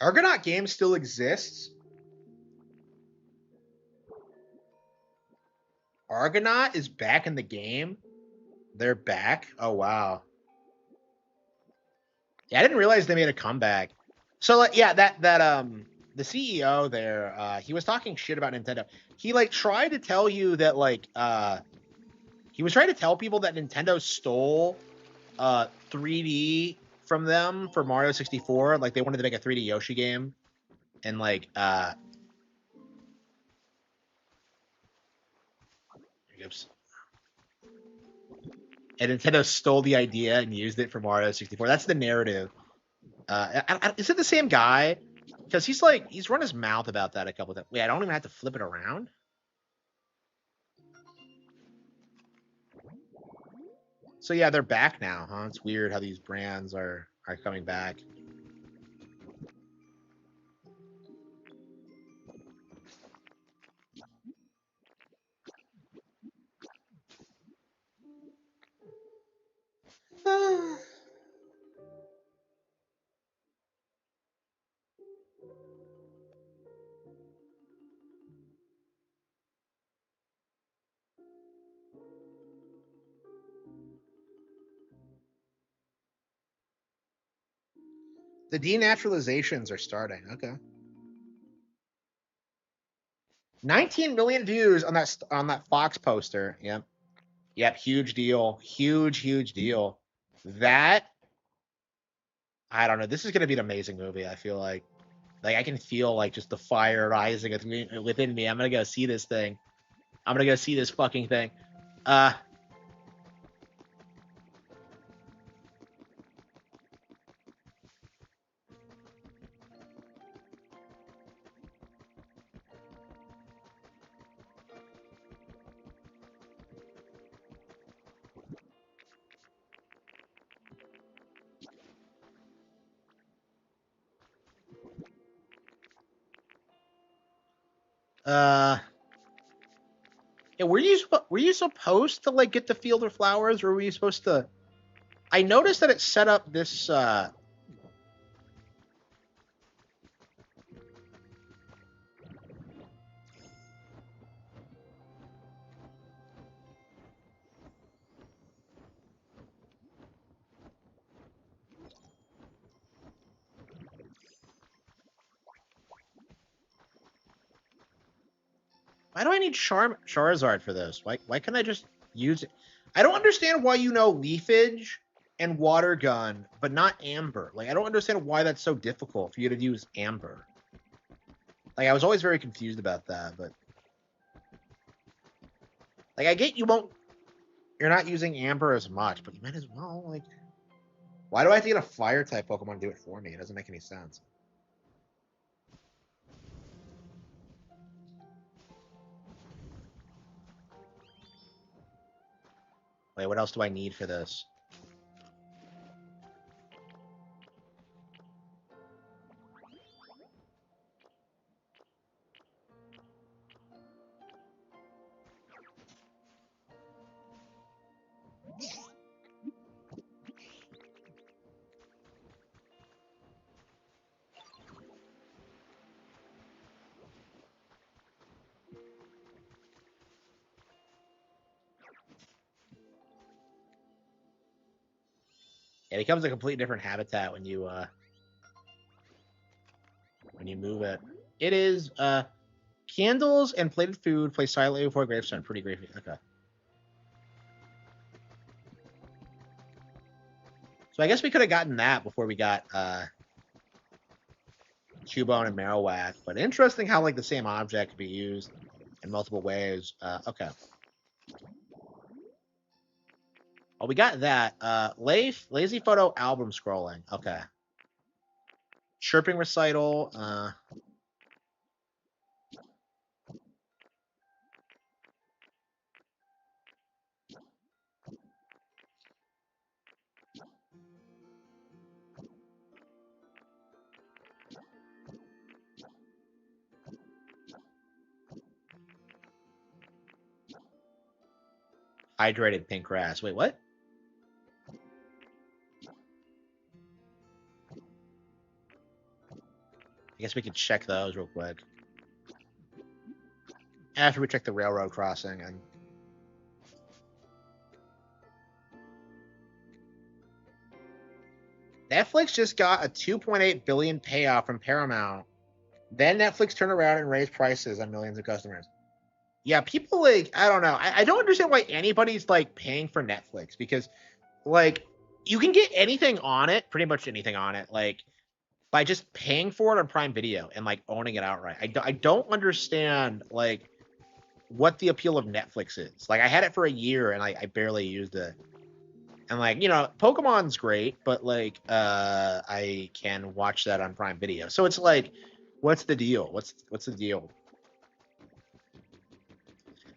Argonaut game still exists. Argonaut is back in the game. They're back. Oh wow. Yeah, I didn't realize they made a comeback. So like, yeah, that the CEO there, he was talking shit about Nintendo. He like tried to tell you that like he was trying to tell people that Nintendo stole 3D from them for Mario 64. Like they wanted to make a 3D Yoshi game. And like oops. And Nintendo stole the idea and used it for Mario 64. That's the narrative. Is it the same guy? Because he's like, he's run his mouth about that a couple of times. Wait, I don't even have to flip it around? So yeah, they're back now, huh? It's weird how these brands are coming back. The denaturalizations are starting. Okay. 19 million views on that Fox poster. Yep. Yep, huge deal. Huge deal. That I don't know. This is going to be an amazing movie, I feel like. Like I can feel like just the fire rising within me. I'm going to go see this thing. I'm going to go see this fucking thing. Yeah, were you supposed to like get the field of flowers, or were you supposed to? I noticed that it set up this. Why do I need Charizard for this? Why can't I just use it? I don't understand why you know Leafage and Water Gun, but not Amber. Like I don't understand why that's so difficult for you to use Amber. Like I was always very confused about that, but like I get you're not using Amber as much, but you might as well like. Why do I have to get a Fire type Pokemon to do it for me? It doesn't make any sense. Wait, what else do I need for this? It becomes a completely different habitat when you move it. It is candles and plated food placed silently before a gravestone. Pretty great. Okay. So I guess we could have gotten that before we got Cubone and Marowak. But interesting how like the same object could be used in multiple ways. Okay. Oh, we got that. Lazy photo album scrolling. Okay. Chirping recital. Hydrated pink grass. Wait, what? I guess we could check those real quick. After we check the railroad crossing and Netflix just got a 2.8 billion payoff from Paramount. Then Netflix turned around and raised prices on millions of customers. Yeah, people like, I don't know. I don't understand why anybody's like paying for Netflix because like you can get anything on it, pretty much anything on it, like by just paying for it on Prime Video and like owning it outright. I don't understand like what the appeal of Netflix is. Like I had it for a year and I barely used it. And like, you know, Pokemon's great, but like I can watch that on Prime Video. So it's like, what's the deal? What's the deal?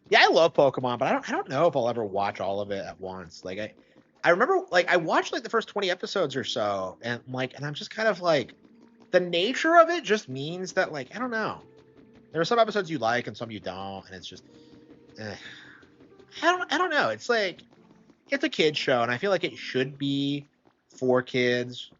Yeah, I love Pokemon, but I don't know if I'll ever watch all of it at once. Like I remember like I watched like the first 20 episodes or so, and I'm just kind of like the nature of it just means that like I don't know. There are some episodes you like and some you don't, and it's just I don't know. It's like it's a kid's show, and I feel like it should be for kids.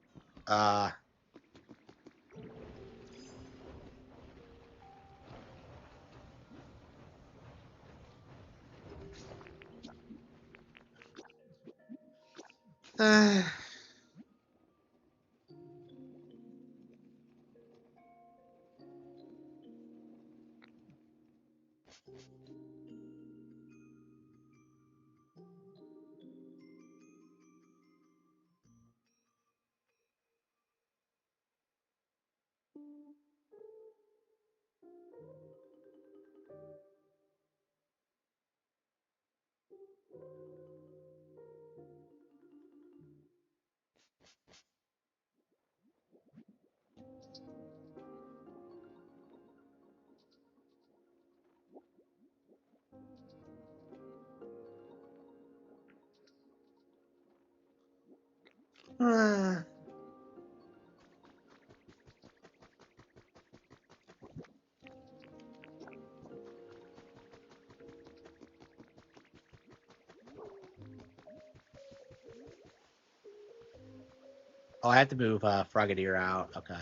Oh, I have to move Frogadier out. Okay.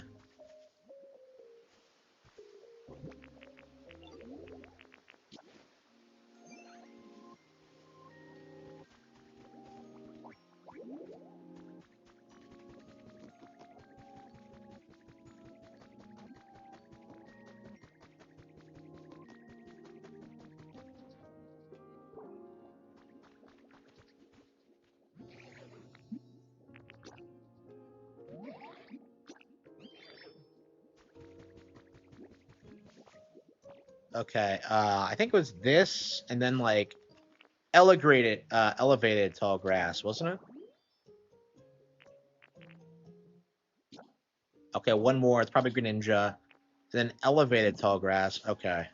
Okay. I think it was this, and then like elevated tall grass, wasn't it? Okay, one more. It's probably Greninja. Then elevated tall grass. Okay.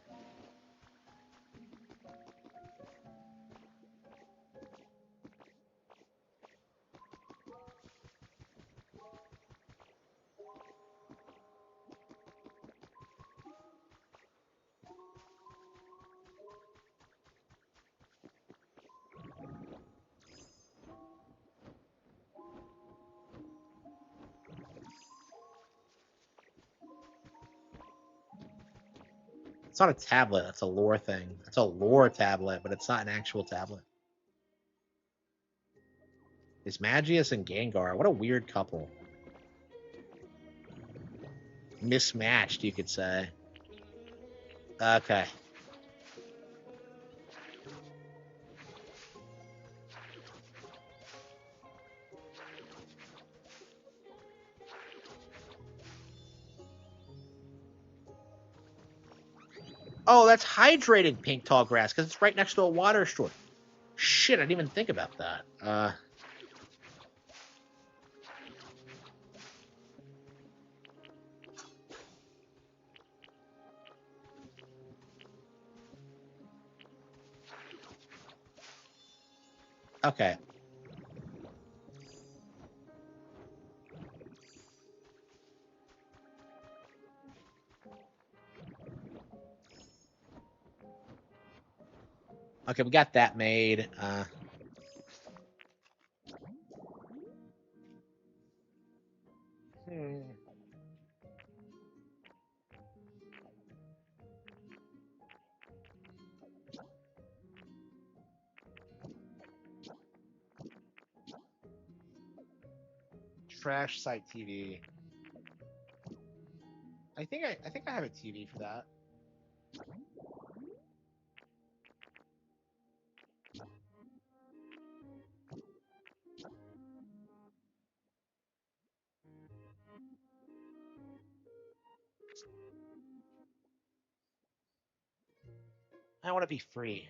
It's not a tablet. That's a lore thing. It's a lore tablet, but it's not an actual tablet. It's Magius and Gengar. What a weird couple. Mismatched, you could say. Okay. Oh, that's hydrating pink tall grass because it's right next to a water store. Shit, I didn't even think about that. Okay. Okay, we got that made. Trash site TV. I think I have a TV for that. I want to be free.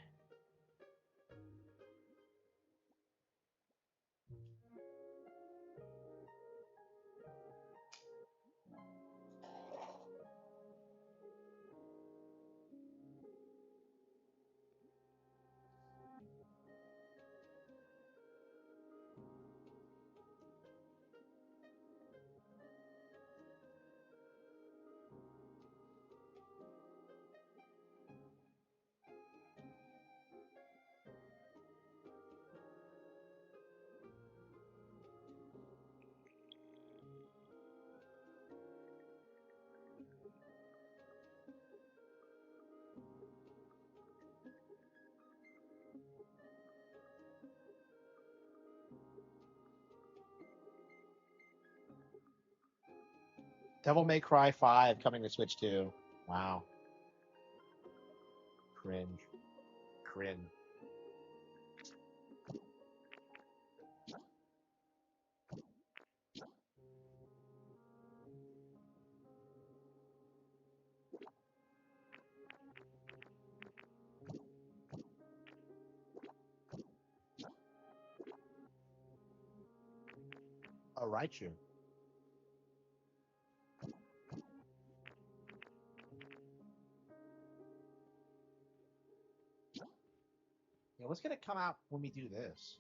Devil May Cry 5 coming to Switch 2. Wow. Cringe. Cringe. Oh, Raichu. Yeah, what's gonna come out when we do this?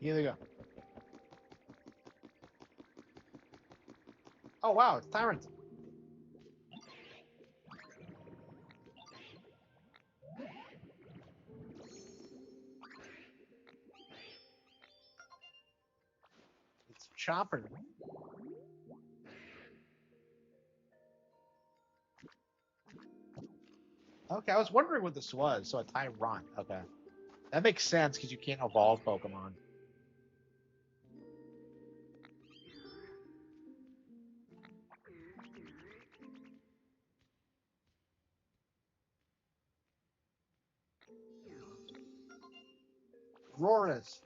Here they go. Oh wow, it's Tyrant. It's Chopper. Okay, I was wondering what this was. So a Tyrant. Okay. That makes sense because you can't evolve Pokemon. Roras.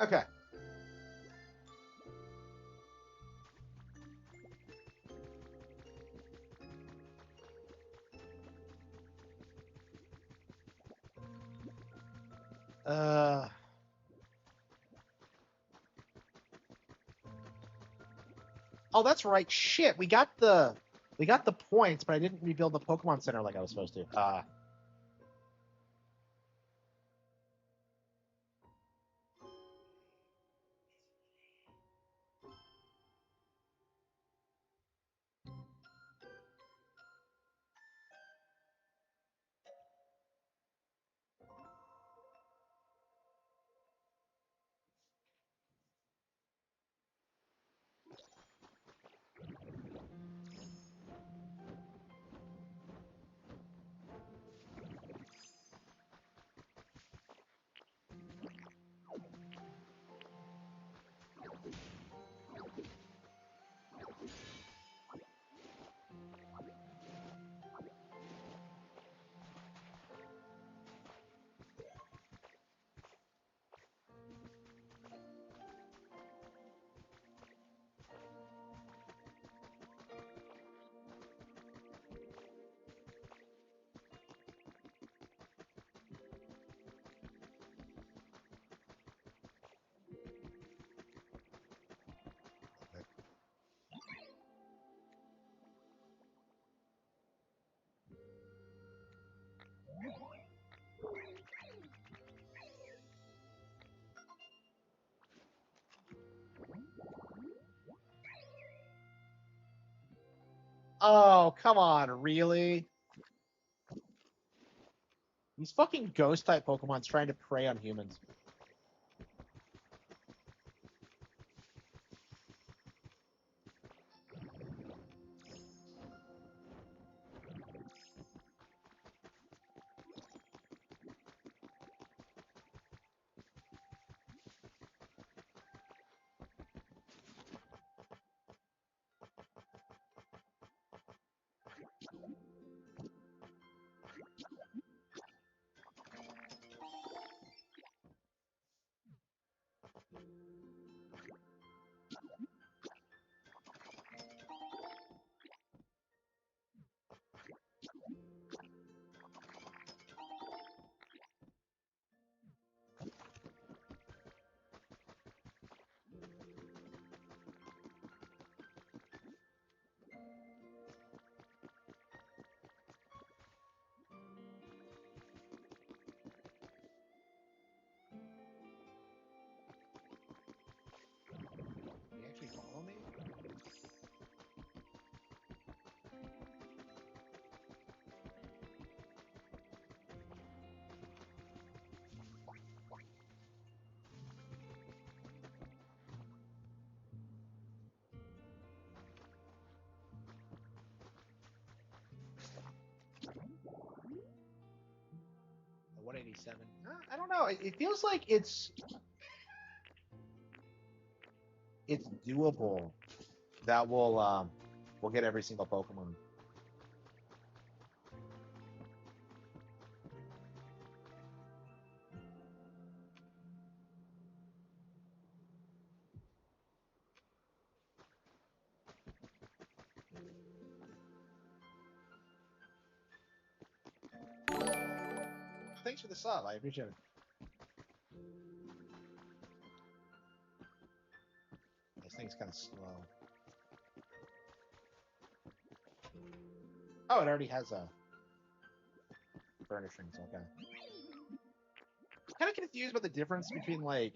Okay. Uh. Oh, that's right. Shit, we got the points, but I didn't rebuild the Pokemon Center like I was supposed to. Oh, come on, really? These fucking ghost type Pokemon's trying to prey on humans. Can you actually follow me? The 187. I don't know. It feels like it's doable. That we'll get every single Pokemon. Thanks for the sub. I appreciate it. This thing's kind of slow. Oh, it already has a furnishings. Okay. Kind of confused about the difference between like.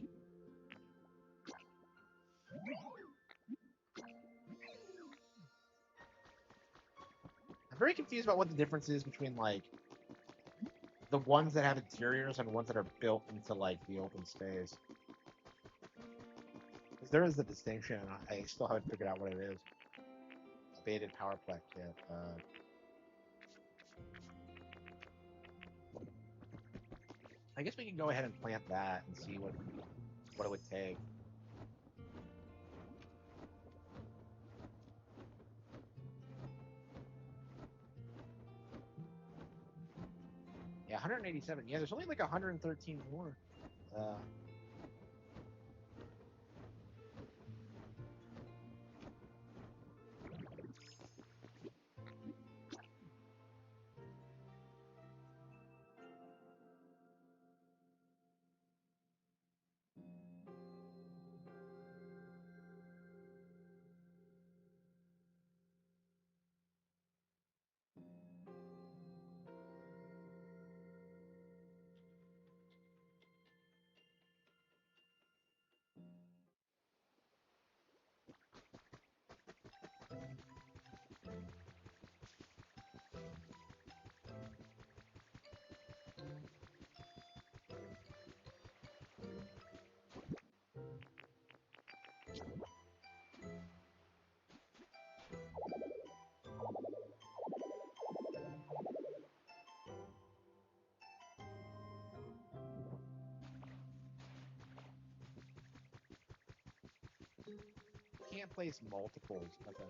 I'm very confused about what the difference is between like the ones that have interiors and ones that are built into like the open space. Because there is a distinction, and I still haven't figured out what it is. Abated power plant kit. I guess we can go ahead and plant that and see what it would take. Yeah, 187. Yeah, there's only like 113 more. Can't place multiples. Okay.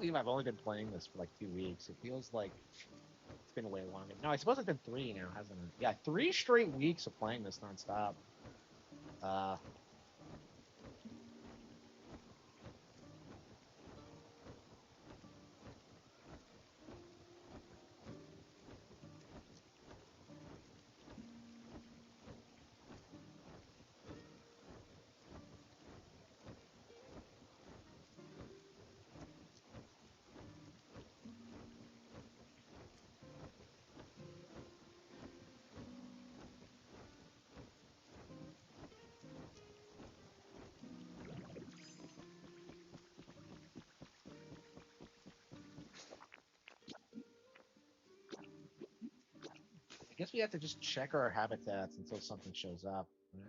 believe I've only been playing this for like 2 weeks. It feels like it's been way longer. No, I suppose it's been 3 now, hasn't it? Yeah, 3 straight weeks of playing this nonstop. I guess we have to just check our habitats until something shows up. Right?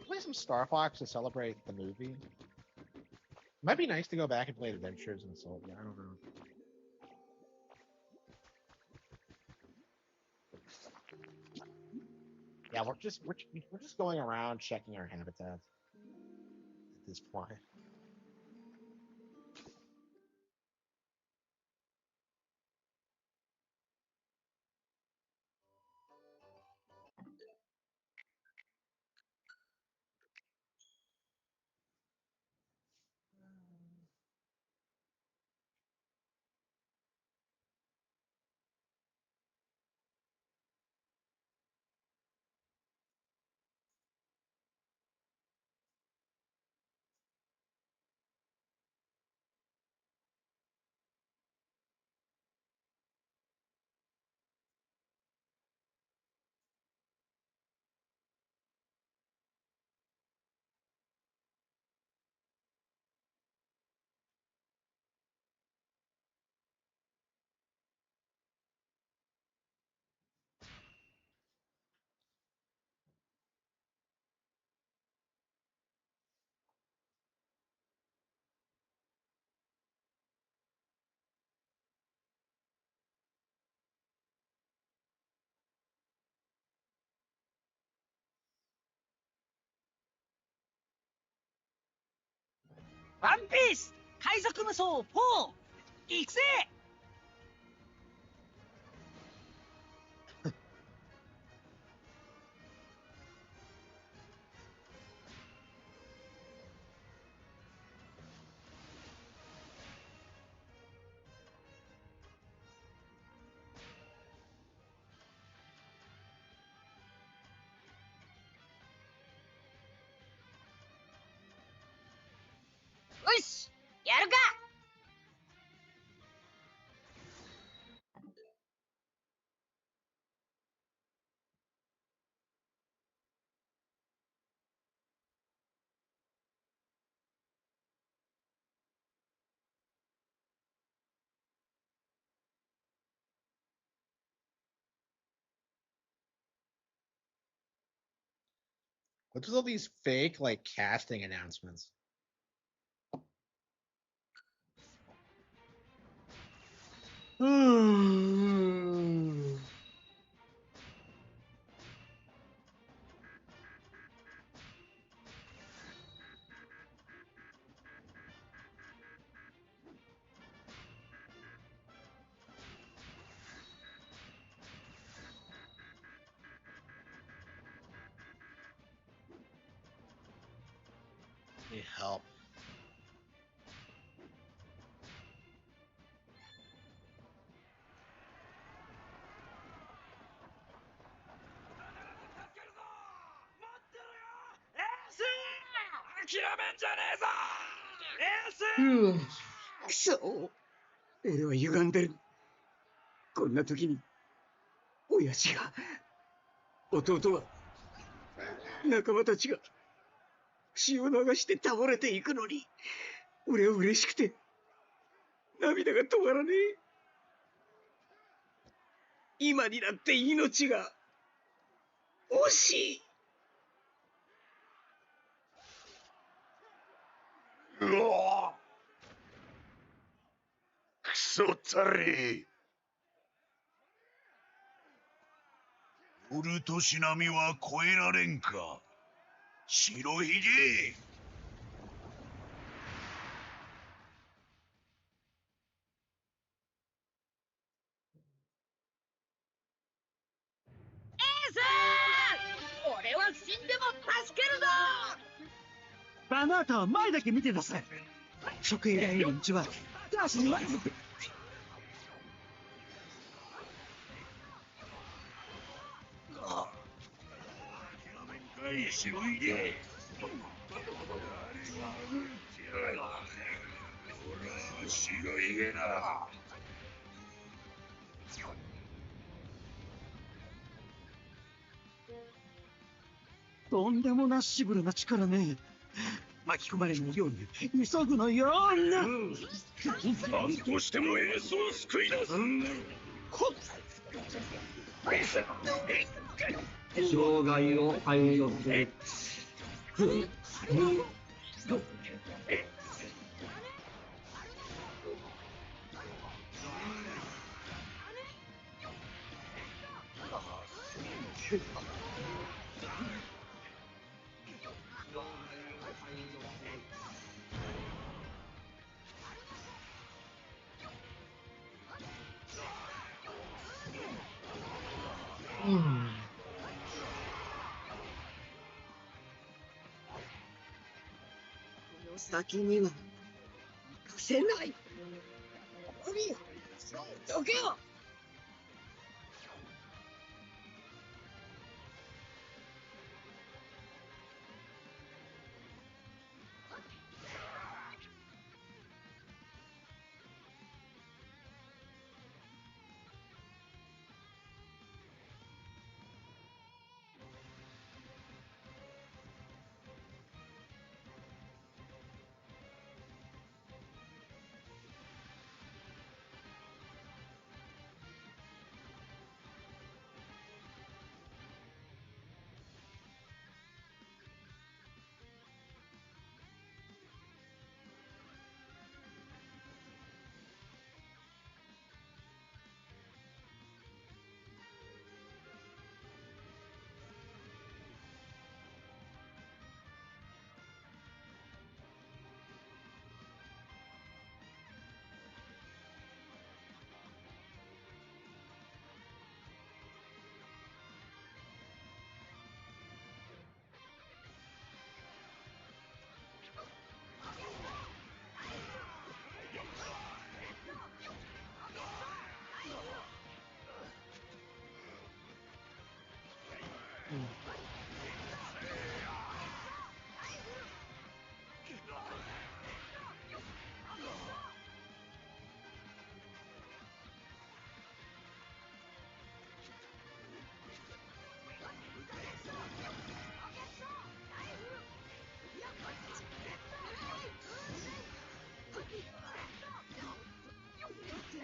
Play some Star Fox to celebrate the movie. Might be nice to go back and play Adventures and Assault. Yeah, I don't know. Yeah, we're just going around checking our habitats at this point. One Piece 海賊無双4育成よしやるか What's with all these fake like casting announcements? Need help. Hmm. くそ俺は歪んでるこんな時に親父が弟は仲間たちが血を流して倒れていくのに俺は嬉しくて涙が止まらねえ。今になって命が惜しい。うわクソったれ。ウルトシナミは越えられんか、白ひげ。俺は死んでも助けるぞ。あなたは前だけ見てなさい。食以外の道は出しに。白ひげ。白ひげだ。とんでもなしぶるな力ね。巻き込まれないように急ぐのよ。何としてもエースを救い出す。障害を歩め。この先には行かせない。海をどけよ。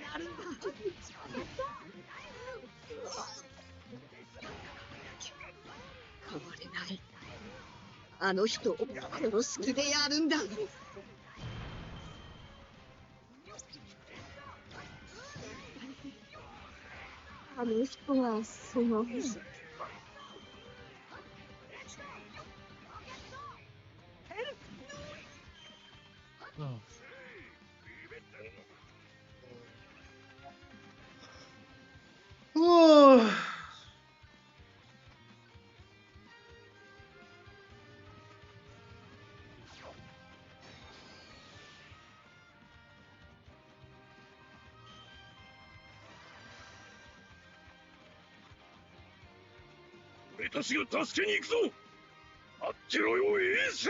なるんだ。変われない。あの人を殺す気でやるんだ。あの人はその。俺たちが助けに行くぞ。待ってろよエース。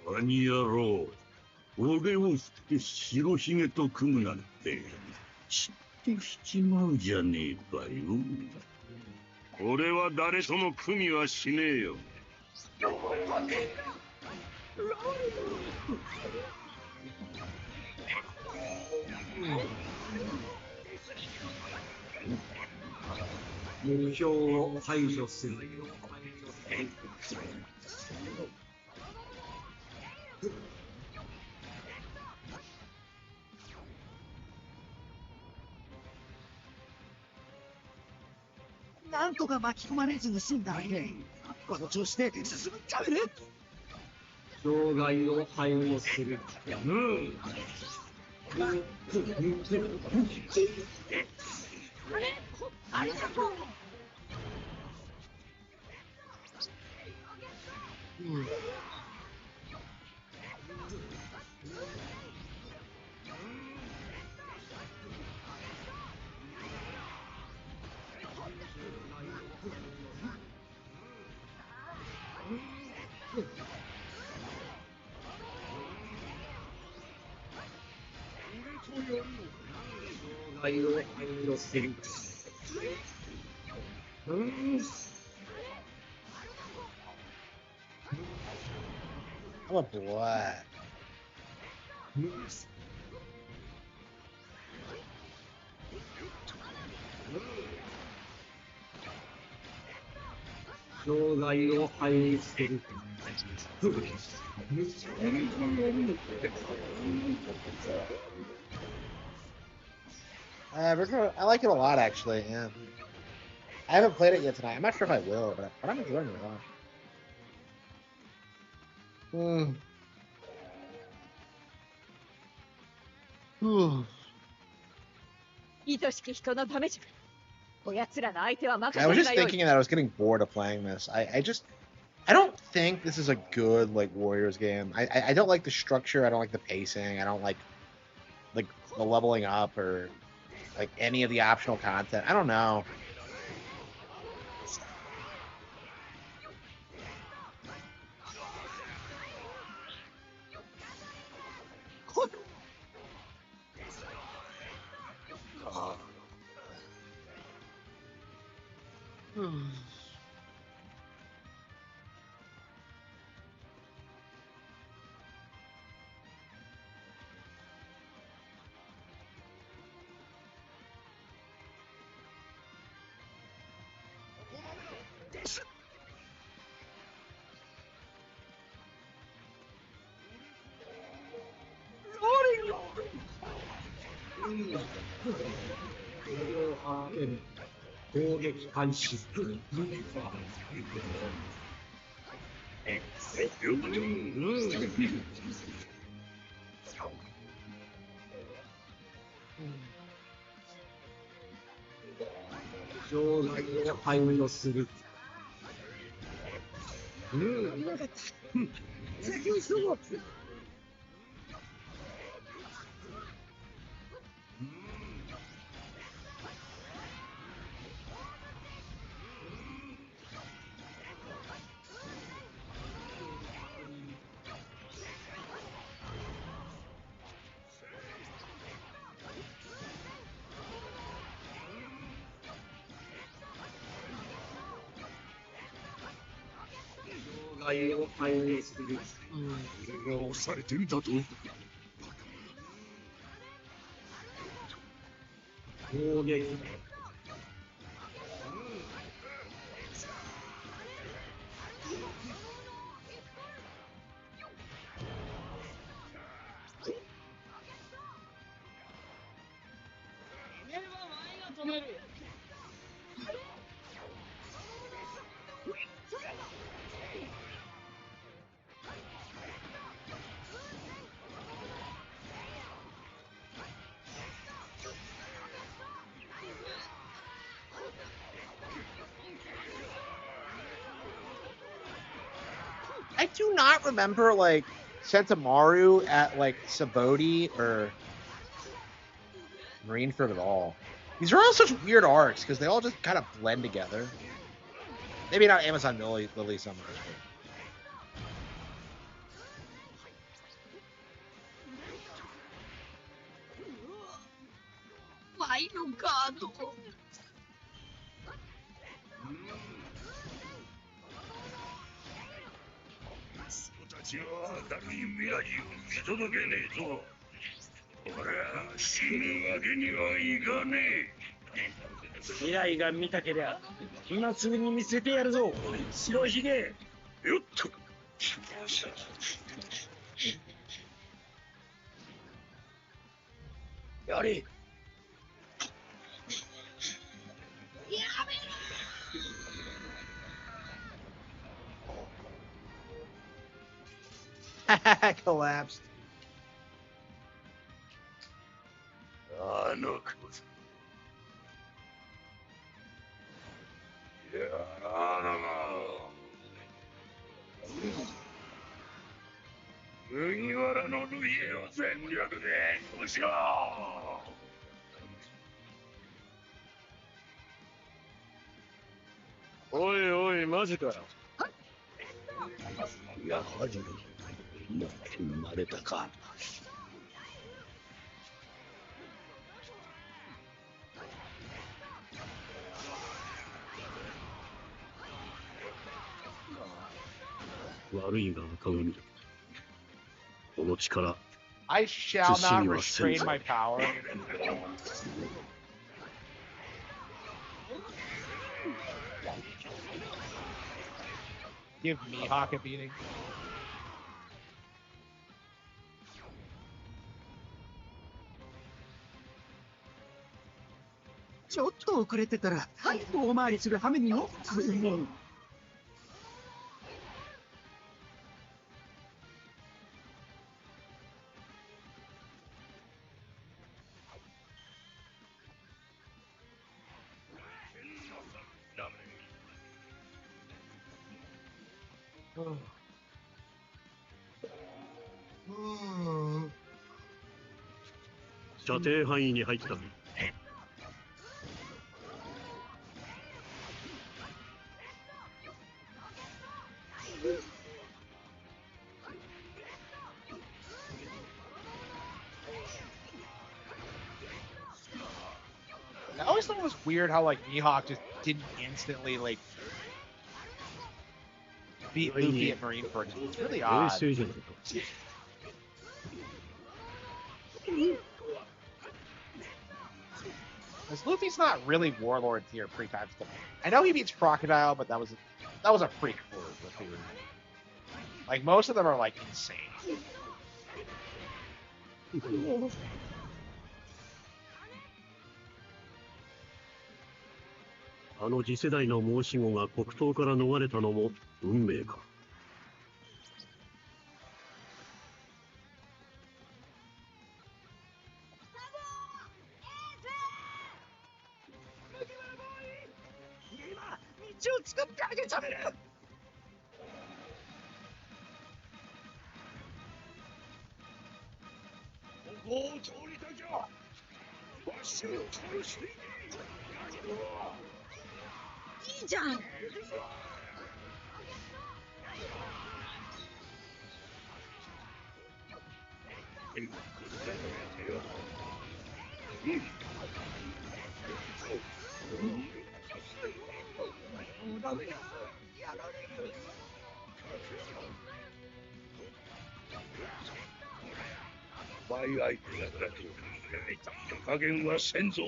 何野郎、俺を捨てて白ひげと組むなんて知ってしちまうじゃねえかよ。俺は誰とも組みはしねえよ。目標を排除する。なんとか巻き込まれずに済んだね。この調子で進むんちゃうね。障害を排除する。ありがとう。障害を排除する。I'm a boy. 障害を排除する。I like it a lot, actually. Yeah. I haven't played it yet tonight. I'm not sure if I will, but I'm enjoying it a lot. 愛しき人のためじゃ。こやつらの相手は任せ I was る just がよい。 thinking that I was getting bored of playing this. I don't think this is a good like Warriors game. I don't like the structure. I don't like the pacing. I don't like the leveling up or like any of the optional content. I don't know.攻撃開始。障害を排除する。先を急ごう。障害を排除する。俺が押されてんだと。攻撃。I do not remember like Sentamaru at like Saboti or Marineford at all. These are all such weird arcs because they all just kind of blend together. Maybe not Amazon Lily Summer. 愛のカード。たちは明るい未来を見届けねえと。俺は死ぬわけにはいかねえ。未来が見たけりゃ、今すぐに見せてやるぞ、白ひげ。よっと。やれ。Collapsed. あの子さ。いや麦わらのルイを全力で押しろ。おいおい、マジかよ。やはり、持って生まれたか。悪いが赤組。この力。I shall not restrain my power. Give Mihawk a beating. ちょっと遅れてたら、遠回りする羽目にの。射程範囲に入った。I always thought it was weird how like Mihawk just didn't instantly like beat Luffy at Marine Force. It's really odd. Because Luffy's not really Warlord tier pre-time stuff. I know he beats Crocodile, but that was a freak for Luffy. Like most of them are like insane. あの次世代の申し子が黒刀から逃れたのも運命か。今、道を作ってあげちゃべる。ここを通りたきゃ、わしを殺していい。いいじゃん。ダメだ。やられる。倍相手だからと加減はせんぞ。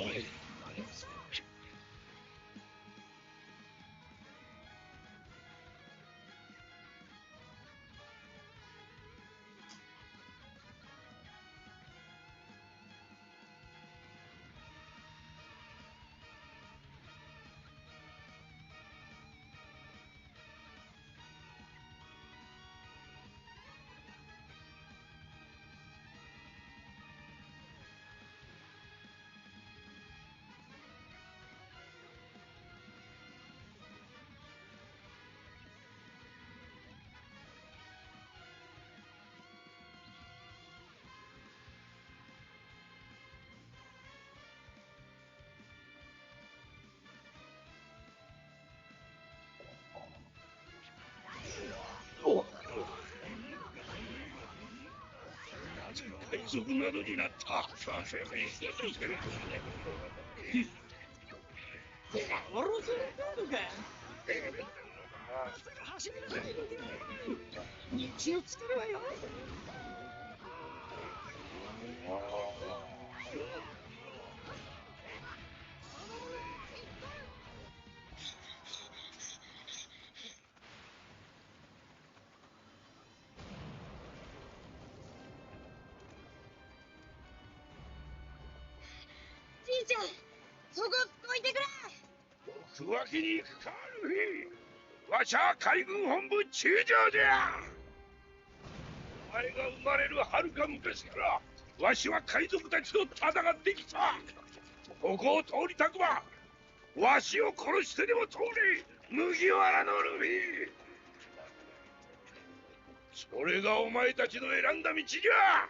属などになった。道を作るわよ。じいちゃん、そこどいてくれ。僕わけに行くか、ルフィ。わしゃ海軍本部中将じゃ。お前が生まれるはるか昔からわしは海賊たちと戦ってきた。ここを通りたくばわしを殺してでも通れ、麦わらのルフィ。それがお前たちの選んだ道じゃ。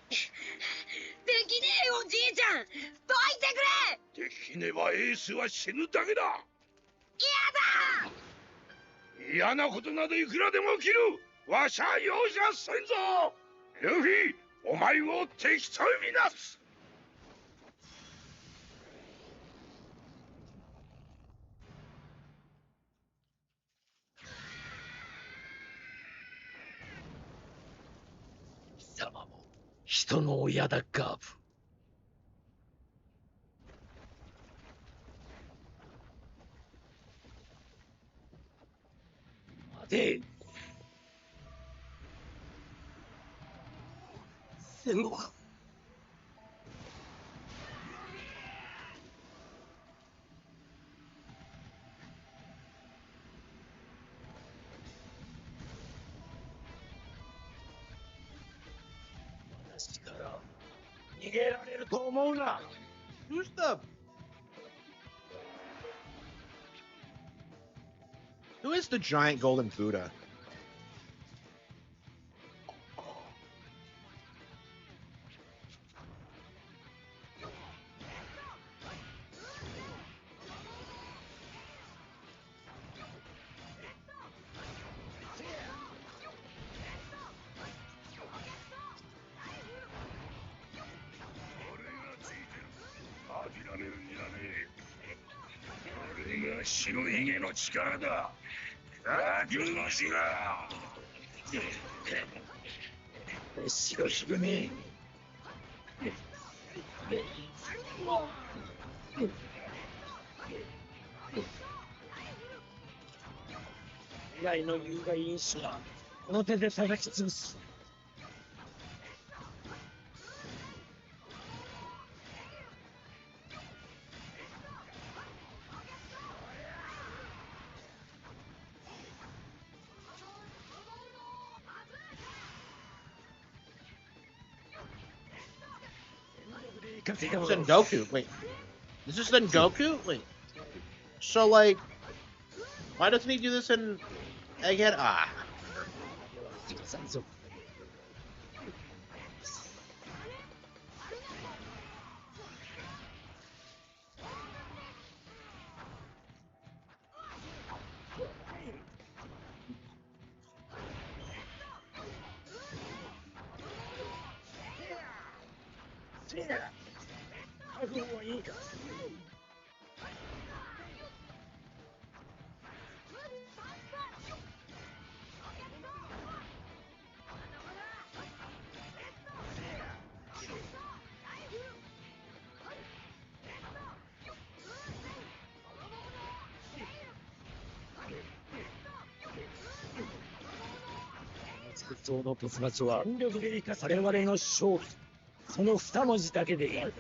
できねえよ、じいちゃん。どいてくれ。できねばエースは死ぬだけだ。嫌だ。嫌なことなどいくらでも起きる。わしゃ容赦せんぞ。ルフィ、お前を敵とみなす。貴様も人の親だガブ。待て。戦後私から逃げられると思うな。Who's the... Who is the giant golden Buddha?諦めるんじゃねえ。これが白ひげの力だ。覚悟しろ。白ひげめ。未来の有害因子はこの手で叩き潰す。Sengoku. Wait, this is Sengoku? Wait, so like, why doesn't he do this in Egghead? Ah.その結末は全力で生かされ我々の勝利。その二文字だけでやる。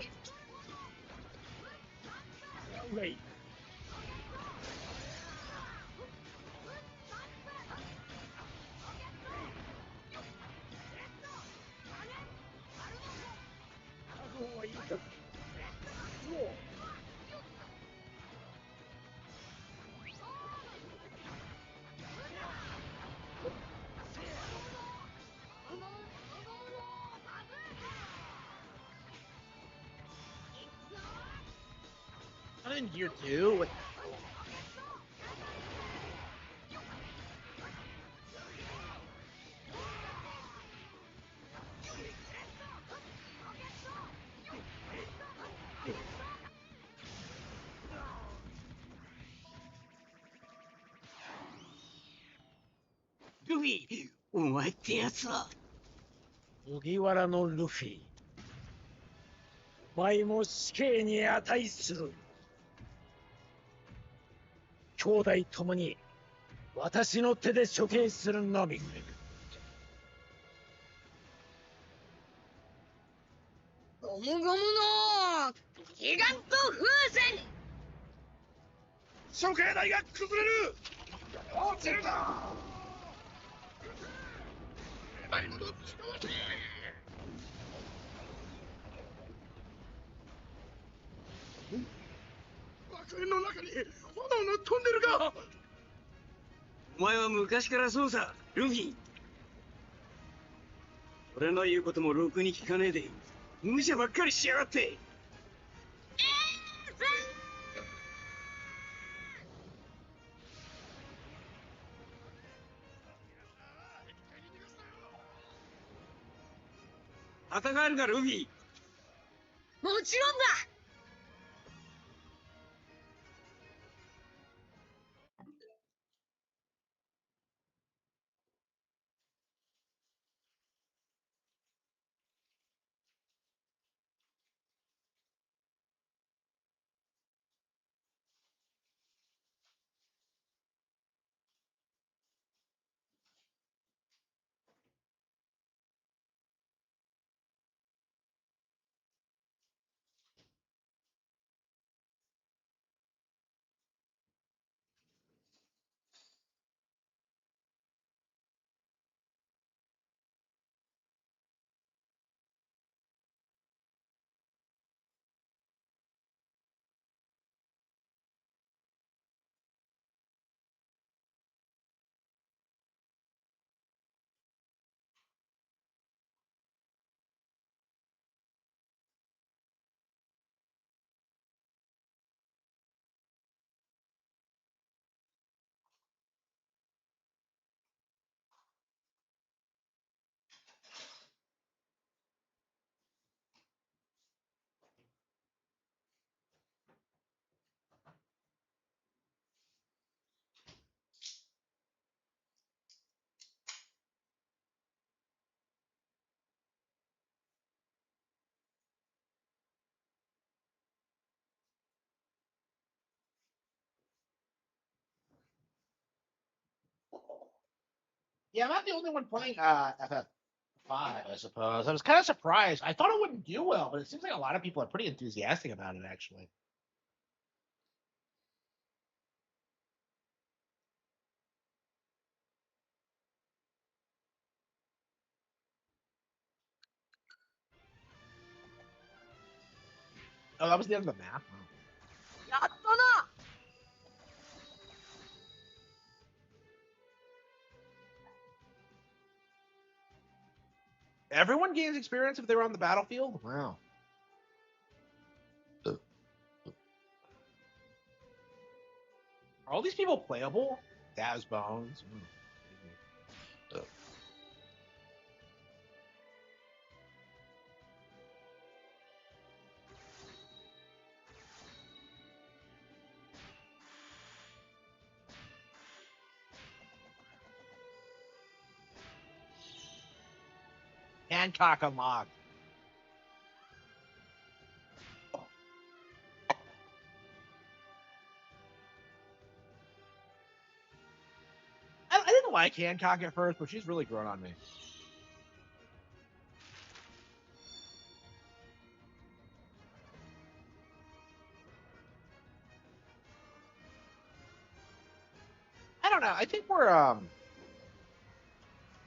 Not in year 2. Like, ィ、お前ってやつは。麦わらのルフィ。お前も死刑に値する。兄弟ともに私の手で処刑するのみ。ゴムゴムのギガント風船。処刑台が崩れる。落ちるな。爆炎の中に炎のトンネルが。お前は昔からそうさ、ルフィ。俺の言うこともろくに聞かねえで、無茶ばっかりしやがって。戦えるか、ルフィ。もちろんだ。Yeah, I'm not the only one playing FF5, I suppose. I was kind of surprised. I thought it wouldn't do well, but it seems like a lot of people are pretty enthusiastic about it, actually. Oh, that was the end of the map. Oh. やったな。Everyone gains experience if they were on the battlefield? Wow. Are all these people playable? Daz Bones. Hancock unlocked. I didn't like Hancock at first, but she's really grown on me. I don't know. I think we're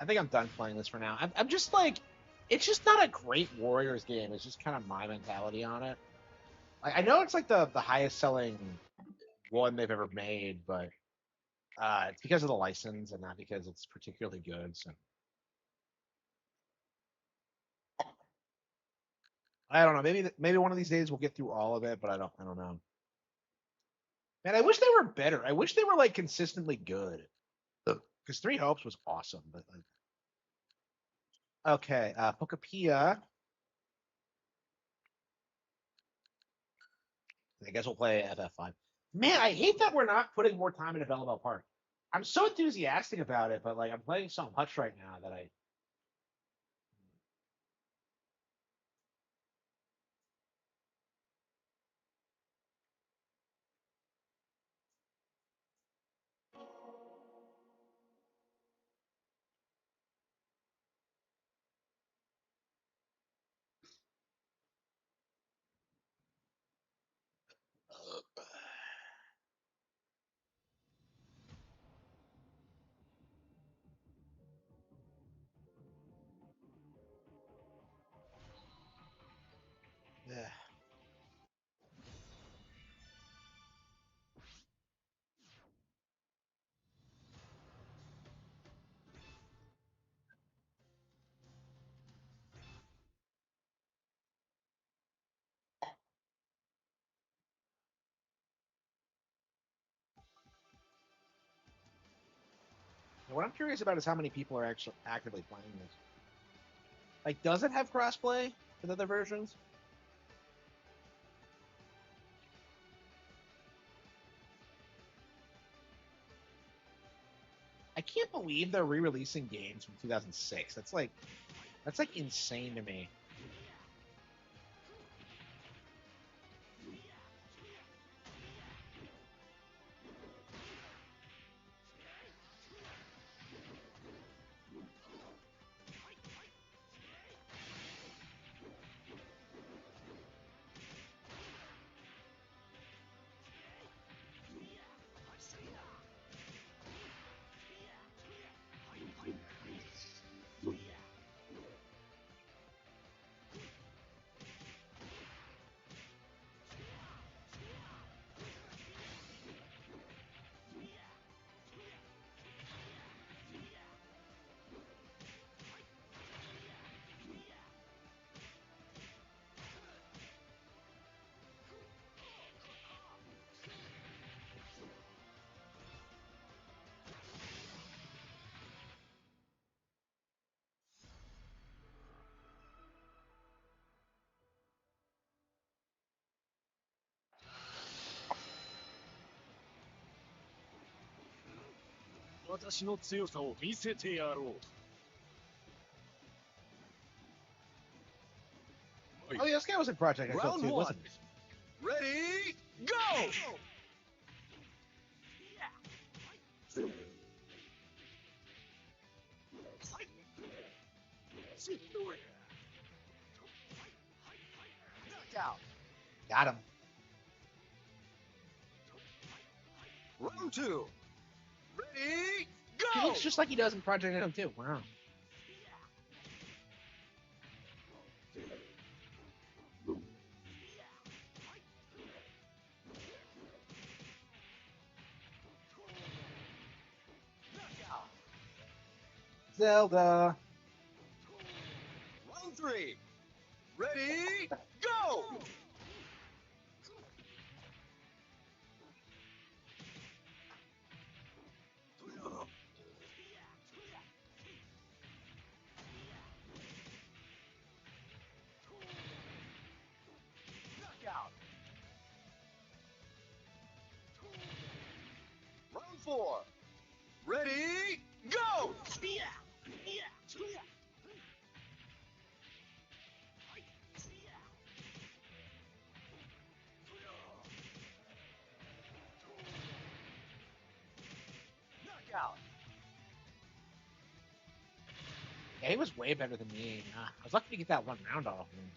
I think I'm done playing this for now. I'm just like, it's just not a great Warriors game. It's just kind of my mentality on it. Like, I know it's like the highest selling one they've ever made, but it's because of the license and not because it's particularly good. So I don't know. Maybe one of these days we'll get through all of it, but I don't know. Man, I wish they were better. I wish they were like consistently good. Because Three Hopes was awesome, but like, okay, Pokepia. I guess we'll play FF5. Man, I hate that we're not putting more time into Belleville Park. I'm so enthusiastic about it, but like I'm playing so much right now that I. Yeah. What I'm curious about is how many people are actually actively playing this. Like, does it have crossplay with other versions? I can't believe they're re-releasing games from 2006. That's like insane to me. Oh yeah, this guy was in Project XL too, wasn't he? Ready, go! Got him. Round 2. Ready, go! He looks just like he does in Project XL too. Wow. Zelda. Round 3. Ready, go! Round 4. Ready, go! Yeah, he was way better than me. I was lucky to get that one round off him.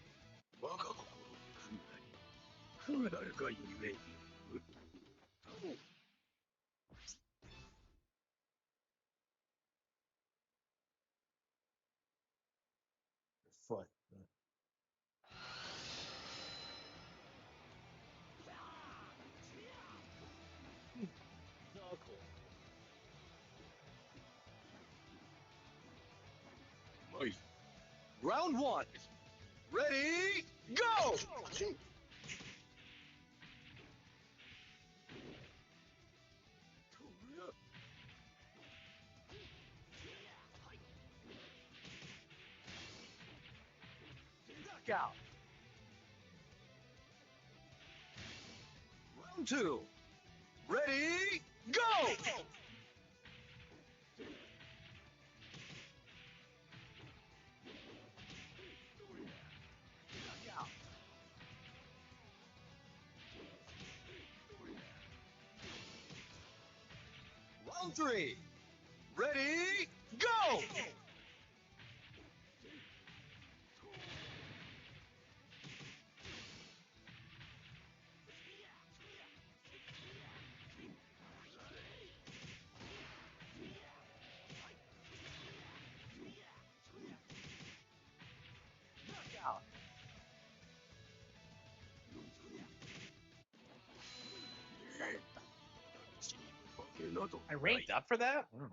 Foot. Round 1. Ready, go! Round 2. Ready, go! Round 3. Ready, go! I ranked up for that? Mm.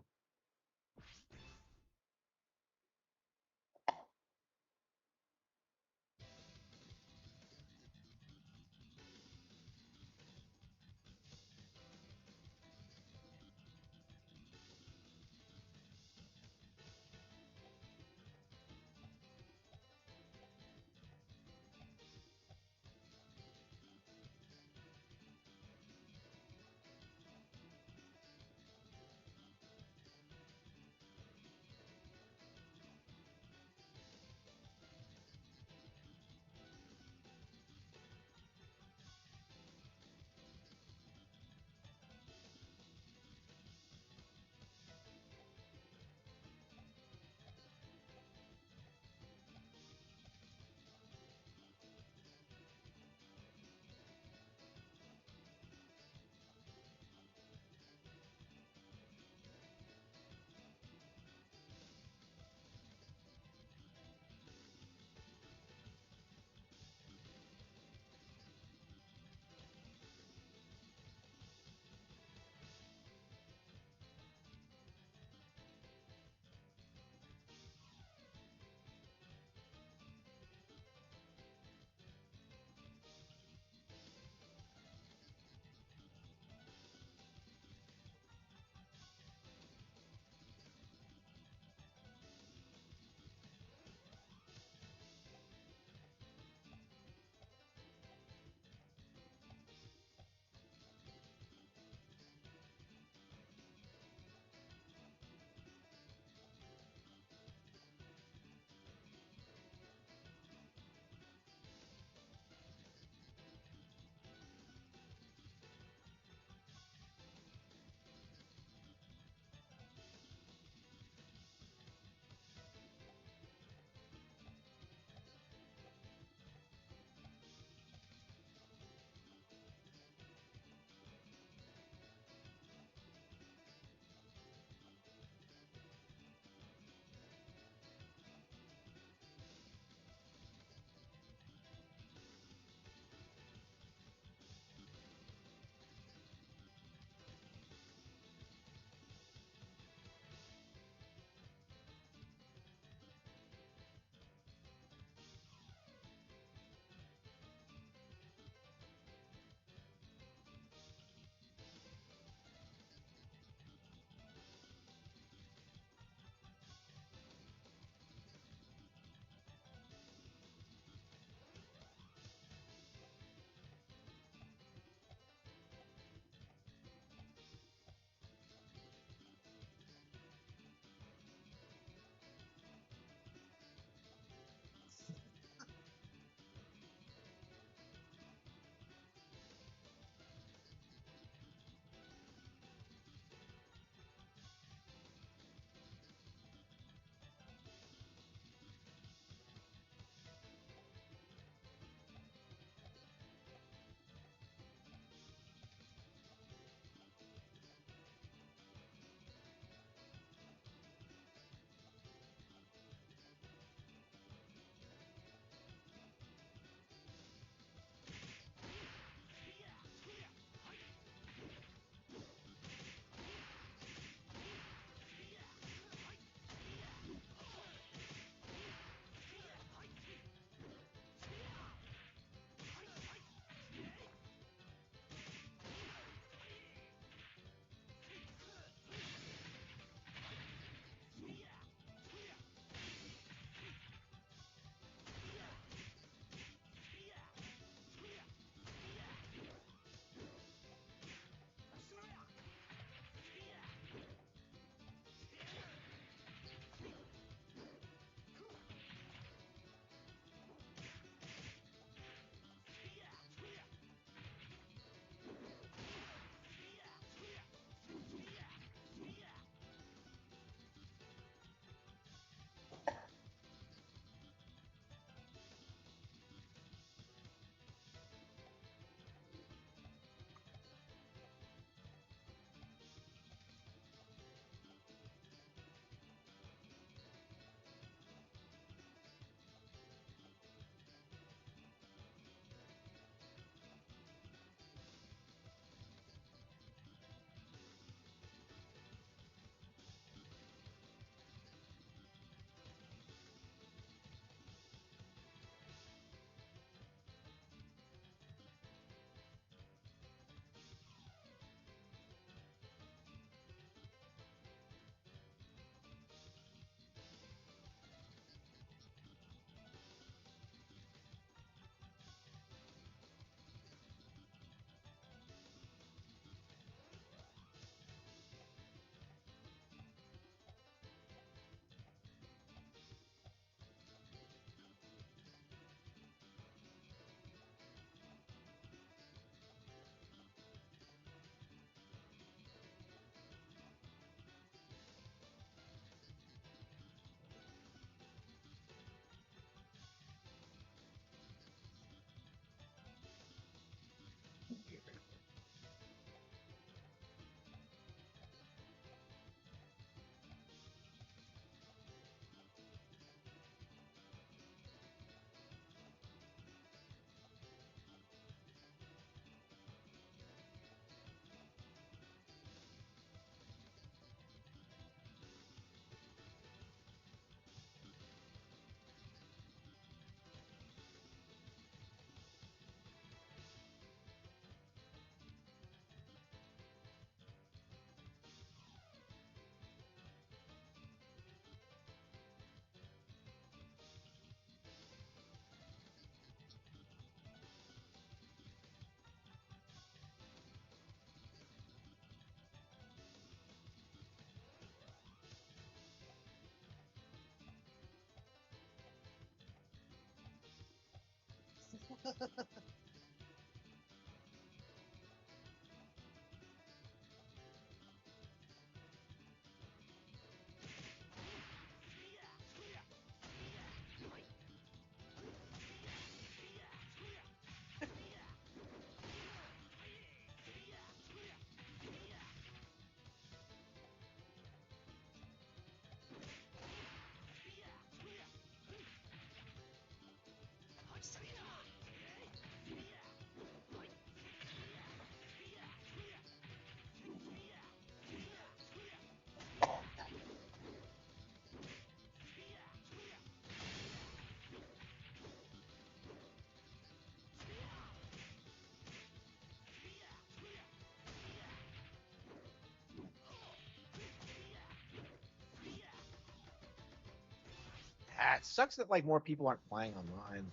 It sucks that like more people aren't playing online.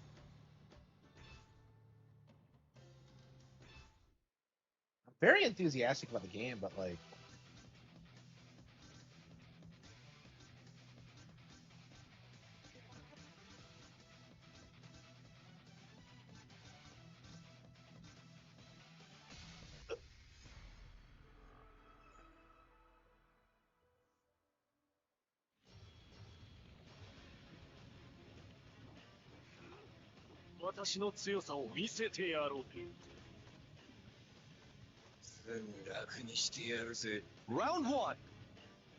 I'm very enthusiastic about the game, but like Round one.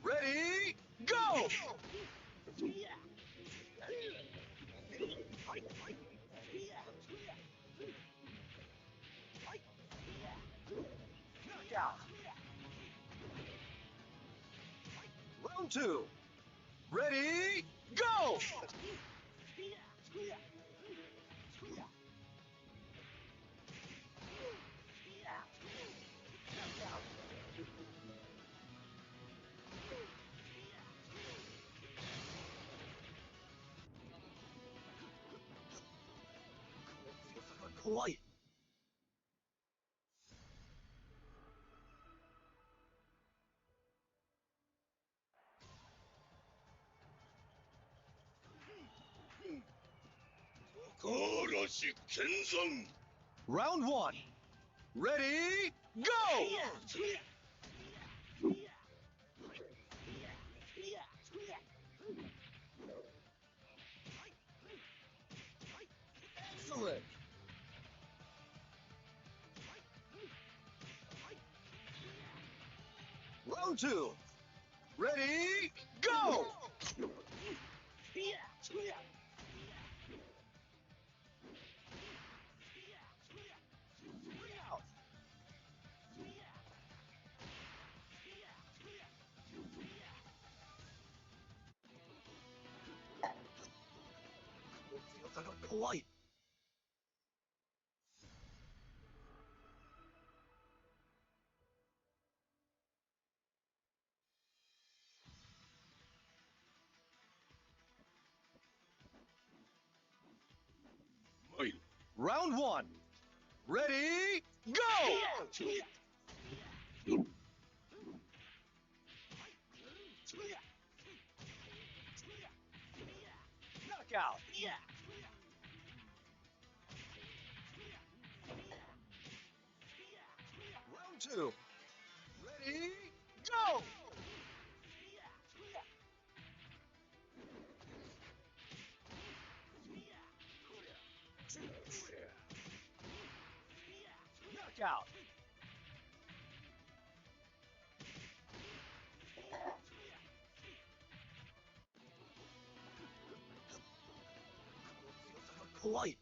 Ready, go! Knockout. Round two. Ready, go! Quiet. Round one. Ready, go! Excellent. Round two. Ready, go! Bring out. Quiet. Round one. Ready, go! Knockout. Round two. Ready, go! Knockout. Quiet.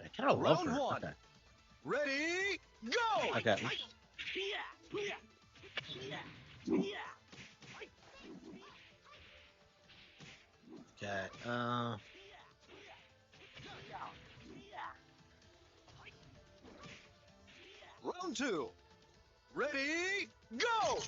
I kind of love Round her. one. Okay. Ready, go! Okay. Okay. Round two. Ready, go!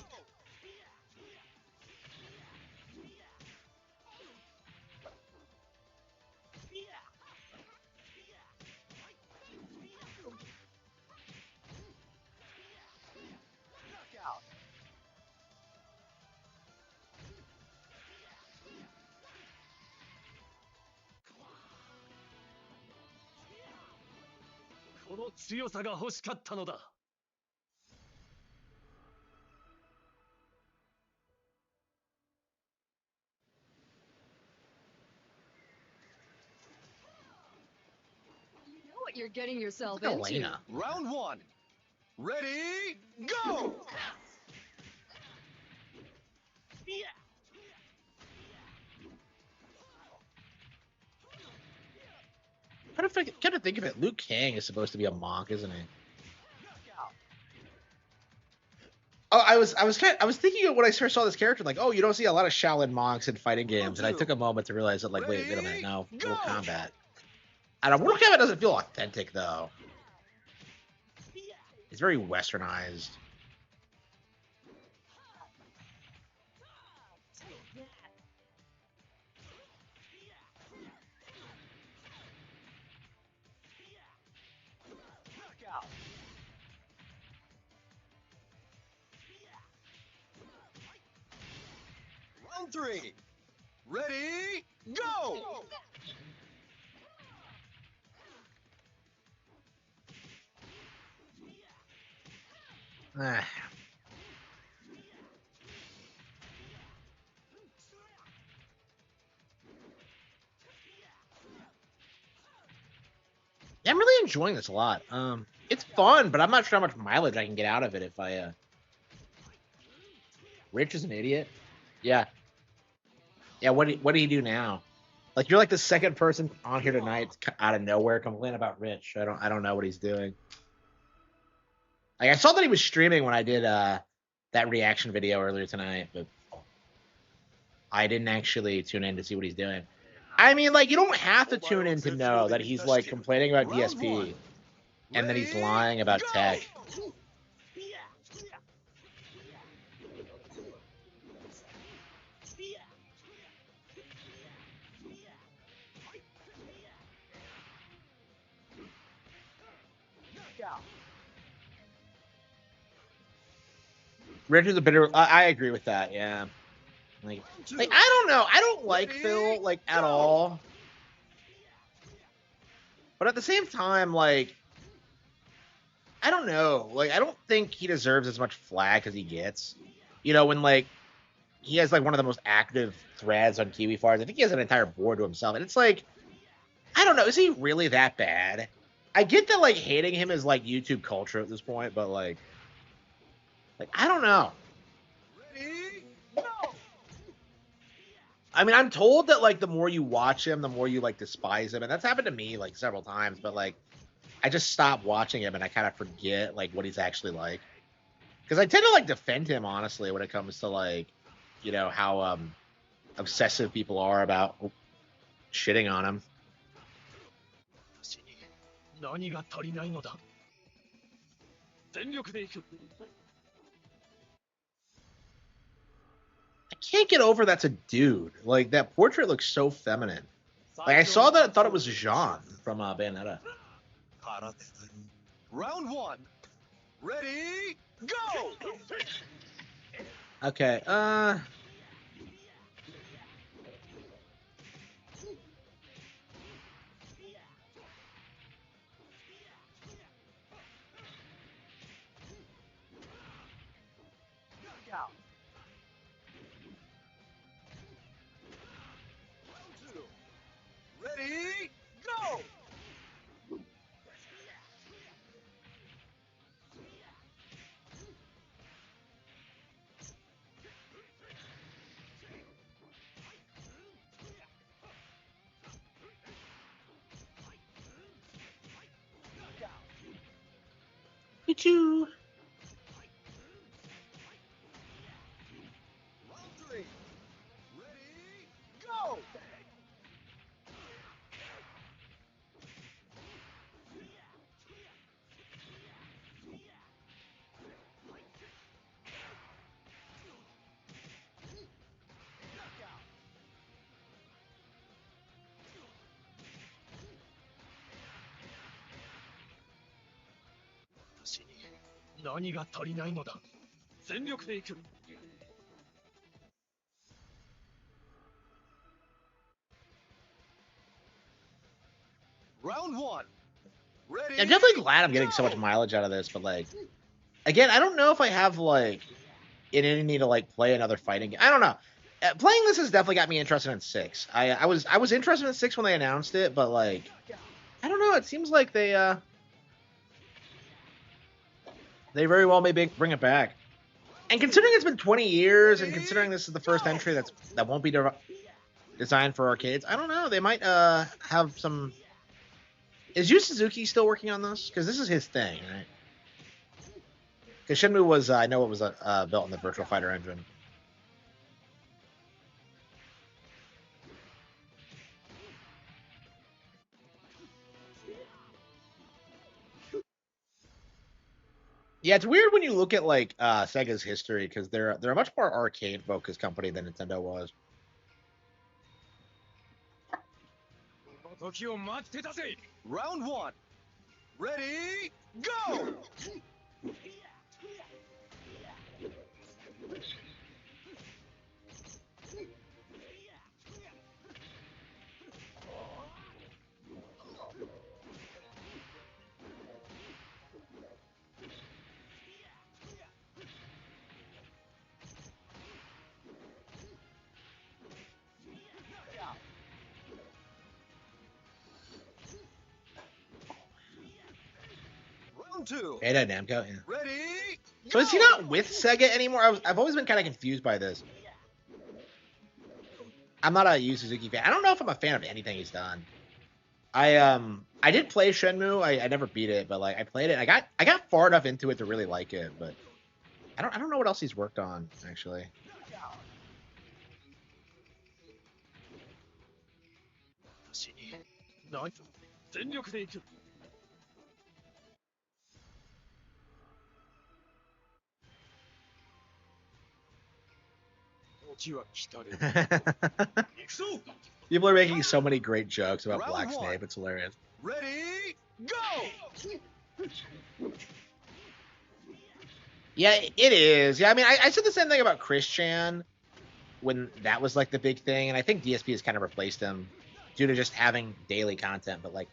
強さが欲しかったのだ。You know what you're getting yourself Look at into. Elena. Round 1. Ready, go! Kind of think of it, Liu Kang is supposed to be a monk, isn't he? Oh, I was thinking of when I first saw this character, like, oh, you don't see a lot of Shaolin monks in fighting games, and I took a moment to realize that, like, wait a minute, no, Mortal Kombat. I don't. Mortal Kombat doesn't feel authentic though. It's very westernized. Round 3. Ready, go! Ah. Yeah, I'm really enjoying this a lot. It's fun, but I'm not sure how much mileage I can get out of it if I. Rich is an idiot. Yeah. Yeah. What do you do now? Like, you're like the second person on here tonight out of nowhere complaining about Rich. I don't know what he's doing. Like, I saw that he was streaming when I did that reaction video earlier tonight, but I didn't actually tune in to see what he's doing. I mean, like, you don't have to tune in to know that he's like complaining about DSP and that he's lying about tech. Rich is a bitter. I agree with that. Yeah. Like I don't know. I don't like Phil like at all. But at the same time, like, I don't know. Like, I don't think he deserves as much flack as he gets. You know, when like he has like one of the most active threads on Kiwi Farms. I think he has an entire board to himself, and it's like, I don't know. Is he really that bad? I get that like hating him is like YouTube culture at this point, but like I don't know. I mean, I'm told that like the more you watch him, the more you like despise him, and that's happened to me like several times. But like, I just stop watching him, and I kind of forget like what he's actually like. Because I tend to like defend him honestly when it comes to like, you know, how obsessive people are about shitting on him. 何が足りないのだ。全力でいく。 I can't get over that's a dude. Like, that portrait looks so feminine. Like, I saw that, I thought it was Jean from Bayonetta. Round 1. Ready, go! Okay, Ready, go! Pichu. Round 3. Ready, go!私に何が足りないのだ。全力でいく。Round 1. I'm definitely glad I'm getting so much mileage out of this, but like, again, I don't know if I have like an any need to like play another fighting game. I don't know. Playing this has definitely got me interested in 6. I was interested in 6 when they announced it, but like, I don't know. It seems like they very well may bring it back. And considering it's been 20 years, and considering this is the first entry that won't be designed for arcades, I don't know. They might have some. Is Yu Suzuki still working on this? Because this is his thing, right? Because Shenmue was, I know it was built on the Virtual Fighter engine. Yeah, it's weird when you look at like Sega's history, because they're a much more arcade focused company than Nintendo was. Round 1. Ready, go! Round 2. Bandai Namco, yeah. Ready, So is he not with Sega anymore? I've always been kind of confused by this. I'm not a Yu Suzuki fan. I don't know if I'm a fan of anything he's done. I did play Shenmue. I never beat it, but like I played it. I got far enough into it to really like it, but I don't know what else he's worked on actually. People are making so many great jokes about Black Snape. It's hilarious. ready, go! Yeah, it is. Yeah, I mean, I said the same thing about Chris Chan when that was like the big thing, and I think DSP has kind of replaced him due to just having daily content. But like,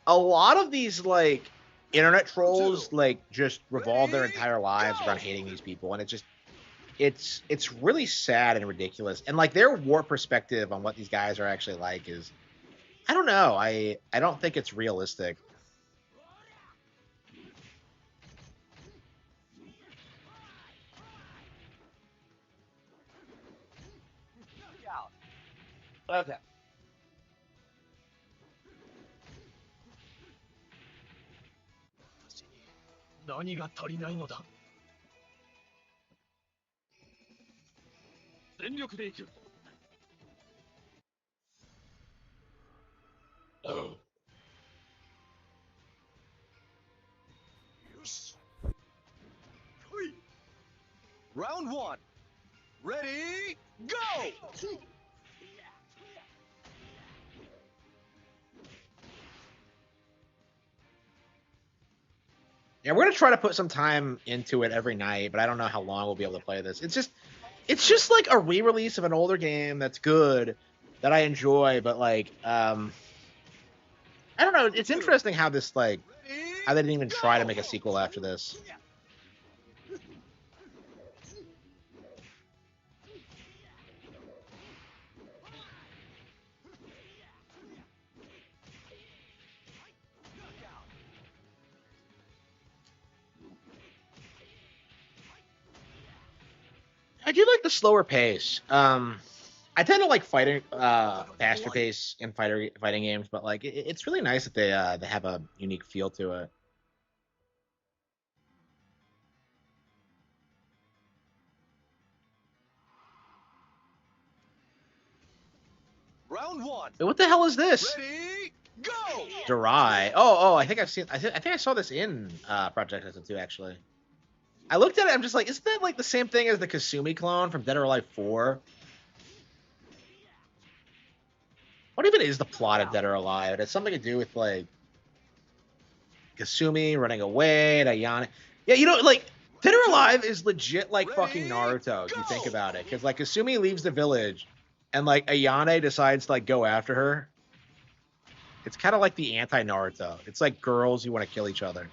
a lot of these like internet trolls like just revolve their entire lives around hating these people, and it's really sad and ridiculous. And like their warped perspective on what these guys are actually like is, I don't know. I don't think it's realistic. Okay. Round 1. Ready, go! Yeah, we're gonna try to put some time into it every night, but I don't know how long we'll be able to play this. It's just like a re-release of an older game that's good, that I enjoy, but like, I don't know. It's interesting how this like, how they didn't even try to make a sequel after this. I do like the slower pace. I tend to like fighting faster pace in fighting games, but like it's really nice that they have a unique feel to it. Round 1. Wait, what the hell is this? Ready, go! Durai. Oh, I think I've seen. I think I saw this in Project X 2 actually. I looked at it. I'm just like, isn't that like the same thing as the Kasumi clone from Dead or Alive 4? What even is the plot of Dead or Alive? It has something to do with like Kasumi running away, Ayane. Yeah, you know, like Dead or Alive is legit like fucking Naruto if you think about it, because like Kasumi leaves the village, and like Ayane decides to like go after her. It's kind of like the anti-Naruto. It's like girls who want to kill each other.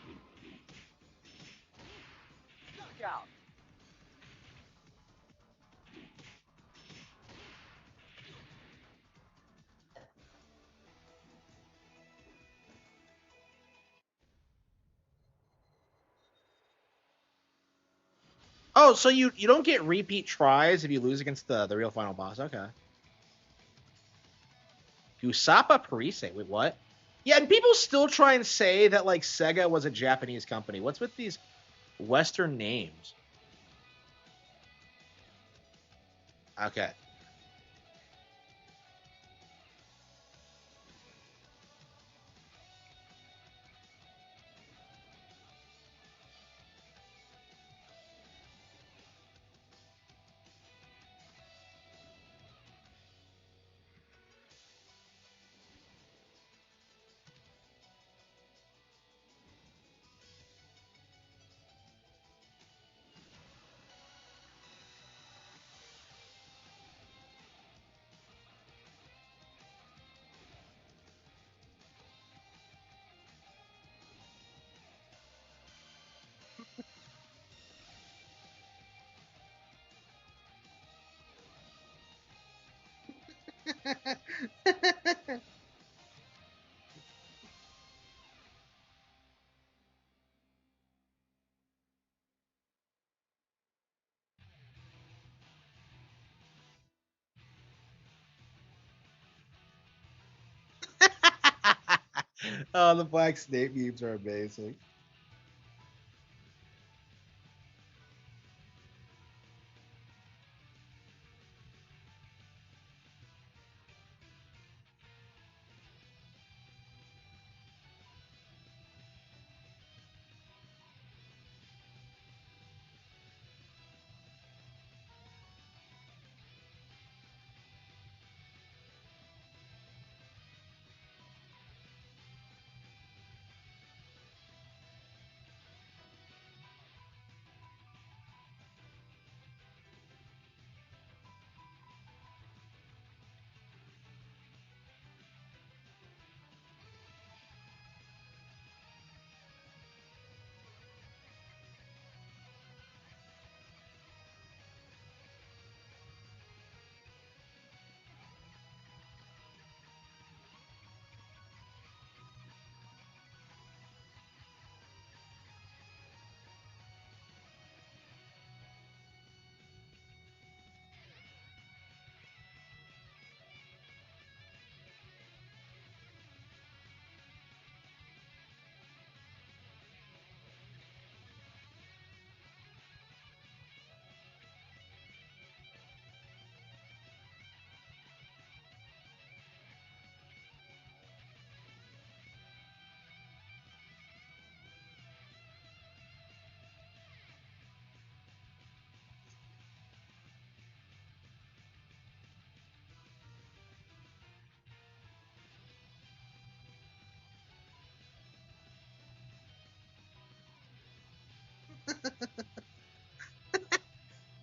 Oh, so you don't get repeat tries if you lose against the real final boss. Okay. Usapa Parise. Wait, what? Yeah, and people still try and say that like Sega was a Japanese company. What's with these Western names? Okay. Oh, the Black Snake memes are amazing.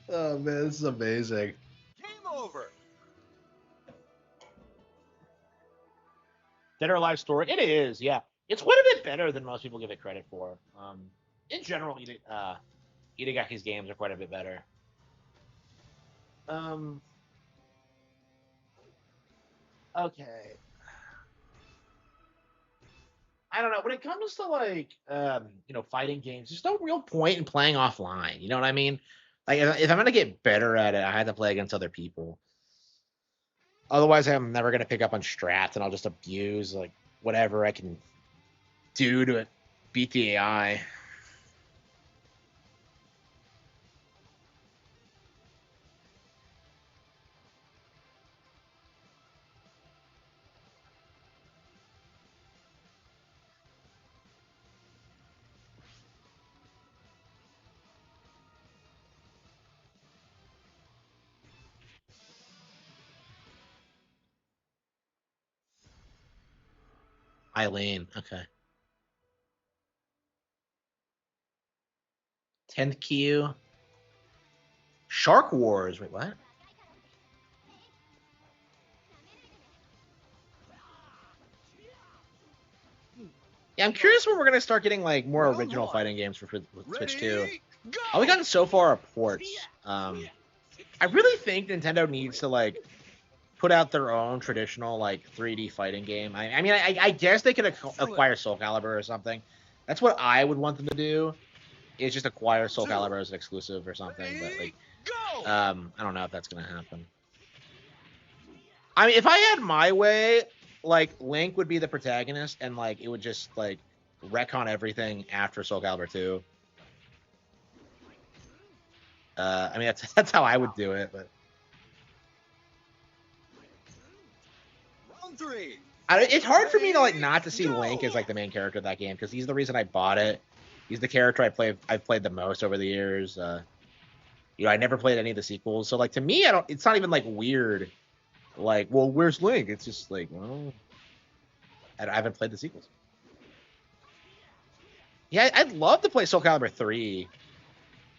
Oh man, this is amazing. Game over. Dead or Alive story. It is, yeah. It's quite a bit better than most people give it credit for. In general, Itagaki's games are quite a bit better. Okay. I don't know. When it comes to like, fighting games, there's no real point in playing offline. You know what I mean? Like, if I'm gonna get better at it, I have to play against other people. Otherwise, I'm never gonna pick up on strats, and I'll just abuse like whatever I can do to beat the AI. Eileen, okay. 10th Q. Shark Wars. Wait, what? Yeah, I'm curious when we're gonna start getting like more original fighting games for Switch 2. All we gotten so far are ports. I really think Nintendo needs to like put out their own traditional like 3D fighting game. I mean, I guess they could acquire Soul Calibur or something. That's what I would want them to do. Is just acquire Soul Calibur as an exclusive or something. But like, I don't know if that's gonna happen. I mean, if I had my way, like Link would be the protagonist, and like it would just like retcon everything after Soul Calibur 2. I mean, that's how I would do it, but Round 3. it's hard for me to like not to see Link as like the main character of that game because he's the reason I bought it. He's the character I've played the most over the years. You know, I never played any of the sequels, so like to me, it's not even like weird. Like, well, where's Link? It's just like, well, I haven't played the sequels. Yeah, I'd love to play Soul Calibur 3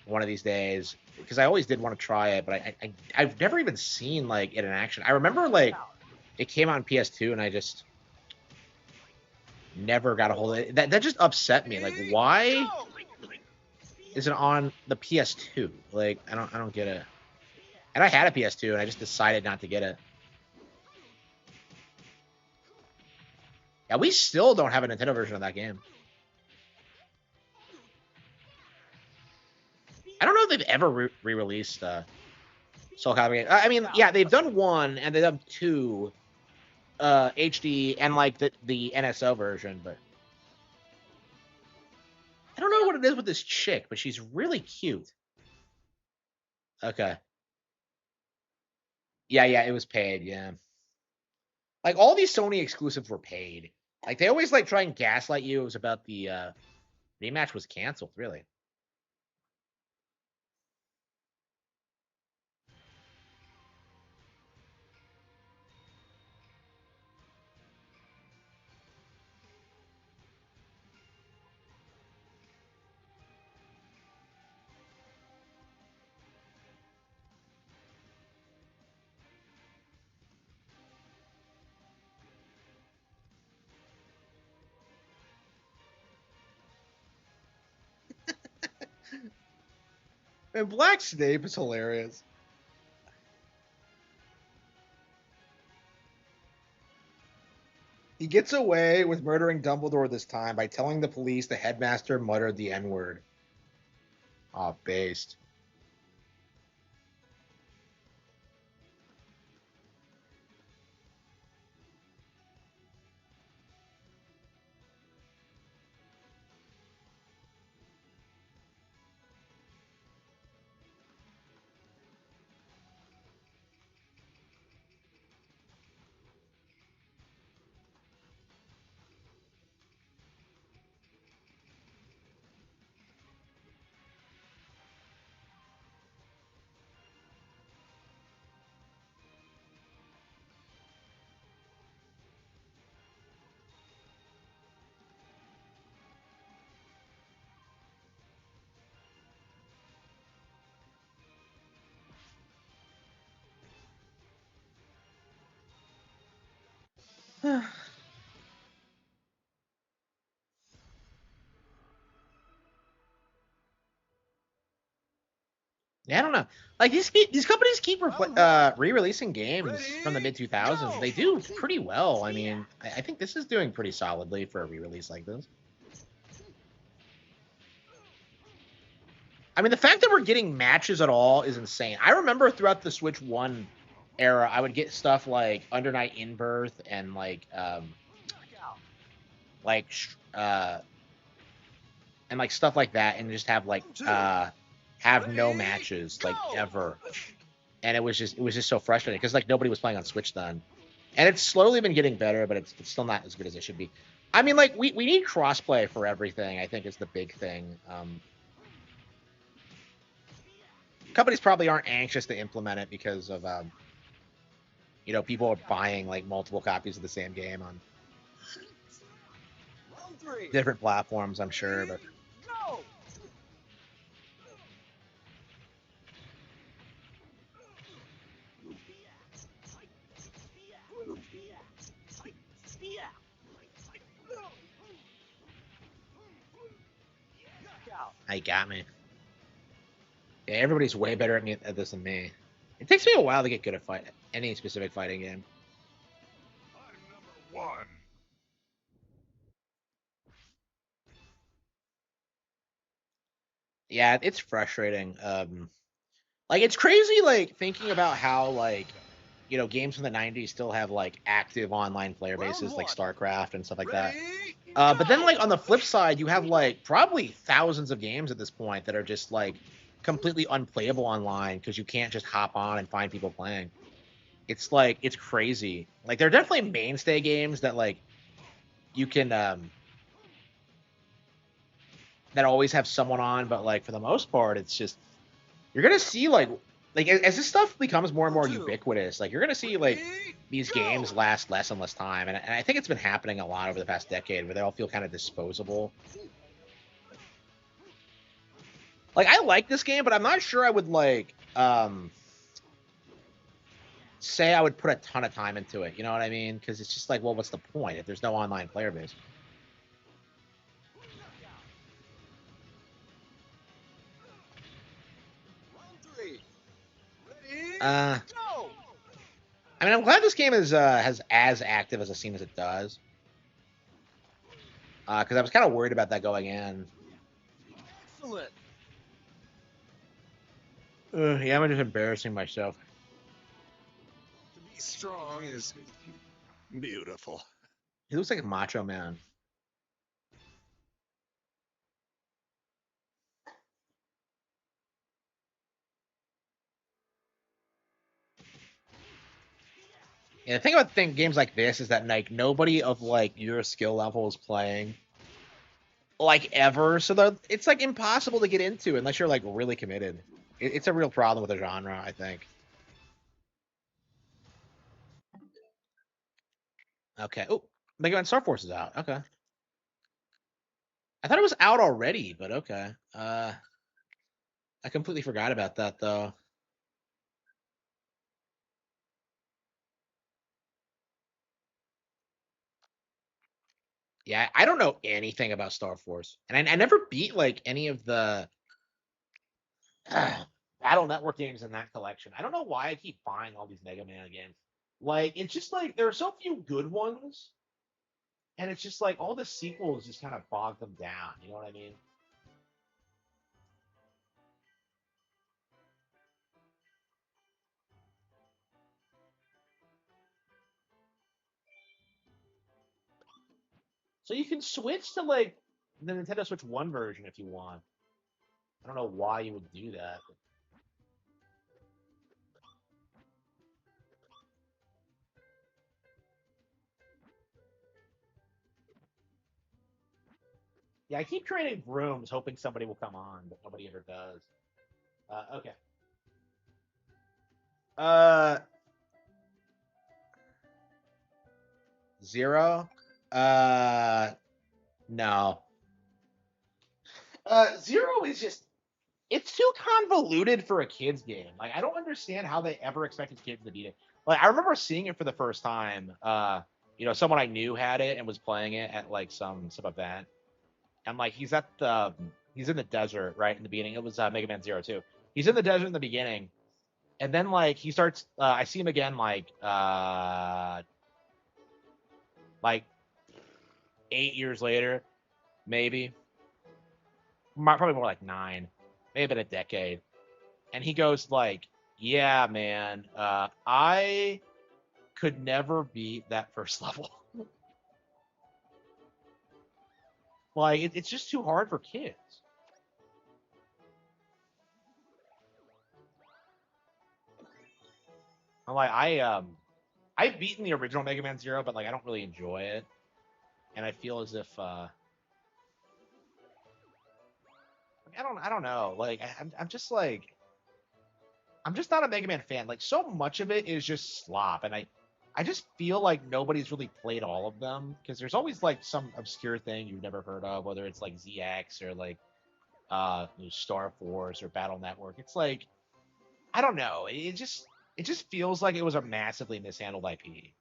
one of these days because I always did want to try it, but I've never even seen like it in action. I remember like it came out on PS2 and I just never got a hold of it. That just upset me. Like, why is it on the PS2? Like, I don't get it. And I had a PS2 and I just decided not to get it. Yeah, we still don't have a Nintendo version of that game. I don't know if they've ever re-released Soul Calibur. I mean, yeah, they've done one and they've done two HD and like the NSO version, but I don't know what it is with this chick, but she's really cute. Okay. Yeah, it was paid, yeah. Like all these Sony exclusives were paid. Like they always like try and gaslight you. It was about the rematch was canceled, really. And Black Snape is hilarious. He gets away with murdering Dumbledore this time by telling the police the headmaster muttered the N-word. Aw, based. Yeah, I don't know. Like these companies keep re-releasing games from the mid 2000s. They do pretty well. I mean, I think this is doing pretty solidly for a re-release like this. I mean, the fact that we're getting matches at all is insane. I remember throughout the Switch 1 era, I would get stuff like Under Night in Birth and and like stuff like that, and just have like have no matches like ever. And it was just so frustrating because like nobody was playing on Switch then. And it's slowly been getting better, but it's still not as good as it should be. I mean, like we need crossplay for everything. I think is the big thing. Companies probably aren't anxious to implement it because of you know, people are buying like multiple copies of the same game on different platforms, I'm sure, but you got me. Yeah, everybody's way better at this than me. It takes me a while to get good at any specific fighting game. One. Yeah, it's frustrating. Like it's crazy, like thinking about how like games from the '90s still have like active online player bases like StarCraft and stuff like that. But then like on the flip side, you have like probably thousands of games at this point that are just like completely unplayable online because you can't just hop on and find people playing. It's like it's crazy. Like there are definitely mainstay games that like you can that always have someone on, but like for the most part, it's just you're gonna see like as this stuff becomes more and more ubiquitous, like you're gonna see like these games last less and less time, and I think it's been happening a lot over the past decade where they all feel kind of disposable. Like I like this game, but I'm not sure I would like say I would put a ton of time into it. You know what I mean? Because it's just like, well, what's the point if there's no online player base? I mean, I'm glad this game is has as active as it seems it does. Because I was kind of worried about that going in. Excellent. Yeah, I'm just embarrassing myself. To be strong is beautiful. He looks like a Macho Man. Yeah, the thing about games like this is that like nobody of like your skill level is playing like ever, so it's like impossible to get into unless you're like really committed. It's a real problem with the genre, I think. Okay. Oh, Mega Man Star Force is out. Okay. I thought it was out already, but okay. I completely forgot about that though. Yeah, I don't know anything about Star Force, and I never beat like any of the Battle Network games in that collection. I don't know why I keep buying all these Mega Man games. Like, it's just like there are so few good ones, and it's just like all the sequels just kind of bog them down. You know what I mean? So you can switch to like the Nintendo Switch 1 version if you want. I don't know why you would do that. Yeah, I keep creating rooms hoping somebody will come on, but nobody ever does. Okay. Uh, Zero? No. Zero is just it's too convoluted for a kids game. Like I don't understand how they ever expected kids to beat it. Like I remember seeing it for the first time. Someone I knew had it and was playing it at like some event. And like he's in the desert right in the beginning. It was Mega Man Zero 2. He's in the desert in the beginning, and then like he starts. I see him again like 8 years later, maybe. Probably more like 9, maybe been a decade. And he goes like, "Yeah, man, I could never beat that first level. Like it's just too hard for kids." I'm like, I've beaten the original Mega Man Zero, but like I don't really enjoy it, and I feel as if I don't know. Like I'm just like I'm just not a Mega Man fan. Like so much of it is just slop, and I just feel like nobody's really played all of them because there's always like some obscure thing you've never heard of, whether it's like ZX or like Star Force or Battle Network. It's like I don't know. It just feels like it was a massively mishandled IP.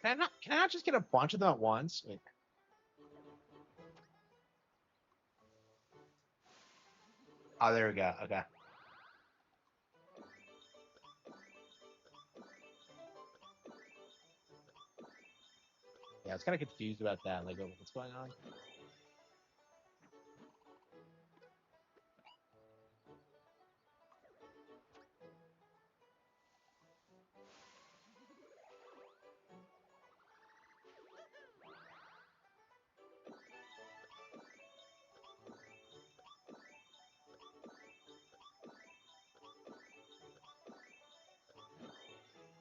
Can I not just get a bunch of them at once? Wait. Oh, there we go. Okay. Yeah, I was kind of confused about that. Like, what's going on?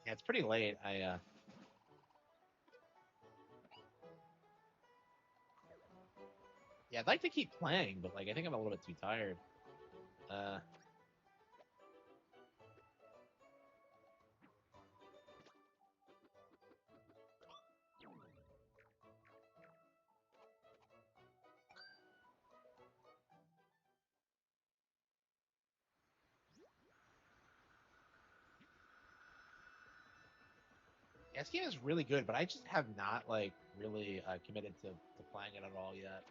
Yeah, it's pretty late. Yeah, I'd like to keep playing, but like I think I'm a little bit too tired. Yeah, this game is really good, but I just have not like really committed to playing it at all yet.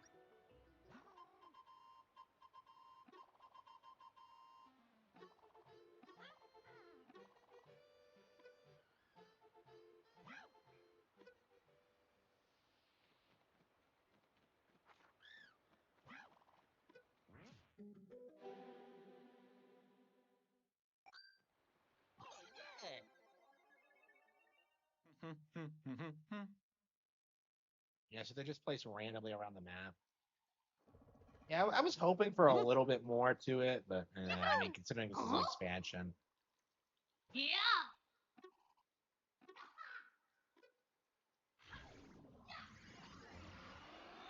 Yeah, so they're just placed randomly around the map. Yeah, I was hoping for a little bit more to it, but I mean, considering this is an expansion. Yeah.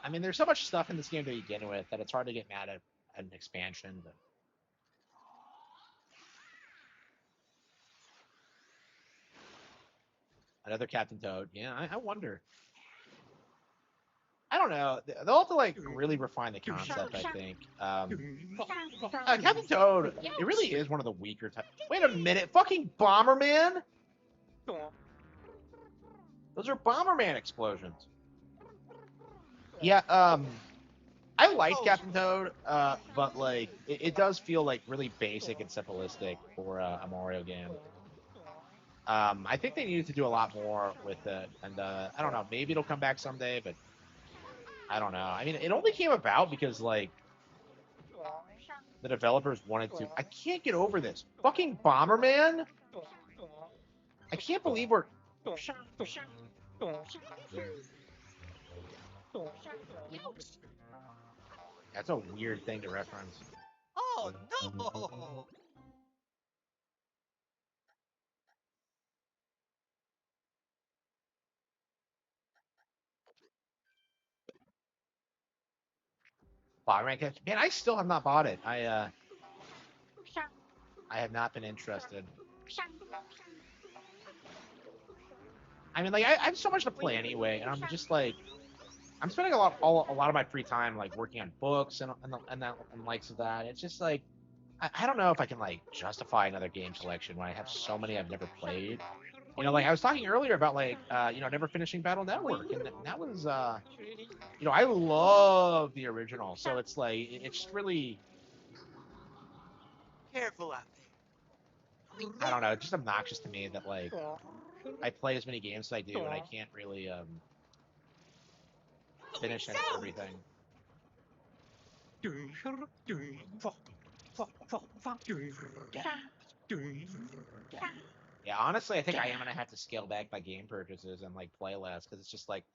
I mean, there's so much stuff in this game to begin with that it's hard to get mad at an expansion, but another Captain Toad. Yeah, I wonder. I don't know. They'll have to like really refine the concept, I think. Captain Toad, it really is one of the weaker types. Wait a minute, fucking Bomberman? Those are Bomberman explosions. Yeah, I like Captain Toad, but like it does feel like really basic and simplistic for a Mario game. I think they needed to do a lot more with it, and I don't know, maybe it'll come back someday, but I don't know. I mean, it only came about because like the developers wanted to. I can't get over this fucking Bomberman. I can't believe we're. That's a weird thing to reference. Oh no! Bomberman catch. Man, I still have not bought it. I have not been interested. I mean, like I have so much to play anyway, and I'm just like, I'm spending a lot of my free time like working on books and likes of that. It's just like, I don't know if I can like justify another game selection when I have so many I've never played. You know, like I was talking earlier about like never finishing Battle Network, and that was I love the original, so it's like it's just really Careful out I don't know, it's just obnoxious to me that like I play as many games as I do and I can't really finish everything. Yeah, honestly, I think I am gonna have to scale back my game purchases and like play less because it's just like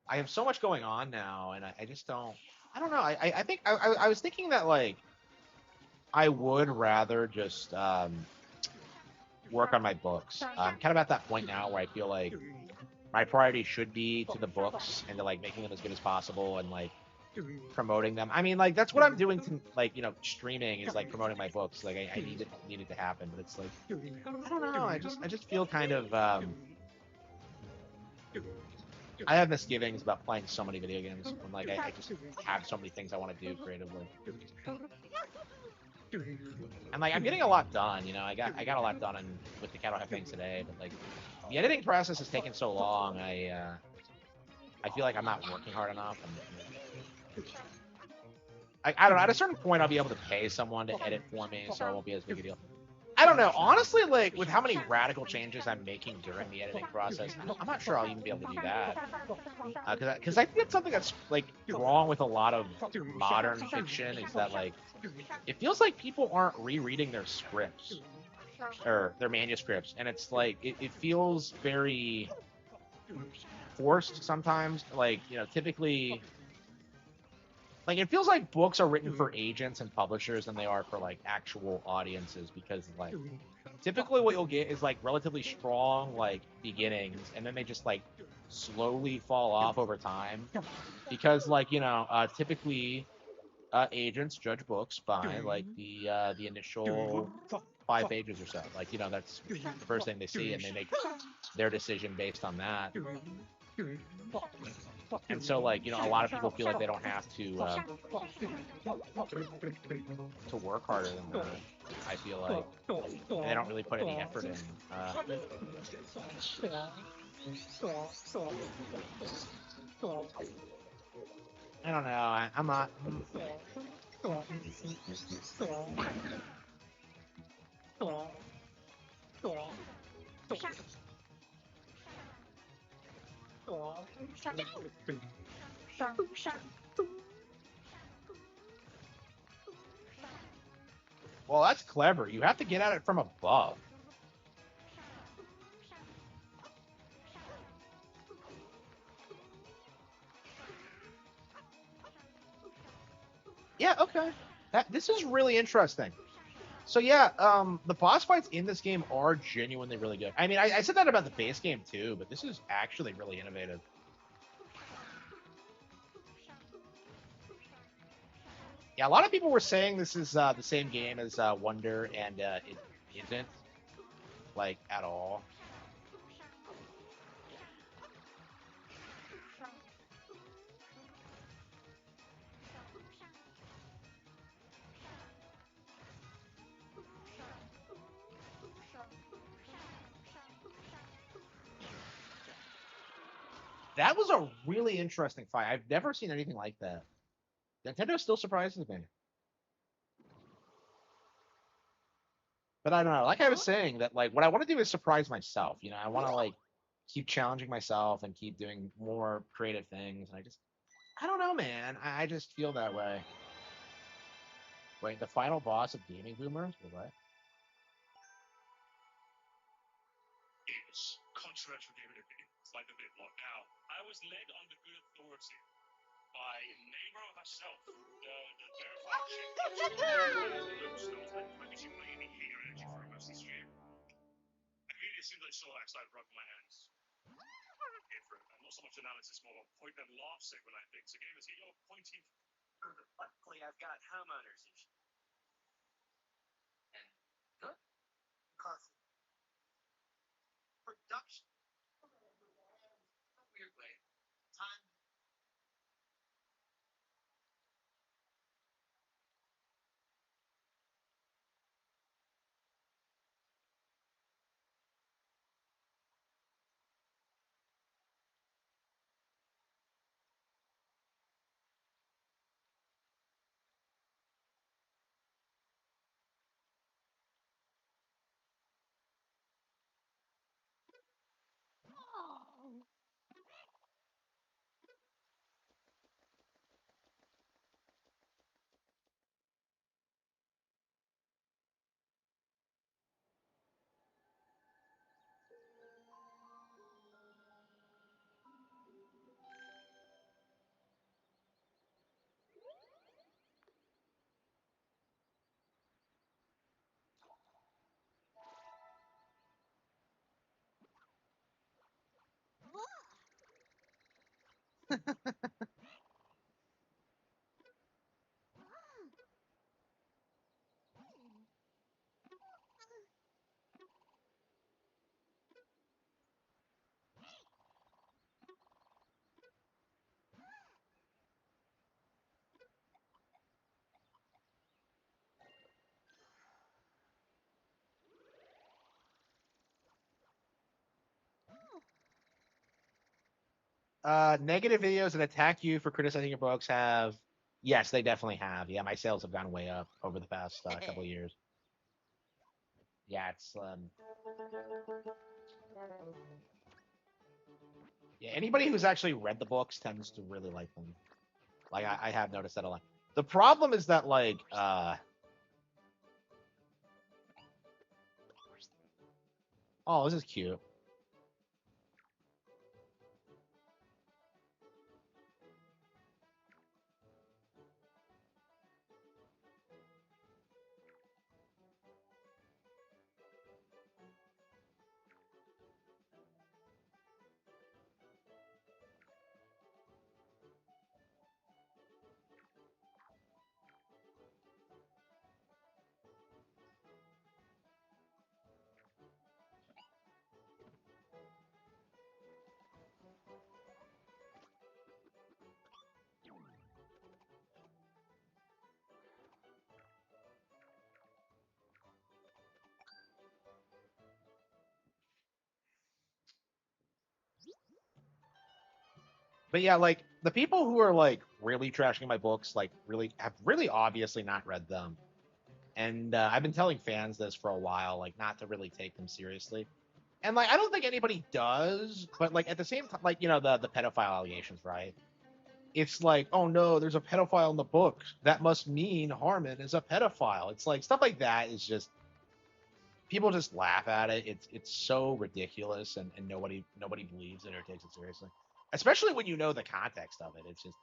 I have so much going on now, and I just don't. I don't know. I think I was thinking that like I would rather just work on my books. I'm kind of at that point now where I feel like my priority should be to the books and to like making them as good as possible and like promoting them. I mean, like that's what I'm doing to like streaming is like promoting my books. Like I need it to happen, but it's like I don't know. I just feel kind of I have misgivings about playing so many video games when like I just have so many things I want to do creatively. And like I'm getting a lot done, I got a lot done with the Cat Have things today, but like the editing process is taking so long. I feel like I'm not working hard enough. I don't know. At a certain point, I'll be able to pay someone to edit for me, so it won't be as big a deal. I don't know. Honestly, like with how many radical changes I'm making during the editing process, I'm not sure I'll even be able to do that. Because I think it's something that's like wrong with a lot of modern fiction is that like it feels like people aren't rereading their scripts or their manuscripts, and it's like it feels very forced sometimes. Like typically. Like it feels like books are written for agents and publishers than they are for like actual audiences because like typically what you'll get is like relatively strong like beginnings and then they just like slowly fall off over time because like typically agents judge books by like the initial 5 pages or so. Like that's the first thing they see and they make their decision based on that. And so, like, a lot of people feel like they don't have to work harder than that. I feel like they don't really put any effort in. I don't know. I'm not. Well, that's clever. You have to get at it from above. Yeah, okay. This is really interesting. So yeah, the boss fights in this game are genuinely really good. I mean, I said that about the base game too, but this is actually really innovative. Yeah, a lot of people were saying this is the same game as Wonder, and it isn't, like, at all. That was a really interesting fight. I've never seen anything like that. Nintendo still surprises me. But I don't know. Like I was saying, that like what I want to do is surprise myself. I want to like keep challenging myself and keep doing more creative things. And I don't know, man. I just feel that way. Wait, the final boss of Gaming Boomers? Wait, what? It's controversial game of it's like a bit more now. I was led on the good authority by neighbor herself, the verified chick. Why did you play any hate energy for most of this year? I mean, it seems like so actually I rubbed my hands. Not so much analysis, more point and laughs when I think. So gamers, get your pointy. Luckily, I've got homeowners issues. And good. Coffee. Production. Weird way. Time. Negative videos that attack you for criticizing your books have, yes, they definitely have. Yeah, my sales have gone way up over the past couple of years. Yeah, it's yeah. Anybody who's actually read the books tends to really like them. Like I have noticed that a lot. The problem is that like oh, this is cute. But yeah, like the people who are like really trashing my books, like really have really obviously not read them. And I've been telling fans this for a while, like not to really take them seriously. And like I don't think anybody does, but like at the same time, like the pedophile allegations, right? It's like, oh no, there's a pedophile in the book. That must mean Harman is a pedophile. It's like stuff like that is just people just laugh at it. It's so ridiculous, and nobody believes it or takes it seriously. Especially when you know the context of it. It's just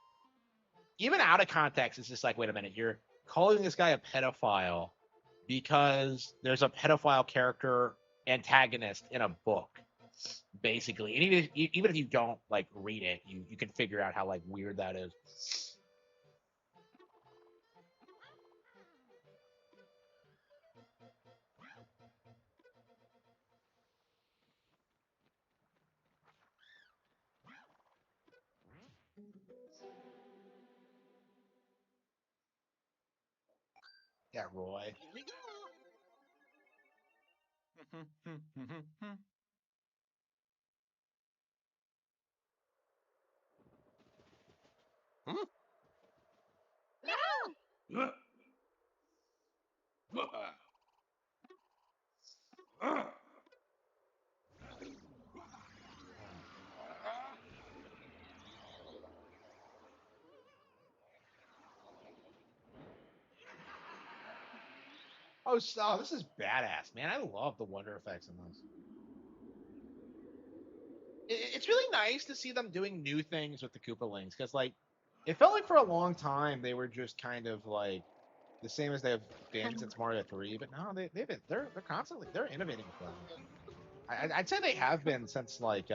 even out of context, it's just like, wait a minute, you're calling this guy a pedophile because there's a pedophile character antagonist in a book, basically. And even if you don't like read it, you can figure out how like weird that is. Yeah, Roy. Oh, so this is badass, man. I love the wonder effects in this. It's really nice to see them doing new things with the Koopalings because, like, it felt like for a long time they were just kind of like the same as they've been since Mario 3. But no, they're constantly they're innovating with them. I'd say they have been since like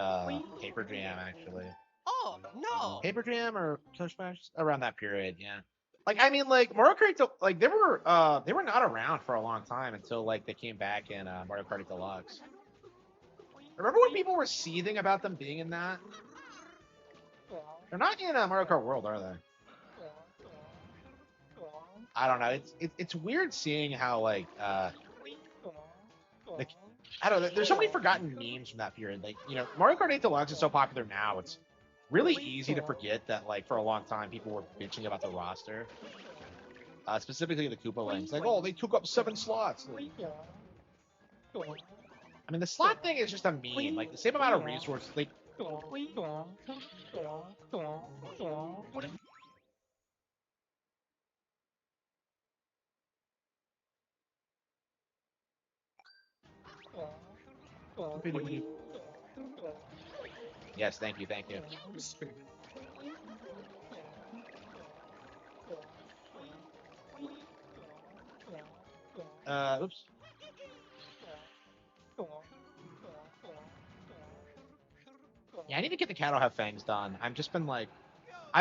Paper Jam actually. Oh no! Paper Jam or Touch Smash around that period, yeah. Like I mean, like Mario Kart, like they were not around for a long time until like they came back in Mario Kart Deluxe. Remember when people were seething about them being in that? They're not in Mario Kart World, are they? I don't know. It's weird seeing how like I don't know. There's so many forgotten memes from that period. Like Mario Kart 8 Deluxe is so popular now. It's really easy to forget that like for a long time people were bitching about the roster, specifically the Koopalings. Like, oh, they took up 7 slots. I mean, the slot thing is just a meme. Like the same amount of resources. Like. Yes, thank you, thank you. Oops. Yeah, I need to get the Cattle Have Fangs done. I've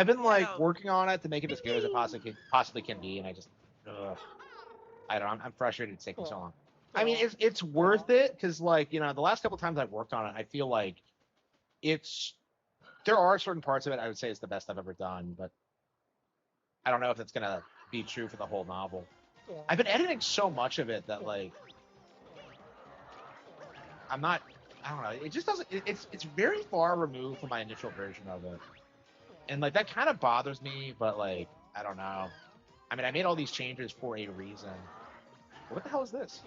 been like working on it to make it as good as it possibly can be, and I just, I don't know. I'm frustrated it's taking so long. I mean, it's worth it because like the last couple times I've worked on it, I feel like there are certain parts of it I would say is the best I've ever done, but I don't know if that's gonna be true for the whole novel. I've been editing so much of it that like I'm not I don't know. It just doesn't. It's very far removed from my initial version of it, and like that kind of bothers me. But like, I don't know. I mean, I made all these changes for a reason. What the hell is this?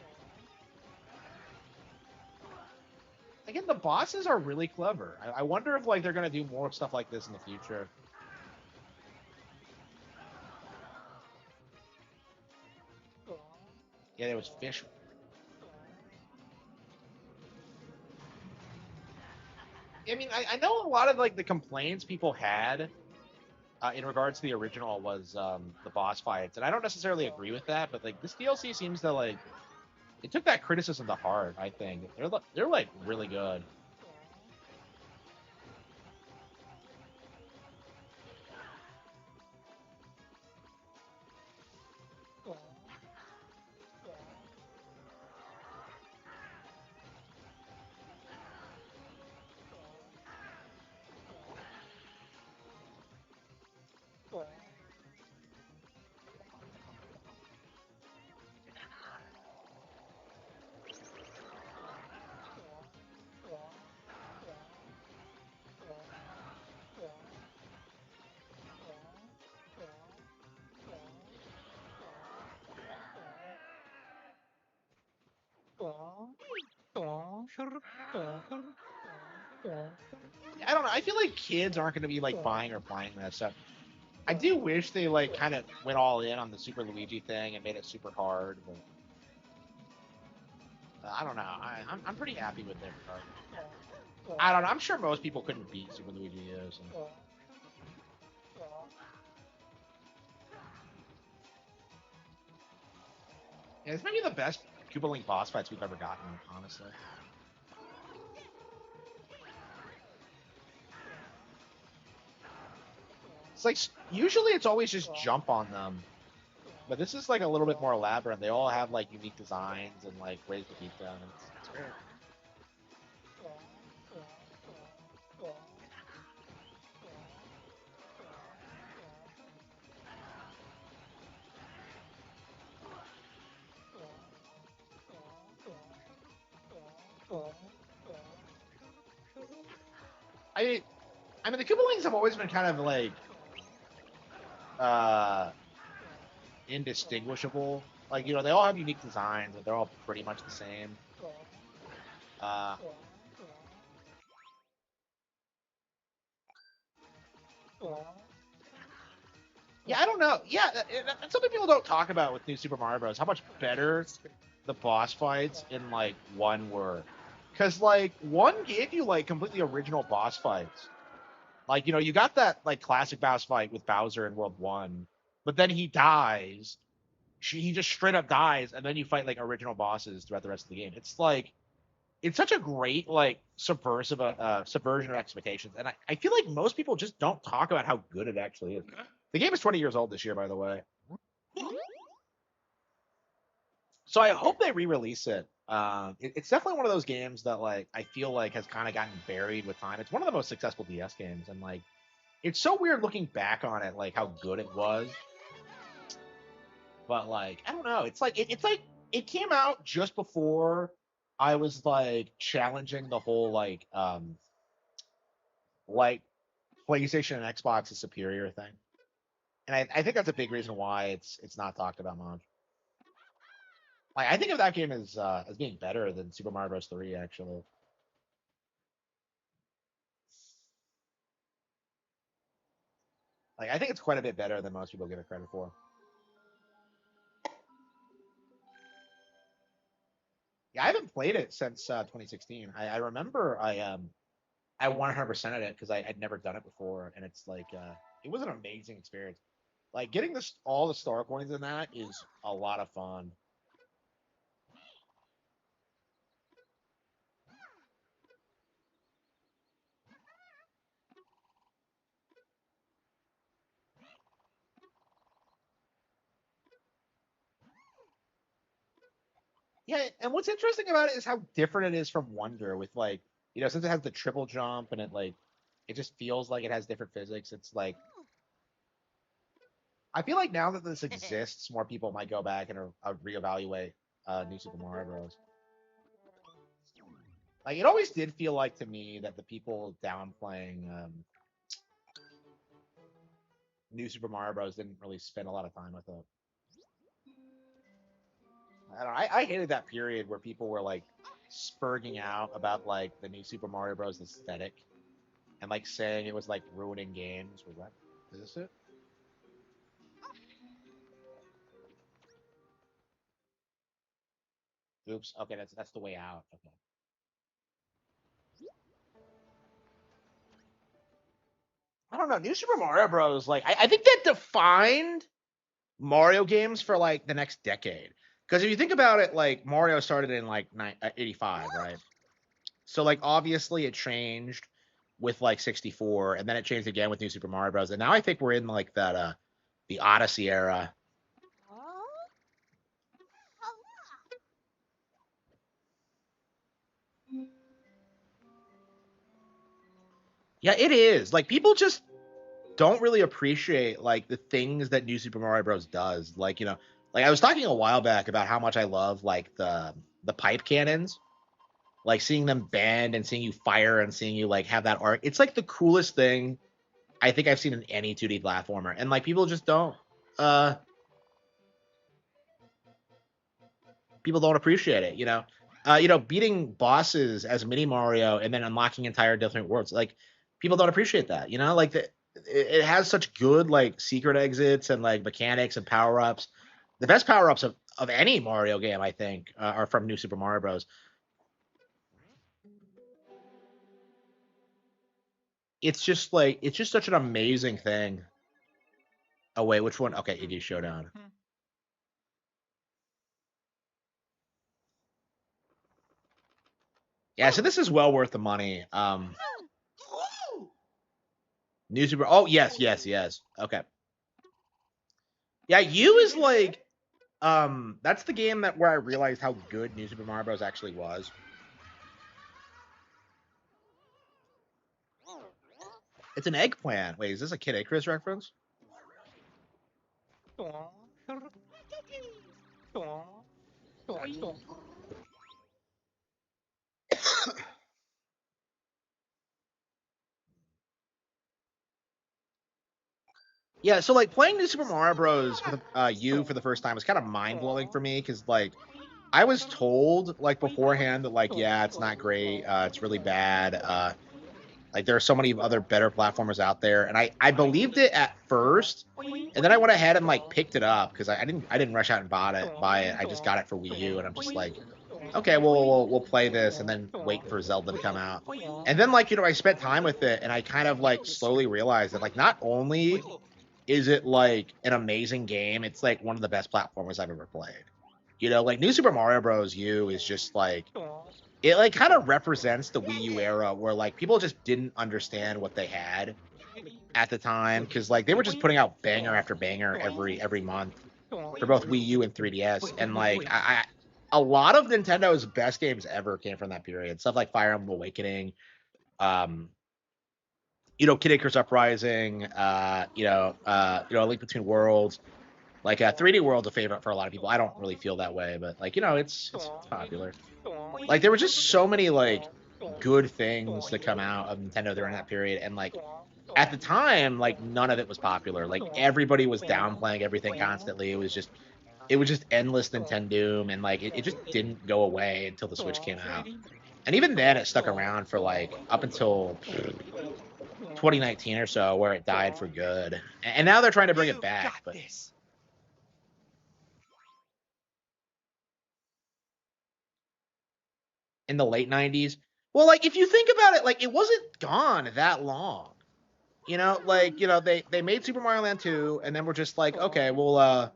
Again, the bosses are really clever. I wonder if like they're gonna do more stuff like this in the future. Yeah, there was fish. I mean, I know a lot of like the complaints people had in regards to the original was the boss fights, and I don't necessarily agree with that. But like this DLC seems to like it took that criticism to heart. I think they're like really good. I don't know. I feel like kids aren't going to be like buying or playing this. So I do wish they like kind of went all in on the Super Luigi thing and made it super hard. But I don't know. I'm pretty happy with their card. I don't know. I'm sure most people couldn't beat Super Luigi U. So. Yeah, this might be the best Koopa Link boss fights we've ever gotten, honestly. It's like usually it's always just jump on them, but this is like a little bit more elaborate. They all have like unique designs and like ways to beat them. It's great. I I mean the Koopa Links have always been kind of like uh indistinguishable. Like, you know, they all have unique designs and they're all pretty much the same. Uh Yeah, I don't know. Yeah, and something people don't talk about with New Super Mario Bros. How much better the boss fights in like one were, because like one gave you like completely original boss fights. Like, you know, you got that like classic boss fight with Bowser in World One, but then he dies. He just straight up dies, and then you fight like original bosses throughout the rest of the game. It's like it's such a great like subversion of expectations, and I feel like most people just don't talk about how good it actually is. The game is 20 years old this year, by the way. So I hope they re-release it. It's definitely one of those games that like I feel like has kind of gotten buried with time. It's one of the most successful DS games, and like it's so weird looking back on it, like how good it was. But like I don't know, it's like it's like it came out just before I was like challenging the whole like PlayStation and Xbox is superior thing, and I think that's a big reason why it's not talked about much. Like I think of that game as being better than Super Mario Bros. 3 actually. Like I think it's quite a bit better than most people give it credit for. Yeah, I haven't played it since 2016. I remember I 100%ed it because I'd never done it before, and it's like it was an amazing experience. Like getting this all the star coins in that is a lot of fun. Yeah, and what's interesting about it is how different it is from Wonder with like, you know, since it has the triple jump and it just feels like it has different physics. It's like I feel like now that this exists, more people might go back and reevaluate New Super Mario Bros. Like, it always did feel like to me that the people downplaying New Super Mario Bros. Didn't really spend a lot of time with it. I don't know. I hated that period where people were like spurging out about like the New Super Mario Bros. Aesthetic and like saying it was like ruining games. Was that? Is this it? Oops. Okay, that's the way out. Okay. I don't know. New Super Mario Bros. Like I think that defined Mario games for like the next decade. Because if you think about it, like Mario started in like 85, right? So like obviously it changed with like 64, and then it changed again with New Super Mario Bros. And now I think we're in like that the Odyssey era. Yeah, it is. Like people just don't really appreciate like the things that New Super Mario Bros. Does. Like, like I was talking a while back about how much I love like the pipe cannons. Like seeing them bend and seeing you fire and seeing you like have that arc. It's like the coolest thing I think I've seen in any 2D platformer. And like people just don't people don't appreciate it, beating bosses as mini Mario and then unlocking entire different worlds. Like people don't appreciate that, like it has such good like secret exits and like mechanics and power-ups. The best power-ups of any Mario game, I think, are from New Super Mario Bros. It's just such an amazing thing. Oh wait, which one? Okay, ED Showdown. Yeah, so this is well worth the money. New Super. Oh yes. Okay. Yeah, U is like, that's the game where I realized how good New Super Mario Bros. Actually was. It's an eggplant. Wait, is this a Kid Icarus reference? Yeah, so like playing New Super Mario Bros. For the U for the first time was kind of mind blowing for me because like I was told like beforehand that like yeah, it's not great, it's really bad. Like there are so many other better platformers out there, and I believed it at first, and then I went ahead and like picked it up because I didn't rush out and buy it. I just got it for Wii U, and I'm just like, okay, we'll play this and then wait for Zelda to come out. And then like I spent time with it, and I kind of like slowly realized that like not only is it like an amazing game, it's like one of the best platformers I've ever played. Like New Super Mario Bros. U is just like it like kind of represents the Wii U era where like people just didn't understand what they had at the time because like they were just putting out banger after banger every month for both Wii U and 3DS, and like a lot of Nintendo's best games ever came from that period. Stuff like Fire Emblem Awakening, Kid Icarus Uprising, A Link Between Worlds. Like 3D World's a favorite for a lot of people. I don't really feel that way, but like it's popular. Like there were just so many like good things to come out of Nintendo during that period, and like at the time, like none of it was popular. Like everybody was downplaying everything constantly. It was just endless Nintendo, and like it just didn't go away until the Switch came out. And even then, it stuck around for like up until 2019 or so, where it died for good. And now they're trying to bring it back. But in the late 90s, well, like if you think about it, like it wasn't gone that long. They made Super Mario Land 2, and then we're just like, okay, we'll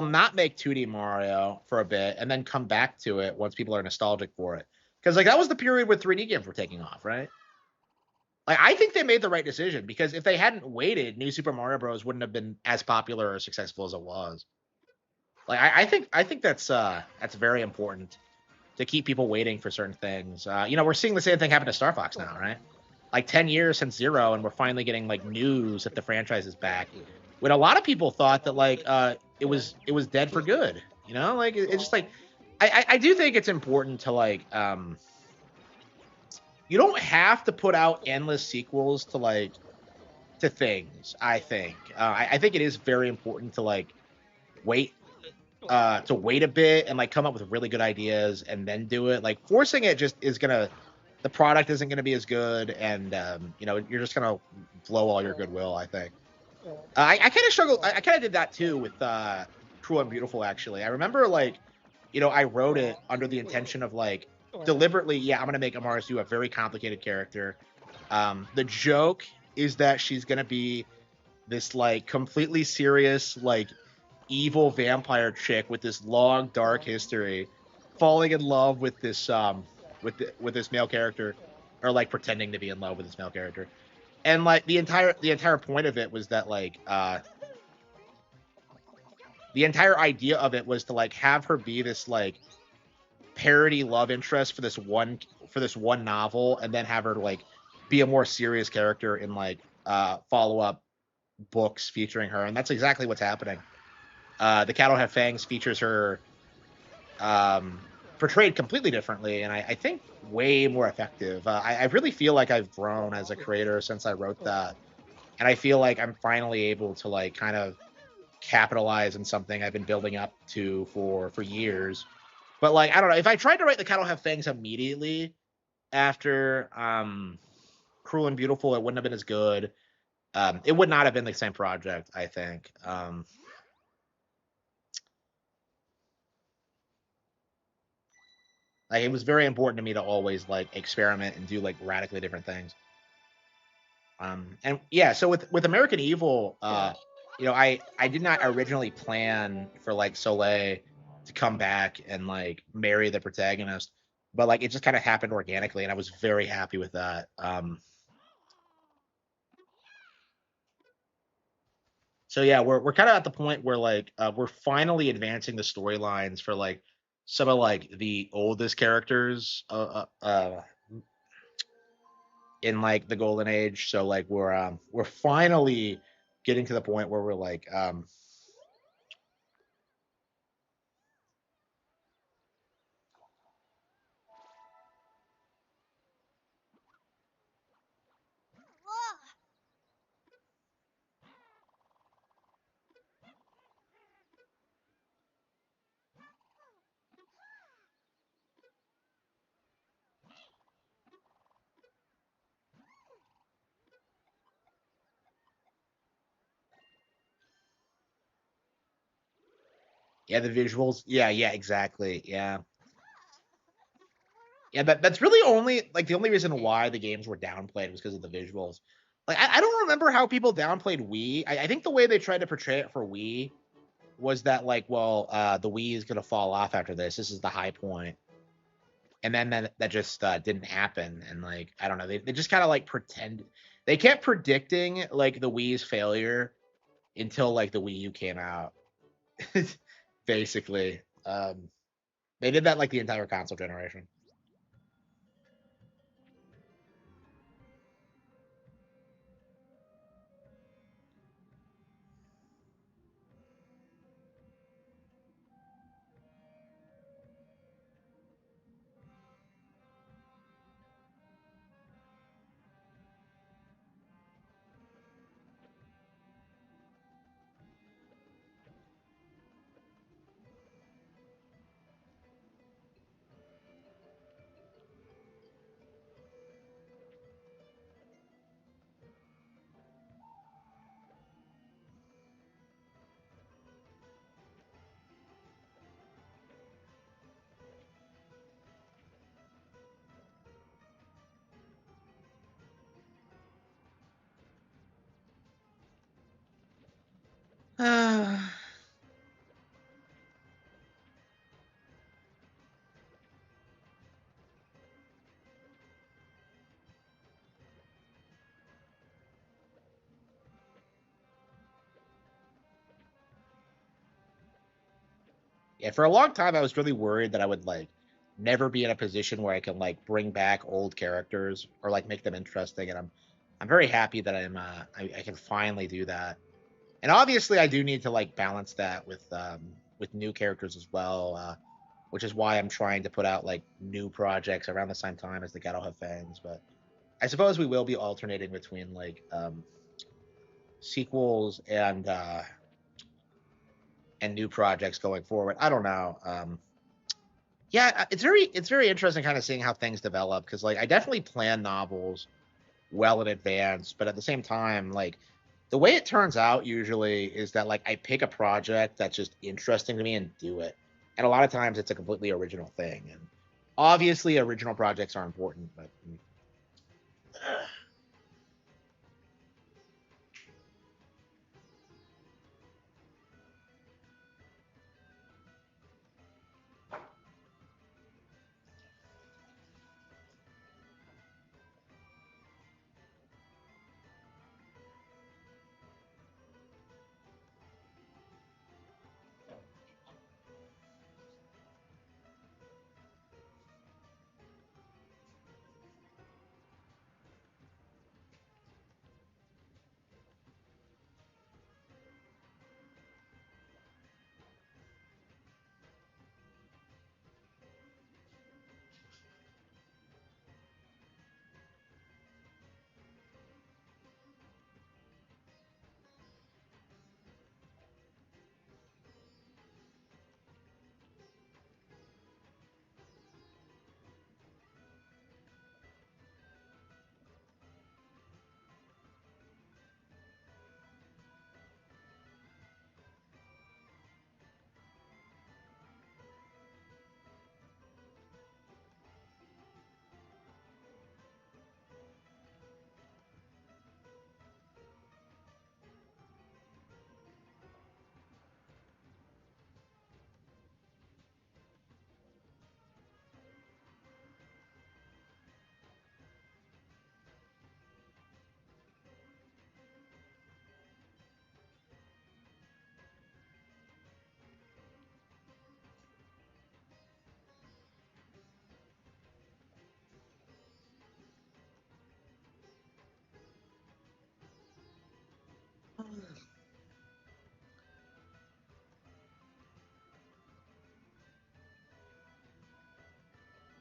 not make 2D Mario for a bit, and then come back to it once people are nostalgic for it. Because like that was the period where 3D games were taking off, right? Like I think they made the right decision, because if they hadn't waited, New Super Mario Bros. Wouldn't have been as popular or successful as it was. Like I think that's very important to keep people waiting for certain things. We're seeing the same thing happen to Star Fox now, right? Like 10 years since Zero, and we're finally getting like news that the franchise is back. When a lot of people thought that like it was dead for good. Like it's just like I do think it's important to like you don't have to put out endless sequels to like to things. I think I think it is very important to like wait to wait a bit and like come up with really good ideas and then do it. Like forcing it just is gonna the product isn't gonna be as good, and you know, you're just gonna blow all your goodwill. I think. I kind of struggle. I kind of did that too with Cruel and Beautiful. Actually, I remember like, you know, I wrote it under the intention of like deliberately, yeah, I'm gonna make Amarasu a very complicated character. The joke is that she's gonna be this like completely serious, like evil vampire chick with this long dark history, falling in love with this with this male character, or like pretending to be in love with this male character. And like the entire point of it was that like the entire idea of it was to like have her be this like parody love interest for this one novel, and then have her like be a more serious character in like follow-up books featuring her. And that's exactly what's happening. The Cattle Have Fangs features her portrayed completely differently, and I think way more effective. I really feel like I've grown as a creator since I wrote that, and I feel like I'm finally able to like kind of capitalize on something I've been building up to for years. But like, I don't know, if I tried to write The Cattle Have Fangs immediately after Cruel and Beautiful, it wouldn't have been as good. It would not have been the same project, I think. Like, it was very important to me to always like experiment and do like radically different things. And yeah, so with American Evil, you know, I did not originally plan for like Soleil to come back and like marry the protagonist, but like it just kind of happened organically, and I was very happy with that. So yeah, we're kind of at the point where like we're finally advancing the storylines for like some of like the oldest characters in like the golden age. So like we're finally getting to the point where we're like yeah, the visuals, yeah, exactly, yeah. Yeah, that's really only like the only reason why the games were downplayed was because of the visuals. Like I don't remember how people downplayed Wii. I think the way they tried to portray it for Wii was that like, well, the Wii is gonna fall off after this. This is the high point, and then that just didn't happen. And like, I don't know, they just kind of like pretend. They kept predicting like the Wii's failure until like the Wii U came out. Basically, they did that like the entire console generation. Yeah, for a long time, I was really worried that I would like never be in a position where I can like bring back old characters or like make them interesting, and I'm very happy that I can finally do that. And obviously, I do need to like balance that with new characters as well. which is why I'm trying to put out like new projects around the same time as the Gato have fans. But I suppose we will be alternating between like sequels and new projects going forward. I don't know. Yeah, it's very interesting kind of seeing how things develop because like I definitely plan novels well in advance, but at the same time, like the way it turns out usually is that like I pick a project that's just interesting to me and do it. And a lot of times it's a completely original thing. And obviously original projects are important, but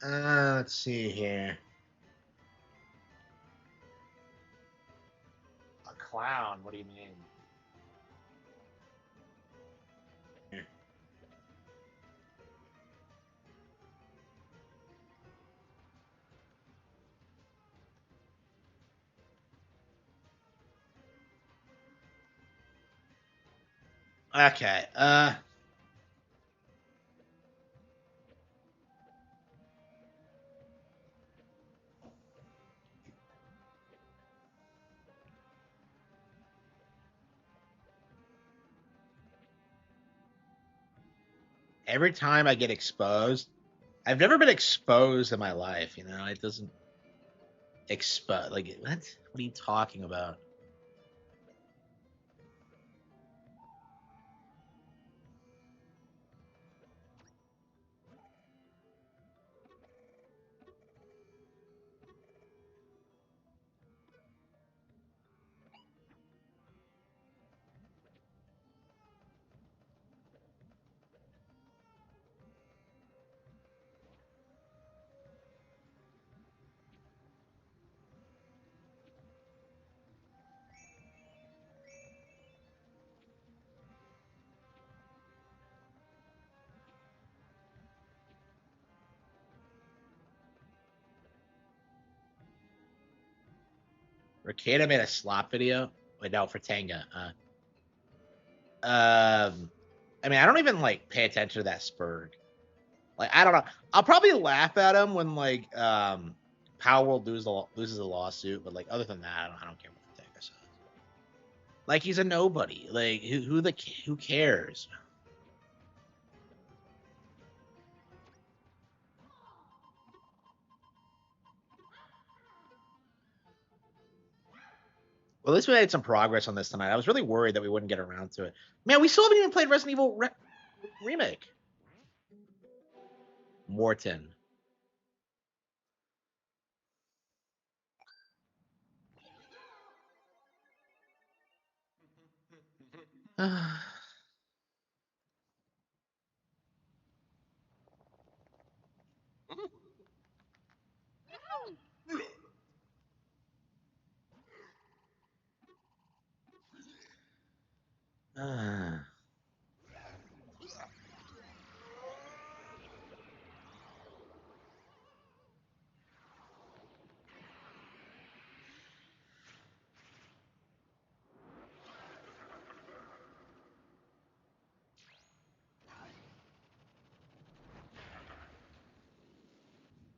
let's see here. A clown? What do you mean? Okay. Every time I get exposed, I've never been exposed in my life. You know, it doesn't expose. Like what? What are you talking about? Ricada made a slop video. Wait, no, for Tanga. I mean, I don't even like pay attention to that Spurg. Like, I don't know. I'll probably laugh at him when like Power World loses a lawsuit, but like other than that, I don't care what Tanga says. Like he's a nobody. Like who cares? Well, at least we made some progress on this tonight. I was really worried that we wouldn't get around to it. Man, we still haven't even played Resident Evil remake. Morton.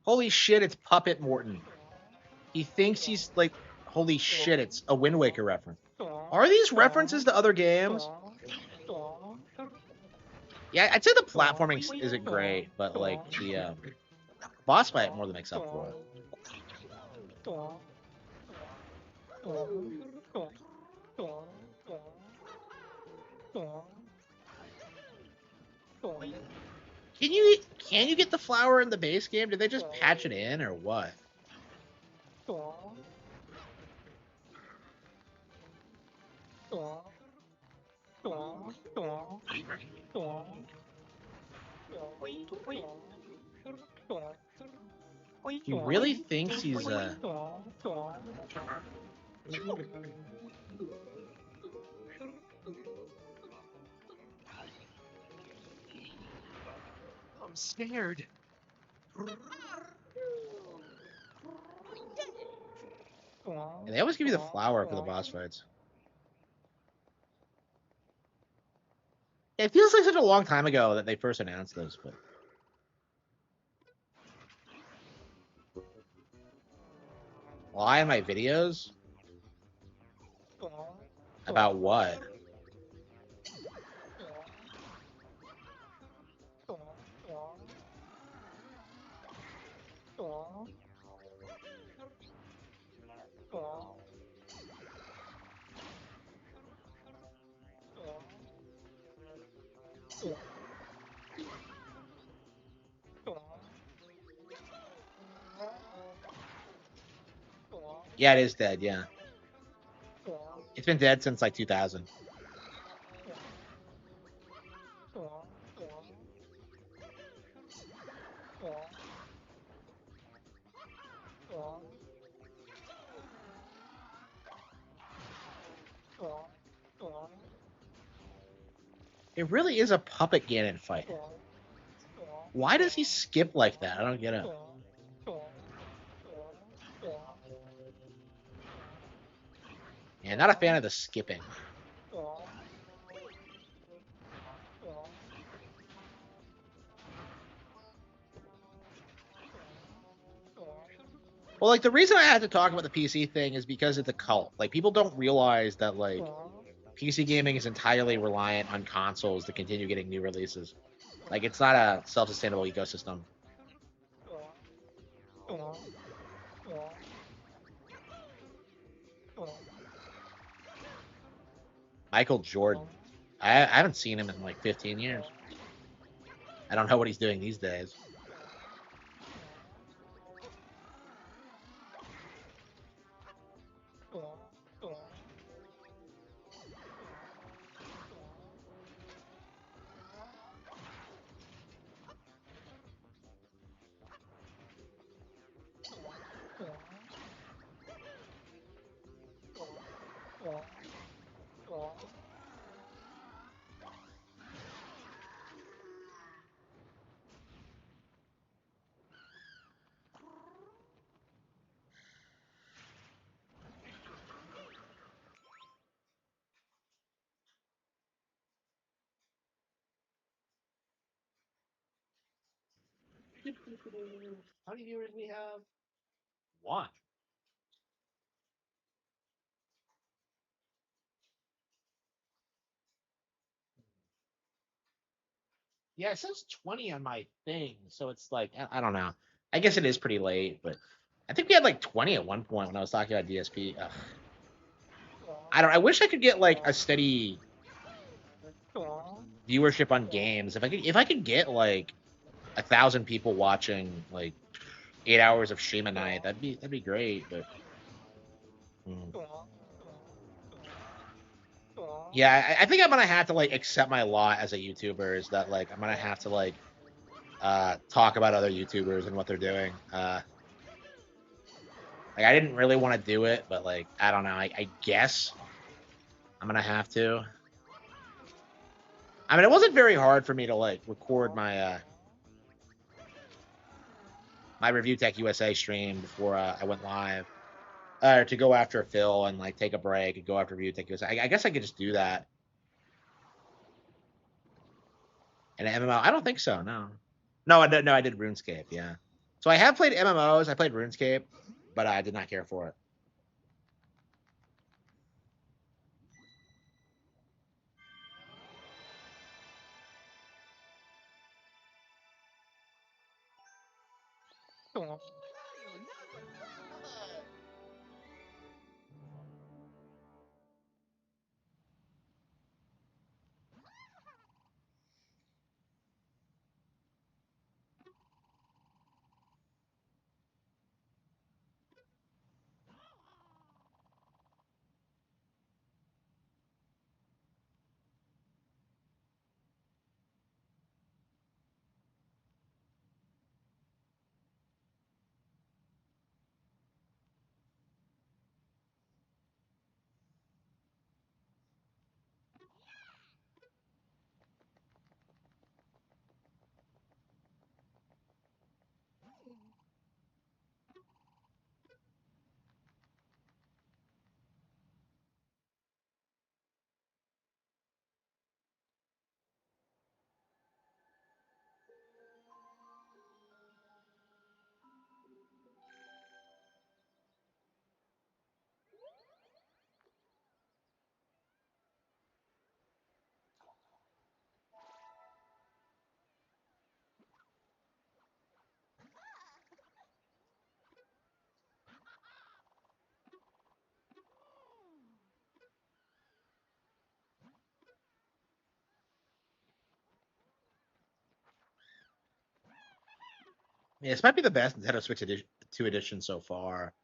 Holy shit, it's Puppet Morton. He thinks he's like, holy shit, it's a Wind Waker reference. Are these references to other games? Yeah, I'd say the platforming isn't great, but like the boss fight more than makes up for it. Can you get the flower in the base game? Did they just patch it in or what? He really thinks he's I'm scared. And they always give you the flower for the boss fights. It feels like such a long time ago that they first announced those, but lie in my videos? About what? Yeah, it is dead, yeah. It's been dead since like 2000. It really is a puppet Ganon fight. Why does he skip like that? I don't get it. Yeah, not a fan of the skipping. Well, like, the reason I had to talk about the PC thing is because it's a cult. Like, people don't realize that, like, PC gaming is entirely reliant on consoles to continue getting new releases. Like, it's not a self-sustainable ecosystem. Michael Jordan. I haven't seen him in, like, 15 years. I don't know what he's doing these days. How many viewers we have? One. Yeah, it says 20 on my thing, so it's like, I don't know. I guess it is pretty late, but I think we had like 20 at one point when I was talking about DSP. Ugh. I wish I could get like a steady viewership on games. If I could get like 1,000 people watching like 8 hours of stream a night, that'd be great. But yeah, I think I'm gonna have to like accept my lot as a YouTuber. Is that like I'm gonna have to like talk about other YouTubers and what they're doing. Like I didn't really want to do it, but like I don't know. I guess I'm gonna have to. I mean, it wasn't very hard for me to like record my my Review Tech USA stream before I went live, to go after Phil and like take a break and go after Review Tech USA. I guess I could just do that. And MMO, I don't think so. No, I did RuneScape. Yeah. So I have played MMOs. I played RuneScape, but I did not care for it. Yeah, this might be the best Nintendo Switch 2 edition so far.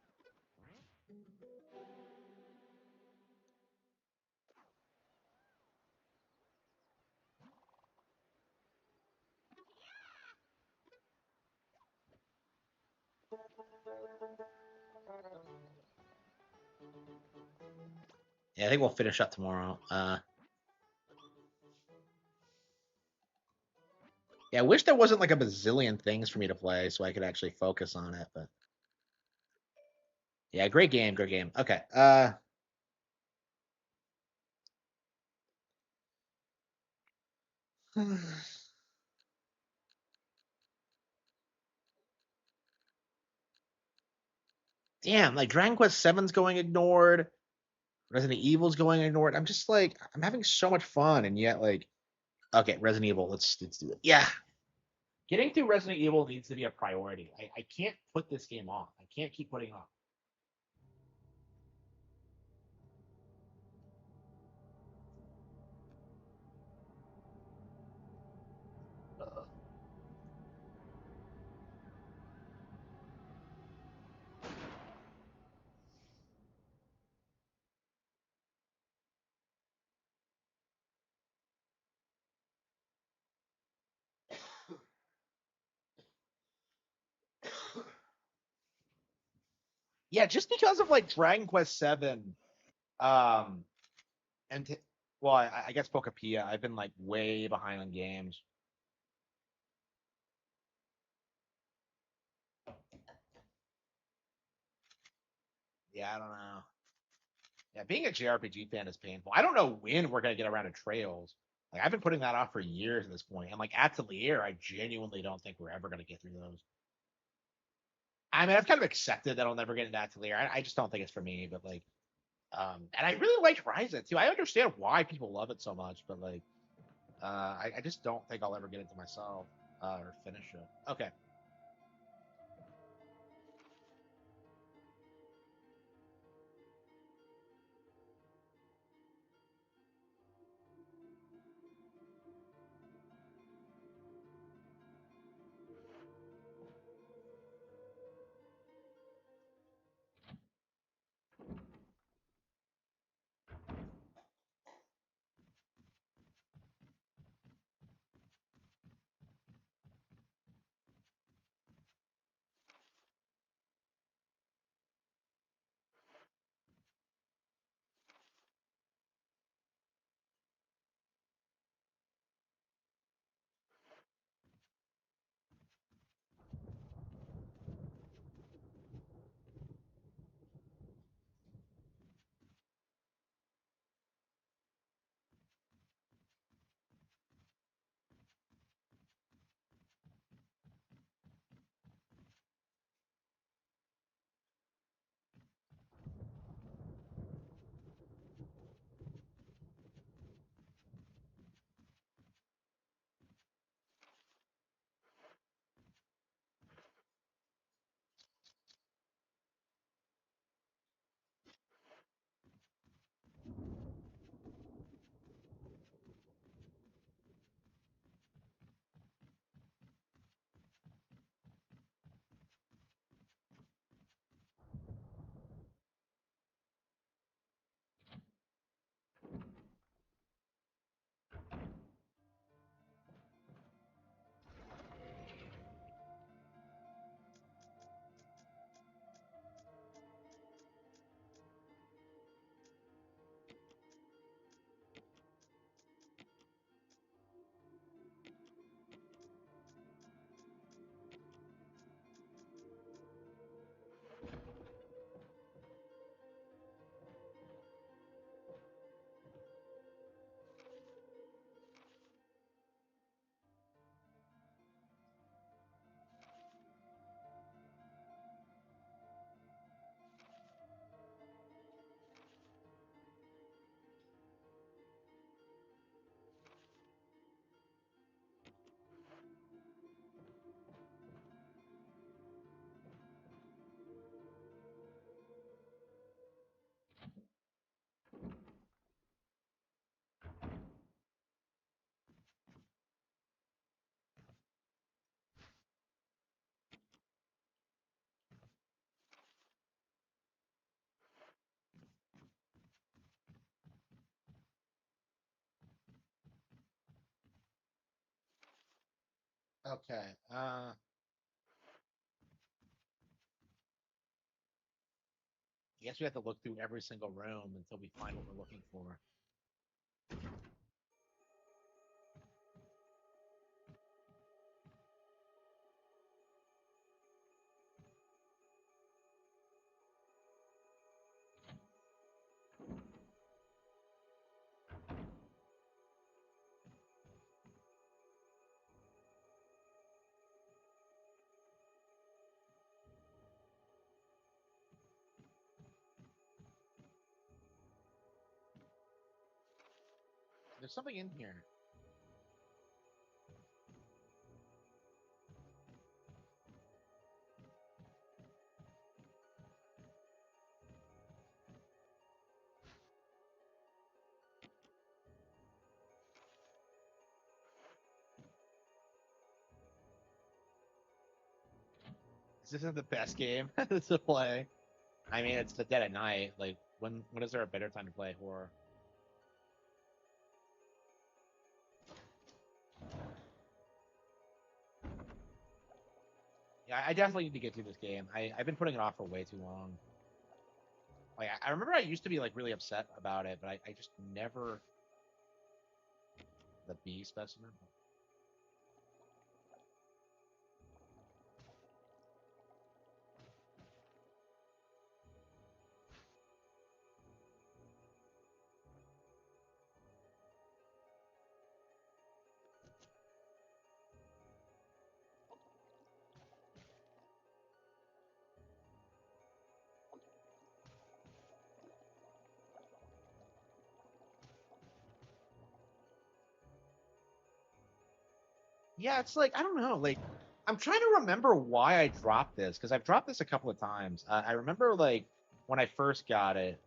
Yeah, I think we'll finish up tomorrow. Yeah, I wish there wasn't like a bazillion things for me to play so I could actually focus on it, but yeah, great game, great game. Okay. Damn, like Dragon Quest Seven's going ignored, Resident Evil's going ignored. I'm just like, I'm having so much fun, and yet like, okay, Resident Evil, let's do it. Yeah, getting through Resident Evil needs to be a priority. I can't put this game off. I can't keep putting off. Yeah, just because of like Dragon Quest Seven, um, and well, I guess Pokepia, I've been like way behind on games. Yeah, I don't know. Yeah, being a JRPG fan is painful. I don't know when we're gonna get around to Trails. Like I've been putting that off for years at this point, and like Atelier, I genuinely don't think we're ever gonna get through those. I mean, I've kind of accepted that I'll never get into Atelier. I just don't think it's for me. But like, and I really liked Ryzen too. I understand why people love it so much, but like, I just don't think I'll ever get into myself or finish it. Okay. Okay. I guess we have to look through every single room until we find what we're looking for. There's something in here. This isn't the best game to play. I mean, it's the dead at night. Like, when is there a better time to play horror? Yeah, I definitely need to get through this game. I've been putting it off for way too long. Like, I remember I used to be like really upset about it, but I just never. The B specimen. Yeah, it's like I don't know. Like, I'm trying to remember why I dropped this because I've dropped this a couple of times. I remember like when I first got it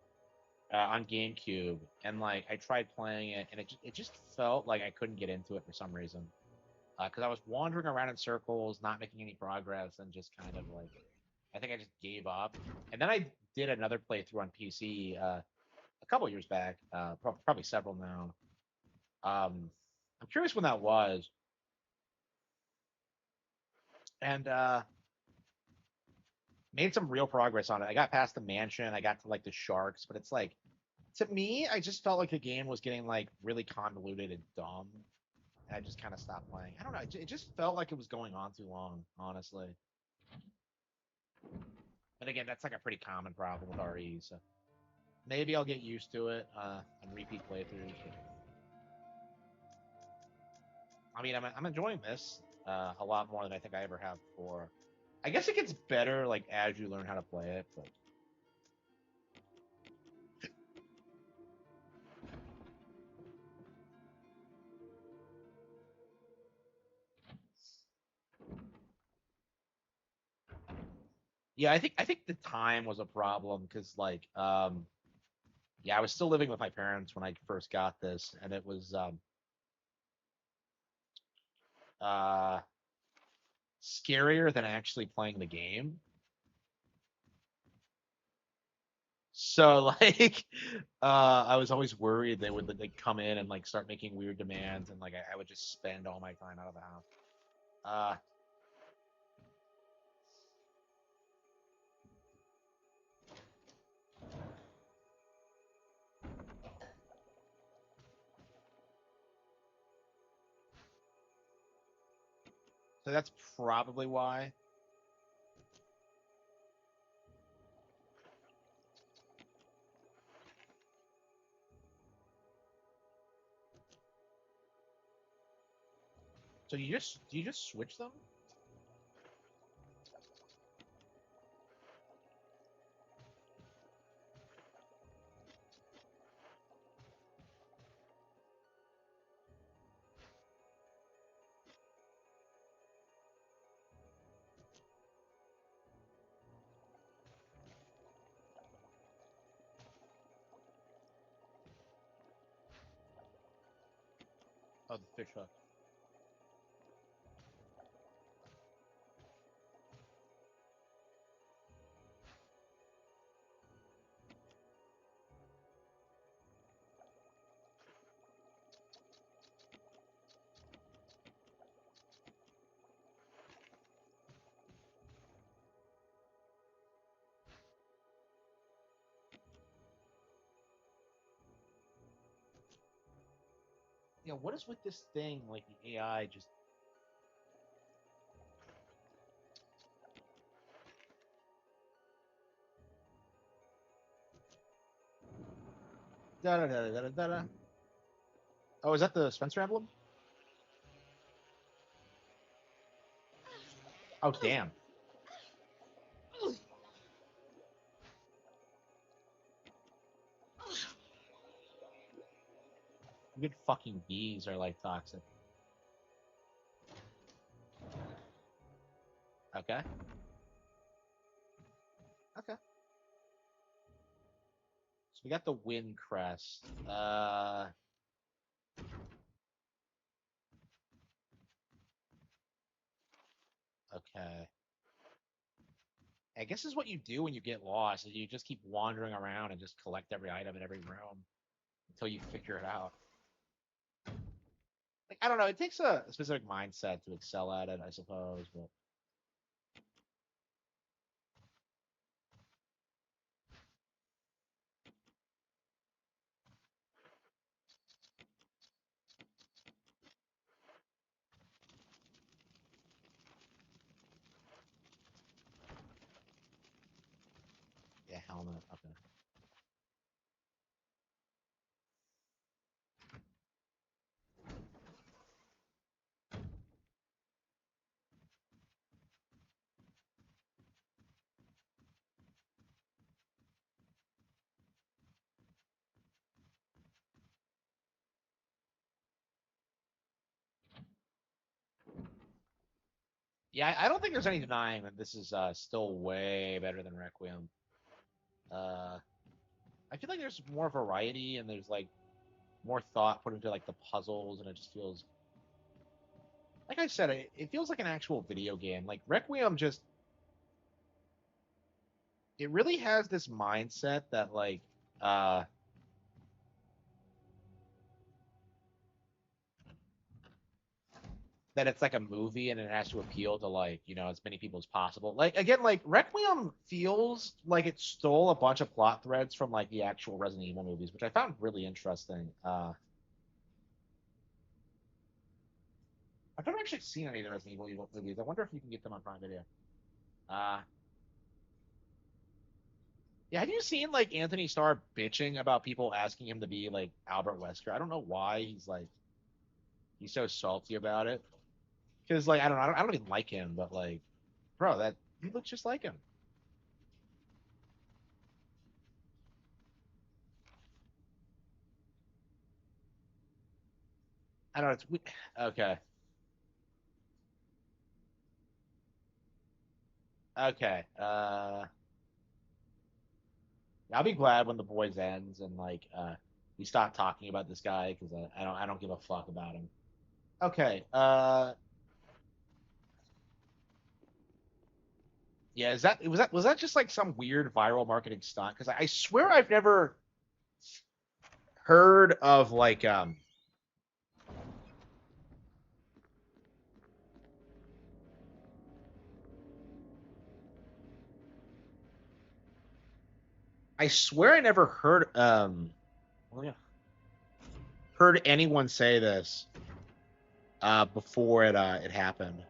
on GameCube, and like I tried playing it, and it just felt like I couldn't get into it for some reason. Because I was wandering around in circles, not making any progress, and just kind of like I think I just gave up. And then I did another playthrough on PC a couple years back, probably several now. I'm curious when that was, and made some real progress on it. I got past the mansion, I got to like the sharks, but it's like to me, I just felt like the game was getting like really convoluted and dumb, and I just kind of stopped playing. I don't know, it just felt like it was going on too long, honestly. But again, that's like a pretty common problem with RE, so maybe I'll get used to it on repeat playthroughs. But I mean, I'm enjoying this a lot more than I think I ever have before. I guess it gets better like as you learn how to play it, but yeah, I think the time was a problem because like yeah, I was still living with my parents when I first got this, and it was uh scarier than actually playing the game. So like I was always worried they would like come in and like start making weird demands, and like I would just spend all my time out of the house. Uh so that's probably why. So do you just switch them? Oh, the fish hook. You know, what is with this thing? Like the AI just. Da da da da da da. Oh, is that the Spencer emblem? Oh, damn. Good fucking bees are like toxic. Okay. Okay. So we got the wind crest. Okay. I guess this is what you do when you get lost. Is you just keep wandering around and just collect every item in every room until you figure it out. Like, I don't know. It takes a specific mindset to excel at it, I suppose. But yeah, helmet. Okay. Yeah, I don't think there's any denying that this is still way better than Requiem. I feel like there's more variety and there's like more thought put into like the puzzles, and it just feels like I said, it feels like an actual video game. Like Requiem just it really has this mindset that like uh that it's like a movie and it has to appeal to like, you know, as many people as possible. Like again, like Requiem feels like it stole a bunch of plot threads from like the actual Resident Evil movies, which I found really interesting. I've never actually seen any of the Resident Evil movies. I wonder if you can get them on Prime Video. Uh Yeah, have you seen like Anthony Starr bitching about people asking him to be like Albert Wesker? I don't know why he's so salty about it. Because like I don't know, I don't even like him, but like, bro, that he looks just like him. I don't know. Okay, okay. I'll be glad when the boys ends and like we stop talking about this guy because I don't give a fuck about him. Okay. Yeah, was that just like some weird viral marketing stunt? Because I swear I've never heard of like I swear I never well, yeah, heard anyone say this before it happened.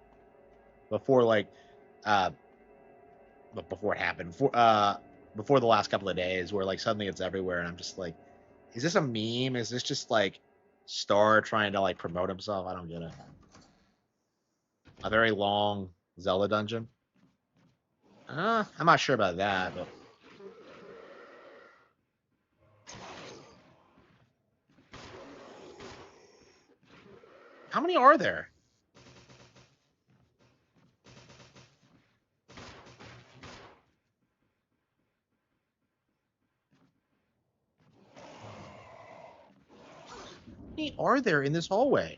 Before like uh but before it happened. Before the last couple of days where like suddenly it's everywhere and I'm just like, is this a meme? Is this just like Star trying to like promote himself? I don't get it. A very long Zelda dungeon. I'm not sure about that, but how many are there? How many are there in this hallway?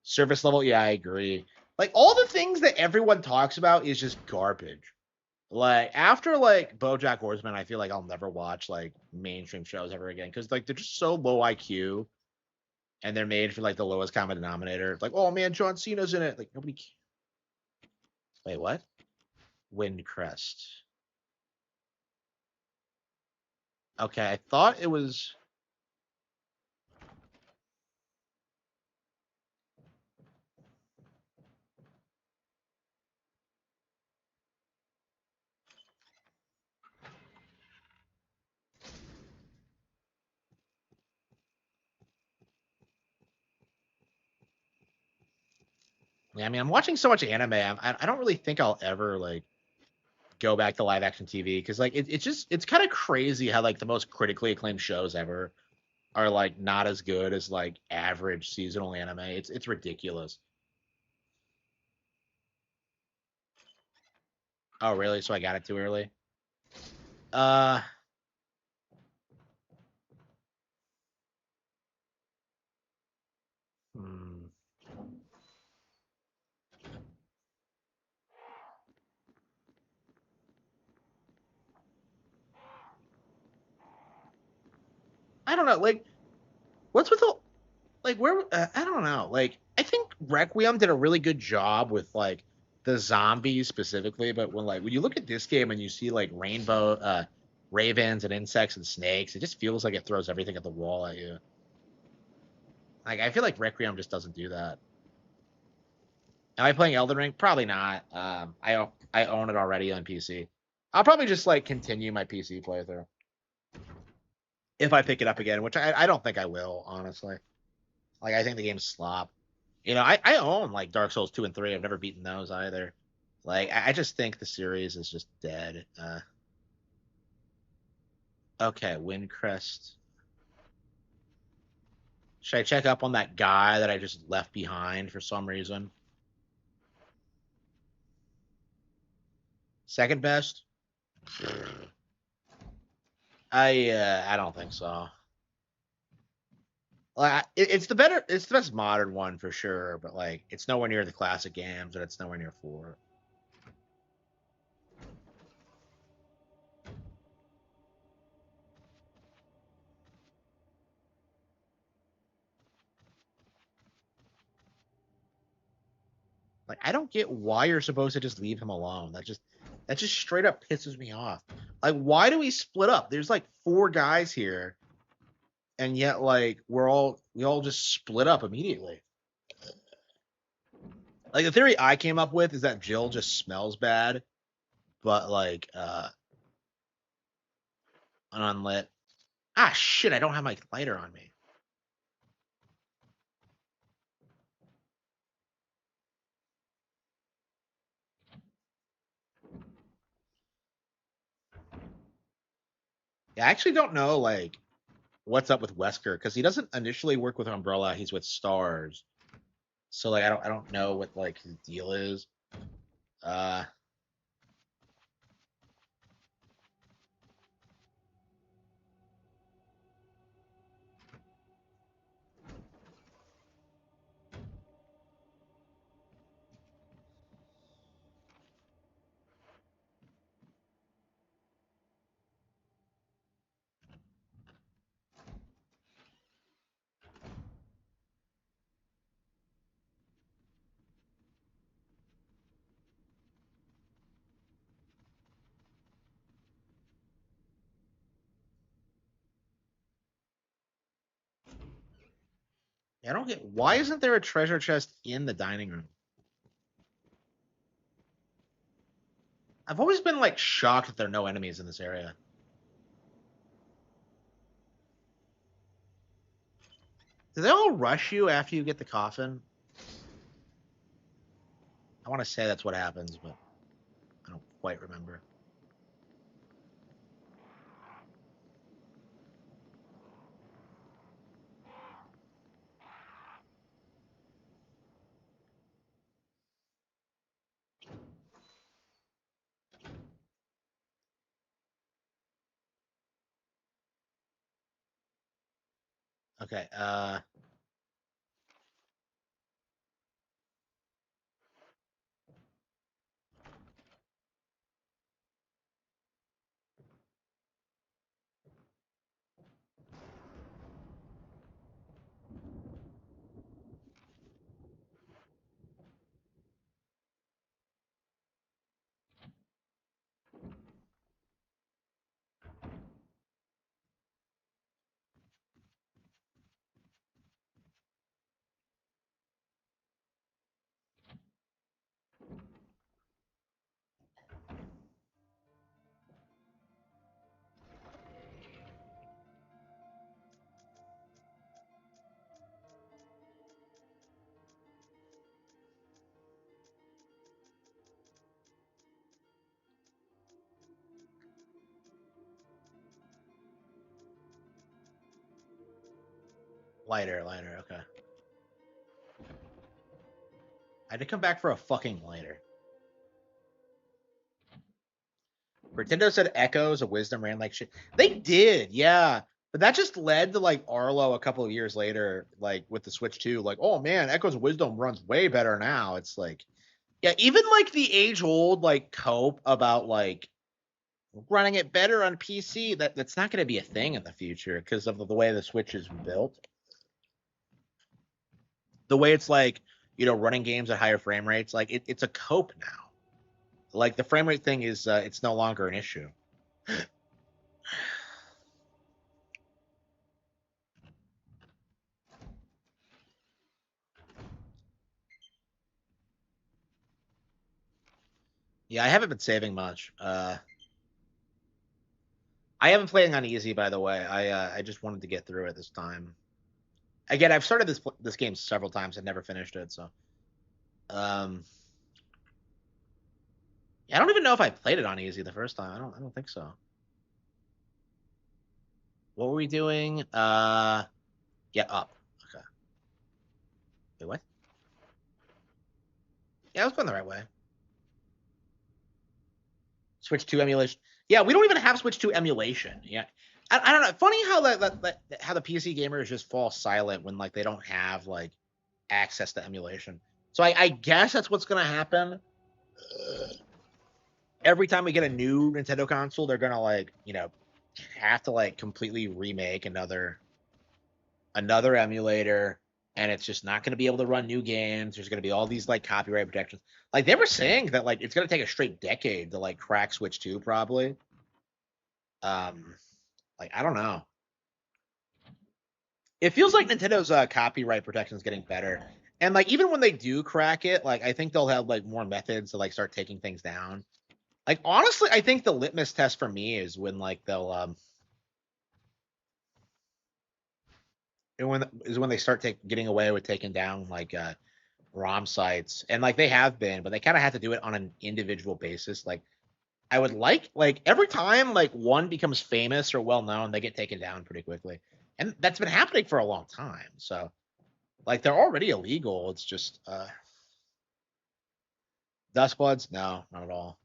Surface level, yeah, I agree. Like all the things that everyone talks about is just garbage. Like after like BoJack Horseman, I feel like I'll never watch like mainstream shows ever again because like they're just so low IQ and they're made for like the lowest common denominator. Like, oh man, John Cena's in it. Like nobody. Wait, what? Windcrest. Okay, I thought it was. Yeah, I mean, I'm watching so much anime. I don't really think I'll ever like go back to live action TV because like it's kind of crazy how like the most critically acclaimed shows ever are like not as good as like average seasonal anime. It's ridiculous. Oh, really? So I got it too early? Uh, hmm. I don't know. Like, what's with the like where? I don't know. Like, I think Requiem did a really good job with like the zombies specifically, but when you look at this game and you see like rainbow ravens and insects and snakes, it just feels like it throws everything at the wall at you. Like, I feel like Requiem just doesn't do that. Am I playing Elden Ring? Probably not. I own it already on PC. I'll probably just like continue my PC playthrough if I pick it up again, which I don't think I will, honestly. Like, I think the game's slop. I own like Dark Souls 2 and 3. I've never beaten those either. Like, I just think the series is just dead. Okay, Windcrest. Should I check up on that guy that I just left behind for some reason? Second best? I don't think so. Like, it's the best modern one for sure, but like it's nowhere near the classic games, and it's nowhere near 4. Like, I don't get why you're supposed to just leave him alone. That just straight up pisses me off. Like, why do we split up? There's like 4 guys here, and yet like we all just split up immediately. Like, the theory I came up with is that Jill just smells bad, but like unlit. Ah, shit! I don't have my lighter on me. Yeah, I actually don't know like what's up with Wesker because he doesn't initially work with Umbrella. He's with Stars, so like I don't know what like his deal is. Uh, I don't get why isn't there a treasure chest in the dining room? I've always been like shocked that there are no enemies in this area. Do they all rush you after you get the coffin? I want to say that's what happens, but I don't quite remember. Okay, Lighter. Okay. I had to come back for a fucking lighter. Nintendo said Echoes of Wisdom ran like shit. They did, yeah. But that just led to like Arlo a couple of years later, like with the Switch 2, like, oh man, Echoes of Wisdom runs way better now. It's like, yeah, even like the age-old like cope about like running it better on PC, that's not going to be a thing in the future because of the way the Switch is built. The way it's like, running games at higher frame rates, like it's a cope now. Like the frame rate thing is, it's no longer an issue. Yeah, I haven't been saving much. I haven't played on easy, by the way. I just wanted to get through it this time. Again, I've started this game several times and never finished it, so yeah, I don't even know if I played it on easy the first time. I don't think so. What were we doing? Yeah, up. Okay. Wait, what? Yeah, I was going the right way. Switch 2 emulation. Yeah, we don't even have Switch 2 emulation. Yeah. I don't know. Funny how how the PC gamers just fall silent when like they don't have like access to emulation. So I guess that's what's gonna happen. Every time we get a new Nintendo console, they're gonna like, have to like completely remake another emulator, and it's just not gonna be able to run new games. There's gonna be all these like copyright protections. Like they were saying that like it's gonna take a straight decade to like crack Switch 2 probably. Like I don't know. It feels like Nintendo's copyright protection is getting better. And like even when they do crack it, like I think they'll have like more methods to like start taking things down. Like honestly, I think the litmus test for me is when like they'll when they start getting away with taking down like ROM sites. And like they have been, but they kind of have to do it on an individual basis. Like I would like every time like one becomes famous or well known, they get taken down pretty quickly. And that's been happening for a long time. So like they're already illegal. It's just Dustbloods? No, not at all.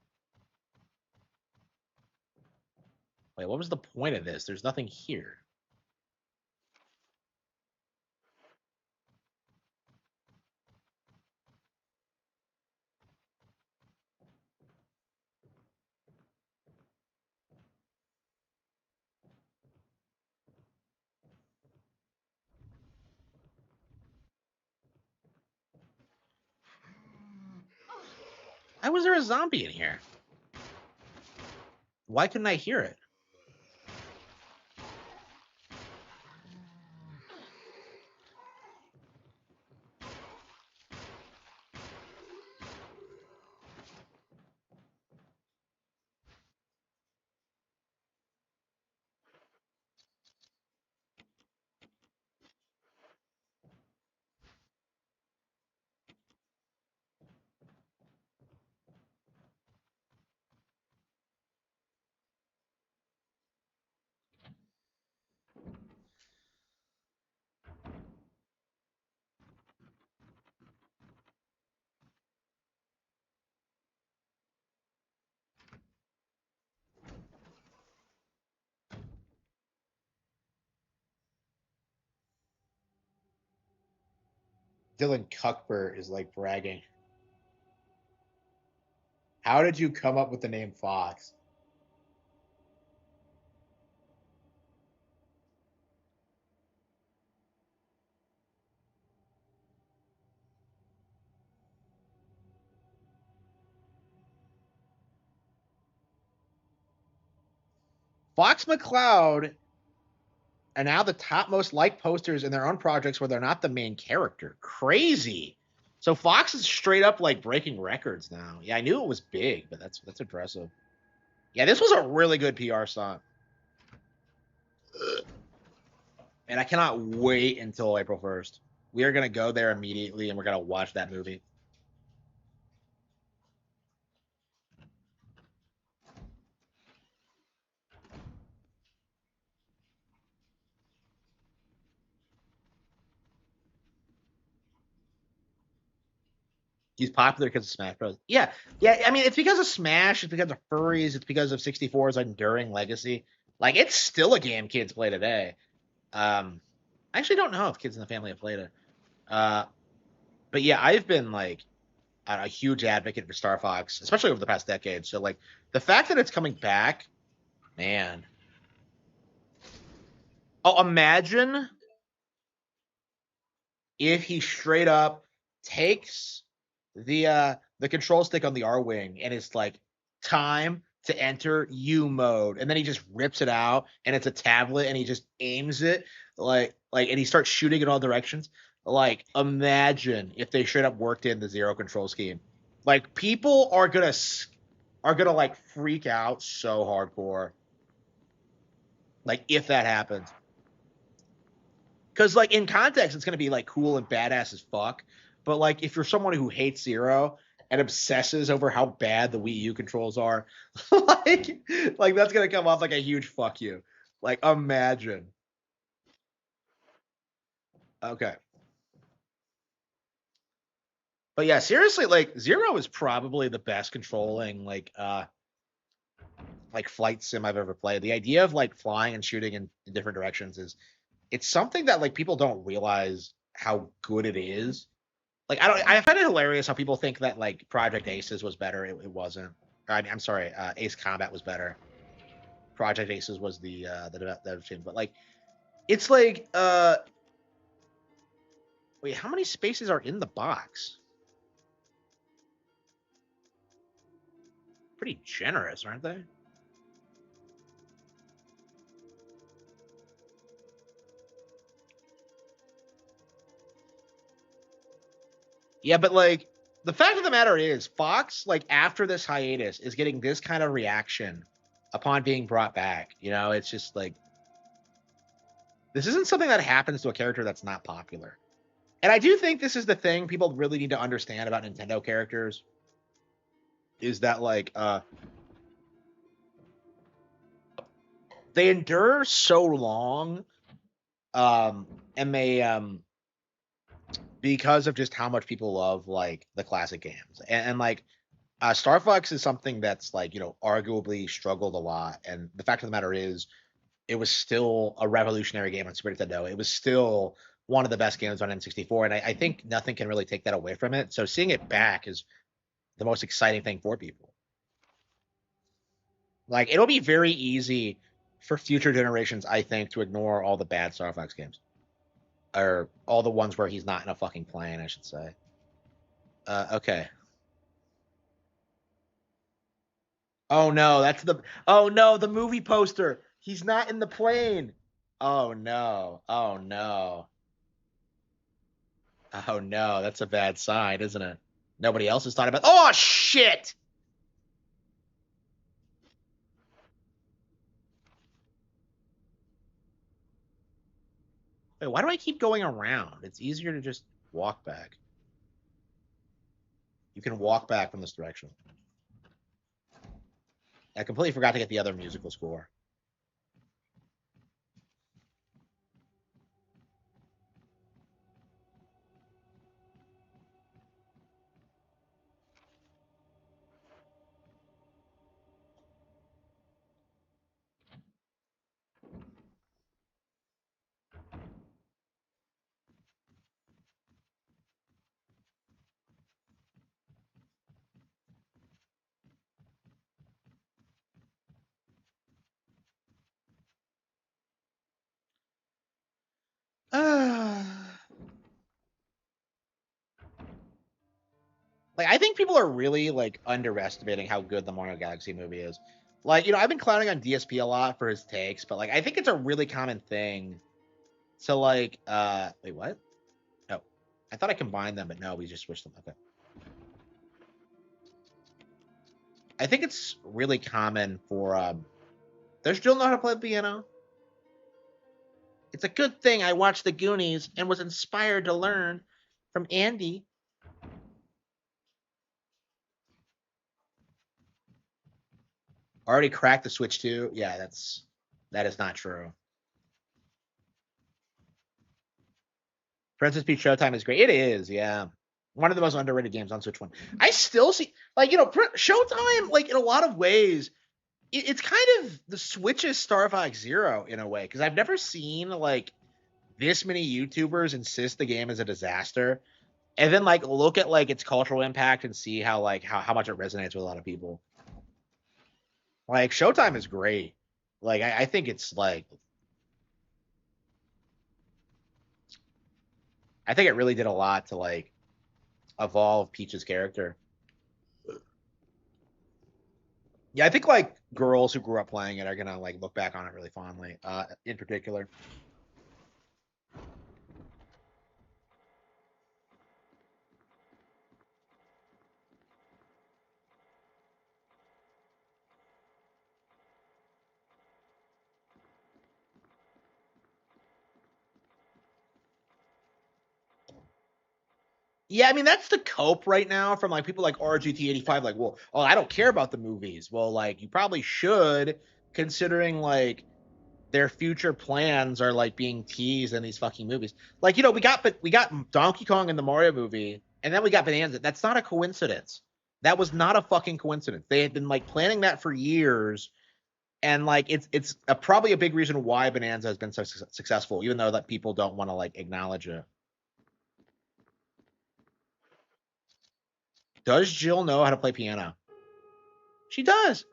Wait, what was the point of this? There's nothing here. Why was there a zombie in here? Why couldn't I hear it? Dylan Cuthbert is like bragging. How did you come up with the name Fox? Fox McCloud are now the top most liked posters in their own projects where they're not the main character. Crazy. So Fox is straight up like breaking records now. Yeah, I knew it was big, but that's impressive. Yeah, this was a really good PR stunt. And I cannot wait until April 1st. We are going to go there immediately and we're going to watch that movie. He's popular because of Smash Bros. Yeah. I mean, it's because of Smash. It's because of furries. It's because of 64's enduring legacy. Like, it's still a game kids play today. I actually don't know if kids in the family have played it. But yeah, I've been like a huge advocate for Star Fox, especially over the past decade. So like the fact that it's coming back, man. Oh, imagine if he straight up takes the control stick on the R wing and it's like time to enter U mode, and then he just rips it out and it's a tablet and he just aims it and he starts shooting in all directions. Like, imagine if they straight up worked in the zero control scheme. Like, people are gonna like freak out so hardcore. Like, if that happens. Because, like, in context, it's going to be, like, cool and badass as fuck. But, like, if you're someone who hates Zero and obsesses over how bad the Wii U controls are, like that's going to come off like a huge fuck you. Like, imagine. Okay. But, yeah, seriously, like, Zero is probably the best controlling, like flight sim I've ever played. The idea of, like, flying and shooting in different directions it's something that like people don't realize how good it is. Like I find it hilarious how people think that like Project Aces was better. It wasn't. I'm sorry, Ace Combat was better. Project Aces was the but like it's like wait, how many spaces are in the box? Pretty generous, aren't they? Yeah, but like the fact of the matter is, Fox, like after this hiatus, is getting this kind of reaction upon being brought back. You know, it's just like this isn't something that happens to a character that's not popular. And I do think this is the thing people really need to understand about Nintendo characters is that like they endure so long and they because of just how much people love like the classic games. And like Star Fox is something that's like, you know, arguably struggled a lot. And the fact of the matter is it was still a revolutionary game on Super Nintendo. It was still one of the best games on N64. And I think nothing can really take that away from it. So seeing it back is the most exciting thing for people. Like, it'll be very easy for future generations, I think, to ignore all the bad Star Fox games. Or all the ones where he's not in a fucking plane, I should say. Okay. Oh no, the movie poster. He's not in the plane. Oh no. Oh no. Oh no, that's a bad sign, isn't it? Nobody else has thought about. Oh shit! Wait, why do I keep going around? It's easier to just walk back. You can walk back from this direction. I completely forgot to get the other musical score. Like, I think people are really like underestimating how good the Mario Galaxy movie is. Like, you know, I've been clowning on DSP a lot for his takes, but like I think it's a really common thing to like wait, what? Oh. I thought I combined them, but no, we just switched them. Okay. I think it's really common for does Jill know how to play the piano? It's a good thing I watched the Goonies and was inspired to learn from Andy. Already cracked the Switch 2. Yeah, that is not true. Princess Peach Showtime is great. It is, yeah. One of the most underrated games on Switch 1. I still see, like, you know, Showtime, like, in a lot of ways, it's kind of the Switch's Star Fox Zero in a way, because I've never seen, like, this many YouTubers insist the game is a disaster, and then, like, look at, like, its cultural impact and see how, like, how much it resonates with a lot of people. Like, Showtime is great. Like, I think it's, like, I think it really did a lot to, like, evolve Peach's character. Yeah, I think like girls who grew up playing it are gonna like look back on it really fondly. In particular. Yeah, I mean that's the cope right now from like people like RGT85. Like, well, oh, I don't care about the movies. Well, like you probably should, considering like their future plans are like being teased in these fucking movies. Like, you know, we got Donkey Kong in the Mario movie, and then we got Bonanza. That's not a coincidence. That was not a fucking coincidence. They had been like planning that for years, and like it's probably a big reason why Bonanza has been so successful, even though that people don't want to like acknowledge it. Does Jill know how to play piano? She does.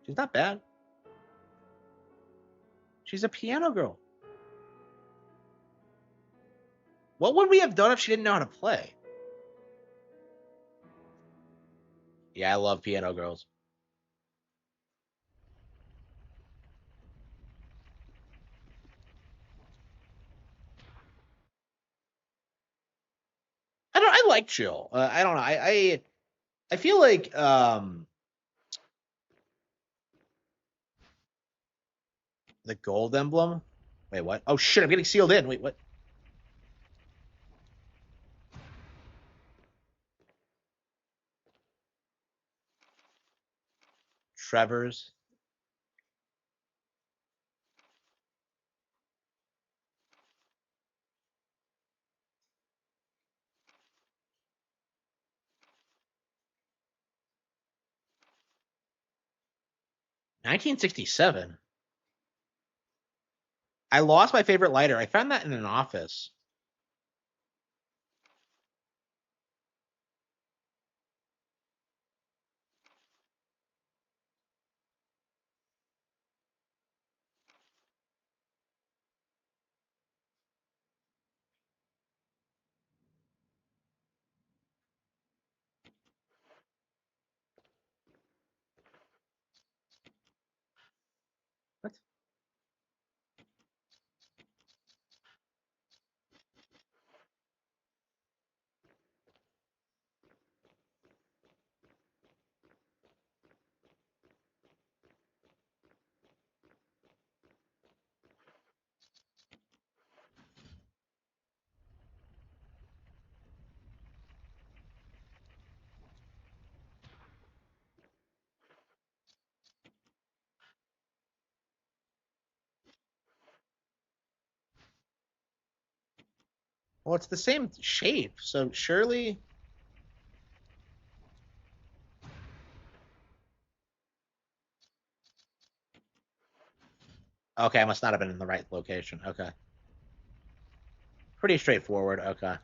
She's not bad. She's a piano girl. What would we have done if she didn't know how to play? Yeah, I love piano girls. I like Jill. I don't know. I feel like the gold emblem. Wait, what? Oh shit! I'm getting sealed in. Wait, what? Trevor's. (1967). I lost my favorite lighter. I found that in an office. What? Well, it's the same shape, so surely. Okay, I must not have been in the right location. Okay. Pretty straightforward. Okay.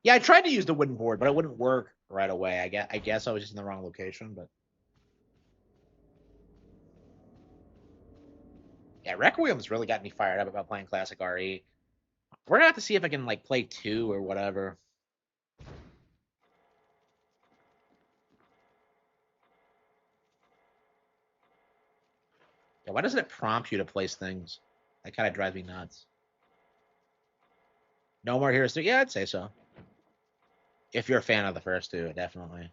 Yeah, I tried to use the wooden board, but it wouldn't work right away. I guess I was just in the wrong location, but yeah, Requiem's really got me fired up about playing classic RE. We're gonna have to see if I can like play 2 or whatever. Yeah, why doesn't it prompt you to place things? That kind of drives me nuts. No More Heroes 3? Yeah, I'd say so. If you're a fan of the first two, definitely.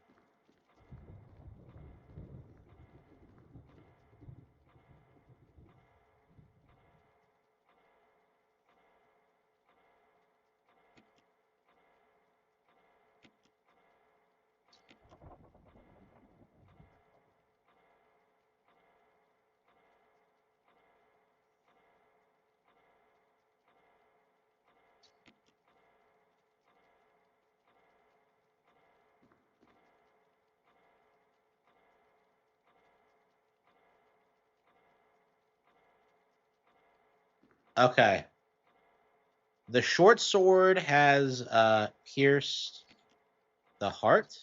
Okay. The short sword has pierced the heart.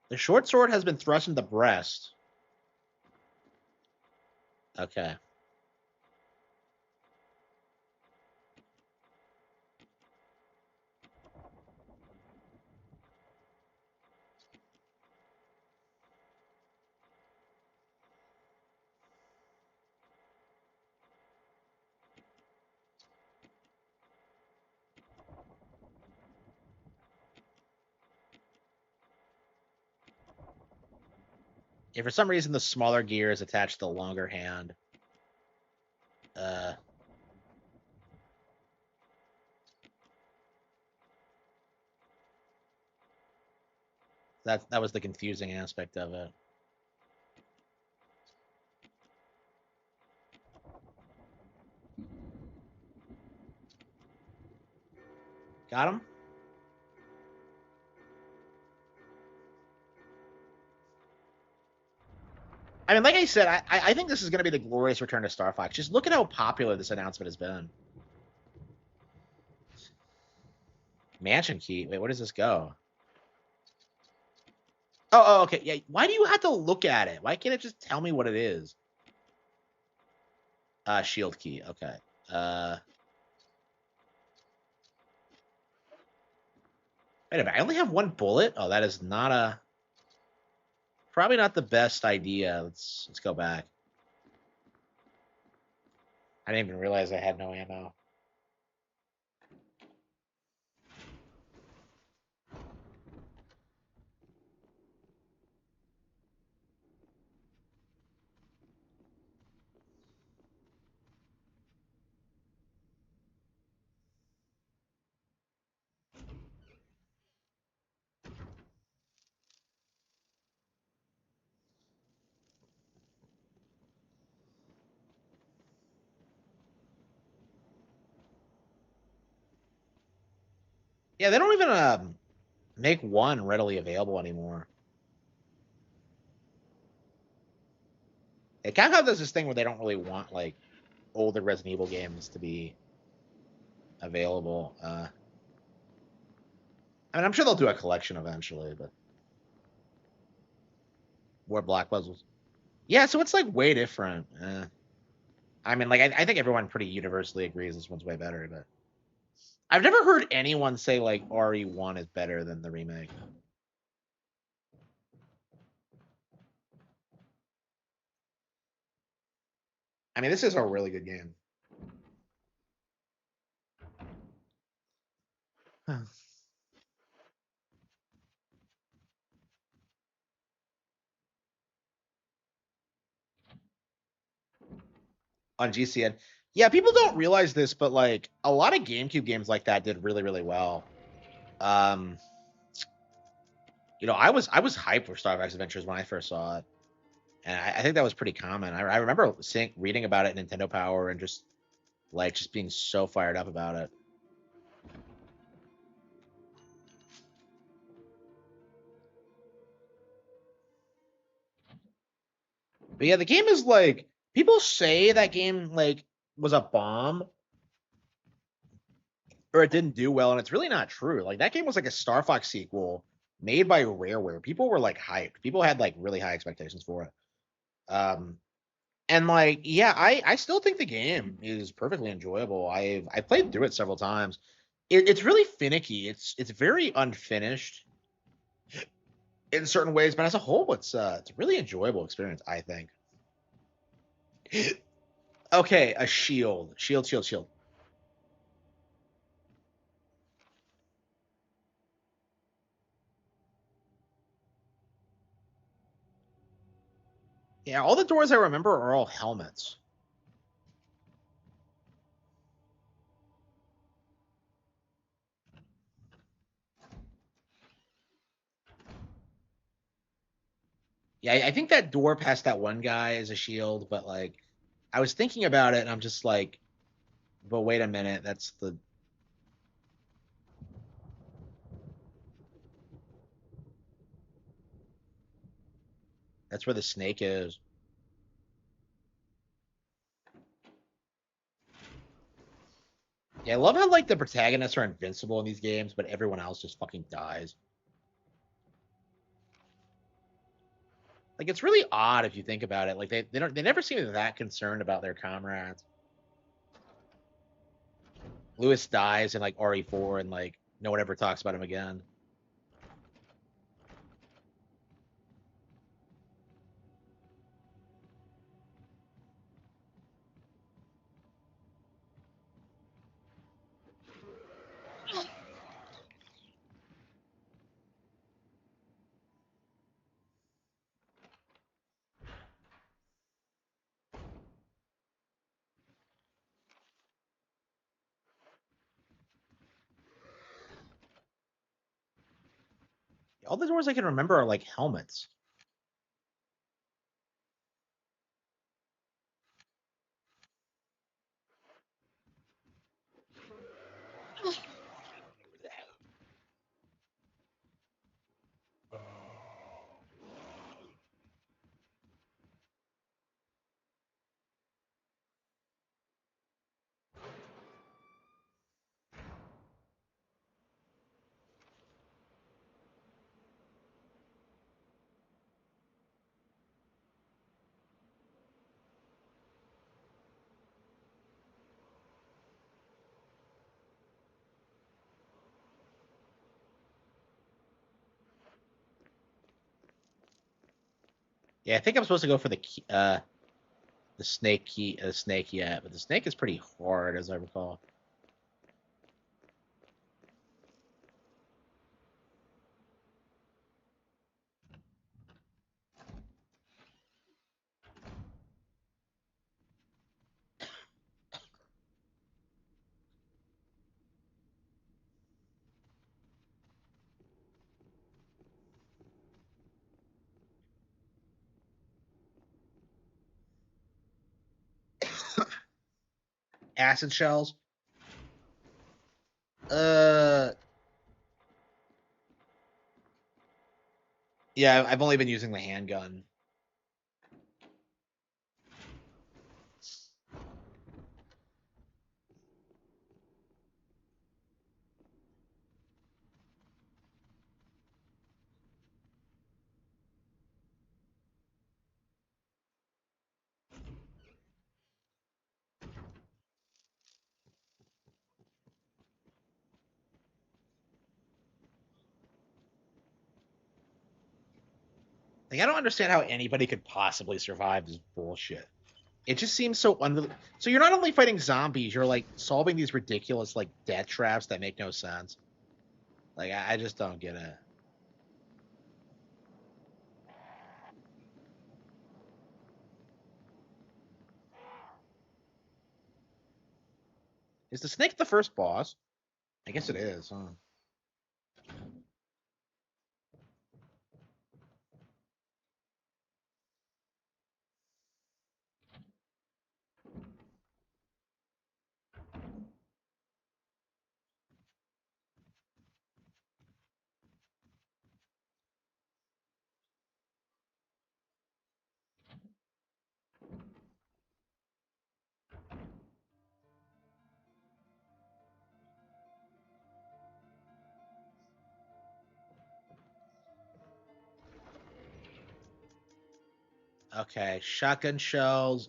The short sword has been thrust in the breast. Okay. If for some reason the smaller gear is attached to the longer hand, that was the confusing aspect of it. Got him? I mean, like I said, I think this is going to be the glorious return to Star Fox. Just look at how popular this announcement has been. Mansion key. Wait, where does this go? Oh, okay. Yeah. Why do you have to look at it? Why can't it just tell me what it is? Shield key. Okay. Wait a minute. I only have one bullet. Oh, that is not probably not the best idea. Let's go back. I didn't even realize I had no ammo. Yeah, they don't even make one readily available anymore. Yeah, Capcom does this thing where they don't really want like older Resident Evil games to be available. I mean, I'm sure they'll do a collection eventually, but more black puzzles. Yeah, so it's like way different. I mean, like I think everyone pretty universally agrees this one's way better, but I've never heard anyone say like RE1 is better than the remake. I mean, this is a really good game. On GCN. Yeah, people don't realize this, but like a lot of GameCube games like that did really, really well. You know, I was hyped for Star Fox Adventures when I first saw it, and I think that was pretty common. I remember reading about it in Nintendo Power and just being so fired up about it. But yeah, the game is like people say that game like was a bomb or it didn't do well, and it's really not true. Like that game was like a Star Fox sequel made by Rareware. People were like hyped. People had like really high expectations for it. And like, yeah, I still think the game is perfectly enjoyable. I played through it several times. It's really finicky. It's very unfinished in certain ways, but as a whole, it's a really enjoyable experience, I think. Okay, a shield. Shield. Yeah, all the doors I remember are all helmets. Yeah, I think that door past that one guy is a shield, but like I was thinking about it and I'm just like, but wait a minute, that's where the snake is. Yeah, I love how like the protagonists are invincible in these games, but everyone else just fucking dies. Like it's really odd if you think about it. Like they never seem that concerned about their comrades. Lewis dies in like RE4 and like no one ever talks about him again. All the doors I can remember are like helmets. Yeah, I think I'm supposed to go for the snake yet, but the snake is pretty hard as I recall. Acid shells. Yeah, I've only been using the handgun. Like, I don't understand how anybody could possibly survive this bullshit. It just seems so So you're not only fighting zombies, you're like solving these ridiculous like death traps that make no sense. Like I just don't get it. Is the snake the first boss? I guess it is, huh? Okay, shotgun shells.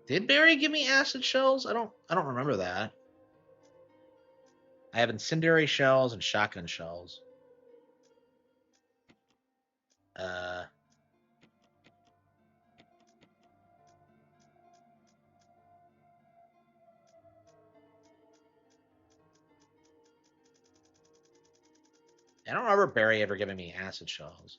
Did Barry give me acid shells? I don't remember that. I have incendiary shells and shotgun shells. Uh I don't remember Barry ever giving me acid shells.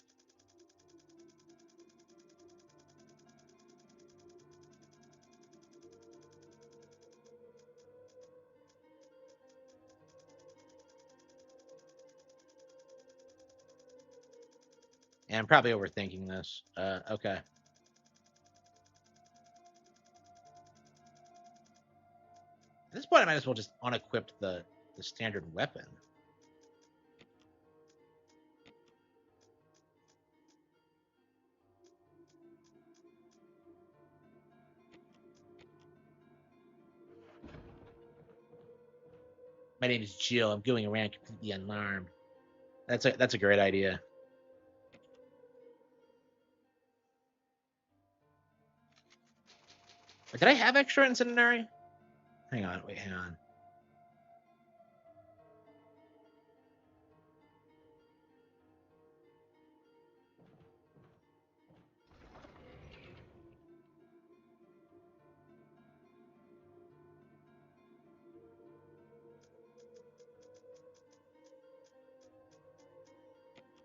And I'm probably overthinking this. Okay. At this point, I might as well just unequip the standard weapon. My name is Jill. I'm going around completely unarmed. That's a great idea. But did I have extra incendiary? Hang on, wait, hang on.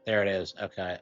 There it is. Okay.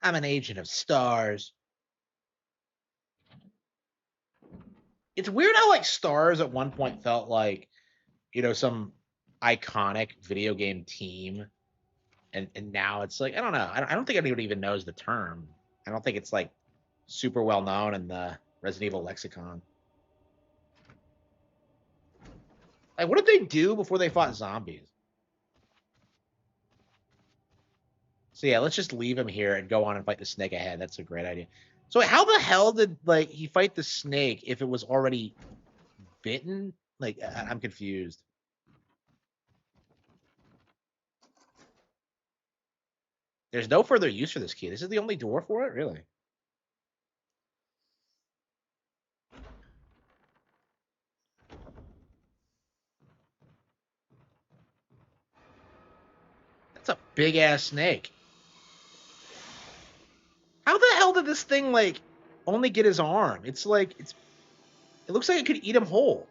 I'm an agent of stars. It's weird how like stars at one point felt like, some iconic video game team. And now it's like, I don't know. I don't think anyone even knows the term. I don't think it's like super well known in the Resident Evil lexicon. Like, what did they do before they fought zombies? So yeah, let's just leave him here and go on and fight the snake ahead. That's a great idea. So how the hell did he fight the snake if it was already bitten? Like, I'm confused. There's no further use for this key. This is the only door for it, really. That's a big ass snake. How the hell did this thing only get his arm? It looks like it could eat him whole.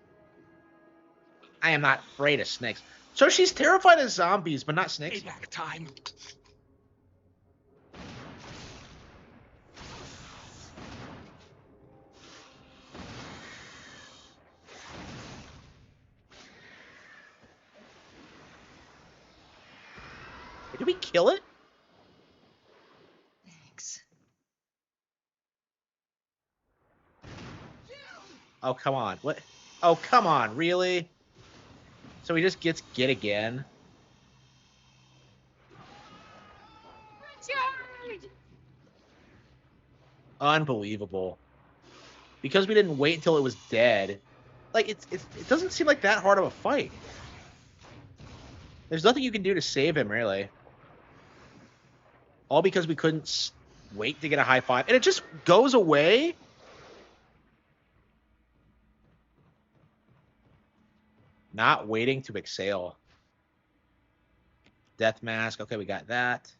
I am not afraid of snakes. So she's terrified of zombies, but not snakes. Payback time. Did we kill it? Thanks. Oh, come on. What? Oh, come on. Really? So he just gets get again? Richard! Unbelievable. Because we didn't wait until it was dead. Like, it doesn't seem like that hard of a fight. There's nothing you can do to save him, really. All because we couldn't wait to get a high five. And it just goes away? Not waiting to exhale. Death mask. Okay, we got that.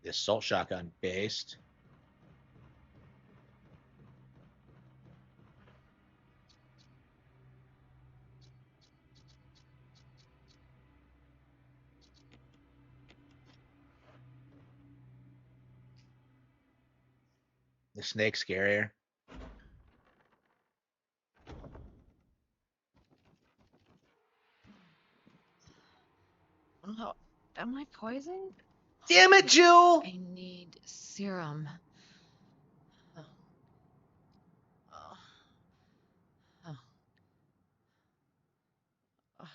The assault shotgun based. The snake scarier. Oh, am I poisoned? Damn it, Jill! I need serum. Oh. Oh. Oh.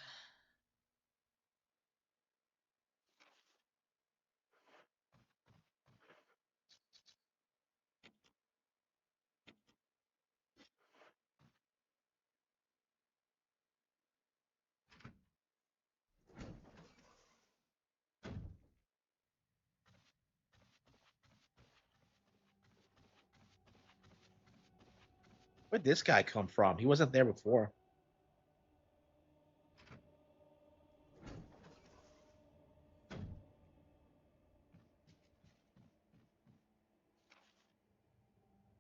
Where'd this guy come from? He wasn't there before.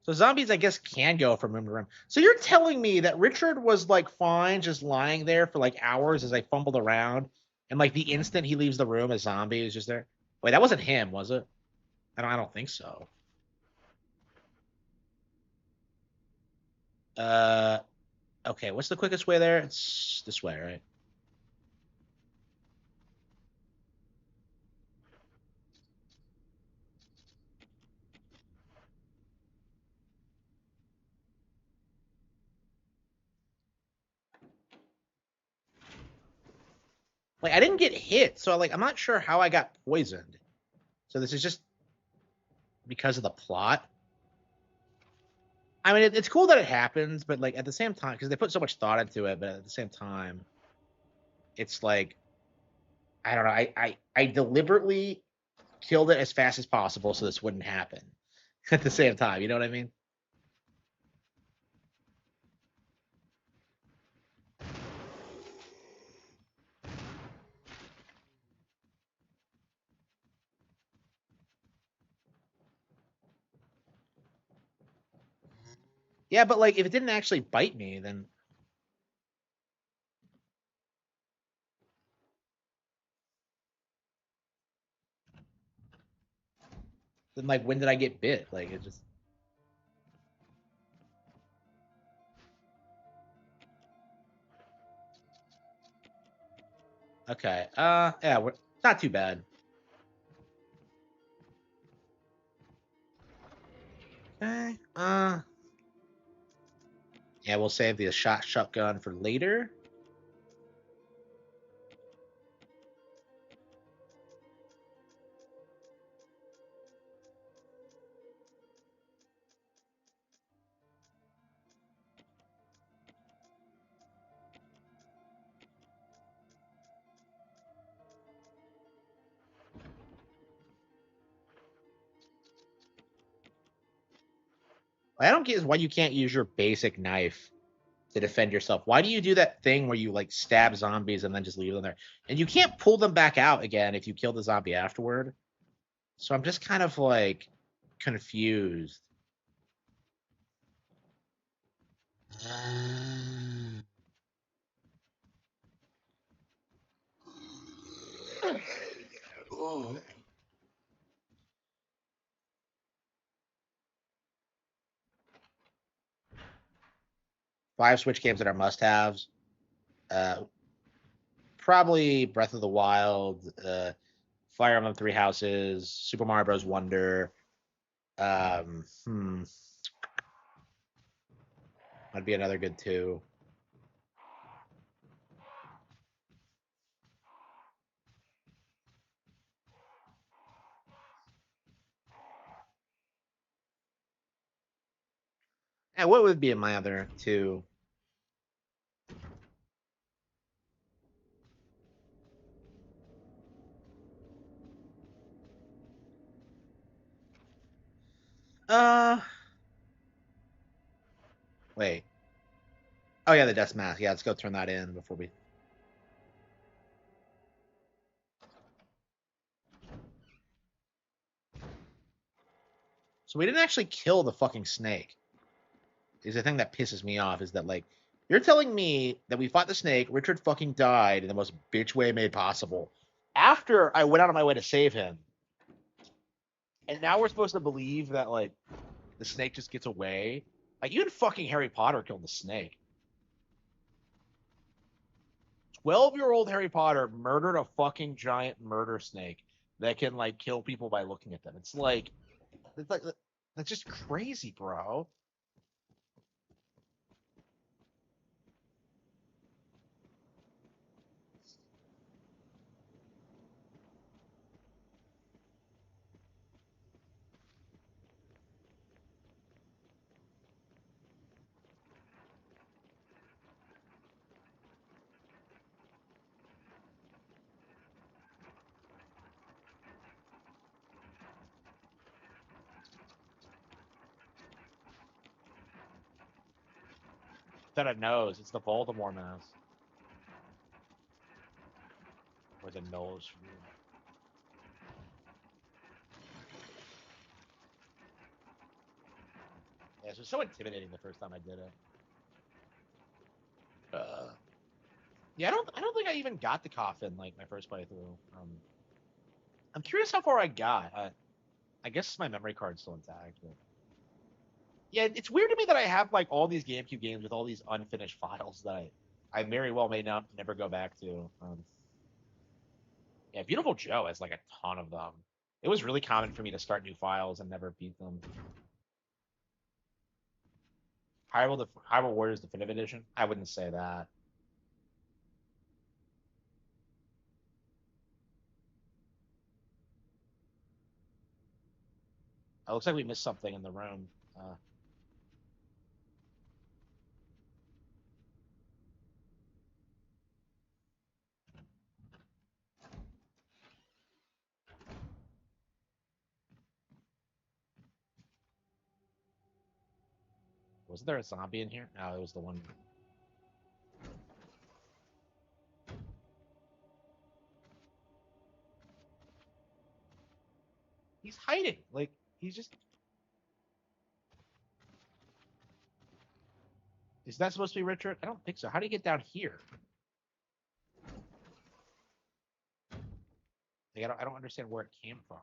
So zombies, I guess, can go from room to room. So you're telling me that Richard was like fine, just lying there for like hours as I fumbled around, and like the instant he leaves the room, a zombie is just there. Wait, that wasn't him, was it? I don't think so. Uh, okay. What's the quickest way there? It's this way, right? Like I didn't get hit, so like I'm not sure how I got poisoned. So this is just because of the plot. I mean, it's cool that it happens, but like at the same time, because they put so much thought into it, but at the same time, it's like I don't know. I deliberately killed it as fast as possible so this wouldn't happen. At the same time, you know what I mean? Yeah, but like if it didn't actually bite me, then like when did I get bit? Like it just okay. Yeah, we're not too bad. Okay. Yeah, we'll save the shotgun for later. What I don't get is why you can't use your basic knife to defend yourself. Why do you do that thing where you like stab zombies and then just leave them there? And you can't pull them back out again if you kill the zombie afterward. So I'm just kind of like confused. 5 Switch games that are must-haves. Uh, Probably Breath of the Wild, Fire Emblem Three Houses, Super Mario Bros. Wonder. Um, hmm, Might be another good two. And what would be my other two? Uh, Wait. Oh yeah, the Death Mask. Yeah, let's go turn that in before we. So we didn't actually kill the fucking snake. Is the thing that pisses me off is that like you're telling me that we fought the snake, Richard fucking died in the most bitch way made possible. After I went out of my way to save him, and now we're supposed to believe that like the snake just gets away. Like even fucking Harry Potter killed the snake. 12-year-old Harry Potter murdered a fucking giant murder snake that can like kill people by looking at them. It's like that's just crazy, bro. Instead of nose, it's the Voldemort nose. Or the nose. Yeah, it was so intimidating the first time I did it. Yeah, I don't think I even got the coffin like my first playthrough. I'm curious how far I got. I guess my memory card's still intact. But... Yeah, it's weird to me that I have like all these GameCube games with all these unfinished files that I very well may not never go back to. Yeah, Beautiful Joe has like a ton of them. It was really common for me to start new files and never beat them. Hyrule Warriors Definitive Edition? I wouldn't say that. It looks like we missed something in the room. Wasn't there a zombie in here? No, it was the one. He's hiding. Like, he's just... Is that supposed to be Richard? I don't think so. How do you get down here? Like, I don't understand where it came from.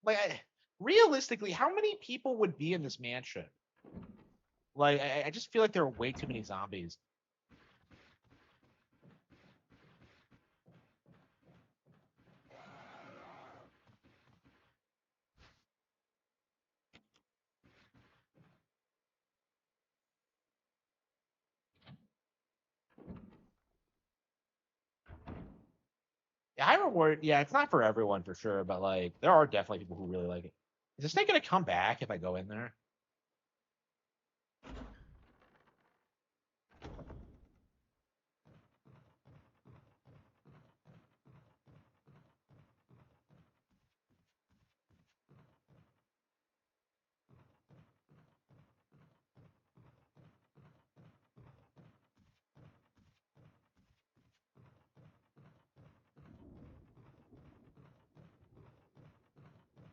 Like, realistically, how many people would be in this mansion? Like, I just feel like there are way too many zombies. Yeah, Hyrule Warriors, yeah, it's not for everyone for sure, but like, there are definitely people who really like it. Is this thing gonna come back if I go in there?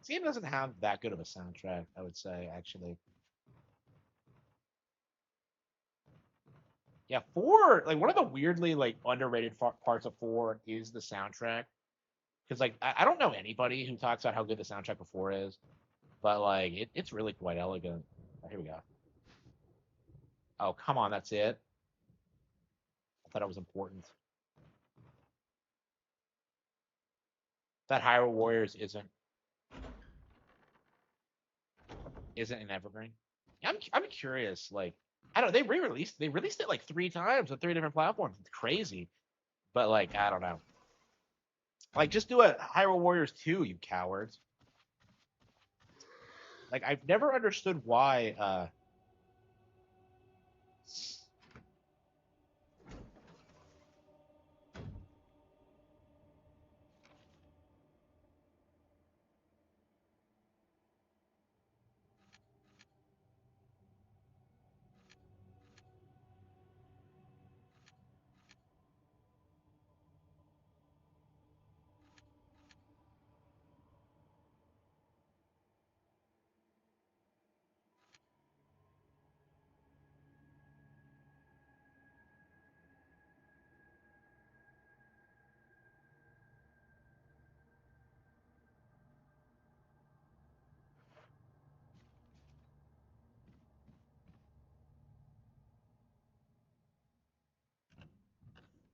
This game doesn't have that good of a soundtrack, I would say, actually. Yeah, 4, like, one of the weirdly, like, underrated parts of 4 is the soundtrack. Because, like, I don't know anybody who talks about how good the soundtrack of 4 is, but, like, it's really quite elegant. Oh, here we go. Oh, come on, that's it? I thought it was important. That Hyrule Warriors isn't an evergreen. Yeah, I'm curious, like, I don't know, they released it like 3 times on 3 different platforms. It's crazy. But like, I don't know. Like, just do a Hyrule Warriors 2, you cowards. Like, I've never understood why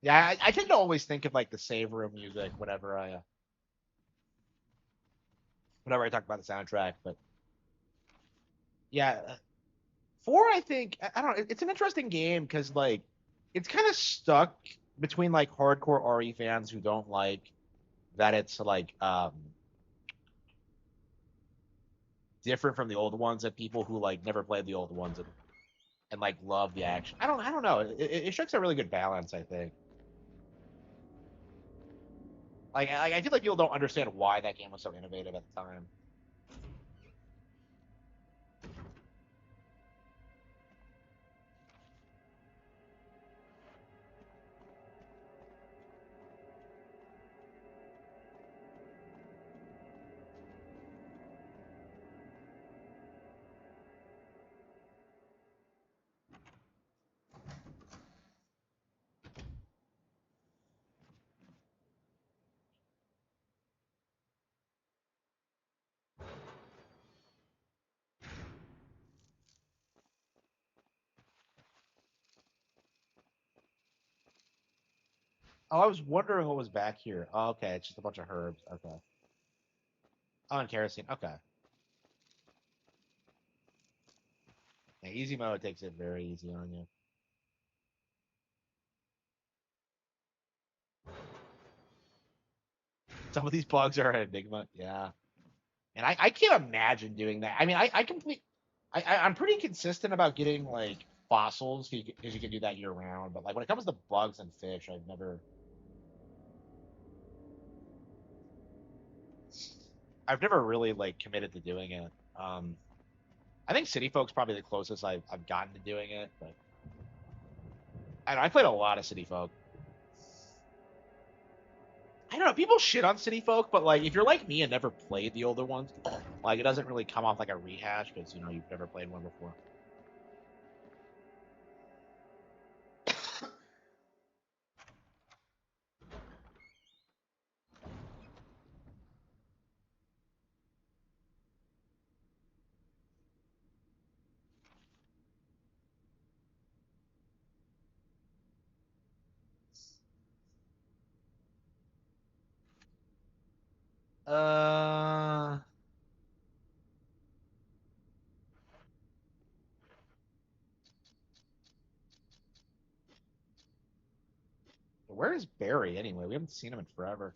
yeah, I tend to always think of like the save room music whenever I talk about the soundtrack, but yeah, 4, I think, I don't know, it's an interesting game because like it's kind of stuck between like hardcore RE fans who don't like that it's like different from the old ones and people who like never played the old ones and like love the action. I don't know. It strikes a really good balance, I think. Like I feel like people don't understand why that game was so innovative at the time. Oh, I was wondering what was back here. Oh, okay, it's just a bunch of herbs. Okay. Oh, and kerosene. Okay. Yeah, easy mode takes it very easy on you. Some of these bugs are an enigma. Yeah. And I can't imagine doing that. I mean, I'm pretty consistent about getting like fossils because you can do that year round. But like when it comes to bugs and fish, I've never really like committed to doing it. I think City Folk's probably the closest I've gotten to doing it, but I played a lot of City Folk. I don't know. People shit on City Folk, but like if you're like me and never played the older ones, like it doesn't really come off like a rehash because you've never played one before. Uh, where is Barry anyway? We haven't seen him in forever.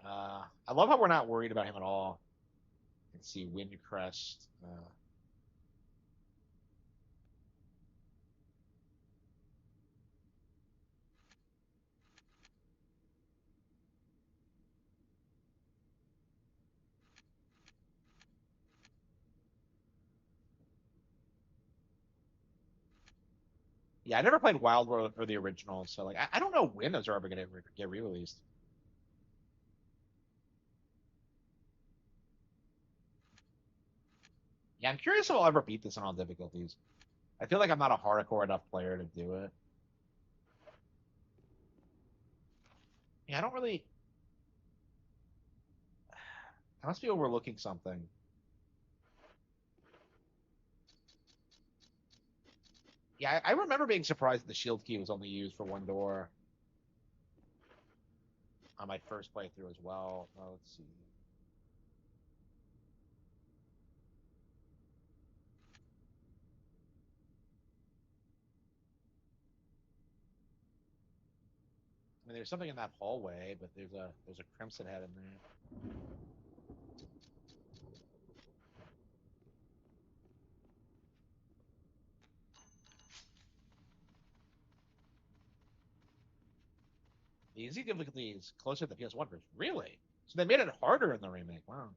I love how we're not worried about him at all. Let's see, Windcrest. Yeah, I never played Wild World or the original, so like I don't know when those are ever gonna get re-released. Yeah, I'm curious if I'll ever beat this on all difficulties. I feel like I'm not a hardcore enough player to do it. Yeah, I don't really. I must be overlooking something. Yeah, I remember being surprised that the shield key was only used for one door on my first playthrough as well. Let's see. I mean, there's something in that hallway, but there's a crimson head in there. The easy difficulty is closer to the PS1 version. Really? So they made it harder in the remake. Wow.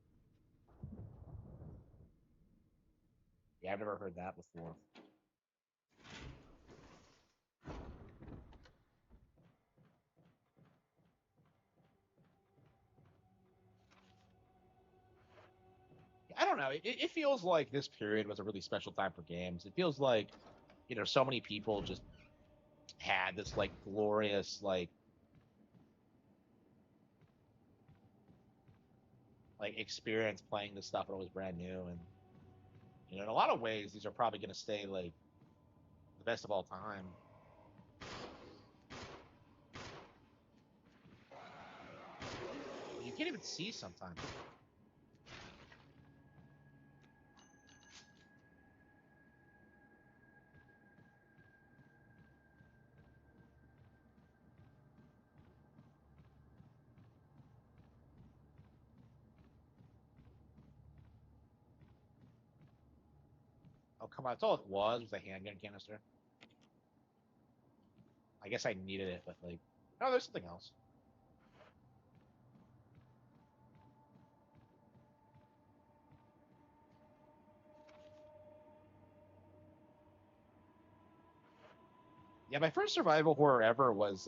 Yeah, I've never heard that before. I don't know. It feels like this period was a really special time for games. It feels like, so many people just had this like glorious like experience playing this stuff when it was brand new, and in a lot of ways these are probably going to stay like the best of all time. You can't even see sometimes. Oh, come on. That's all it was a handgun canister. I guess I needed it, but like, no, there's something else. Yeah, my first survival horror ever was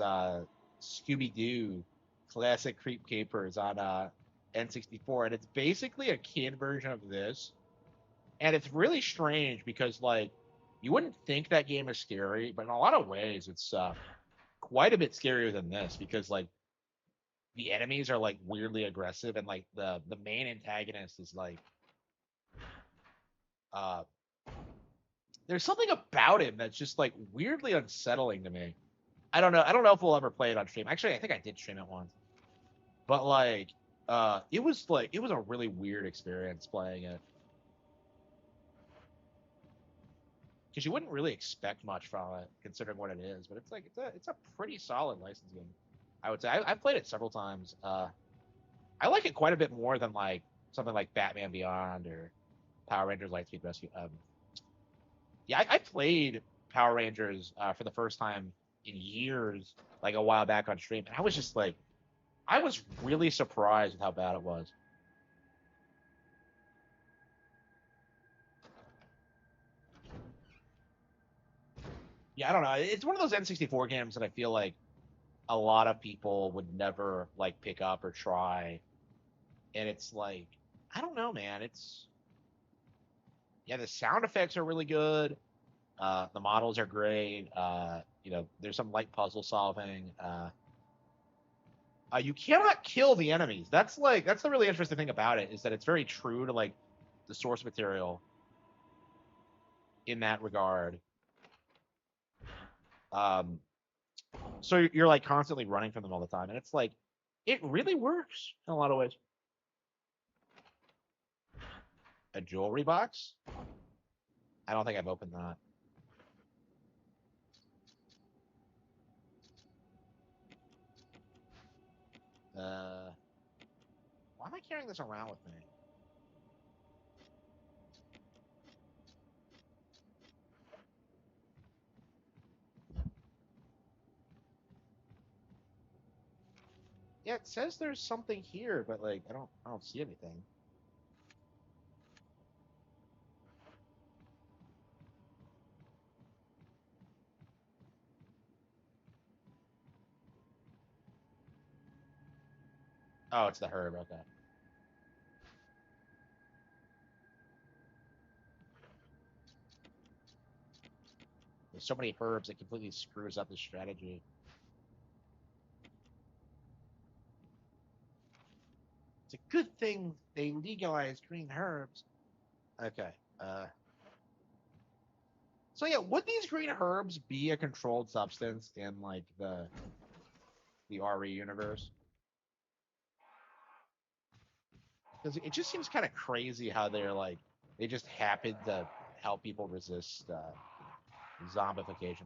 Scooby Doo Classic Creep Capers on N64, and it's basically a kid version of this. And it's really strange because like you wouldn't think that game is scary, but in a lot of ways it's quite a bit scarier than this because like the enemies are like weirdly aggressive, and like the main antagonist is like uh there's something about him that's just like weirdly unsettling to me. I don't know. I don't know if we'll ever play it on stream. Actually, I think I did stream it once. But like, it was a really weird experience playing it. Because you wouldn't really expect much from it, considering what it is. But it's like it's a pretty solid license game, I would say. I've played it several times. I like it quite a bit more than like something like Batman Beyond or Power Rangers Lightspeed Rescue. Yeah, I played Power Rangers for the first time in years, like a while back on stream, and I was just like, I was really surprised with how bad it was. Yeah, I don't know. It's one of those N64 games that I feel like a lot of people would never like pick up or try, and it's like, I don't know, man. It's yeah, the sound effects are really good. The models are great. There's some light puzzle solving. You cannot kill the enemies. That's the really interesting thing about it, is that it's very true to like the source material in that regard. So you're like constantly running from them all the time, and it's like it really works in a lot of ways. A jewelry box? I don't think I've opened that. Why am I carrying this around with me? Yeah, it says there's something here, but like I don't see anything. Oh, it's the herb. Okay. There's so many herbs, it completely screws up the strategy. It's a good thing they legalized green herbs. Okay. So yeah, would these green herbs be a controlled substance in like the RE universe? Because it just seems kind of crazy how they just happen to help people resist zombification.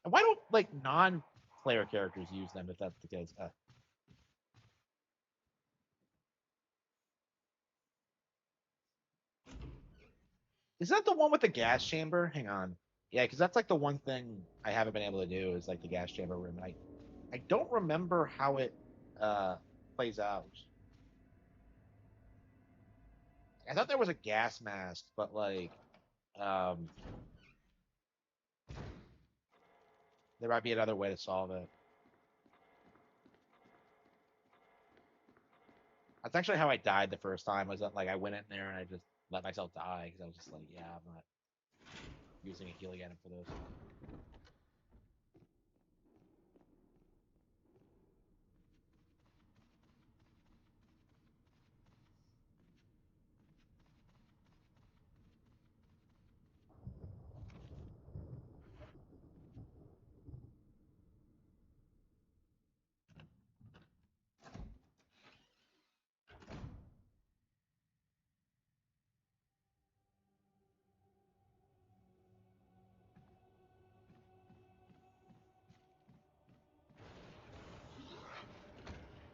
And why don't like non-player characters use them if that's the case? Is that the one with the gas chamber? Hang on. Yeah, because that's like the one thing I haven't been able to do is like the gas chamber room. And I don't remember how it plays out. I thought there was a gas mask, but like there might be another way to solve it. That's actually how I died the first time. Was that like I went in there and I just let myself die because I was just like, yeah, I'm not using a healing item for this.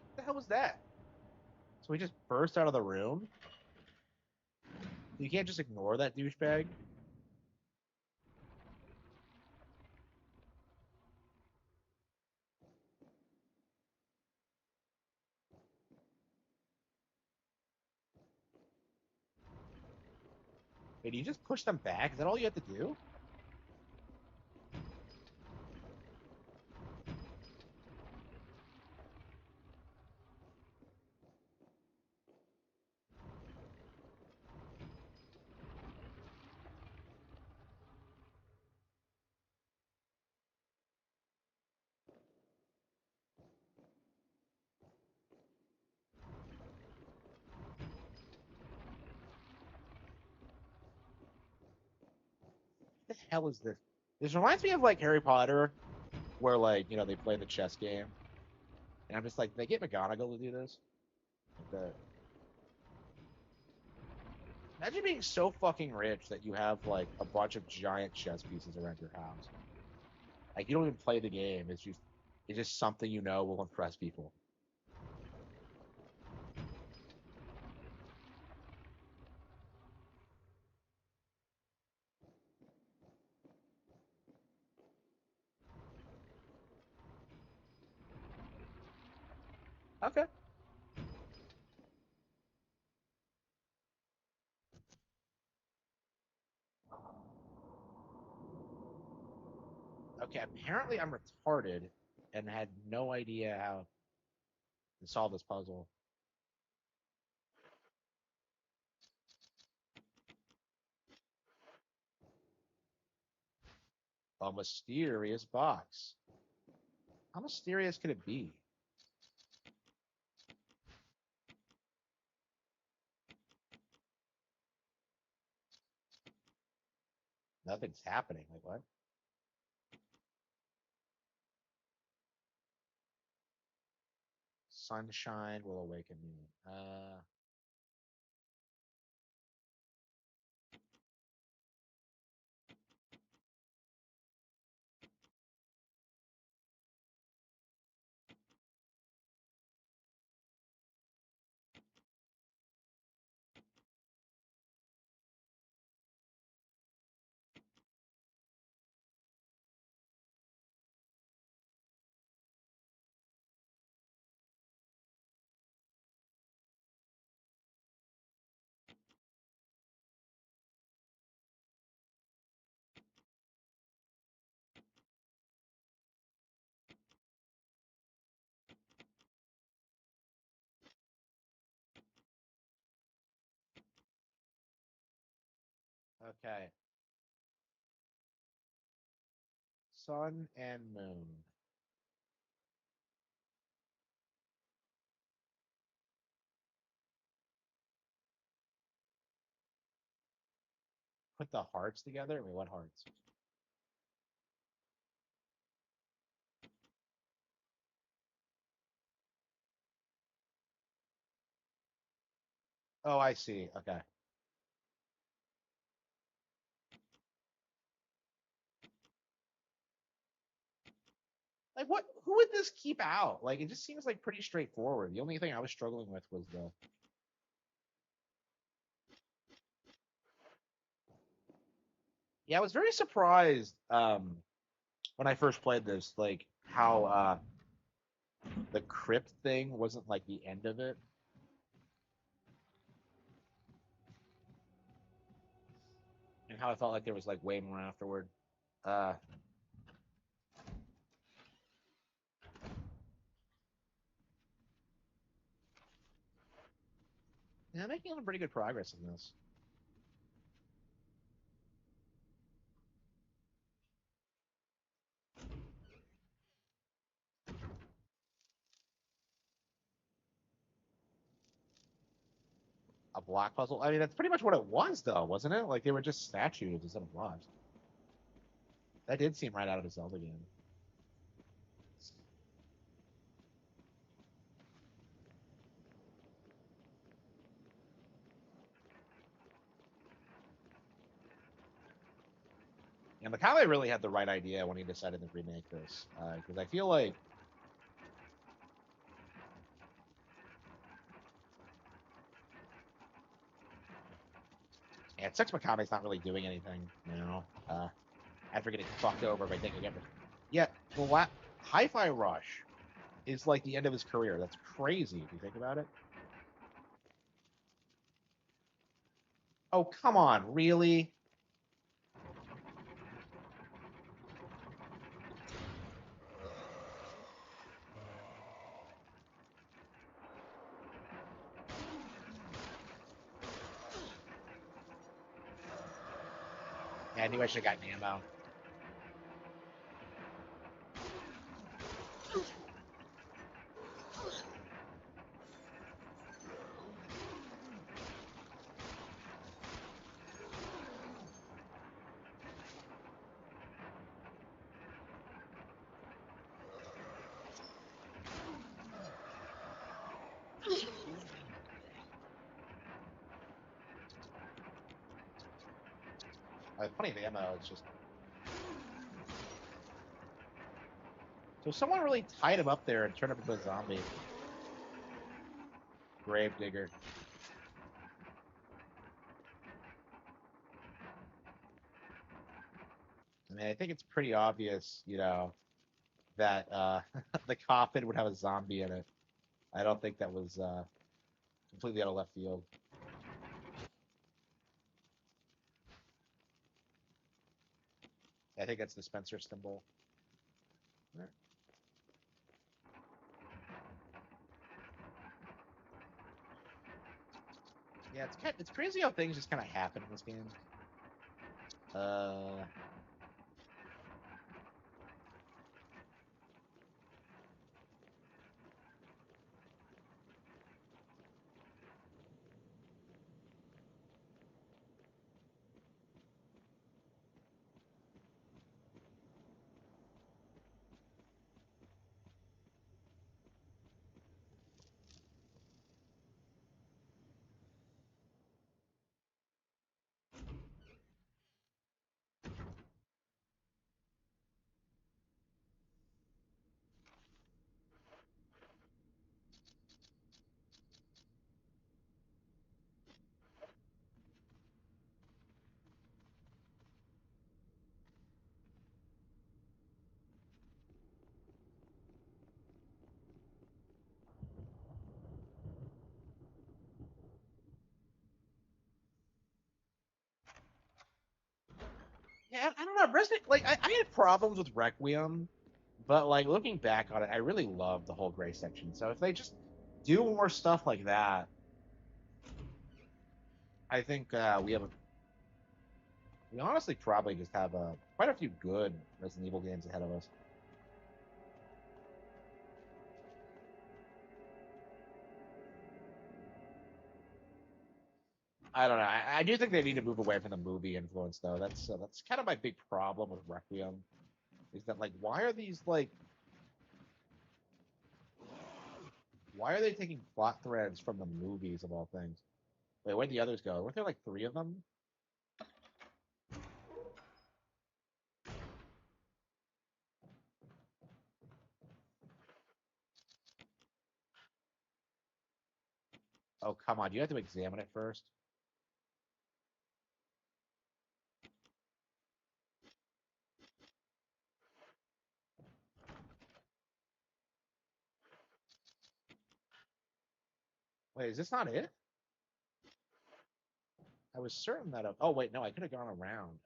What the hell was that? So we just burst out of the room? You can't just ignore that douchebag? Wait, do you just push them back? Is that all you have to do? What the hell is this? This reminds me of like Harry Potter where like they play the chess game, and I'm just like, they get McGonagall to do this. Imagine being so fucking rich that you have like a bunch of giant chess pieces around your house. Like you don't even play the game. It's just something will impress people. Okay. Okay, apparently I'm retarded and had no idea how to solve this puzzle. A mysterious box. How mysterious could it be? Nothing's happening. Like what? Sunshine will awaken me. Okay. Sun and moon. Put the hearts together? Wait, what hearts? Oh, I see. Okay. Like what? Who would this keep out? Like it just seems like pretty straightforward. The only thing I was struggling with was the. Yeah, I was very surprised when I first played this, like how the crypt thing wasn't like the end of it. And how I felt like there was like way more afterward. Uh yeah, I'm making pretty good progress in this. A block puzzle. I mean, that's pretty much what it was, though, wasn't it? Like they were just statues instead of blocks. That did seem right out of the Zelda game. And Mikami really had the right idea when he decided to remake this, because I feel like yeah, Six Makabe's not really doing anything now. After getting fucked over by Dingo Gimper. Yeah, Hi-Fi Rush is like the end of his career. That's crazy if you think about it. Oh, come on, really? Yeah, I knew I should have gotten ammo. Plenty of ammo. It's just so someone really tied him up there and turned him into a zombie. Gravedigger. I mean, I think it's pretty obvious, you know, that the coffin would have a zombie in it. I don't think that was completely out of left field. I think that's the Spencer symbol. Right. Yeah, it's crazy how things just kind of happen in this game. Yeah, I don't know. Resident, like I had problems with Requiem, but like looking back on it, I really love the whole gray section. So if they just do more stuff like that, I think we honestly probably just have quite a few good Resident Evil games ahead of us. I don't know. I do think they need to move away from the movie influence, though. That's kind of my big problem with Requiem, is that like why are they taking plot threads from the movies of all things? Wait, where'd the others go? Weren't there like 3 of them? Oh, come on. You have to examine it first. Wait, is this not it? I was certain that. Oh, wait, no, I could have gone around.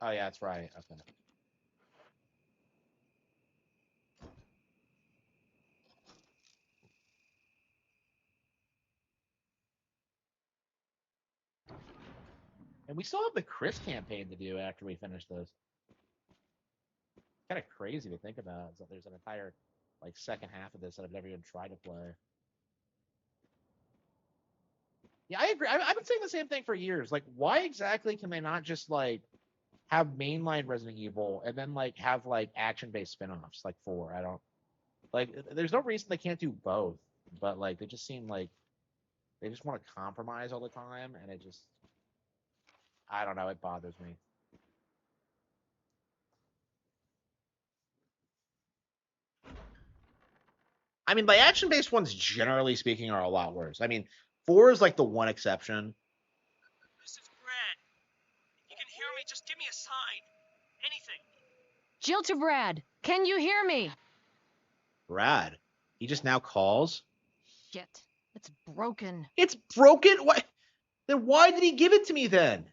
Oh, yeah, that's right. Okay. And we still have the Chris campaign to do after we finish this. Kind of crazy to think about. So there's an entire like second half of this that I've never even tried to play. Yeah, I agree. I've been saying the same thing for years. Like, why exactly can they not just like have mainline Resident Evil and then like have like action-based spin-offs like 4? I don't like. There's no reason they can't do both, but like they just seem like they just want to compromise all the time, and it just I don't know. It bothers me. I mean, the action-based ones, generally speaking, are a lot worse. I mean, 4 is like the one exception. This is Brad. You can hear me, just give me a sign. Anything. Jill to Brad. Can you hear me? Brad, he just now calls. Shit. It's broken. It's broken? What? Then why did he give it to me then?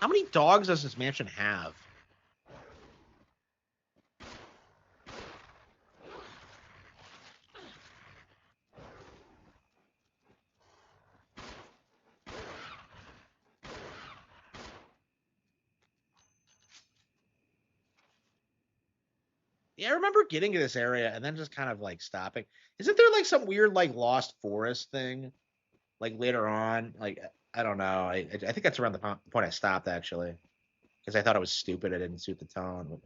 How many dogs does this mansion have? Yeah, I remember getting to this area and then just kind of like stopping. Isn't there like some weird like lost forest thing? Like later on, like I don't know. I think that's around the point I stopped actually, because I thought it was stupid. It didn't suit the tone.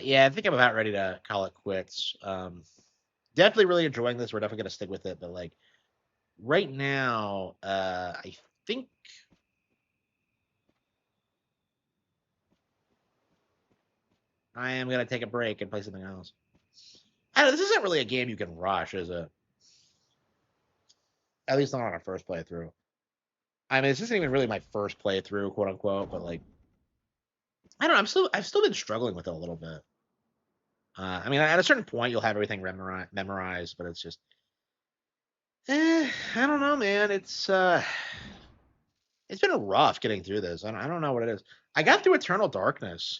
Yeah, I think I'm about ready to call it quits. Definitely really enjoying this. We're definitely gonna stick with it, but like right now, I think I am gonna take a break and play something else. I don't know, this isn't really a game you can rush, is it? At least not on a first playthrough. I mean, this isn't even really my first playthrough, quote unquote, but like, I don't know. I've still been struggling with it a little bit. I mean, at a certain point, you'll have everything memorized, but it's just, I don't know, man. It's been rough getting through this. I don't know what it is. I got through Eternal Darkness,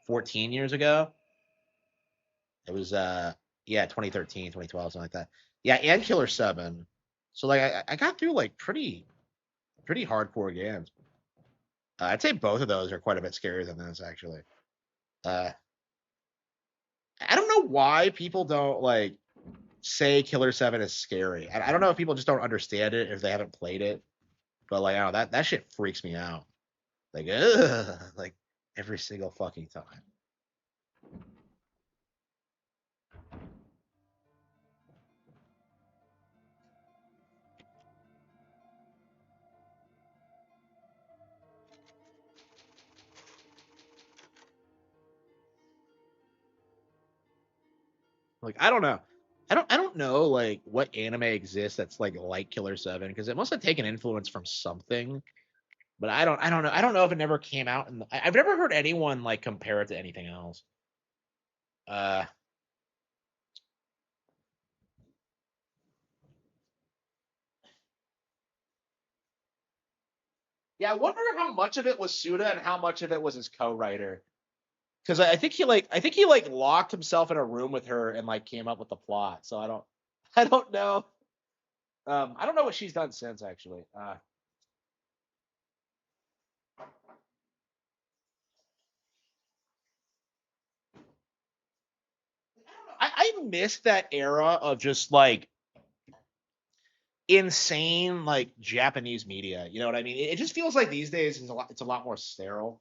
14 years ago. It was yeah, 2013, 2012, something like that. Yeah, and Killer 7. So like I got through like pretty hardcore games. I'd say both of those are quite a bit scarier than this actually. Uh I don't know why people don't like say Killer 7 is scary. I don't know if people just don't understand it if they haven't played it. But like, I don't know, that shit freaks me out. Like, ugh, like every single fucking time. Like, I don't know. I don't know like what anime exists that's like Killer 7 because it must have taken influence from something. But I don't know. I don't know if it never came out and I've never heard anyone like compare it to anything else. Uh yeah, I wonder how much of it was Suda and how much of it was his co-writer. Because I think he locked himself in a room with her and like came up with the plot. So I don't know. I don't know what she's done since actually. I miss that era of just like insane like Japanese media. You know what I mean? It just feels like these days it's a lot more sterile.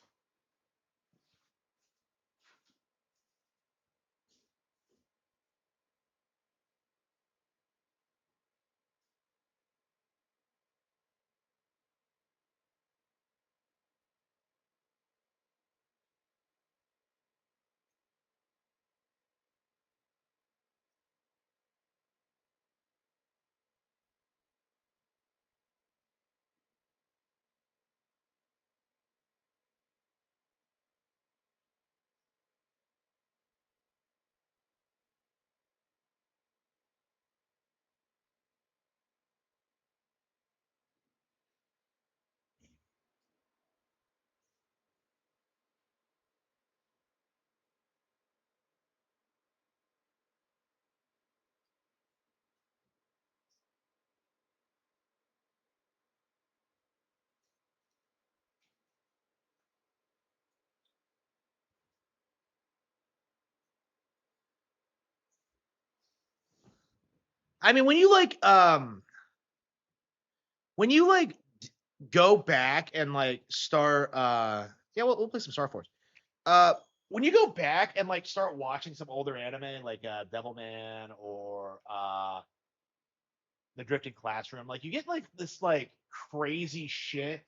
I mean, when you like go back and like start yeah, we'll play some Star Force. When you go back and like start watching some older anime like Devilman or The Drifting Classroom, like you get like this like crazy shit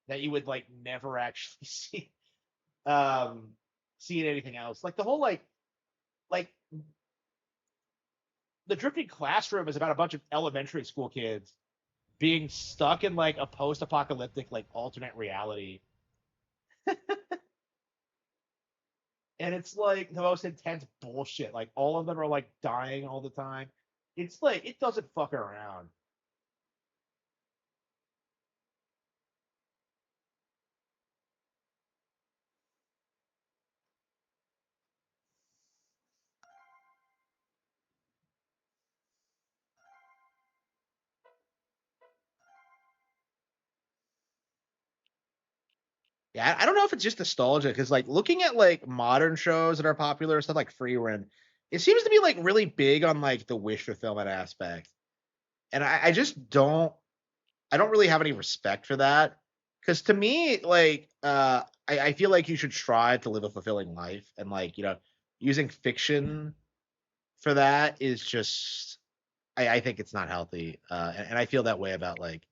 that you would like never actually see in anything else. Like the whole like The Drifting Classroom is about a bunch of elementary school kids being stuck in like a post-apocalyptic like alternate reality. And it's like the most intense bullshit. Like all of them are like dying all the time. It's like it doesn't fuck around. Yeah, I don't know if it's just nostalgia because like looking at like modern shows that are popular, stuff like Free Run, it seems to be like really big on like the wish fulfillment aspect. And I just I don't really have any respect for that. Because to me, like I feel like you should strive to live a fulfilling life. And like, using fiction for that is just I think it's not healthy. And I feel that way about like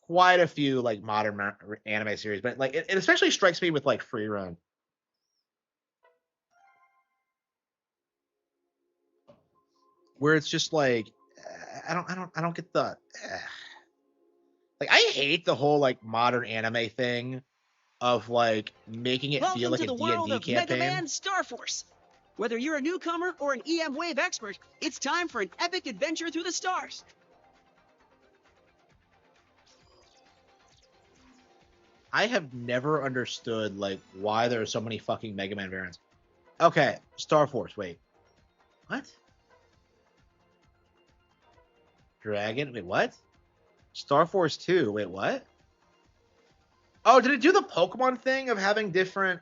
quite a few like modern anime series, but like it especially strikes me with like Free Run. Where it's just like I don't get the like I hate the whole like modern anime thing of like making it feel Welcome like to a the world D&D of Mega campaign. Man Star Force. Whether you're a newcomer or an EM Wave expert, it's time for an epic adventure through the stars. I have never understood like why there are so many fucking Mega Man variants. Okay, Star Force, wait. What? Dragon? Wait, what? Star Force 2. Wait, what? Oh, did it do the Pokemon thing of having different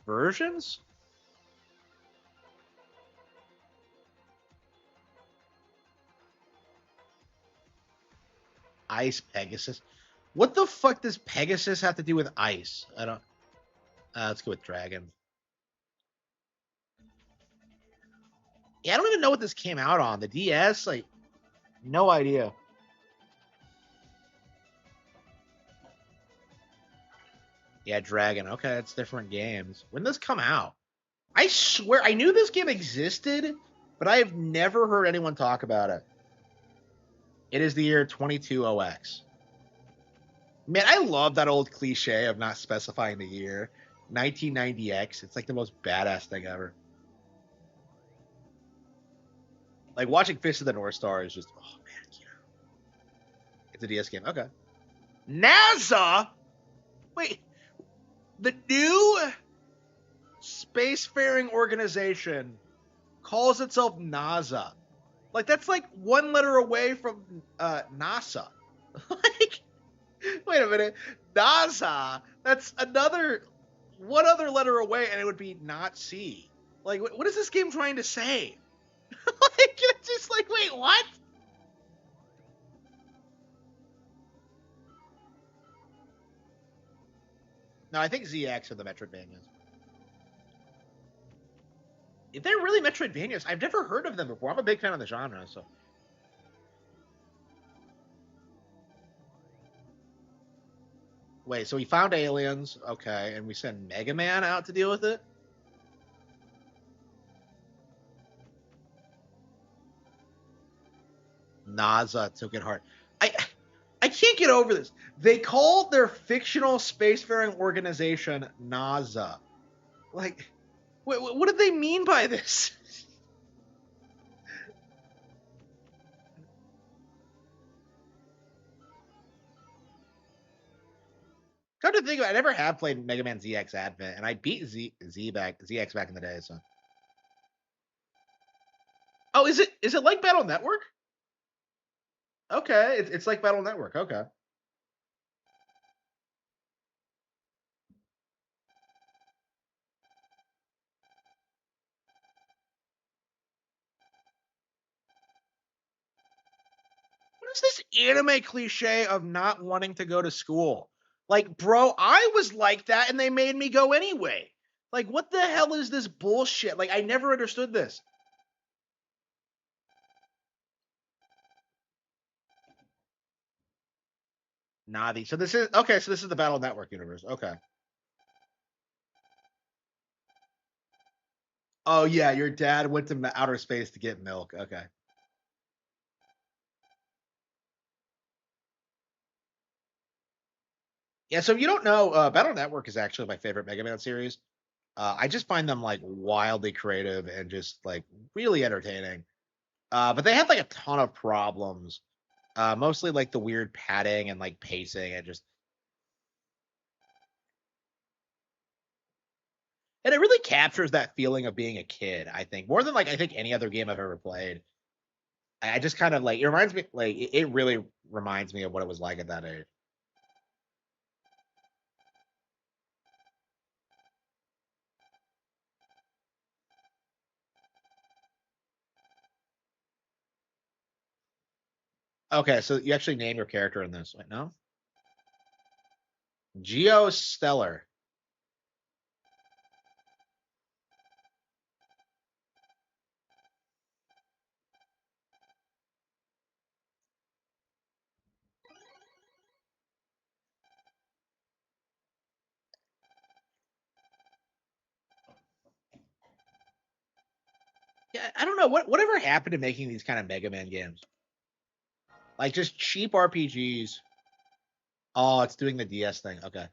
versions? Ice Pegasus. What the fuck does Pegasus have to do with ice? I don't. Let's go with Dragon. Yeah, I don't even know what this came out on. The DS? Like, no idea. Yeah, Dragon. Okay, it's different games. When did this come out? I swear, I knew this game existed, but I have never heard anyone talk about it. It is the year 22OX. Man, I love that old cliche of not specifying the year. 1990X. It's like the most badass thing ever. Like watching Fist of the North Star is just, oh man, it's a DS game. Okay. NASA? Wait, the new spacefaring organization calls itself NASA. Like that's like one letter away from NASA. Like, wait a minute, NASA. That's one other letter away, and it would be not C. Like, what is this game trying to say? Like, it's just like, wait, what? No, I think ZX are the Metroidvanias. If they're really Metroidvanias, I've never heard of them before. I'm a big fan of the genre, so. Wait, so we found aliens, okay, and we send Mega Man out to deal with it? NASA took it hard. I can't get over this. They called their fictional spacefaring organization NASA. Like, what did they mean by this? Come to think of it, I never have played Mega Man ZX Advent, and I beat ZX back in the day. So, oh, is it like Battle Network? Okay, it's like Battle Network. Okay. What is this anime cliche of not wanting to go to school? Like, bro, I was like that and they made me go anyway. Like, what the hell is this bullshit? Like, I never understood this. Navi. So this is okay. So this is the Battle Network universe. Okay. Oh yeah, your dad went to outer space to get milk. Okay. Yeah. So if you don't know, Battle Network is actually my favorite Mega Man series. I just find them like wildly creative and just like really entertaining. But they had like a ton of problems. Mostly like the weird padding and like pacing and just. And it really captures that feeling of being a kid, I think, more than like I think any other game I've ever played. I just kind of like it reminds me like it really reminds me of what it was like at that age. Okay, so you actually name your character in this, right? No? Geostellar. Yeah, I don't know whatever happened to making these kind of Mega Man games. Like just cheap RPGs. Oh, it's doing the DS thing. Okay.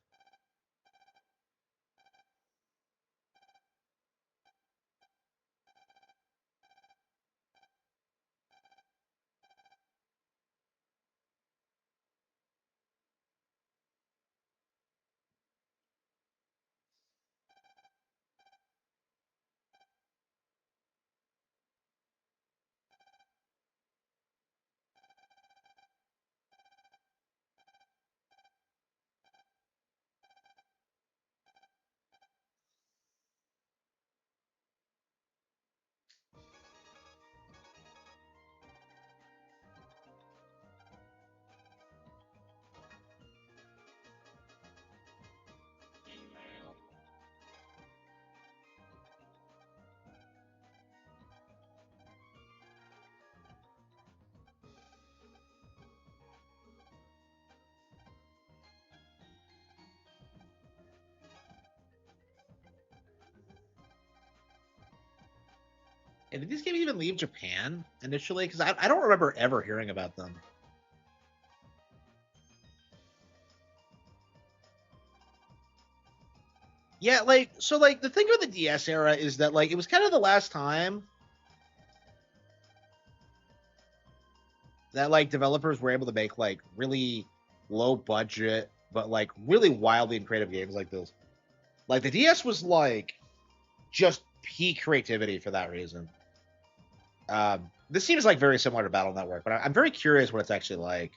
And did these games even leave Japan initially? Because I don't remember ever hearing about them. Yeah, like so like the thing with the DS era is that like it was kind of the last time that like developers were able to make like really low budget but like really wildly and creative games like this. Like the DS was like just peak creativity for that reason. This seems like very similar to Battle Network, but I'm very curious what it's actually like.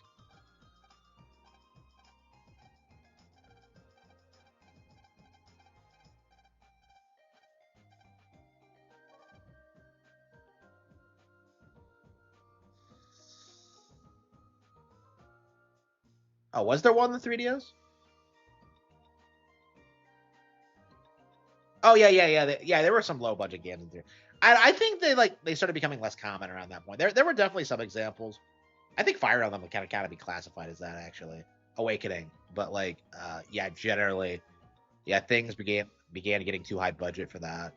Oh, was there one in the 3DS? Oh yeah. There were some low budget games in there. I think they started becoming less common around that point. There were definitely some examples. I think Fire Emblem would kind of be classified as that actually. Awakening, but like yeah, generally, yeah, things began getting too high budget for that.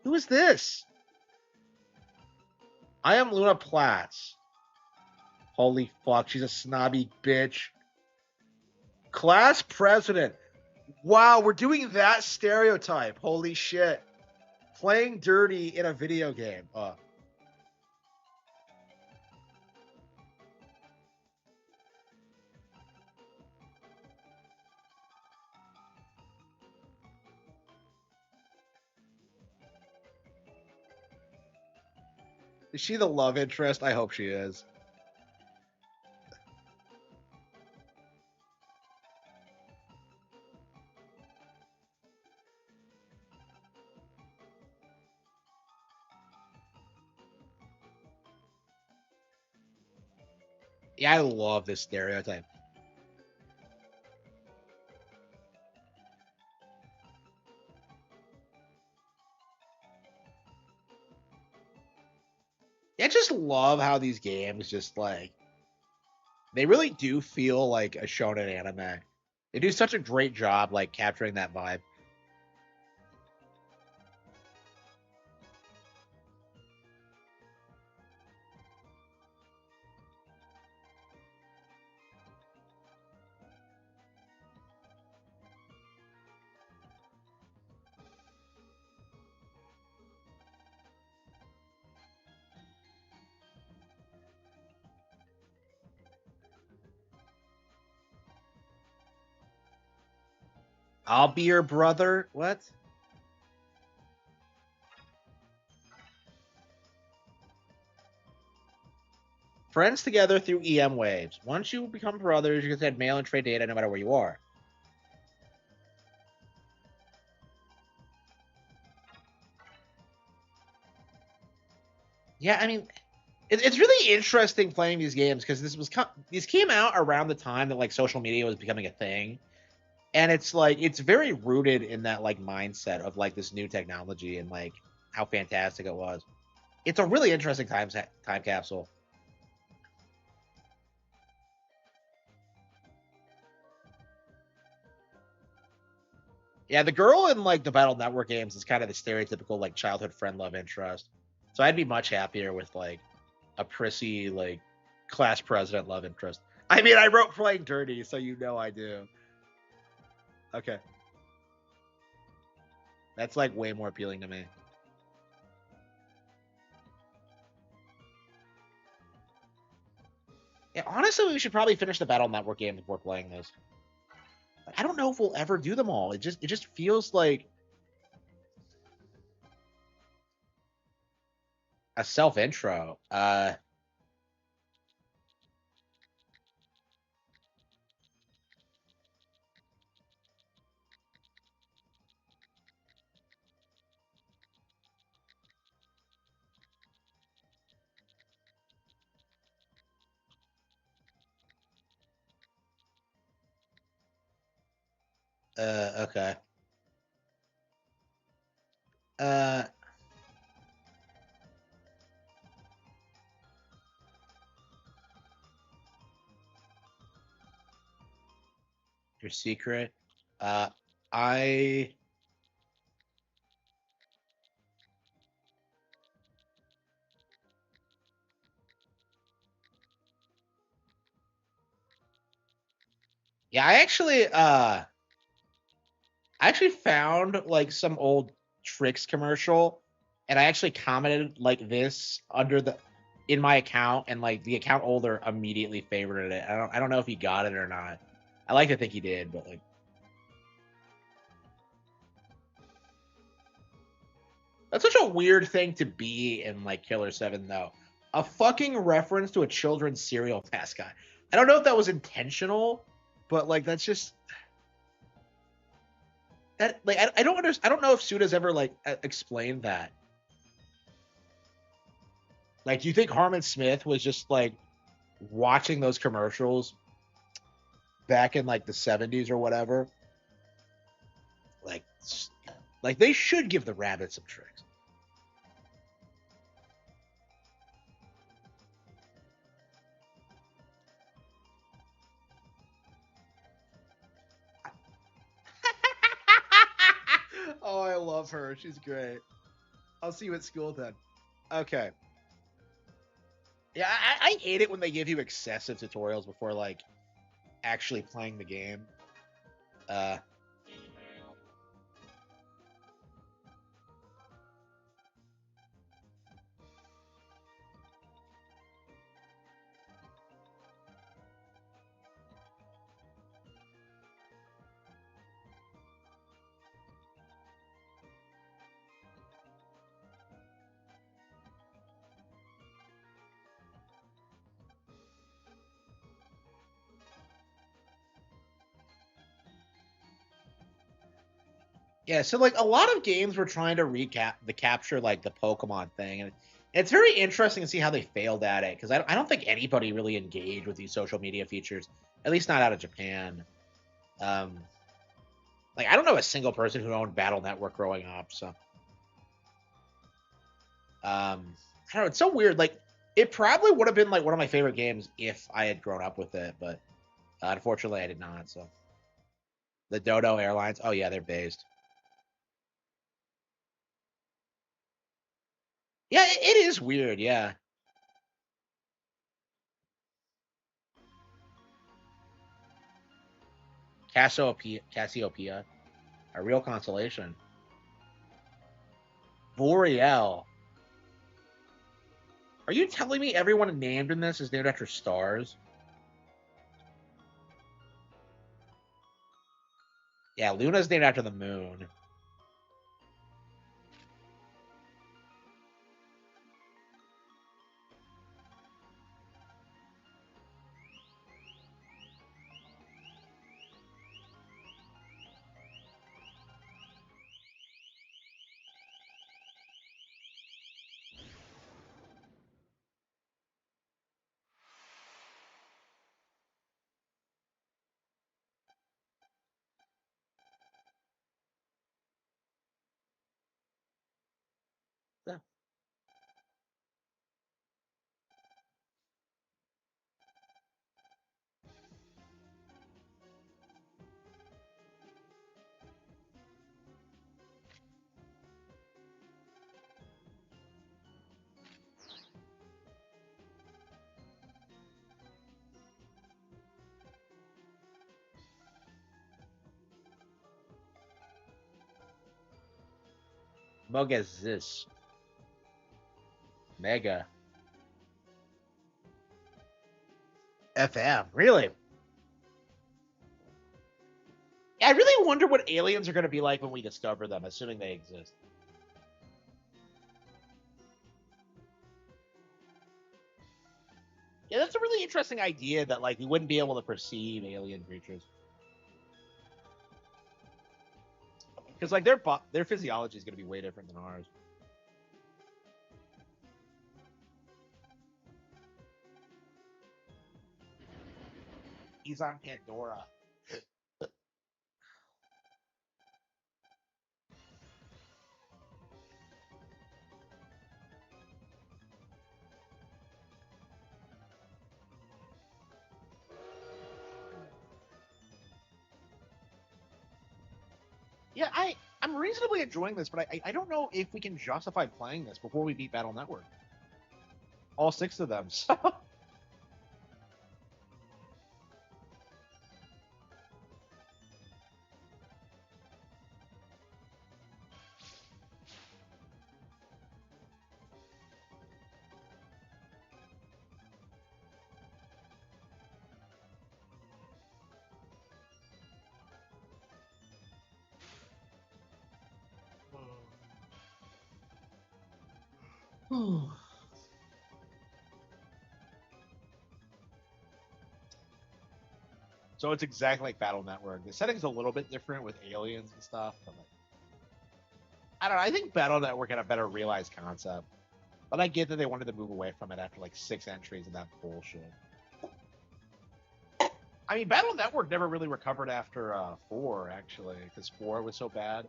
Who is this? I am Luna Platts. Holy fuck, she's a snobby bitch. Class president. Wow, we're doing that stereotype. Holy shit. Playing dirty in a video game. Is she the love interest? I hope she is. Yeah, I love this stereotype. Yeah, I just love how these games just like they really do feel like a shonen anime. They do such a great job like capturing that vibe. I'll be your brother. What? Friends together through EM waves. Once you become brothers, you can send mail and trade data no matter where you are. Yeah, I mean, it's really interesting playing these games because these came out around the time that like social media was becoming a thing, and it's like it's very rooted in that like mindset of like this new technology and like how fantastic it was. It's a really interesting time capsule. Yeah, the girl in like the Battle Network games is kind of the stereotypical like childhood friend love interest. So I'd be much happier with like a prissy like class president love interest. I mean, I wrote Playing Dirty, so you know I do. Okay. That's like way more appealing to me. Yeah, honestly, we should probably finish the Battle Network game before playing this. I don't know if we'll ever do them all. It just feels like a self intro. Okay. Uh, your secret. Uh, I yeah, I actually found like some old tricks commercial, and I actually commented like this under the in my account, and like the account holder immediately favorited it. I don't know if he got it or not. I like to think he did, but like that's such a weird thing to be in like Killer 7 though. A fucking reference to a children's cereal mascot. I don't know if that was intentional, but like that's just that like I don't understand. I don't know if Suda's ever like explained that. Like, do you think Harman Smith was just like watching those commercials back in like the 70s or whatever? Like, like they should give the rabbit some tricks. Oh, I love her. She's great. I'll see you at school then. Okay. Yeah, I hate it when they give you excessive tutorials before like actually playing the game. Uh Yeah, so like a lot of games were trying to recap the capture like the Pokemon thing, and It's very interesting to see how they failed at it because I don't think anybody really engaged with these social media features, at least not out of Japan. Like I don't know a single person who owned Battle Network growing up. So, I don't know. It's so weird. Like it probably would have been like one of my favorite games if I had grown up with it, but unfortunately I did not. So, the Dodo Airlines. Oh yeah, they're based. Yeah, it is weird. Yeah. Cassiopeia, a real consolation. Boreal. Are you telling me everyone named in this is named after stars? Yeah, Luna's named after the moon. Yeah. Mogazis. Mega. FM. Really? I really wonder what aliens are going to be like when we discover them, assuming they exist. Yeah, that's a really interesting idea that like we wouldn't be able to perceive alien creatures. Because like their physiology is going to be way different than ours. He's on Pandora. Yeah, I'm reasonably enjoying this, but I don't know if we can justify playing this before we beat Battle Network. All 6 of them. So. So it's exactly like Battle Network. The setting's a little bit different with aliens and stuff. But like, I don't know. I think Battle Network had a better realized concept. But I get that they wanted to move away from it after like 6 entries and that bullshit. I mean, Battle Network never really recovered after 4, actually, because 4 was so bad.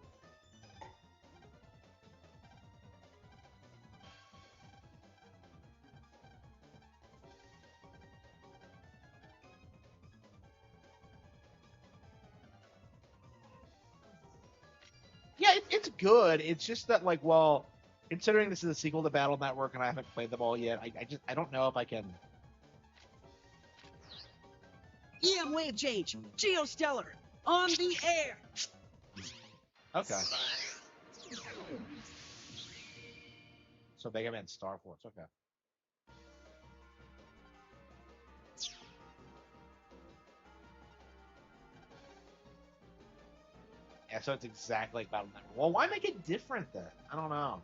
Yeah, it's good. It's just that, like, well, considering this is a sequel to Battle Network and I haven't played them all yet, I don't know if I can. EM wave change. Geostellar. On the air. Okay. So Mega Man Star Force. Okay. Yeah, so it's exactly like Battle Network. Well, why make it different then? I don't know.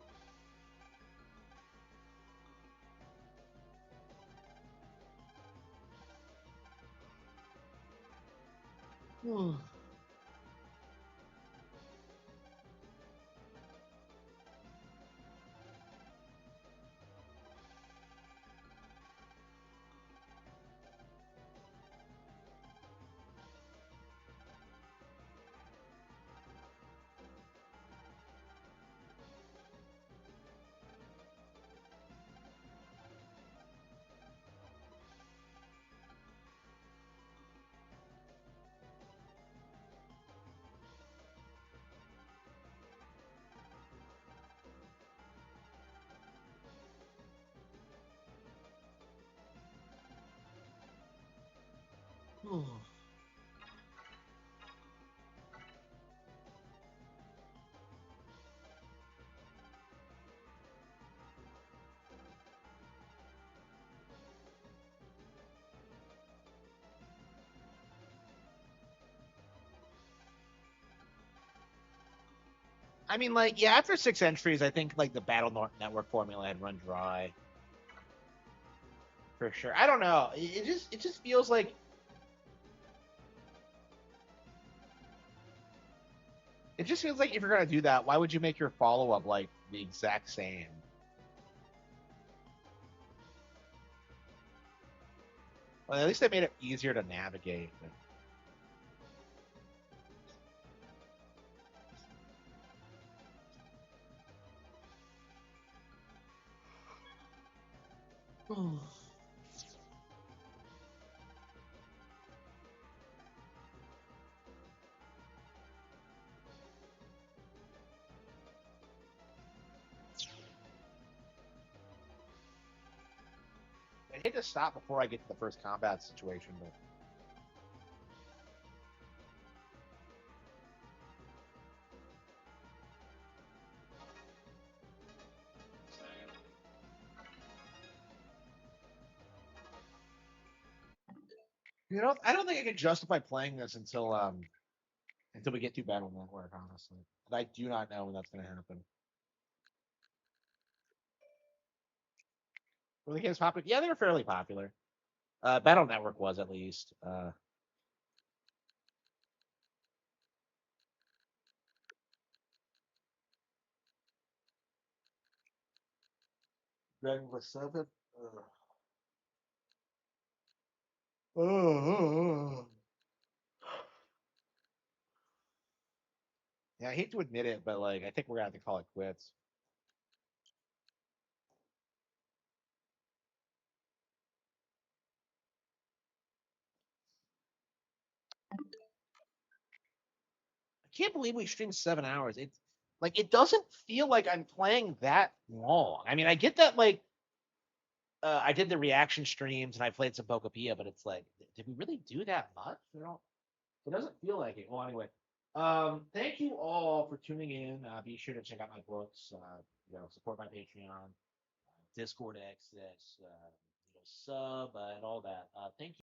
I mean, like, yeah, after 6 entries, I think like the Network formula had run dry. For sure. I don't know. It just feels like if you're gonna do that, why would you make your follow-up like the exact same? Well, at least they made it easier to navigate. But... I hate to stop before I get to the first combat situation, but I don't think I can justify playing this until we get to Battle Network, honestly. But I do not know when that's gonna happen. Were the games popular? Yeah, they were fairly popular. Battle Network was at least. Dragon Quest 7. Yeah, I hate to admit it, but like I think we're gonna have to call it quits. I can't believe we streamed 7 hours. It's like it doesn't feel like I'm playing that long. I mean, I get that like I did the reaction streams and I played some Pokepia, but it's like, did we really do that much? It doesn't feel like it. Well, anyway, thank you all for tuning in. Be sure to check out my books. Support my Patreon, Discord access, sub, and all that. Thank you.